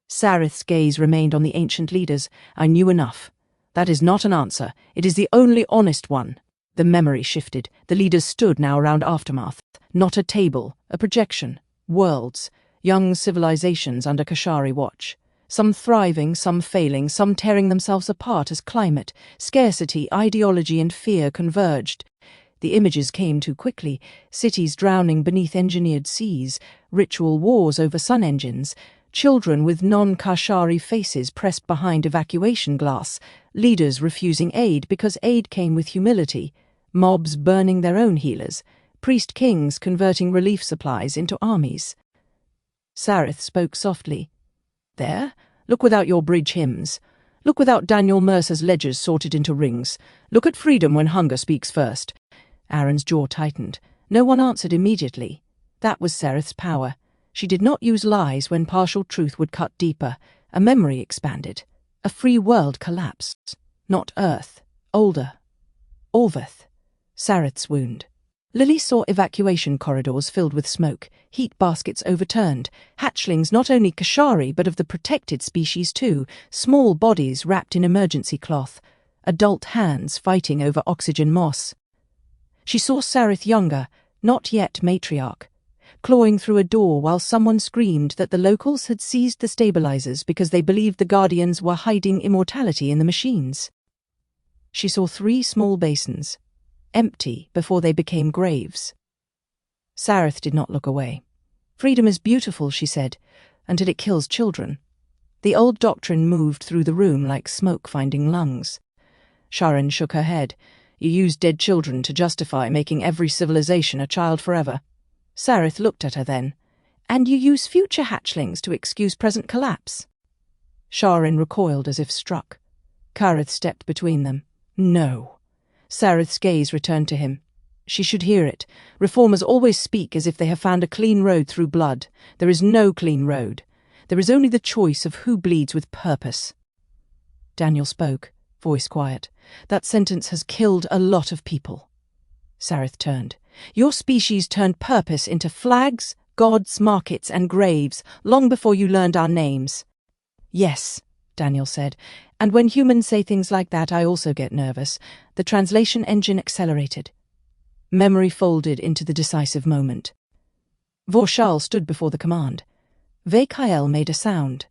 Sareth's gaze remained on the ancient leaders. I knew enough. That is not an answer. It is the only honest one. The memory shifted. The leaders stood now around Aftermath. Not a table, a projection. Worlds. Young civilizations under Kashari watch. Some thriving, some failing, some tearing themselves apart as climate, scarcity, ideology and fear converged. The images came too quickly. Cities drowning beneath engineered seas, ritual wars over sun engines, children with non-Kashari faces pressed behind evacuation glass, leaders refusing aid because aid came with humility, mobs burning their own healers, priest kings converting relief supplies into armies. Sareth spoke softly. There, look without your bridge hymns. Look without Daniel Mercer's ledgers sorted into rings. Look at freedom when hunger speaks first. Aaron's jaw tightened. No one answered immediately. That was Sareth's power. She did not use lies when partial truth would cut deeper. A memory expanded. A free world collapsed. Not Earth. Older. Orveth. Sareth's wound. Lily saw evacuation corridors filled with smoke, heat baskets overturned, hatchlings not only Kashari but of the protected species too, small bodies wrapped in emergency cloth, adult hands fighting over oxygen moss. She saw Sareth younger, not yet matriarch, clawing through a door while someone screamed that the locals had seized the stabilizers because they believed the Guardians were hiding immortality in the machines. She saw 3 small basins, empty before they became graves. Sareth did not look away. Freedom is beautiful, she said, until it kills children. The old doctrine moved through the room like smoke finding lungs. Sha'Ryn shook her head. You use dead children to justify making every civilization a child forever. Sareth looked at her then. And you use future hatchlings to excuse present collapse. Sha'Ryn recoiled as if struck. Kareth stepped between them. No. Sareth's gaze returned to him. She should hear it. Reformers always speak as if they have found a clean road through blood. There is no clean road. There is only the choice of who bleeds with purpose. Daniel spoke, voice quiet. That sentence has killed a lot of people. Sareth turned. Your species turned purpose into flags, gods, markets, and graves long before you learned our names. Yes, Daniel said, and when humans say things like that I also get nervous. The translation engine accelerated. Memory folded into the decisive moment. Vorshal stood before the command. Ve-Kael made a sound.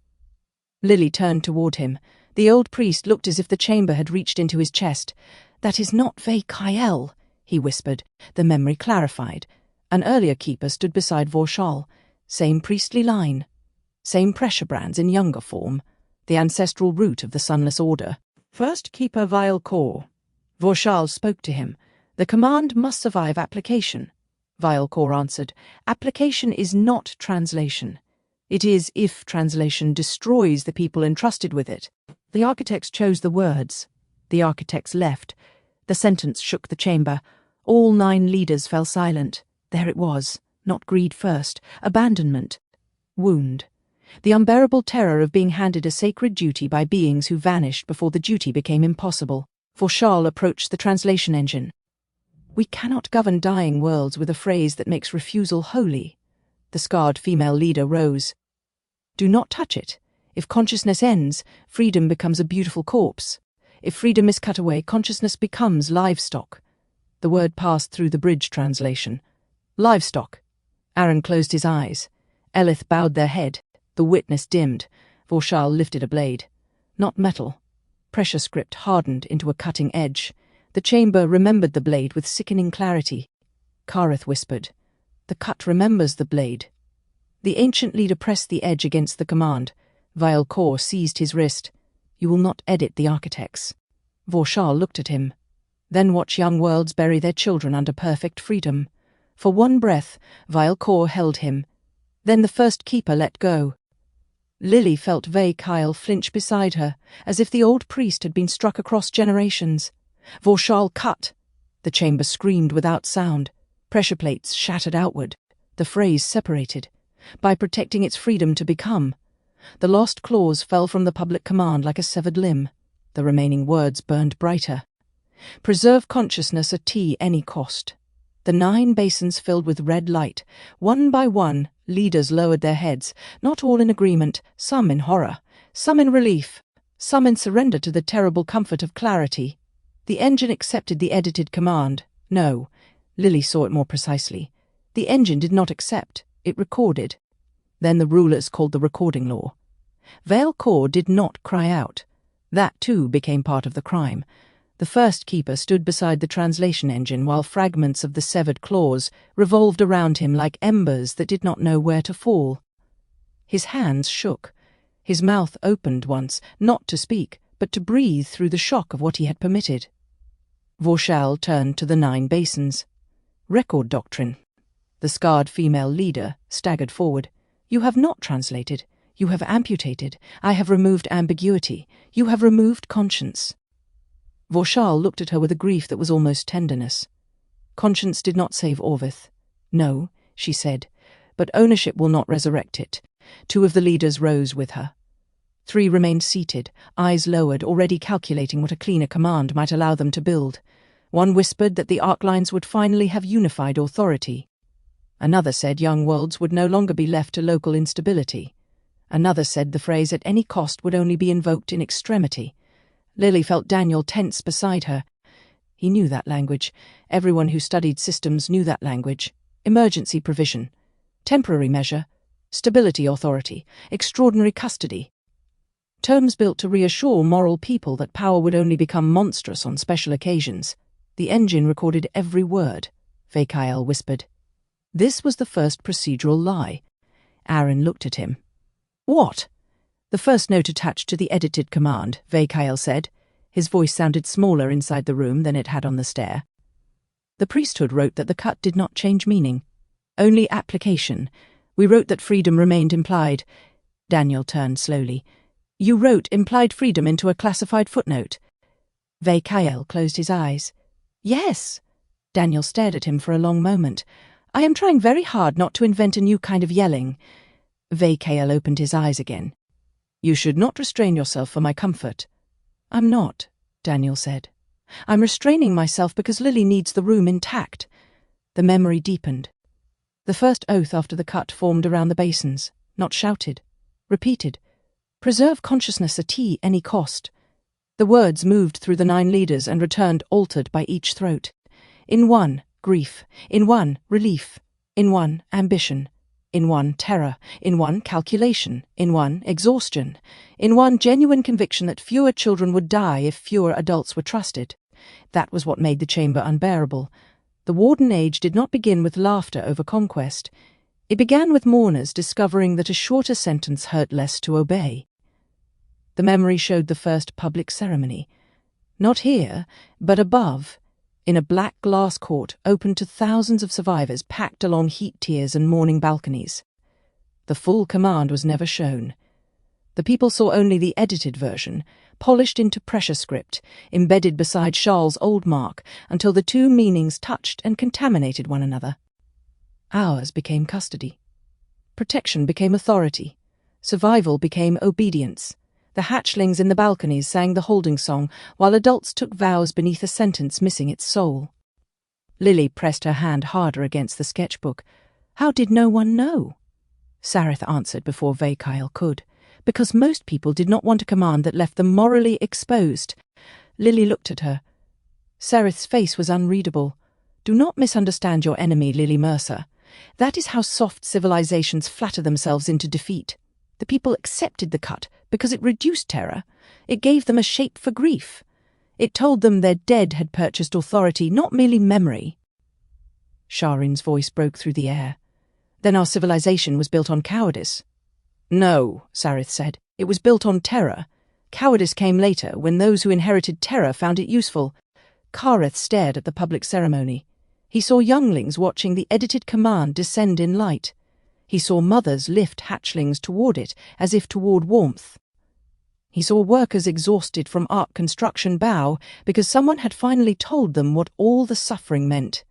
Lily turned toward him. The old priest looked as if the chamber had reached into his chest. That is not Ve-Kael, he whispered. The memory clarified. An earlier keeper stood beside Vorshal. Same priestly line. Same pressure brands in younger form. The ancestral root of the Sunless Order. First keeper Thal-Kor. Vorshal spoke to him. The command must survive application. Thal-Kor answered. Application is not translation. It is if translation destroys the people entrusted with it. The architects chose the words. The architects left. The sentence shook the chamber. All 9 leaders fell silent. There it was. Not greed first. Abandonment. Wound. The unbearable terror of being handed a sacred duty by beings who vanished before the duty became impossible. Vorshal approached the translation engine. We cannot govern dying worlds with a phrase that makes refusal holy. The scarred female leader rose. Do not touch it. If consciousness ends, freedom becomes a beautiful corpse. If freedom is cut away, consciousness becomes livestock. The word passed through the bridge translation. Livestock. Aaron closed his eyes. Elith bowed their head. The witness dimmed. Vorshal lifted a blade. Not metal. Pressure script hardened into a cutting edge. The chamber remembered the blade with sickening clarity. Kareth whispered. The cut remembers the blade. The ancient leader pressed the edge against the command. Thal-Kor seized his wrist. You will not edit the architects. Vorshal looked at him. Then watch young worlds bury their children under perfect freedom. For one breath, Thal-Kor held him. Then the first keeper let go. Lily felt Kyle flinch beside her, as if the old priest had been struck across generations. Vorshal cut. The chamber screamed without sound. Pressure plates shattered outward. The phrase separated. By protecting its freedom to become. The lost clause fell from the public command like a severed limb. The remaining words burned brighter. Preserve consciousness at any cost. The 9 basins filled with red light. One by one, leaders lowered their heads, not all in agreement, some in horror, some in relief, some in surrender to the terrible comfort of clarity. The engine accepted the edited command. No, Lily saw it more precisely. The engine did not accept. It recorded. Then the rulers called the recording law. Thal-Kor did not cry out. That, too, became part of the crime. The first keeper stood beside the translation engine while fragments of the severed clause revolved around him like embers that did not know where to fall. His hands shook. His mouth opened once, not to speak, but to breathe through the shock of what he had permitted. Vorshal turned to the 9 basins. Record doctrine. The scarred female leader staggered forward. You have not translated. You have amputated. I have removed ambiguity. You have removed conscience. Vorshal looked at her with a grief that was almost tenderness. Conscience did not save Orvith. No, she said, but ownership will not resurrect it. 2 of the leaders rose with her. 3 remained seated, eyes lowered, already calculating what a cleaner command might allow them to build. One whispered that the arc lines would finally have unified authority. Another said young worlds would no longer be left to local instability. Another said the phrase at any cost would only be invoked in extremity. Lily felt Daniel tense beside her. He knew that language. Everyone who studied systems knew that language. Emergency provision. Temporary measure. Stability authority. Extraordinary custody. Terms built to reassure moral people that power would only become monstrous on special occasions. The engine recorded every word, Kyle whispered. This was the first procedural lie. Aaron looked at him. What? The first note attached to the edited command, Kyle said. His voice sounded smaller inside the room than it had on the stair. The priesthood wrote that the cut did not change meaning. Only application. We wrote that freedom remained implied. Daniel turned slowly. You wrote implied freedom into a classified footnote. Kyle closed his eyes. Yes. Daniel stared at him for a long moment. I am trying very hard not to invent a new kind of yelling. Kyle opened his eyes again. You should not restrain yourself for my comfort. I'm not, Daniel said. I'm restraining myself because Lily needs the room intact. The memory deepened. The first oath after the cut formed around the basins, not shouted, repeated. Preserve consciousness at any cost. The words moved through the 9 leaders and returned altered by each throat. In one, grief. In one, relief. In one, ambition. In one, terror. In one, calculation. In one, exhaustion. In one, genuine conviction that fewer children would die if fewer adults were trusted. That was what made the chamber unbearable. The Warden age did not begin with laughter over conquest. It began with mourners discovering that a shorter sentence hurt less to obey. The memory showed the first public ceremony. Not here, but above, in a black glass court open to thousands of survivors packed along heat tiers and mourning balconies. The full command was never shown. The people saw only the edited version, polished into pressure script, embedded beside Charles' old mark, until the two meanings touched and contaminated one another. Ours became custody. Protection became authority. Survival became obedience. The hatchlings in the balconies sang the holding song, while adults took vows beneath a sentence missing its soul. Lily pressed her hand harder against the sketchbook. How did no one know? Sareth answered before Vakyle could. Because most people did not want a command that left them morally exposed. Lily looked at her. Sareth's face was unreadable. Do not misunderstand your enemy, Lily Mercer. That is how soft civilizations flatter themselves into defeat. The people accepted the cut because it reduced terror. It gave them a shape for grief. It told them their dead had purchased authority, not merely memory. Sha'Ryn's voice broke through the air. Then our civilization was built on cowardice. No, Sareth said. It was built on terror. Cowardice came later, when those who inherited terror found it useful. Kareth stared at the public ceremony. He saw younglings watching the edited command descend in light. He saw mothers lift hatchlings toward it, as if toward warmth. He saw workers exhausted from ark construction bow, because someone had finally told them what all the suffering meant.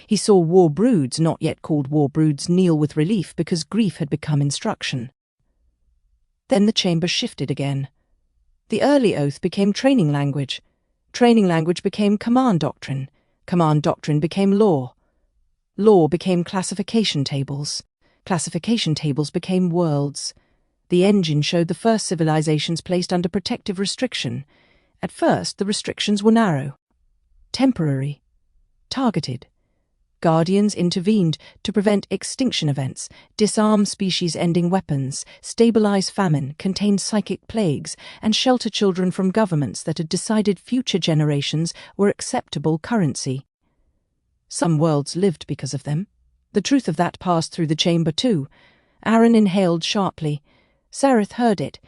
He saw war broods, not yet called war broods, kneel with relief because grief had become instruction. Then the chamber shifted again. The early oath became training language. Training language became command doctrine. Command doctrine became law. Law became classification tables. Classification tables became worlds. The engine showed the first civilizations placed under protective restriction. At first, the restrictions were narrow, temporary, targeted. Guardians intervened to prevent extinction events, disarm species-ending weapons, stabilize famine, contain psychic plagues, and shelter children from governments that had decided future generations were acceptable currency. Some worlds lived because of them. The truth of that passed through the chamber too. Aaron inhaled sharply. Sareth heard it.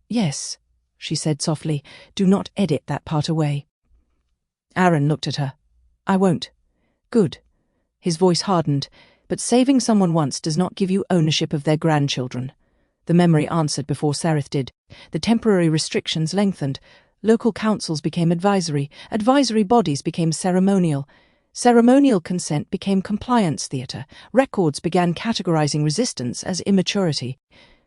Yes, she said softly, do not edit that part away. Aaron looked at her. I won't. Good. His voice hardened, but saving someone once does not give you ownership of their grandchildren. The memory answered before Sareth did. The temporary restrictions lengthened. Local councils became advisory. Advisory bodies became ceremonial. Ceremonial consent became compliance theatre. Records began categorizing resistance as immaturity.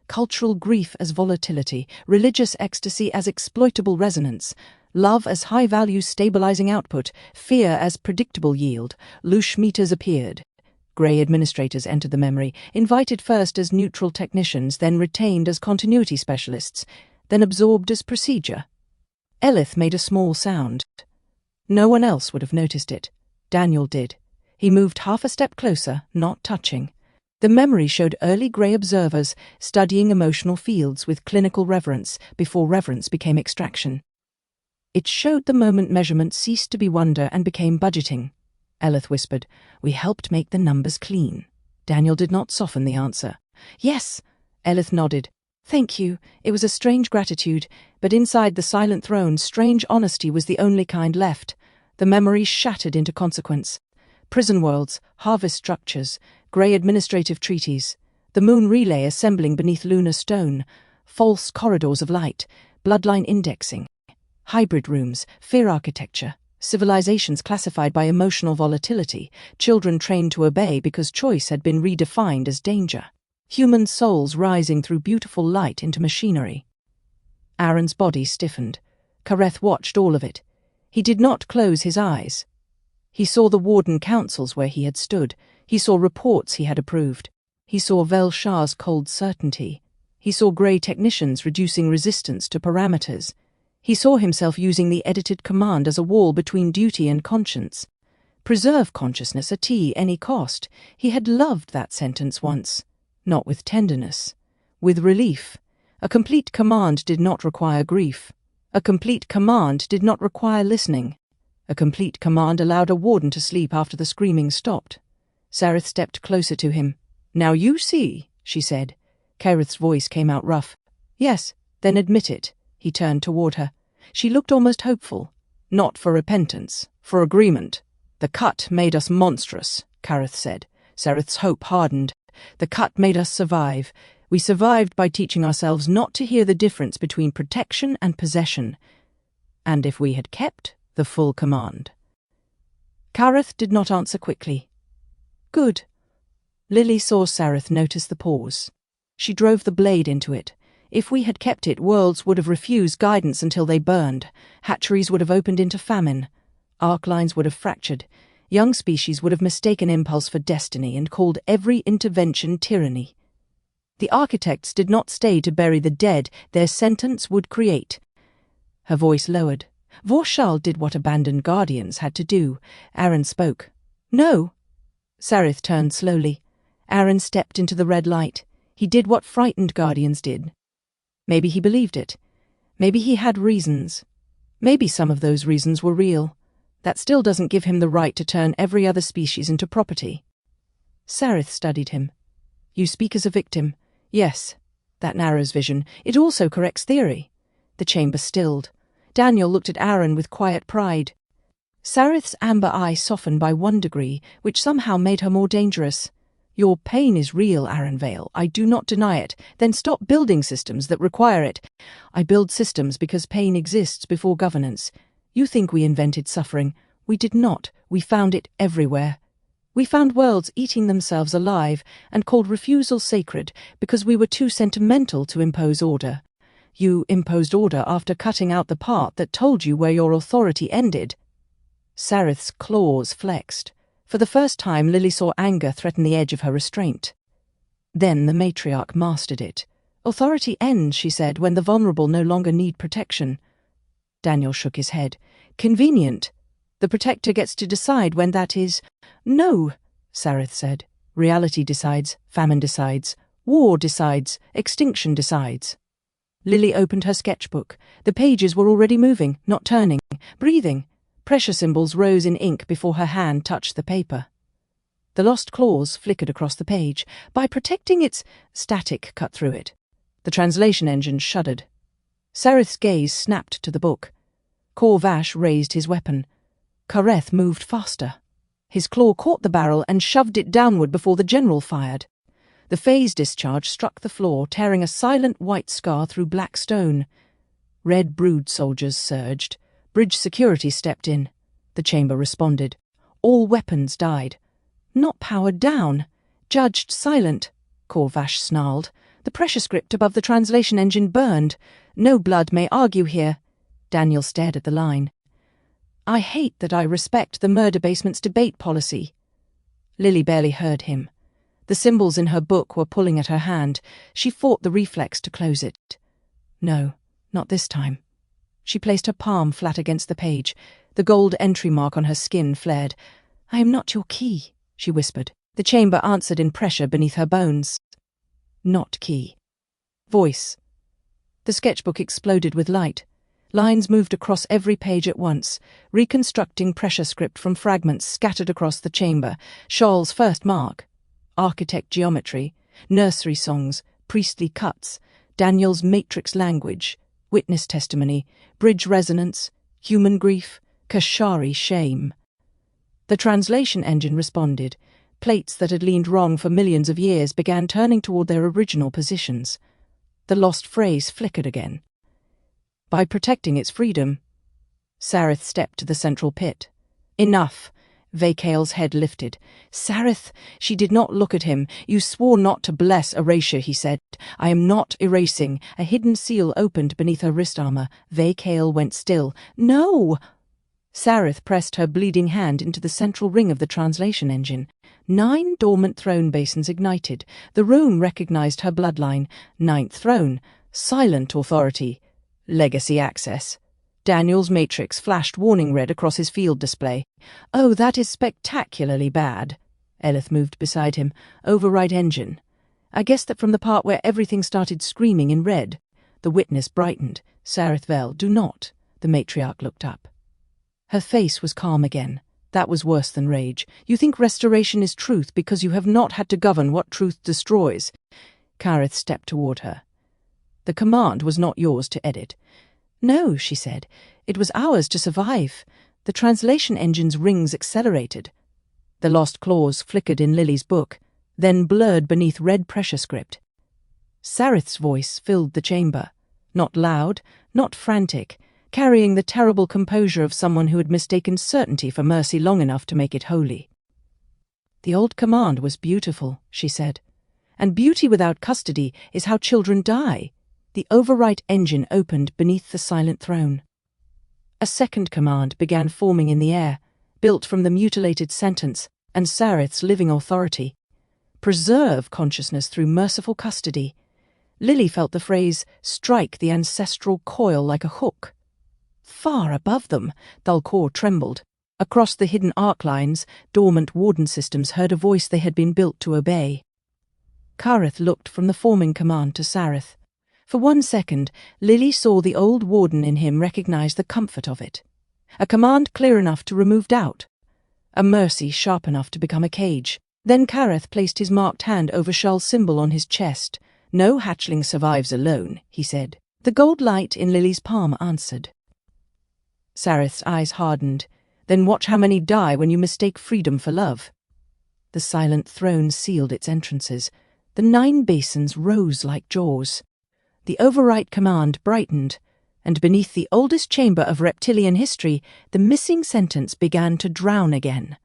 Cultural grief as volatility. Religious ecstasy as exploitable resonance. Love as high-value stabilizing output, fear as predictable yield. Louche meters appeared. Grey administrators entered the memory, invited first as neutral technicians, then retained as continuity specialists, then absorbed as procedure. Elith made a small sound. No one else would have noticed it. Daniel did. He moved half a step closer, not touching. The memory showed early Grey observers studying emotional fields with clinical reverence before reverence became extraction. It showed the moment measurement ceased to be wonder and became budgeting. Elith whispered, we helped make the numbers clean. Daniel did not soften the answer. Yes, Elith nodded. Thank you. It was a strange gratitude, but inside the silent throne, strange honesty was the only kind left. The memory shattered into consequence. Prison worlds, harvest structures, Grey administrative treaties, the moon relay assembling beneath lunar stone, false corridors of light, bloodline indexing. Hybrid rooms, fear architecture, civilizations classified by emotional volatility, children trained to obey because choice had been redefined as danger, human souls rising through beautiful light into machinery. Aaron's body stiffened. Kareth watched all of it. He did not close his eyes. He saw the Warden councils where he had stood. He saw reports he had approved. He saw Vel'Shar's cold certainty. He saw Grey technicians reducing resistance to parameters. He saw himself using the edited command as a wall between duty and conscience. Preserve consciousness at any cost. He had loved that sentence once. Not with tenderness. With relief. A complete command did not require grief. A complete command did not require listening. A complete command allowed a warden to sleep after the screaming stopped. Sareth stepped closer to him. Now you see, she said. Kareth's voice came out rough. Yes, then admit it. He turned toward her. She looked almost hopeful. Not for repentance, for agreement. The cut made us monstrous, Kareth said. Sareth's hope hardened. The cut made us survive. We survived by teaching ourselves not to hear the difference between protection and possession, and if we had kept the full command. Kareth did not answer quickly. Good. Lily saw Sareth notice the pause. She drove the blade into it. If we had kept it, worlds would have refused guidance until they burned. Hatcheries would have opened into famine. Arc lines would have fractured. Young species would have mistaken impulse for destiny and called every intervention tyranny. The architects did not stay to bury the dead. Their sentence would create. Her voice lowered. Vorshal did what abandoned guardians had to do. Aaron spoke. No. Sareth turned slowly. Aaron stepped into the red light. He did what frightened guardians did. Maybe he believed it. Maybe he had reasons. Maybe some of those reasons were real. That still doesn't give him the right to turn every other species into property. Sareth studied him. You speak as a victim. Yes, that narrows vision. It also corrects theory. The chamber stilled. Daniel looked at Aaron with quiet pride. Sareth's amber eye softened by 1 degree, which somehow made her more dangerous. Your pain is real, Aaron Vale. I do not deny it. Then stop building systems that require it. I build systems because pain exists before governance. You think we invented suffering. We did not. We found it everywhere. We found worlds eating themselves alive and called refusal sacred because we were too sentimental to impose order. You imposed order after cutting out the part that told you where your authority ended. Sareth's claws flexed. For the first time, Lily saw anger threaten the edge of her restraint. Then the matriarch mastered it. Authority ends, she said, when the vulnerable no longer need protection. Daniel shook his head. Convenient. The protector gets to decide when that is. No, Sareth said. Reality decides, famine decides, war decides, extinction decides. Lily opened her sketchbook. The pages were already moving, not turning, breathing. Pressure symbols rose in ink before her hand touched the paper. The lost clause flickered across the page. By protecting its static cut through it. The translation engine shuddered. Sareth's gaze snapped to the book. Kor-Vash raised his weapon. Kareth moved faster. His claw caught the barrel and shoved it downward before the general fired. The phase discharge struck the floor, tearing a silent white scar through black stone. Red brood soldiers surged. Bridge security stepped in. The chamber responded. All weapons died. Not powered down. Judged silent, Kor-Vash snarled. The pressure script above the translation engine burned. No blood may argue here. Daniel stared at the line. I hate that I respect the murder basement's debate policy. Lily barely heard him. The symbols in her book were pulling at her hand. She fought the reflex to close it. No, not this time. She placed her palm flat against the page. The gold entry mark on her skin flared. I am not your key, she whispered. The chamber answered in pressure beneath her bones. Not key. Voice. The sketchbook exploded with light. Lines moved across every page at once, reconstructing pressure script from fragments scattered across the chamber. Shawl's first mark. Architect geometry. Nursery songs. Priestly cuts. Daniel's matrix language. Witness testimony. Bridge resonance. Human grief. Kashari shame. The translation engine responded. Plates that had leaned wrong for millions of years began turning toward their original positions. The lost phrase flickered again. By protecting its freedom. Sareth stepped to the central pit. Enough. Vakael's head lifted. Sareth, she did not look at him. You swore not to bless erasure, he said. I am not erasing. A hidden seal opened beneath her wrist armor. Vakael went still. No! Sareth pressed her bleeding hand into the central ring of the translation engine. 9 dormant throne basins ignited. The room recognized her bloodline. 9th throne. Silent authority. Legacy access. Daniel's matrix flashed warning red across his field display. Oh, that is spectacularly bad. Elith moved beside him. Override engine. I guessed that from the part where everything started screaming in red. The witness brightened. Sareth Vell, do not. The matriarch looked up. Her face was calm again. That was worse than rage. You think restoration is truth because you have not had to govern what truth destroys. Kareth stepped toward her. The command was not yours to edit. No, she said. It was ours to survive. The translation engine's rings accelerated. The lost clause flickered in Lily's book, then blurred beneath red pressure script. Sareth's voice filled the chamber, not loud, not frantic, carrying the terrible composure of someone who had mistaken certainty for mercy long enough to make it holy. "The old command was beautiful," she said, "and beauty without custody is how children die." The overwrite engine opened beneath the silent throne. A second command began forming in the air, built from the mutilated sentence and Sareth's living authority. Preserve consciousness through merciful custody. Lily felt the phrase strike the ancestral coil like a hook. Far above them, Thal-Kor trembled. Across the hidden arc lines, dormant warden systems heard a voice they had been built to obey. Kareth looked from the forming command to Sareth. For 1 second, Lily saw the old warden in him recognize the comfort of it. A command clear enough to remove doubt. A mercy sharp enough to become a cage. Then Kareth placed his marked hand over Sha'Ryn's symbol on his chest. "No hatchling survives alone," he said. The gold light in Lily's palm answered. Sareth's eyes hardened. "Then watch how many die when you mistake freedom for love." The silent throne sealed its entrances. The 9 basins rose like jaws. The overwrite command brightened, and beneath the oldest chamber of reptilian history, the missing sentence began to drown again.